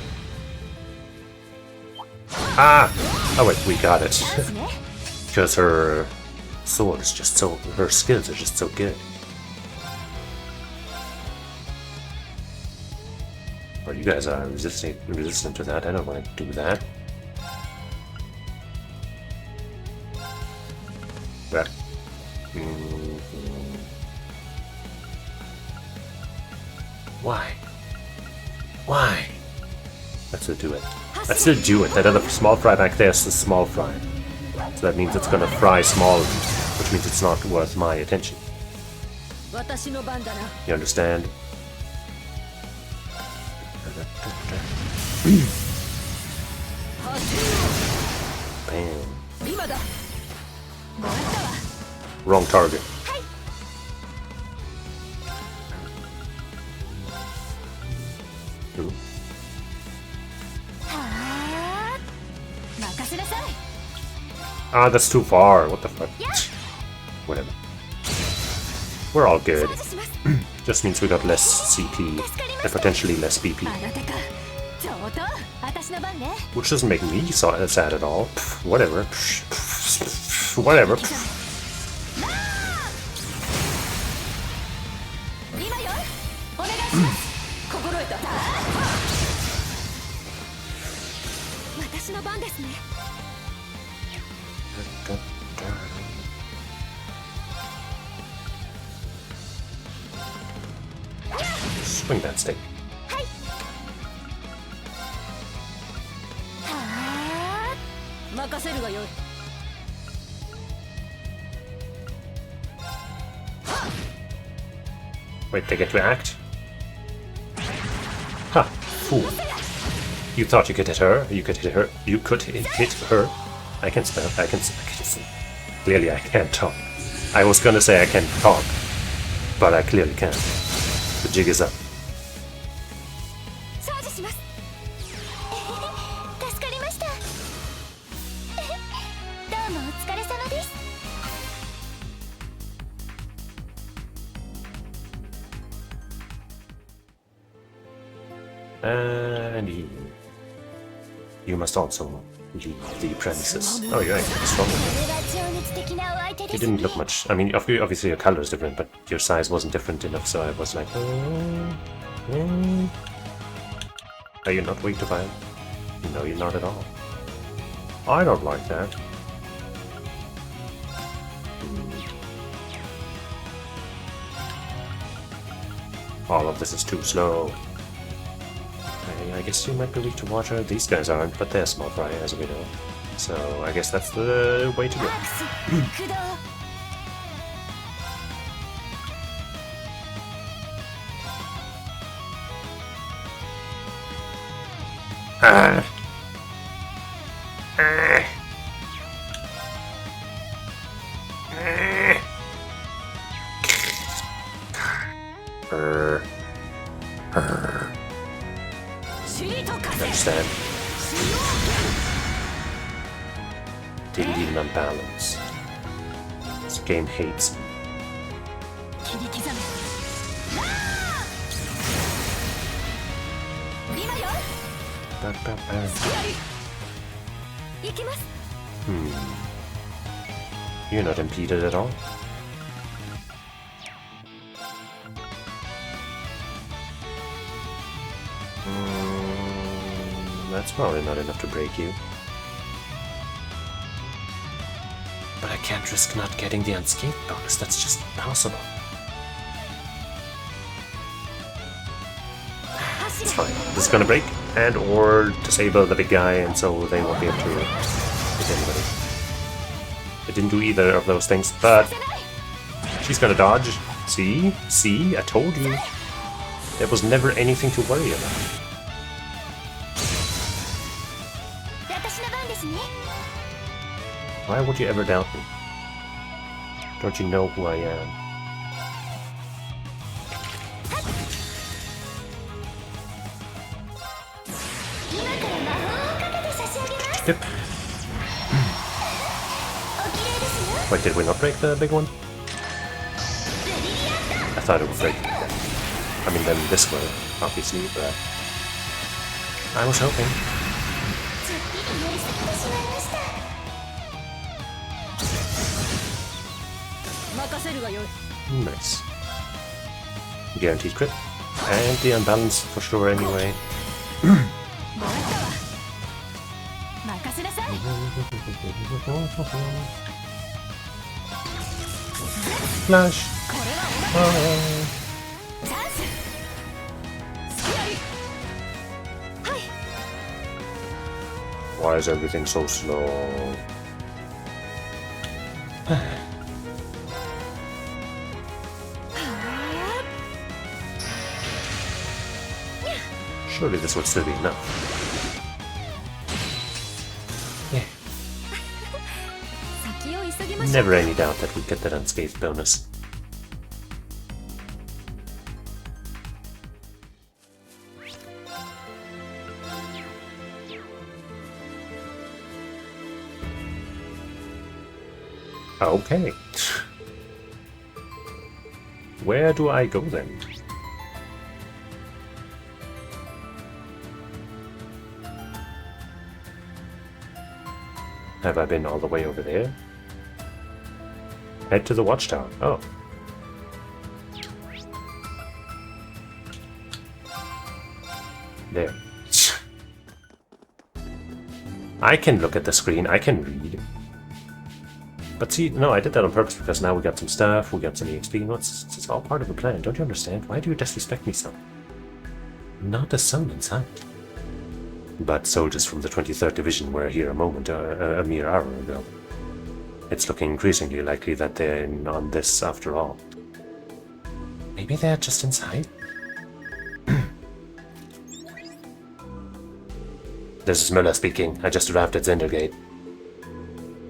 Ah! Oh wait, we got it. Because her sword is just so... her skills are just so good. But you guys are resistant to that. I don't want to do that. But... Why? Why? Let's still do it. Let's still do it. That other small fry back there is the small fry. So that means it's gonna fry small, which means it's not worth my attention. You understand? Bam. Wrong target. Ooh. Ah, that's too far. What the fuck? Whatever. We're all good. Just means we got less CP and potentially less BP. Which doesn't make me sad at all. Pff, whatever. Pff, whatever. Swing that stick. Wait, they get to act? Ha! Fool. You thought you could hit her? You could hit her? You could hit her? I can spell. I can. Clearly, I can't talk. I was gonna say I can't talk, but I clearly can't. The jig is up. And you must also leave the premises. Oh, you're actually stronger. You didn't look much. I mean, obviously your color is different, but your size wasn't different enough, so I was like, Are you not weak to fire? No, you're not at all. I don't like that. All of this is too slow. I guess you might be weak to water. These guys aren't, but they're small fry, as we know. So I guess that's the way to go. Understand? Didn't even unbalance. This game hates me. You're not impeded at all. That's probably not enough to break you. But I can't risk not getting the unscathed bonus, that's just impossible. It's fine. This is gonna break and or disable the big guy, and so they won't be able to hit anybody. It didn't do either of those things, but she's gonna dodge. See? See? I told you. There was never anything to worry about. ですね。 Why would you ever doubt me? Don't you know who I am? Yep. Wait, did we not break the big one? I thought it would break. I mean, then this will, obviously, but I was hoping. Nice. Guaranteed crit. And the unbalanced for sure anyway. Flash. Oh. Why is everything so slow? Surely this would still be enough. Yeah. Never any doubt that we'd get that unscathed bonus. Okay. Where do I go then? Have I been all the way over there? Head to the watchtower. Oh. There. I can look at the screen, I can read. But see, no, I did that on purpose because now we got some stuff, we got some EXP, no, it's all part of the plan, don't you understand? Why do you disrespect me so? Not a soul inside. But soldiers from the 23rd Division were here a mere hour ago. It's looking increasingly likely that they're in on this after all. Maybe they're just inside? This is Müller speaking. I just arrived at Zendergate.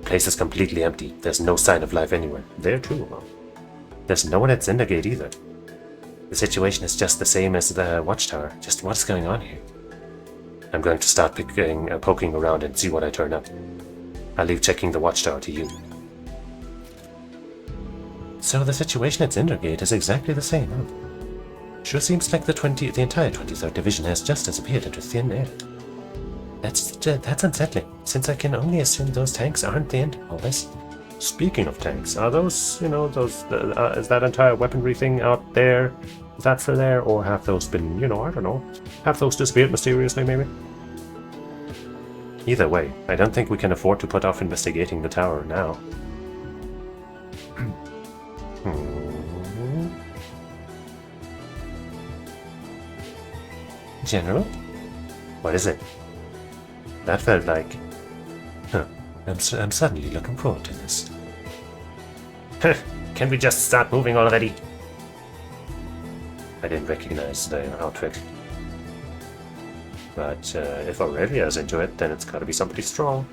Place is completely empty. There's no sign of life anywhere. There too, huh? There's no one at Zendergate either. The situation is just the same as the watchtower. Just what's going on here? I'm going to start poking around and see what I turn up. I'll leave checking the watchtower to you. So the situation at Zendergate is exactly the same, huh? Sure seems like the entire 23rd Division has just disappeared into thin air. That's unsettling, since I can only assume those tanks aren't the end of all this. Speaking of tanks, are those, is that entire weaponry thing out there? Is that still there, or have those been, I don't know, have those disappeared mysteriously, maybe? Either way, I don't think we can afford to put off investigating the tower now. General? What is it? That felt like... Huh. I'm suddenly looking forward to this. Can we just start moving already? I didn't recognize the outfit. But if Aurelia's into it, then it's gotta be somebody strong.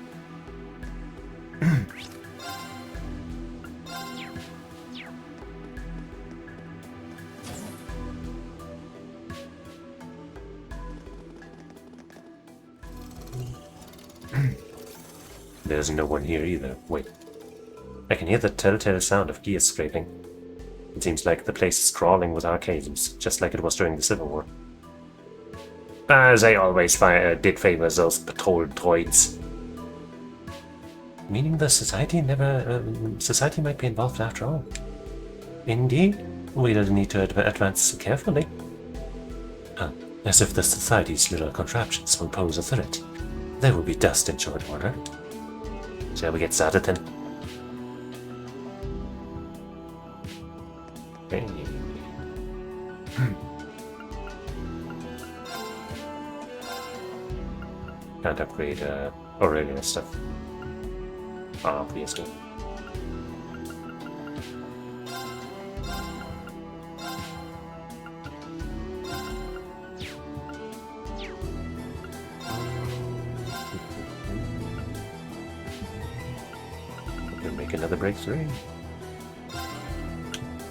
There's no one here either. Wait. I can hear the telltale sound of gears scraping. It seems like the place is crawling with archaisms, just like it was during the Civil War. As I always did favor those patrol droids. Meaning the society society might be involved after all. Indeed. We'll need to advance carefully. As if the society's little contraptions will pose a threat. There will be dust in short order. Shall we get started then? Hey. Can't upgrade Aurelian stuff. Obviously. make another breakthrough.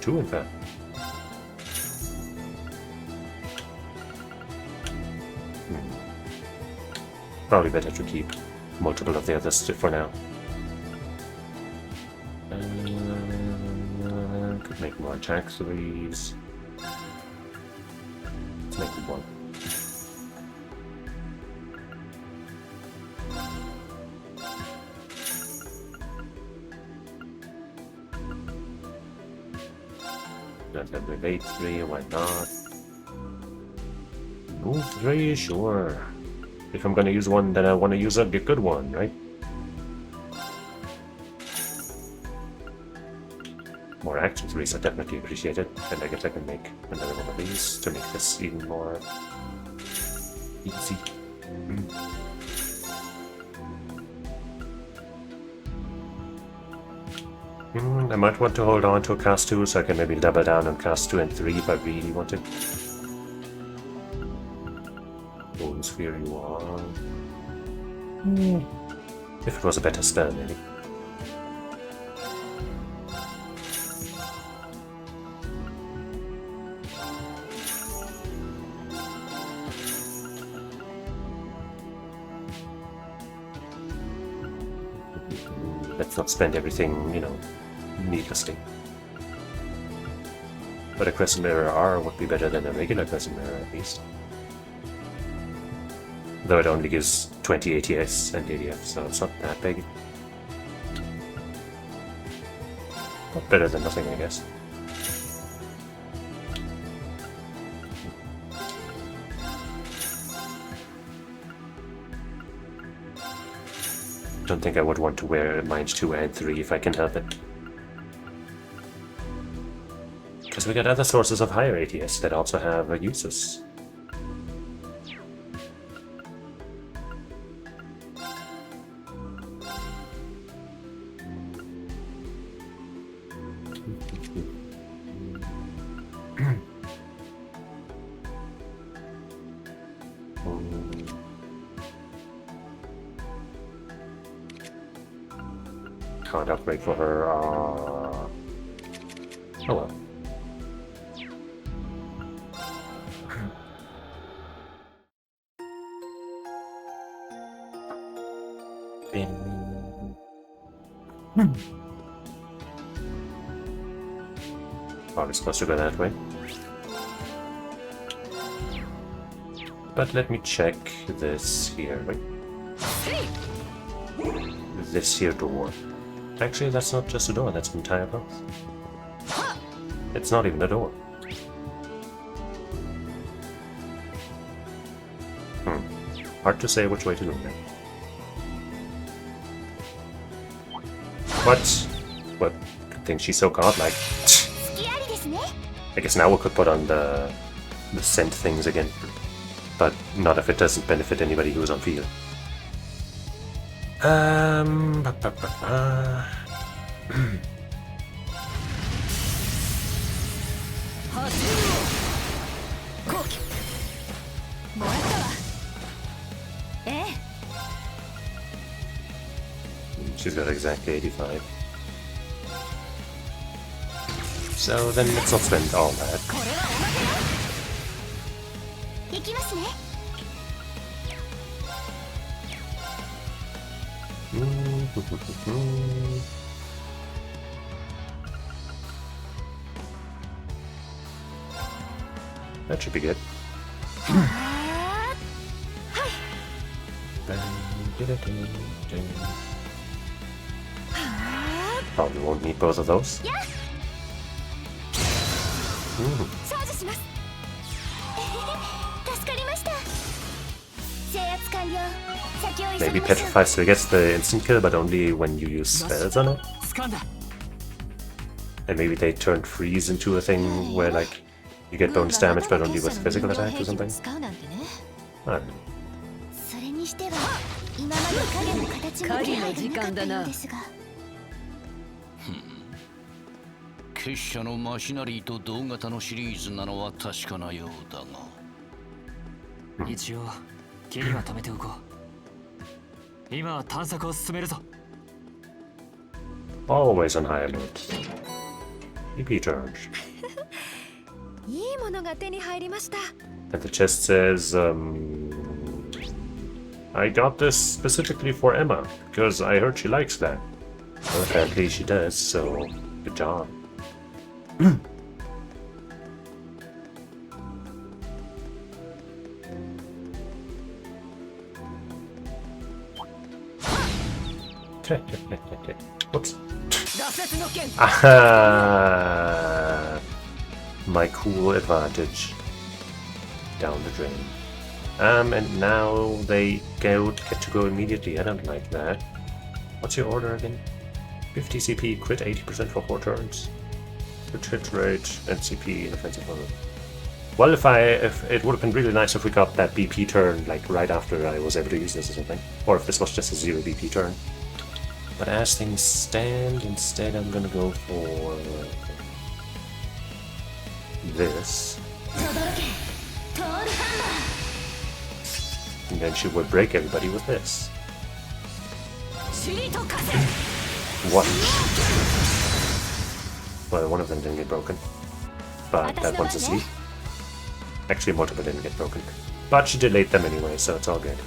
2 in fact. Probably better to keep multiple of the others for now. Could make more attack 3s. Let's make 1. Let me wait 3, why not? Move 3, sure. If I'm gonna use one, then I want to use a good one, right? More action 3s are definitely appreciated, and I guess I can make another one of these to make this even more easy. I might want to hold on to a cast 2 so I can maybe double down on cast 2 and 3 if I really want to. Bone Sphere you are. If it was a better spell, maybe. Let's not spend everything, you know, needlessly. But a Crescent Mirror R would be better than a regular Crescent Mirror at least. Though it only gives 20 ATS and ADF, so it's not that big. But better than nothing, I guess. Don't think I would want to wear Mind 2 and 3 if I can help it. Because we got other sources of higher ATS that also have uses. Can't upgrade for her. Oh well. Probably supposed to go that way. But let me check this here, right? This here door. Actually, that's not just a door, that's an entire house. It's not even a door. Hard to say which way to go now. What? Well, good thing she's so godlike. I guess now we could put on the scent things again. But not if it doesn't benefit anybody who's on field. She's got exactly 85. So then let's not spend all that. That should be good. Probably won't need both of those. Maybe Petrify still gets the instant kill, but only when you use spells on it. And maybe they turned freeze into a thing where, like, you get bonus damage but only with physical attack or something. I don't know. 結社のマシナリーと同型のシリーズなのは確かなようだが、一応気には留めておこう。今は探索を進めるぞ。Always on high alert. EP turn. いいものが手に入りました。 And the chest says, I got this specifically for Emma, because I heard she likes that. Well, apparently she does, so good job. Whoops. Aha! My cool advantage. Down the drain. And now they get to go immediately. I don't like that. What's your order again? 50 CP, crit 80% for 4 turns. Crit hit rate, and CP in offensive mode. Well, if it would have been really nice if we got that BP turn like right after I was able to use this or something. Or if this was just a 0 BP turn. But as things stand, instead I'm gonna go for this. And then she would break everybody with this. What? Well, one of them didn't get broken. But that one's asleep. Actually, multiple didn't get broken. But she delayed them anyway, so it's all good.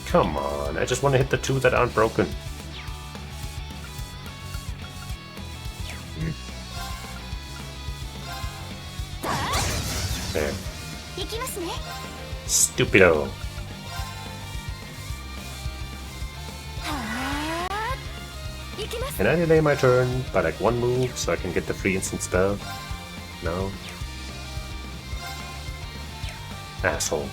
Come on, I just want to hit the 2 that aren't broken. There. Stupido. Can I delay my turn by like 1 move so I can get the free instant spell? No. Asshole.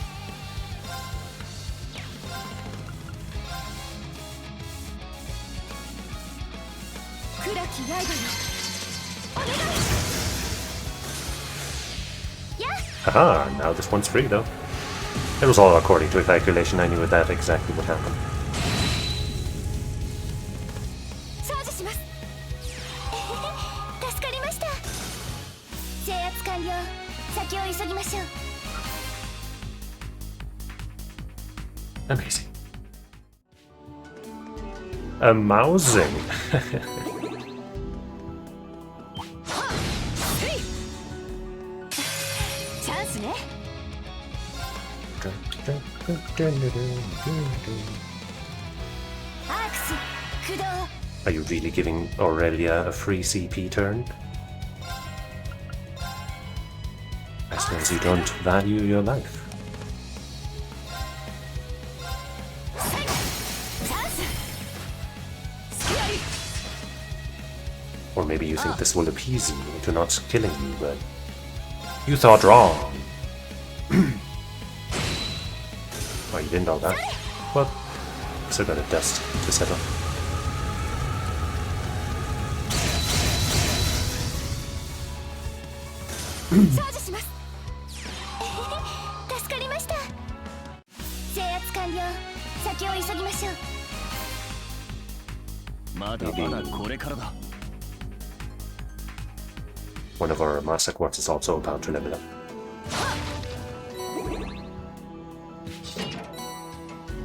Haha, now this one's free though. It was all according to calculation, I knew that exactly what happened. Amazing. Amousing. Are you really giving Aurelia a free CP turn? I suppose you don't value your life. Or maybe you think this will appease you into not killing you, but you thought wrong. Oh, you didn't know that? Well, still got a dust to settle. One of our Master Quartz is also about to level up.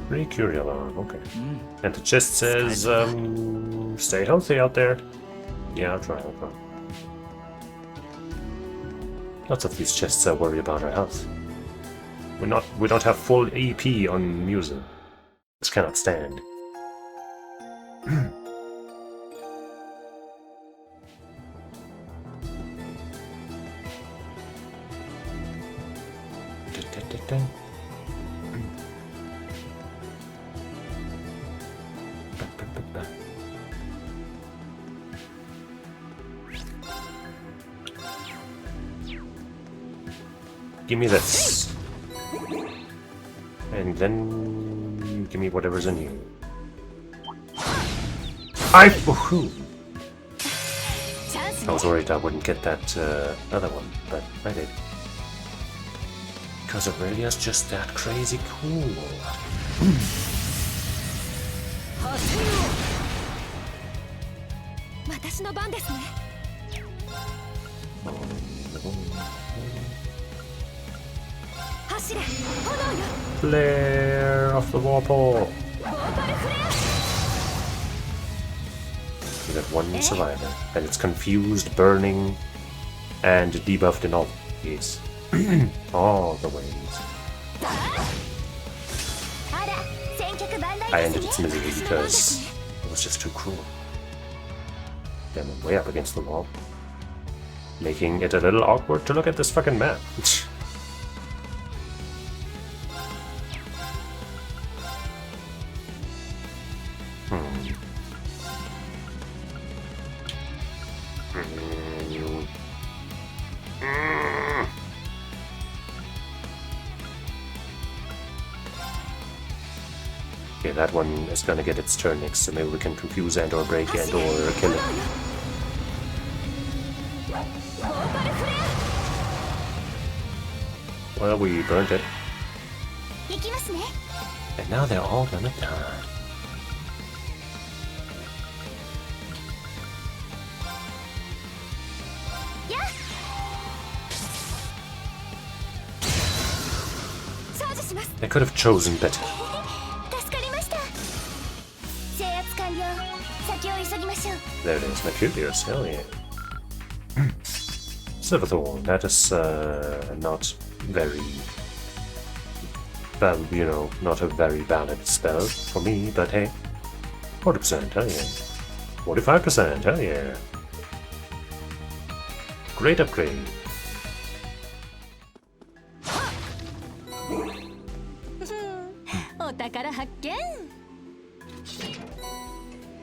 Recurialon, okay. And the chest says, stay healthy out there. Yeah, I'll try. Lots of these chests are worried about our health. We don't have full EP on Musa. This cannot stand. Give me this. And then give me whatever's in you. I was worried I wouldn't get that other one, but I did. Because Aurelia's just that crazy cool. Flare of the Warpole! We have one survivor, and it's confused, burning, and debuffed in all ways. All the ways. I ended its misery because it was just too cruel. Then I'm way up against the wall, making it a little awkward to look at this fucking map. Okay, that one is gonna get its turn next, so maybe we can confuse and or break and or kill it. Well, we burnt it. And now they're all gonna die. They could have chosen better. There it is, Mercurius, hell yeah. Silverthorn, that is not very, you know, not a very valid spell for me, but hey, 40%, hell yeah. 45%, hell yeah. Great upgrade.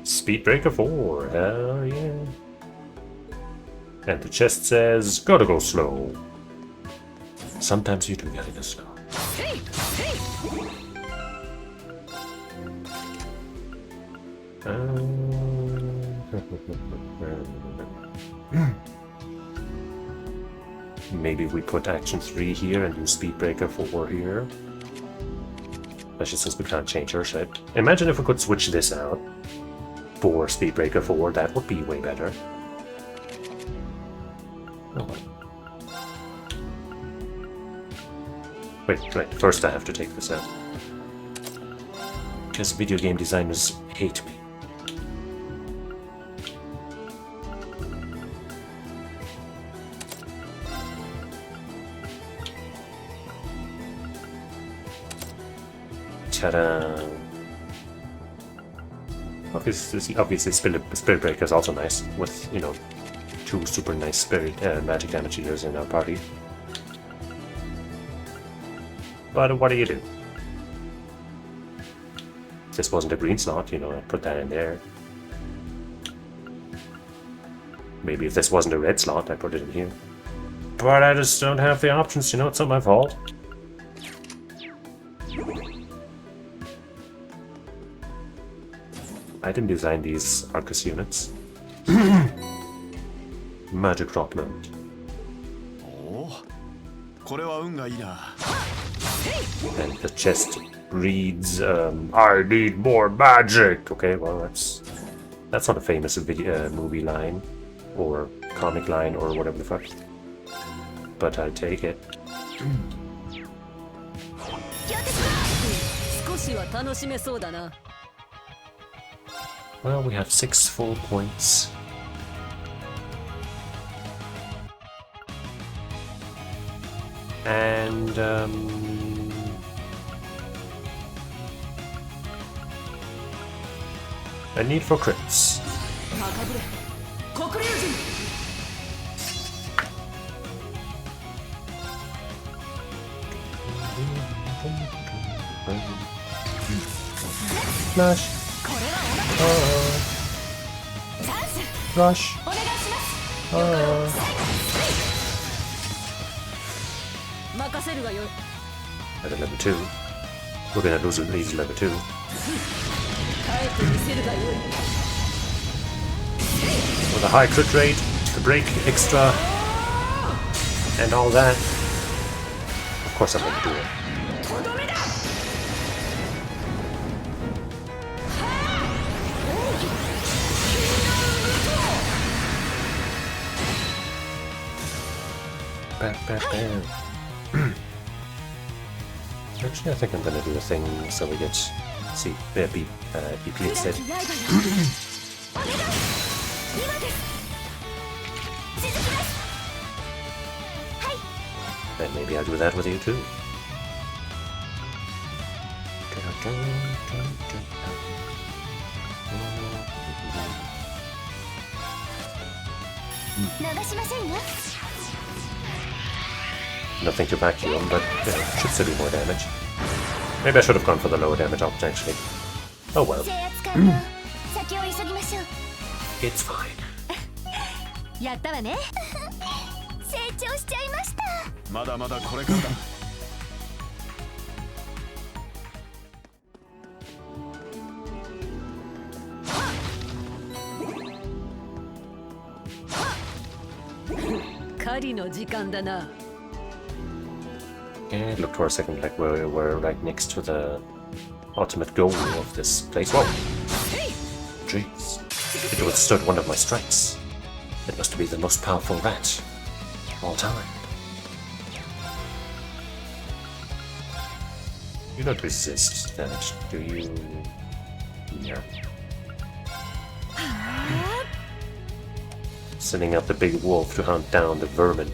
Speedbreaker 4, hell yeah. And the chest says, gotta go slow. Sometimes you do gotta go slow. Maybe we put action 3 here and do Speedbreaker 4 here. Especially since we can't change our shit. Imagine if we could switch this out for Speedbreaker 4, that would be way better. Oh. Wait, first I have to take this out. Because video game designers hate me. Ta-da! Obviously Spirit Breaker is also nice, with, you know, 2 super nice spirit magic damage dealers in our party. But what do you do? If this wasn't a green slot, you know, I'd put that in there. Maybe if this wasn't a red slot, I'd put it in here. But I just don't have the options, you know, it's not my fault. I didn't design these Arcus units. Magic drop mode. And the chest reads, I need more magic! Okay, well that's not a famous movie line, or comic line, or whatever the fuck. But I'll take it. Well, we have 6 full points. And, a need for crits. Flash. Rush. At level 2. We're gonna lose at least level 2. With a high crit rate, the break extra, and all that. Of course I'm gonna do it. Actually, I think I'm gonna do a thing so we get BP instead. And maybe I'll do that with you too. Nothing to vacuum, but should still be more damage. Maybe I should have gone for the lower damage option actually. Oh well. It's fine. やったわね。成長しちゃいました。まだまだこれからだ。狩りの時間だな。 And look for a second like we're right next to the ultimate goal of this place. Whoa! Jeez. It withstood one of my strikes. It must be the most powerful rat of all time. You don't resist damage, do you? Yeah. Sending out the big wolf to hunt down the vermin.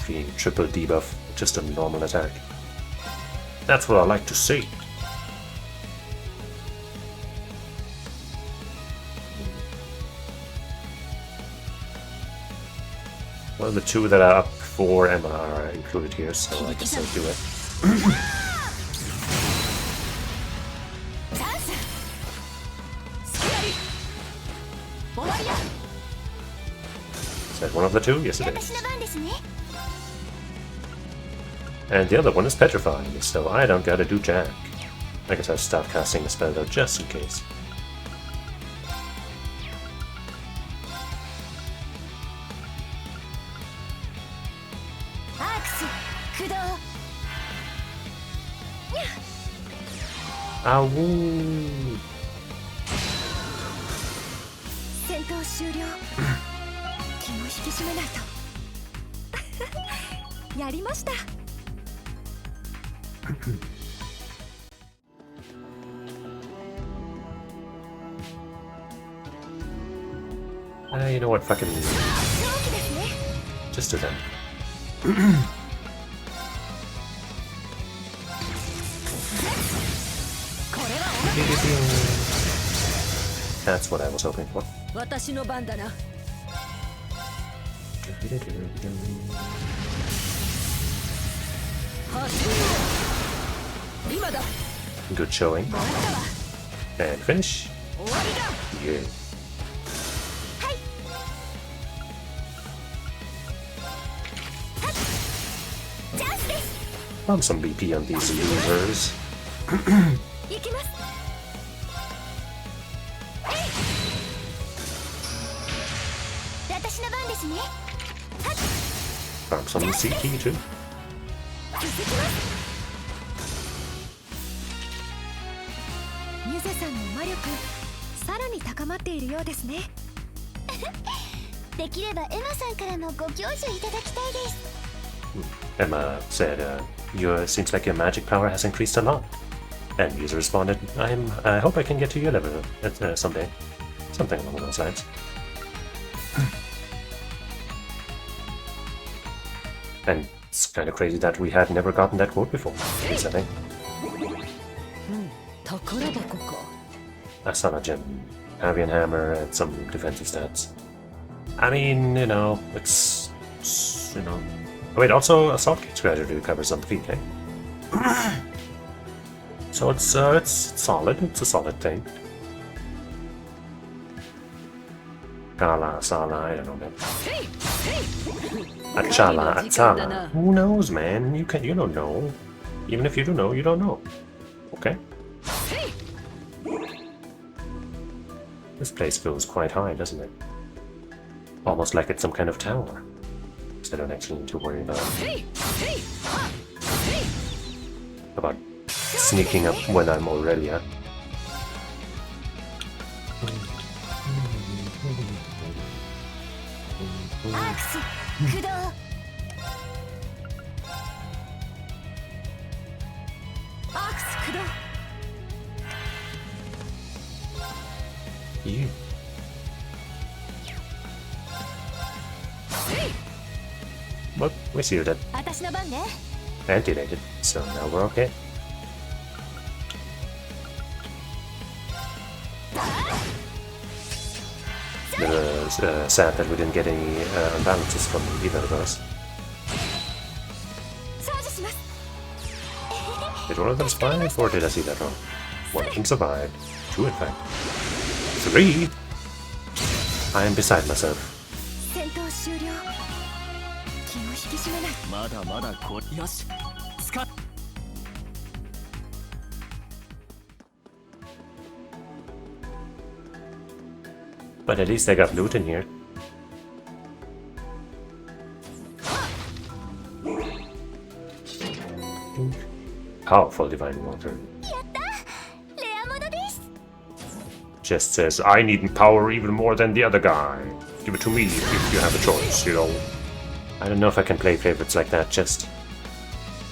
Being triple debuff, just a normal attack. That's what I like to see. Well, the two that are up for Emma are included here, so I can still do it. Is that one of the two? Yes, it is. And the other one is petrifying, so I don't gotta do jack. I guess I'll start casting the spell though, just in case. Awoo! 戦闘終了。気を引き締めないと。やりました。You know what? Fucking just do them. That's what I was hoping for. 私の番だな。今だ。 Good showing. And finish. Yeah. Pump some BP on these losers. Pump some CT too. ユゼさんの魔力さらに高まっているようですね。できればエマさんからもご教授いただきたいです。 Emma said, seems like your magic power has increased a lot. And user responded, I hope I can get to your level someday. Something along those lines. And it's kind of crazy that we had never gotten that quote before, I think. Asana Gem, Avian Hammer, and some defensive stats. I mean, you know, it's, you know... Oh, wait, also Assault Cage gradually recovers on defeat, eh? So it's solid, it's a solid thing. Kala, Sala, I don't know, man. Achala, Atsala. Who knows, man? You don't know. Even if you do know, you don't know. Okay? This place feels quite high, doesn't it? Almost like it's some kind of tower. I don't actually need to worry about sneaking up when I'm already up. アークス駆動。アークス駆動。 You. But we sealed it. 私の番ね。 Anti-dated, so now we're okay. Sad that we didn't get any imbalances from either of those. チャージします。 Did one of them survive, or did I see that wrong? One of them survived. Two, in fact. Three! I am beside myself. 戦闘終了。気を引き締めない。まだまだこよし使っ But at least I got loot in here. Powerful divine water. やった。レアものです。 Just says, I need power even more than the other guy. Give it to me if you have a choice, you know. I don't know if I can play favorites like that, just.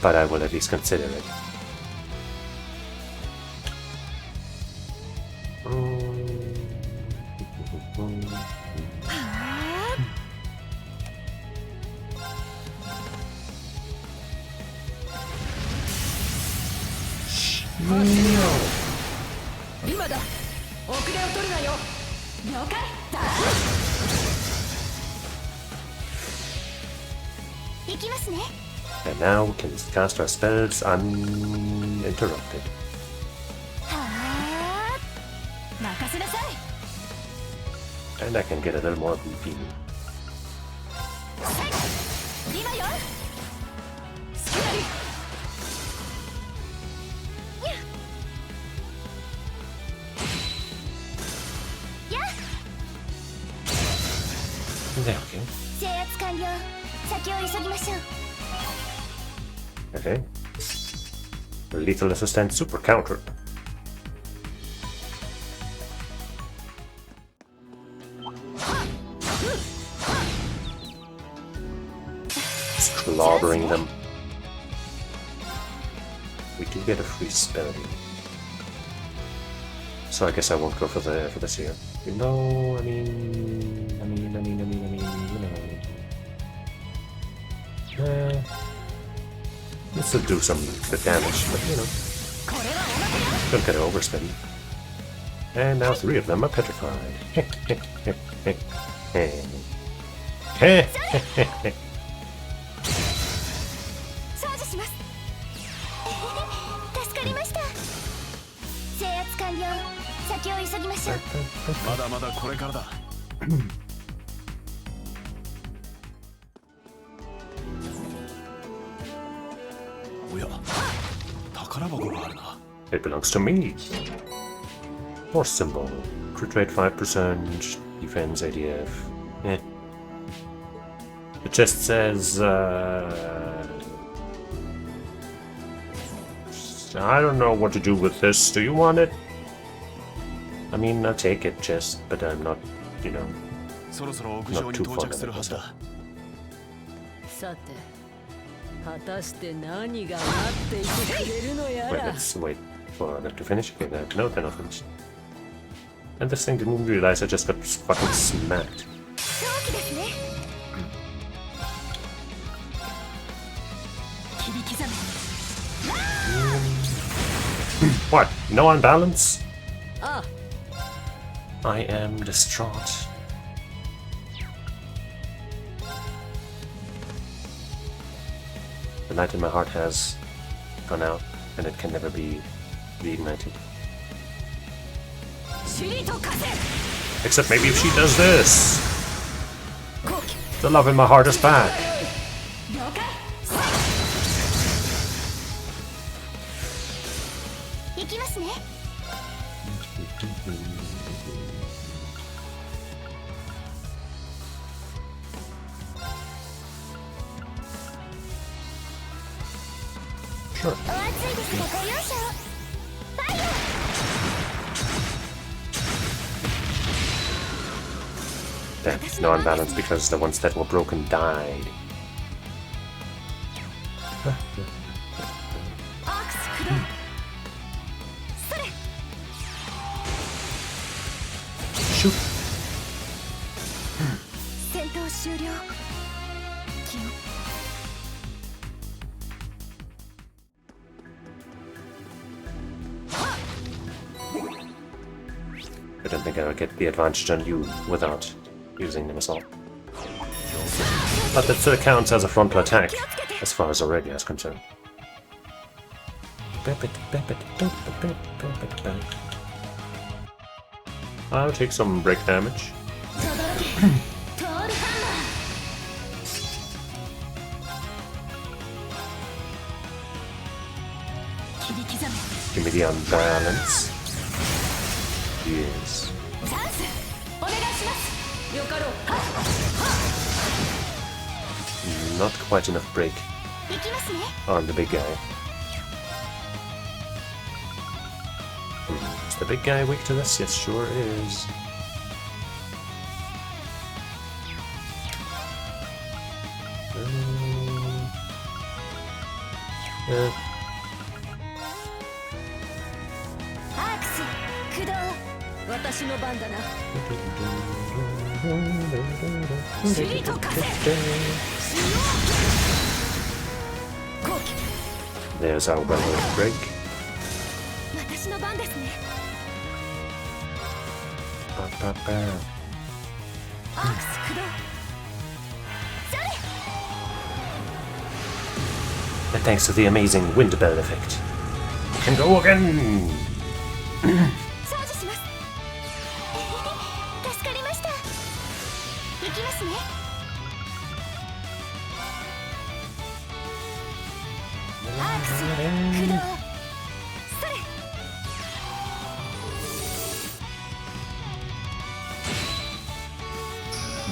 But I will at least consider it. No. 今だ。遅れを取るなよ。了解だ。行きますね。 And now we can cast our spells uninterrupted. はあ。任せなさい。 And I can get a little more BP. 今よ。スキラリ。 There we go. 制圧完了。先を急ぎましょう。 Okay. Lethal Assistant Super Counter. Slaughtering them. We do get a free spell. So I guess I won't go for this here. No, I mean, you know. This will do some good damage, but you know. Don't get overspend. And now three of them are petrified. チャージします。助かりました。制圧完了。先を急ぎましょう。まだまだこれからだ。おや、宝箱があるな。 It belongs to me. More symbol. Crit rate 5%. Defense ADF. Eh. It just says, I don't know what to do with this. Do you want it? I mean, I'll take it, just, but I'm not, you know, そろそろ屋上に到着するはずだ。さて、果たして何が待っていてくれるのや Wait, ら。 let's wait for them to finish. Okay, no, they're not finished. And this thing didn't realize I just got fucking smacked. 狂気ですね。切り刻め。 What? No unbalance? あ、 I am distraught. The light in my heart has gone out, and it can never be reignited. シリと風。 Except maybe if she does this! The love in my heart is back! 了解。行きますね。 Sure. お暑いですがご容赦を。ファイヤー。Damn, no unbalance because the ones that were broken died. Shoot! I don't think I'll get the advantage on you without using them assault. But that still counts as a frontal attack, as far as Aurelia is concerned. I'll take some break damage. Give me the unbalance. Yes. Not quite enough break on the big guy. Is the big guy weak to this? Yes, sure is. There's our well-known break. And thanks to the amazing wind bell effect, I can go again!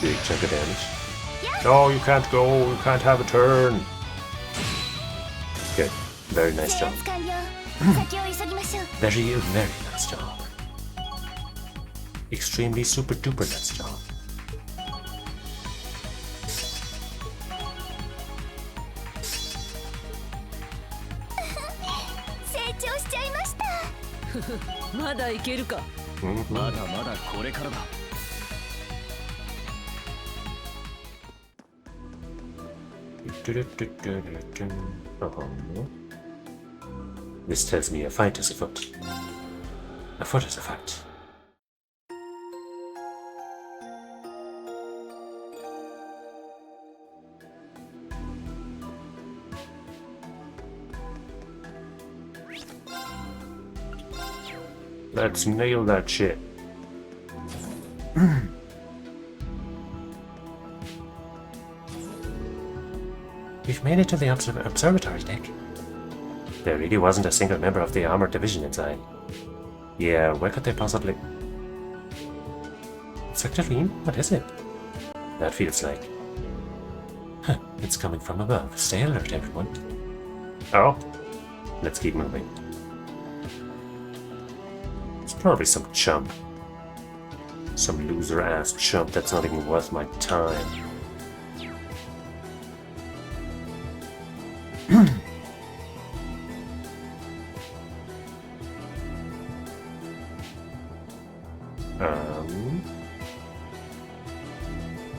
Big chunk of damage. No, you can't go, you can't have a turn. Good. Very nice job. Very, very nice job. Extremely super duper nice job.まだいけるか。まだまだこれからだ。This tells me a fight is afoot. Afoot is a fight. Let's nail that shit. We've made it to the observatory deck. There really wasn't a single member of the armored division inside. Yeah, where could they possibly... Sectorine? What is it? That feels like... Huh, it's coming from above. Stay alert, everyone. Oh. Let's keep moving. It's probably some chump. Some loser-ass chump that's not even worth my time.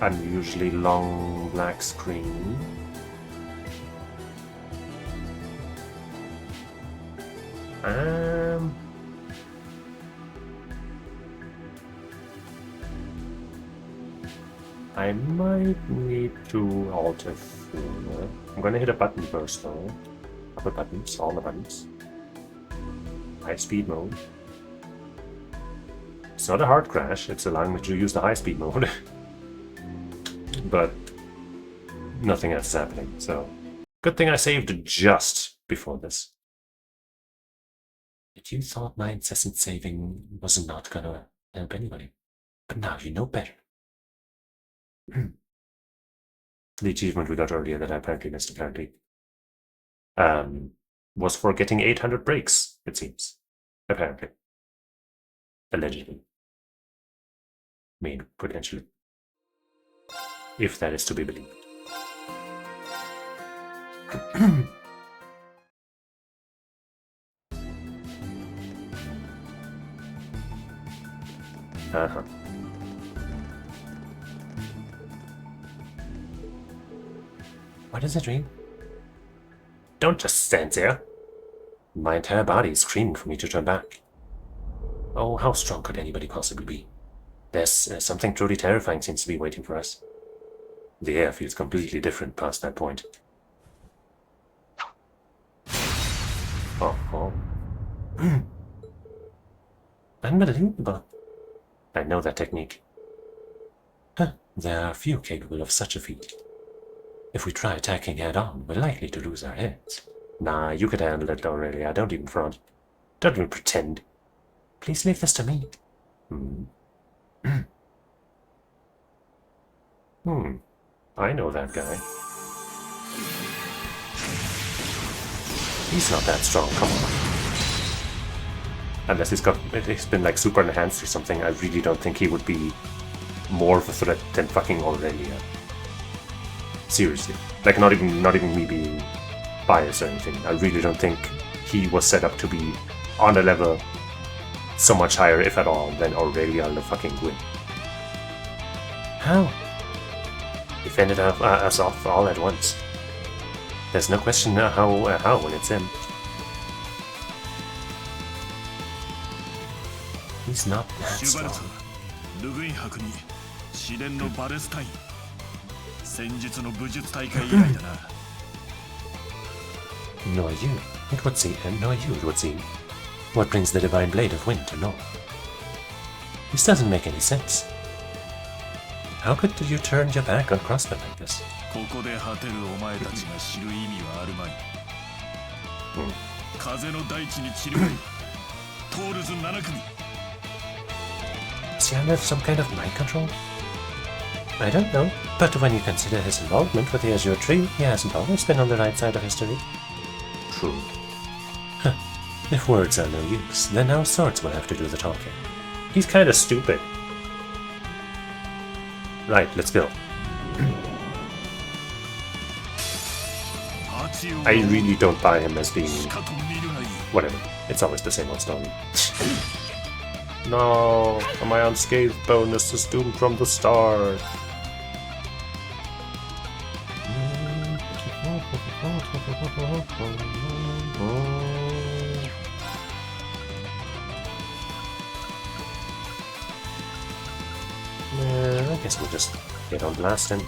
Unusually long black screen. I might need to alter through. I'm gonna hit a button first though. Couple buttons, all the buttons. High speed mode. It's not a hard crash, it's allowing me to use the high speed mode. But nothing else is happening, so good thing I saved just before this. But you thought my incessant saving was not gonna help anybody. But now you know better. The achievement we got earlier that I apparently missed was for getting 800 breaks, it seems. Apparently. Allegedly. I mean, potentially. if that is to be believed. Uh-huh. What is a dream? Don't just stand there. My entire body is screaming for me to turn back. Oh, how strong could anybody possibly be? There's something truly terrifying seems to be waiting for us. The air feels completely different past that point. Oh. Unbelievable. I know that technique. Huh, there are few capable of such a feat. If we try attacking head-on, we're likely to lose our heads. Nah, you could handle it, Aurelia. Don't even front. Don't even pretend. Please leave this to me. I know that guy. He's not that strong, come on. Unless he's been like super enhanced or something, I really don't think he would be more of a threat than fucking Aurelia. Seriously. Like, not even me being biased or anything. I really don't think he was set up to be on a level so much higher, if at all, than Aurelia the fucking Gwyn. How? He fended us off all at once. There's no question how when it's him. He's not that strong. Nor you, it would seem. What brings the divine blade of wind to Nor? This doesn't make any sense. How could you turn your back on crossbow like this? Is he under some kind of mind control? I don't know, but when you consider his involvement with the Azure Tree, he hasn't always been on the right side of history. True. Huh. If words are no use, then our swords will have to do the talking. He's kinda stupid. Right, let's go. I really don't buy him as being... whatever. It's always the same old story. No! My unscathed bonus is doomed from the start. I guess we'll just get on blasting.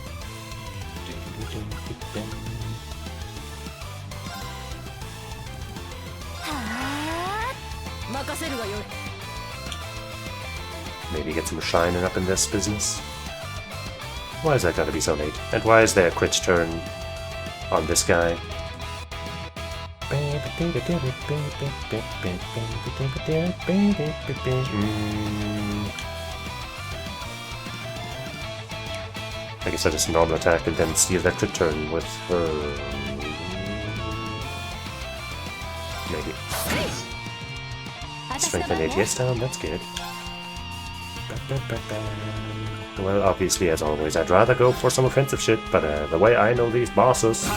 Maybe get some shining up in this business. Why is that gotta be so late? And why is there a crit turn on this guy? I guess I just normal attack and then steal that crit turn with her. Maybe. Strength and ATS down, that's good. Well, obviously, as always, I'd rather go for some offensive shit, but the way I know these bosses,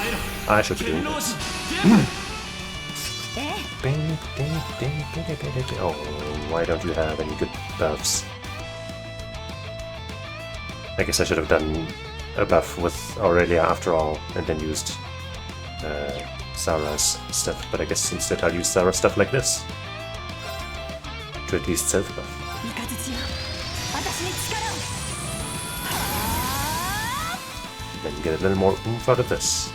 I should be doing this. Oh, why don't you have any good buffs? I guess I should have done a buff with Aurelia after all, and then used Sarah's stuff, but I guess instead I'll use Sarah's stuff like this. To at least self-buff. Then get a little more oomph out of this.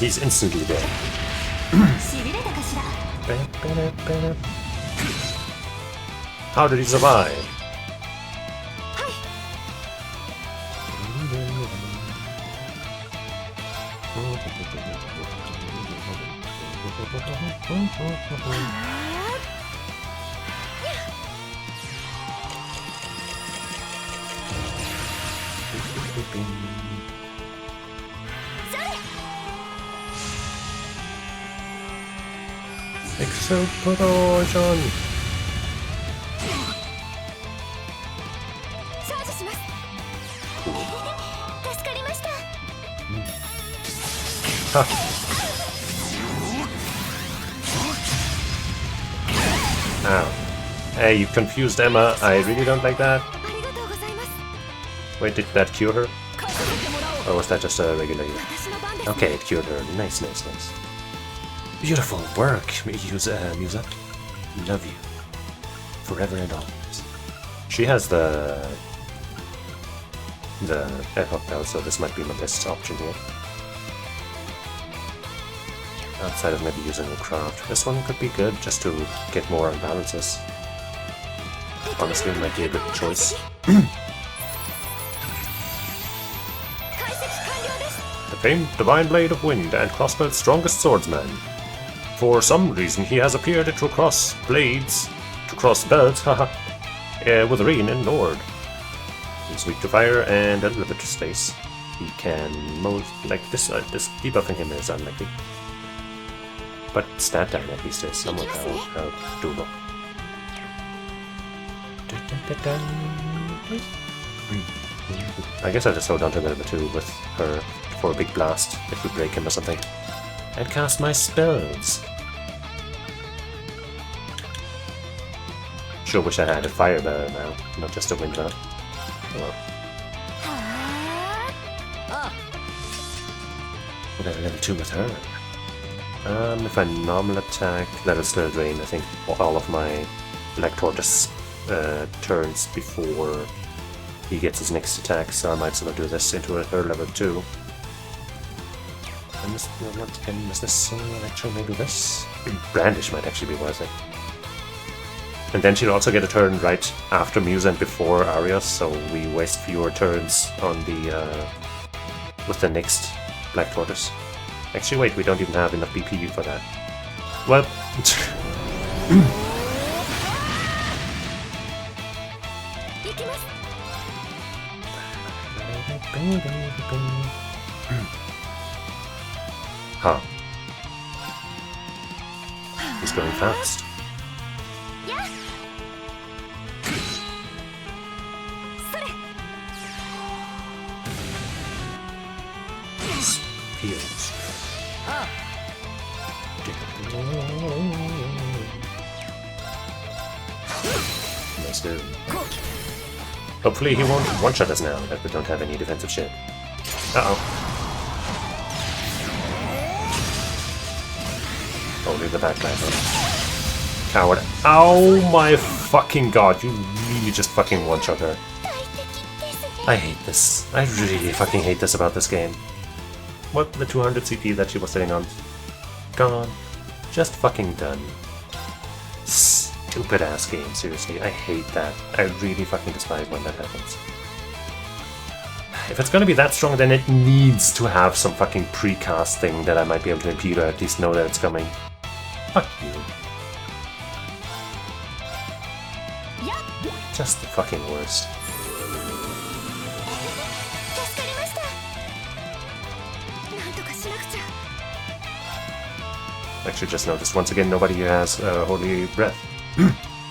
He's instantly dead. How did he survive? Explosion! チャージします。助かりました。 Ow. Hey, you confused Emma. I really don't like that. ありがとうございます。 Wait, did that cure her? 返させてもらおう。 Or was that just a regular heal? 私の番です。 Okay, it cured her. Nice, nice, nice. Beautiful work, Musa. Love you. Forever and always. She has the epoch belt, so this might be my best option here. Outside of maybe using a craft. This one could be good just to get more imbalances. Honestly, it might be a good choice. 解析完了です。 The famed Divine Blade of Wind and Crossbelt's strongest swordsman. For some reason, he has appeared to cross blades, to cross belts, haha, with Reen and Nord. He's weak to fire and a little bit to space. He can move like this. This debuffing him is unlikely, but stat down at least is somewhat how doable. I guess I just hold on to level 2 with her for a big blast if we break him or something. And cast my spells. Sure wish I had a fire bell now, not just a wind bell. Oh well. What are level 2 with her? If I normal attack, that'll still drain, I think, all of my Black Tortoise turns before he gets his next attack, so I might sort of do this into her level 2. And this, is this actually maybe this? Brandish might actually be worth it. And then she'll also get a turn right after Musa and before Arios, so we waste fewer turns on the with the next Black Tortoise. Actually, wait, we don't even have enough BP for that. Well, huh? He's going fast. Heals. Nice dude. Hopefully he won't one-shot us now that we don't have any defensive shit. Uh-oh. Only the backline, huh? Coward. Oh my fucking god, you really just fucking one-shot her. I hate this. I really fucking hate this about this game. What, the 200 CP that she was sitting on? Gone. Just fucking done. Stupid ass game, seriously. I hate that. I really fucking despise when that happens. If it's gonna be that strong, then it needs to have some fucking precast thing that I might be able to impede or at least know that it's coming. Fuck you. Just the fucking worst. Actually, just noticed once again nobody has Holy Breath.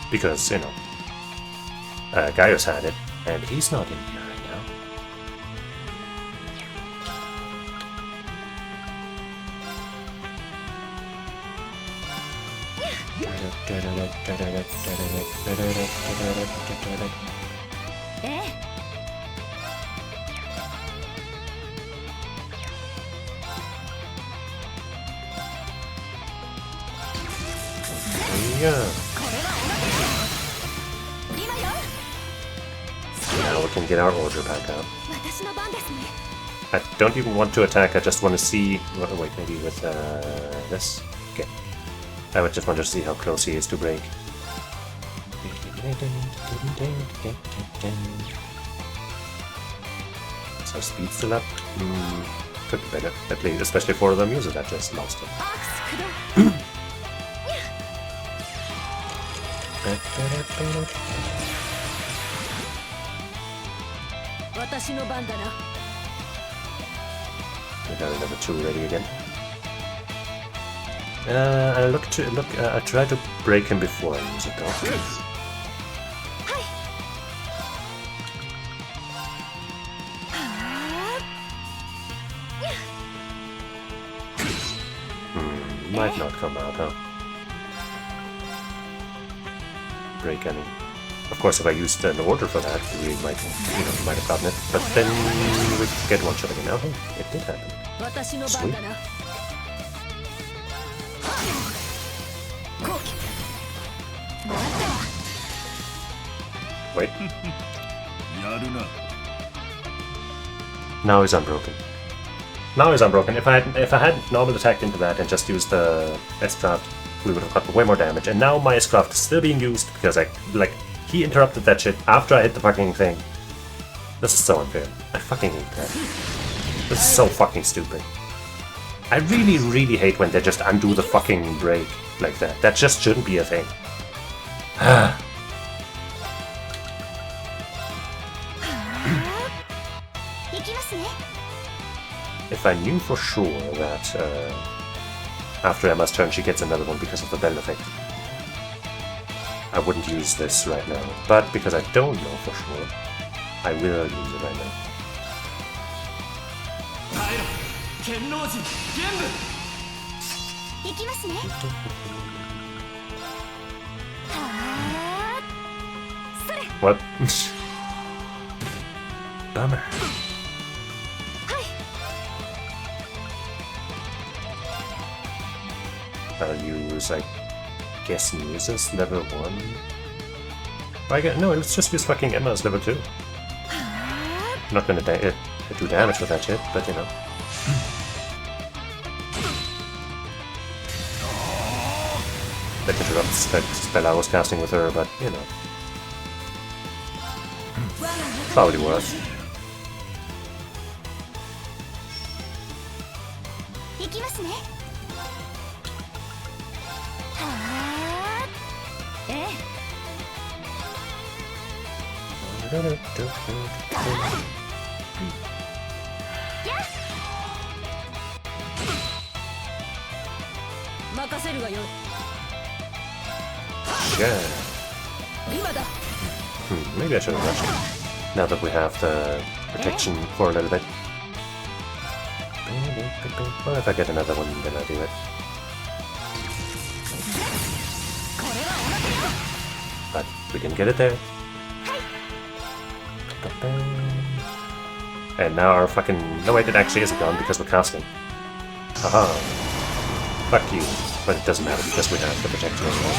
Because, you know, Gaius had it, and he's not in here right now. Yeah. Now we can get our order back up. I don't even want to attack, I just want to see... Wait, maybe with this? Okay. I would just want to see how close he is to break. So speed still up? Could be better, at least, especially for the music that just lost it. 私の番だな。We got level 2 ready again. I try to break him before I use it though. Might not come out, huh? Break any. Of course, if I used an order for that, we might, might have gotten it. But then we get one shot again. Oh, it did happen. Sweet. Wait. Now he's unbroken. Now he's unbroken. If I had normal attacked into that and just used the S-Craft, we would have gotten way more damage. And now my S-Craft is still being used because he interrupted that shit after I hit the fucking thing. This is so unfair. I fucking hate that. This is so fucking stupid. I really, really hate when they just undo the fucking break like that. That just shouldn't be a thing. If I knew for sure that after Emma's turn she gets another one because of the bell effect, I wouldn't use this right now. But because I don't know for sure, I will use it right now. What? Bummer. I'll use, I guess, Cheesus level 1. No, let's just use fucking Emma's level 2. I'm not gonna do damage with that shit, but you know. That interrupts that spell I was casting with her, but you know. Probably worth. Yeah. Maybe I should have rushed it. Now that we have the protection for a little bit. Well, if I get another one, then I'll do it. But we didn't get it there. And now our fucking... No wait, it actually isn't gone because we're casting. Haha. Fuck you. But it doesn't matter because we have the protection as well.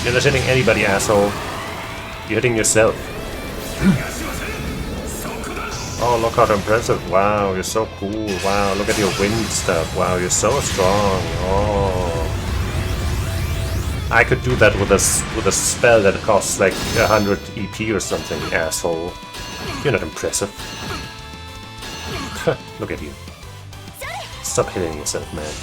You're not hitting anybody, asshole. You're hitting yourself. Oh, look how impressive. Wow, you're so cool. Wow, look at your wind stuff. Wow, you're so strong. Oh. I could do that with a spell that costs like 100 EP or something, asshole. You're not impressive. Look at you. Stop hitting yourself, man.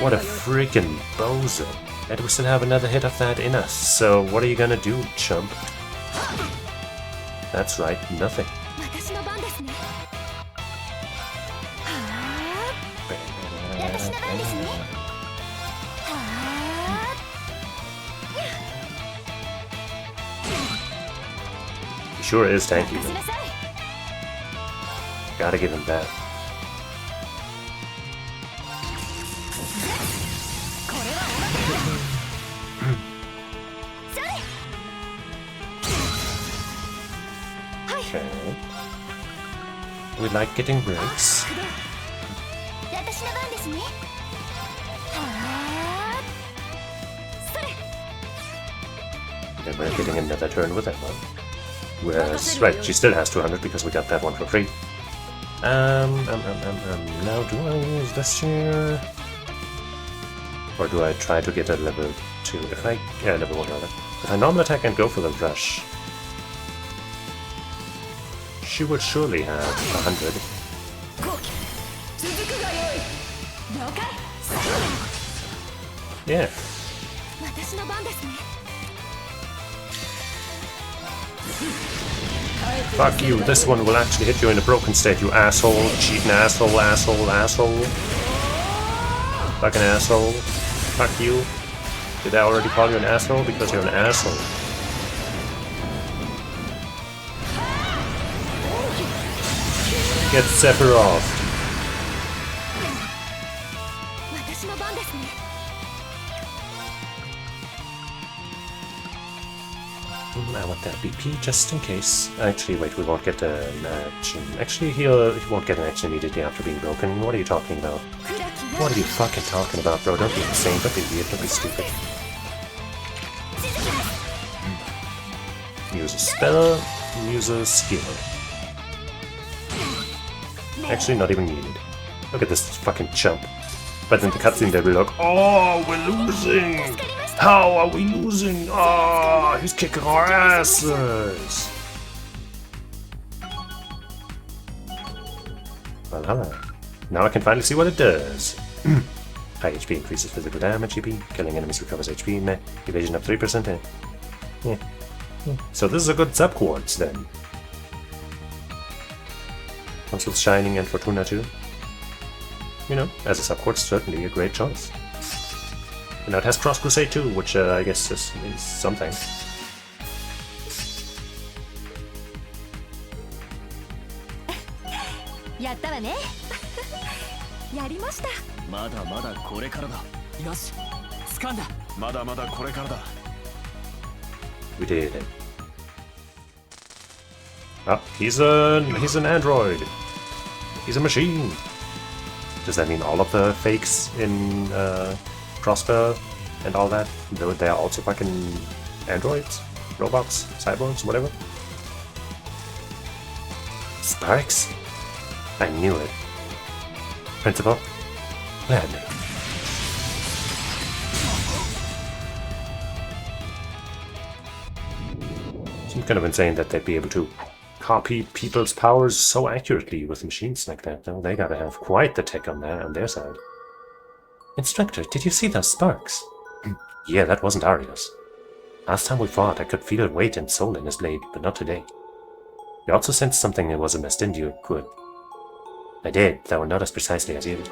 What a freaking bozo. And we still have another hit of that in us. So what are you gonna do, chump? That's right, nothing. He sure is tanky, though. Gotta give him that. Okay. We like getting breaks. Then we're getting another turn with Emma. Whereas, right, she still has 200 because we got that one for free. Now do I use this here? Or do I try to get a level 2? Level 1 rather. If I normal attack and go for the rush, she would surely have 100. Yeah. Fuck you, this one will actually hit you in a broken state, you asshole. Cheating asshole, asshole, asshole. Fucking asshole. Fuck you. Did I already call you an asshole? Because you're an asshole. Get Sephiroth. I want that BP just in case. Actually, wait, we won't get an action. Actually, he won't get an action immediately after being broken. What are you talking about? What are you fucking talking about, bro? Don't be insane, don't be weird, don't be stupid. Use a spell, use a skill. Actually, not even needed. Look at this fucking chump. But in the cutscene they'll be like, oh, we're losing! How are we losing? Oh, he's kicking our asses! Well, hello. Now I can finally see what it does. High HP increases physical damage, EP. Killing enemies recovers HP, meh. Evasion up 3%, eh. Yeah. So this is a good sub-quartz, then. Comes with Shining and Fortuna, too. You know, as a sub-quartz, certainly a great choice. And now it has Cross Crusade too, which I guess means something. We did it. Oh, he's an android. He's a machine. Does that mean all of the fakes in Prosper and all that, they are also fucking androids, robots, cyborgs, whatever? Sparks? I knew it. Principal? Gladly. Seems kind of insane that they'd be able to copy people's powers so accurately with machines like that, though. They gotta have quite the tech on their side. Instructor, did you see those sparks? Yeah, that wasn't Arios. Last time we fought, I could feel weight and soul in his blade, but not today. You also sensed something that was amiss, didn't you? Good. I did, though not as precisely as you.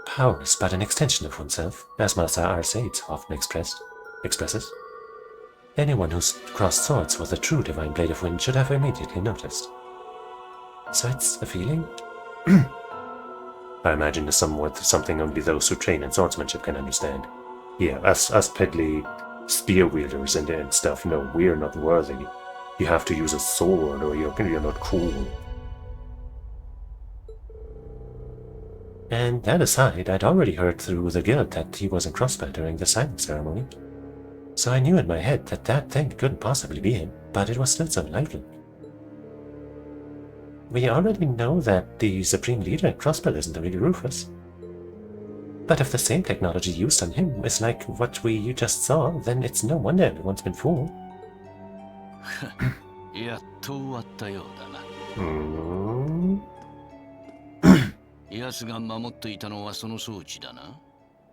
Power is but an extension of oneself, as Master R. Sades often expresses. Anyone who's crossed swords with a true divine blade of wind should have immediately noticed. So it's a feeling? I imagine it's something only those who train in swordsmanship can understand. Yeah, us peddly spear wielders and stuff, no, we're not worthy. You have to use a sword or you're not cool. And that aside, I'd already heard through the guild that he was in crossbow during the signing ceremony. So I knew in my head that thing couldn't possibly be him, but it was still so lively. We already know that the Supreme Leader in Crossbow isn't really Rufus. But if the same technology used on him is like what you just saw, then it's no wonder everyone's been fooled. Hmm? 奴が守っていたのはその装置だな。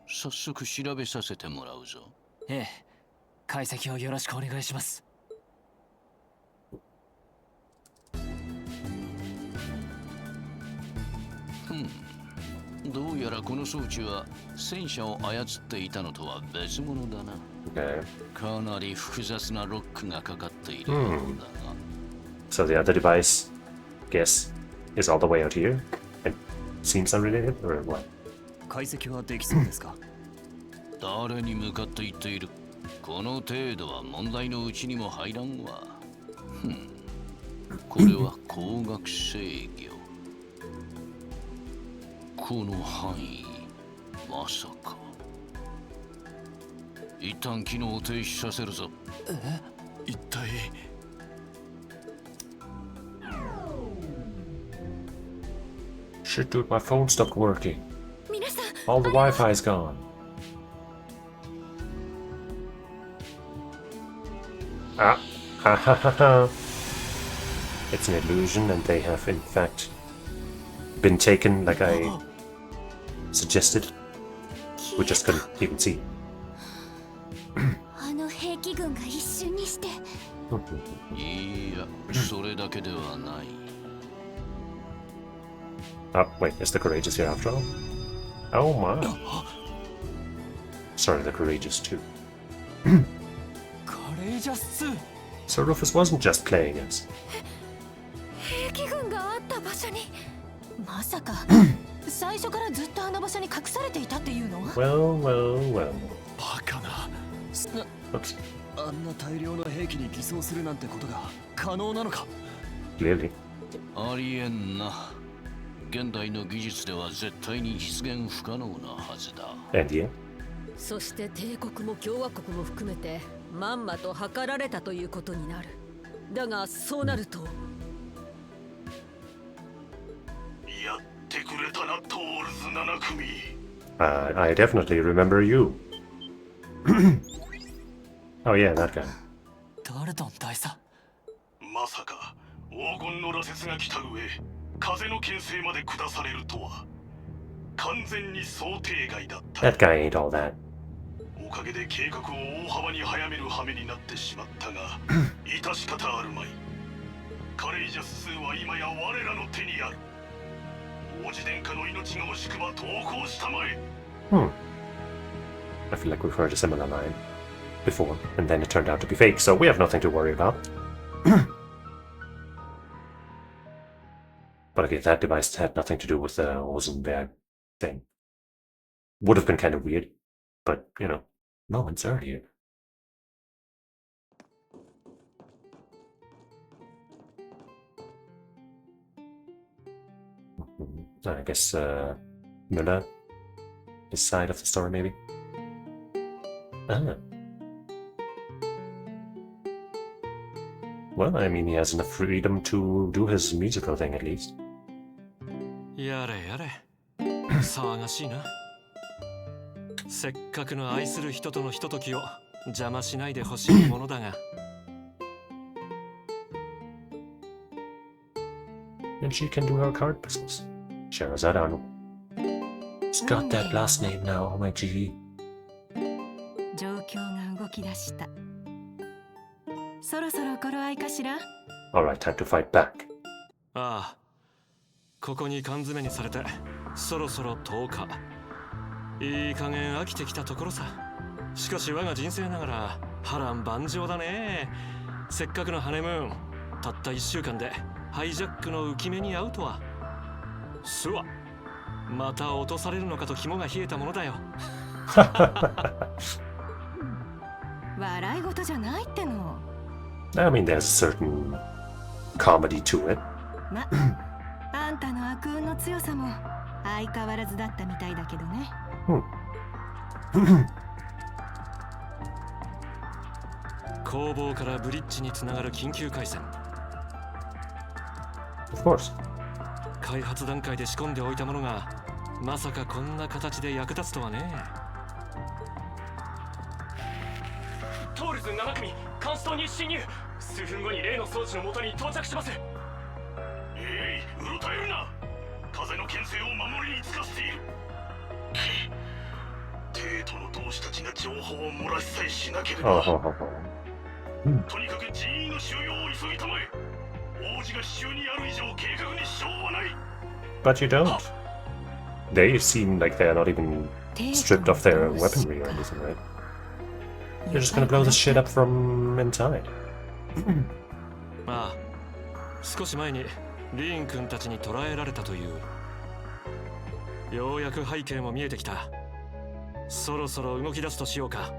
早速調べさせてもらうぞ。ええ、解析をよろしくお願いします。どうやらこの装置は戦車を操っていたのとは別物だな。かなり複雑なロックがかかっているようだが。So the other device, guess, is all the way out here? It seems unrelated, or what? 解析はできそうですか？誰に向かって言っている？この程度は問題のうちにも入らんわ。これは光学制御。この範囲、まさか。一旦機能を停止させるぞ。一体。Shit, dude, my phone stopped working. All the Wi-Fi's gone. Ah, ha ha ha ha. It's an illusion, and they have, in fact, been taken like I suggested. We just couldn't even see. あの兵器騎軍が一瞬にして。いや、それだけではない。Oh, wait, is the courageous here after all? Oh my. Sorry, the courageous too. カレージャス2。So Rufus wasn't just playing us. 兵器軍があった場所に。まさか最初からずっとあの場所に隠されていたっていうの？ Well, well, well. バカな。Oops. あんな大量の兵器に偽装するなんてことが可能なのか？ Clearly. ありえんな。現代の技術では絶対に実現不可能なはずだ。And yeah. そして帝国も共和国も含めてまんまと図られたということになる。だがそうなると、やってくれたな、トールズ7組。I definitely remember you. Oh yeah, that guy. ダルトン大佐。まさか黄金の羅刹が来た上、風の牽制まで下されるとは完全に想定外だった。 That guy ain't all that. おかげで計画を大幅に早める羽目になってしまったが致し方あるまい。カレイジャス2は今や我らの手にある。王子殿下の命が惜しくば投降したまえ。I feel like we've heard a similar line before, and then it turned out to be fake, so we have nothing to worry about. But okay, that device had nothing to do with the Rosenberg thing. Would have been kind of weird, but, you know, moments earlier. I guess, Müller, his side of the story, maybe? Ah. Well, I mean, he has enough freedom to do his musical thing, at least. やれやれ、騒がしいな。せっかくの愛する人とのひとときを邪魔しないでほしいものだが。And she can do her card business. Sherazade It's got that last name now, oh my G. 状況が動き出した。そろそろ頃合いかしら？ Alright, time to fight back. ああ、ここに缶詰にされてそろそろ10日。いい加減飽きてきたところさ。しかし我が人生ながら波乱万丈だね。せっかくのハネムーン、たった1週間でハイジャックの浮き目に遭うとは。すわ、また落とされるのかと肝が冷えたものだよ。笑い事じゃないっての。I mean, there's a certain comedy to it. ま、あんたの悪運の強さも相変わらずだったみたいだけどね。工房からブリッジにつながる緊急回線。Of course. 開発段階で仕込んでおいたものがまさかこんな形で役立つとはね。トールズ7組、監視塔に侵入。数分後に例の装置の元に到着します。うろたえるな。風の牽制を守りにつかせている。帝都の同志たちが情報を漏らしさえしなければ、とにかく人員の収容を急ぎたまえ。王子が手中にある以上計画に支障はない。 But you don't. They seem like they're not even stripped of their weaponry or anything, right? They're just gonna blow this shit up from inside. ああ、少し前にリーン君たちに捕らえられたという。ようやく背景も見えてきた。そろそろ動き出すとしようか。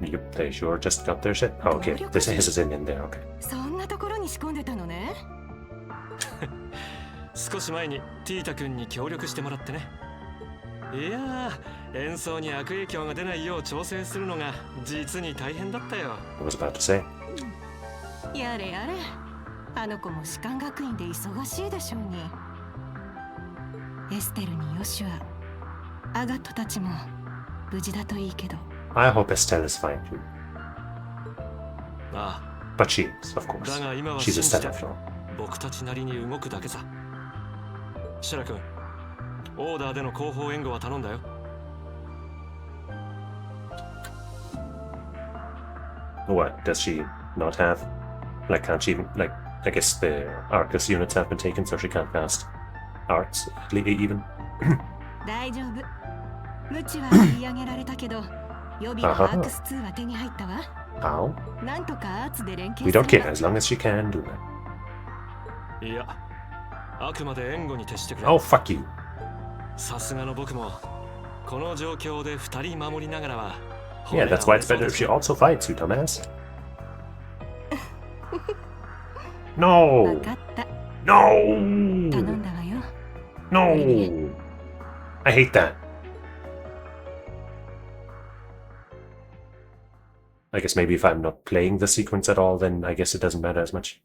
Yep, they sure just got their shit. Oh, okay, this is in there, okay. そんなところに仕込んでたのね。少し前にティータ君に協力してもらってね。いやー、演奏に悪影響が出ないよう調整するのが実に大変だったよ。I was about to say. やれやれ、あの子も士官学院で忙しいでしょうに。エステルにヨシュア、アガットたちも無事だといいけど。I hope Estelle is fine too. ああ。But she is, of course. だが今は She's a 信じ Estelle て after all. 僕たちなりに動くだけさ。シュラ君、オーダーでの後方援護は頼んだよ。What, does she not have? Like, can't she even, like, I guess the Arcus units have been taken, so she can't cast arts, even. 大丈夫。無知は吸い上げられたけど、予備のアークス2は手に入ったわ。How? なんとかアーツで連携 We す don't る care わ。 as long as she can do that. いや、あくまで援護に徹してくれ。 Oh, fuck you. さすがの僕もこの状況で2人守りながらは。Yeah, that's why it's better if she also fights, you dumbass. No! わかった。 No! 頼んだわよ。 No! I hate that. I guess maybe if I'm not playing the sequence at all, then I guess it doesn't matter as much.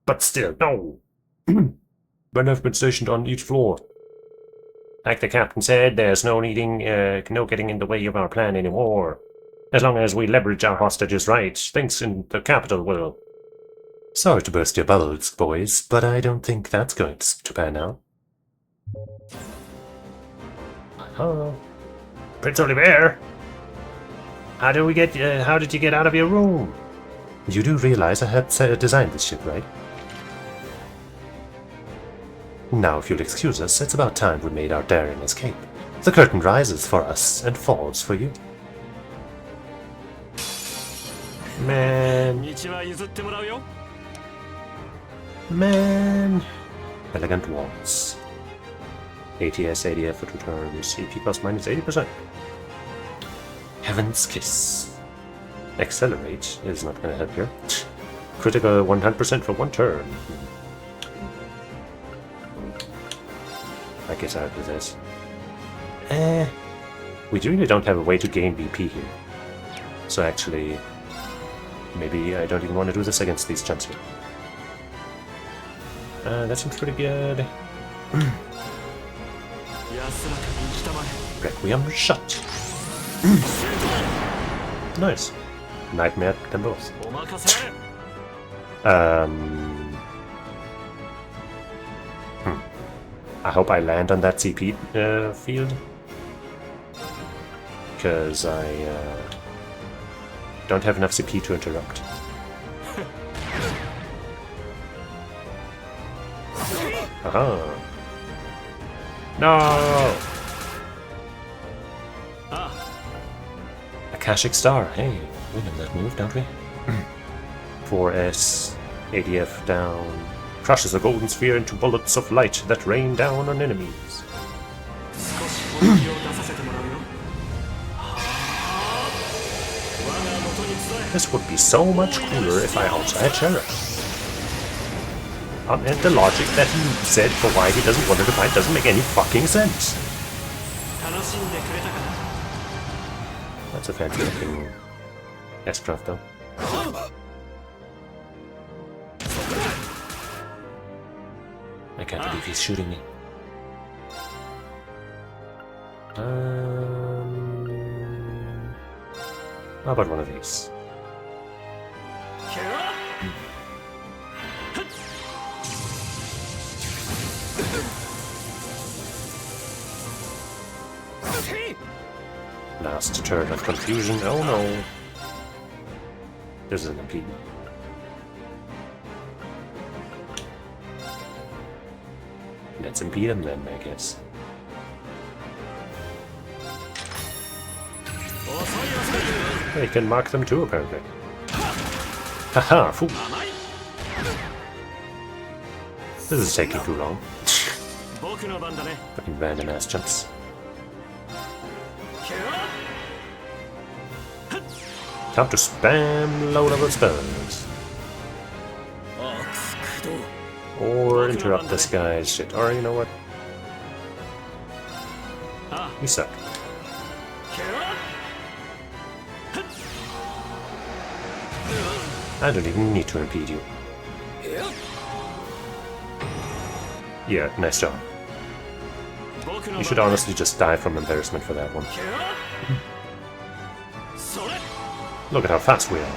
But still, no! When I've been stationed on each floor. Like the captain said, there's no getting in the way of our plan anymore. As long as we leverage our hostages right, things in the capital will... Sorry to burst your bubbles, boys, but I don't think that's going to pan out. Oh. Prince Oliver! How did you get out of your room? You do realize I had designed this ship, right? Now, if you'll excuse us, it's about time we made our daring escape. The curtain rises for us and falls for you. Man. 道は譲ってもらうよ。 Man. Elegant waltz. ATS, ADF for 2 turns. EP plus minus 80%. Heaven's Kiss. Accelerate is not going to help here. Critical 100% for 1 turn. I guess I'll do this. We really don't have a way to gain BP here. So actually, maybe I don't even want to do this against these chumps here. That seems pretty good. Requiem shot. Nice. Nightmare them both. I hope I land on that CP field. Because I don't have enough CP to interrupt. Aha! No! Akashic Star. Hey, we know that move, don't we? 4S, ADF down. Crushes the golden sphere into bullets of light that rain down on enemies. This would be so much cooler if I also had Sheriff. And the logic that he said for why he doesn't want her to fight doesn't make any fucking sense. That's a fancy looking S-craft though. I can't believe he's shooting me. How about one of these? Last turn of confusion. Oh no. This is an impede. Let's impede him then, I guess. We can mark them too, apparently. Haha, fool. This is taking too long. Fucking random ass jumps. Time to spam low-level spells. Or interrupt this guy's shit. Or you know what? You suck. I don't even need to impede you. Yeah, nice job. You should honestly just die from embarrassment for that one. Look at how fast we are.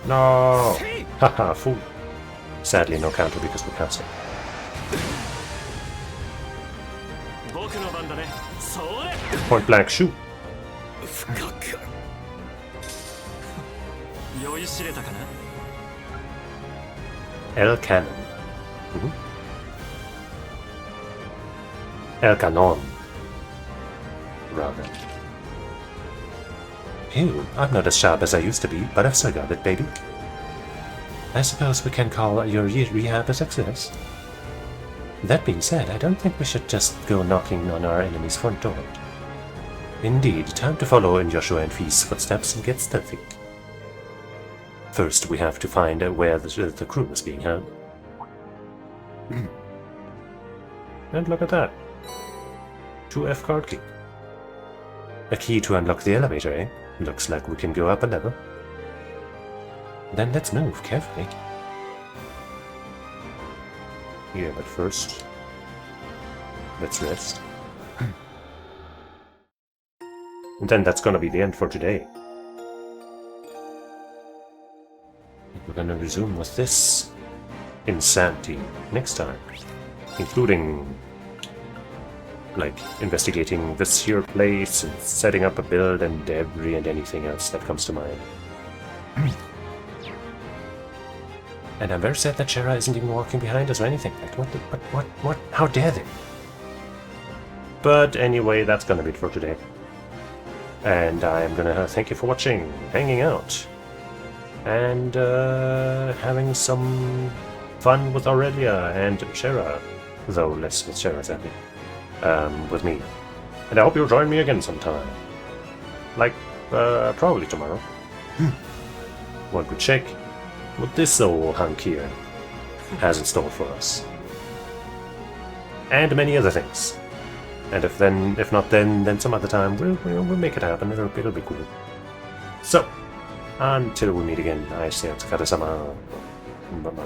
No! Haha, fool. Sadly, no counter because we're casting. 僕の番だね。それ Point blank shoot. 深く酔いしれたかな。 El Cannon. El Canon. Rather. Ew, I'm not as sharp as I used to be, but I've still got it, baby. I suppose we can call your rehab a success. That being said, I don't think we should just go knocking on our enemy's front door. Indeed, time to follow in Joshua and Fee's footsteps and get stealthy. First, we have to find where the crew is being held. And look at that. 2F card key. A key to unlock the elevator, eh? Looks like we can go up a level. Then let's move carefully. Yeah, but first, let's rest. And then that's gonna be the end for today. We're gonna resume with this insanity next time, including like investigating this here place and setting up a build and debris and anything else that comes to mind. And I'm very sad that Shara isn't even walking behind us or anything. Like, what? How dare they? But anyway, that's gonna be it for today. And I'm gonna thank you for watching, hanging out, and having some fun with Aurelia and Shara, though less with Shara, sadly, with me. And I hope you'll join me again sometime. Like, probably tomorrow. One could check what this old hunk here has in store for us. And many other things. And if not then some other time, we'll make it happen. It'll be cool. So, until we meet again, I say, Otsukare-sama. Bye-bye.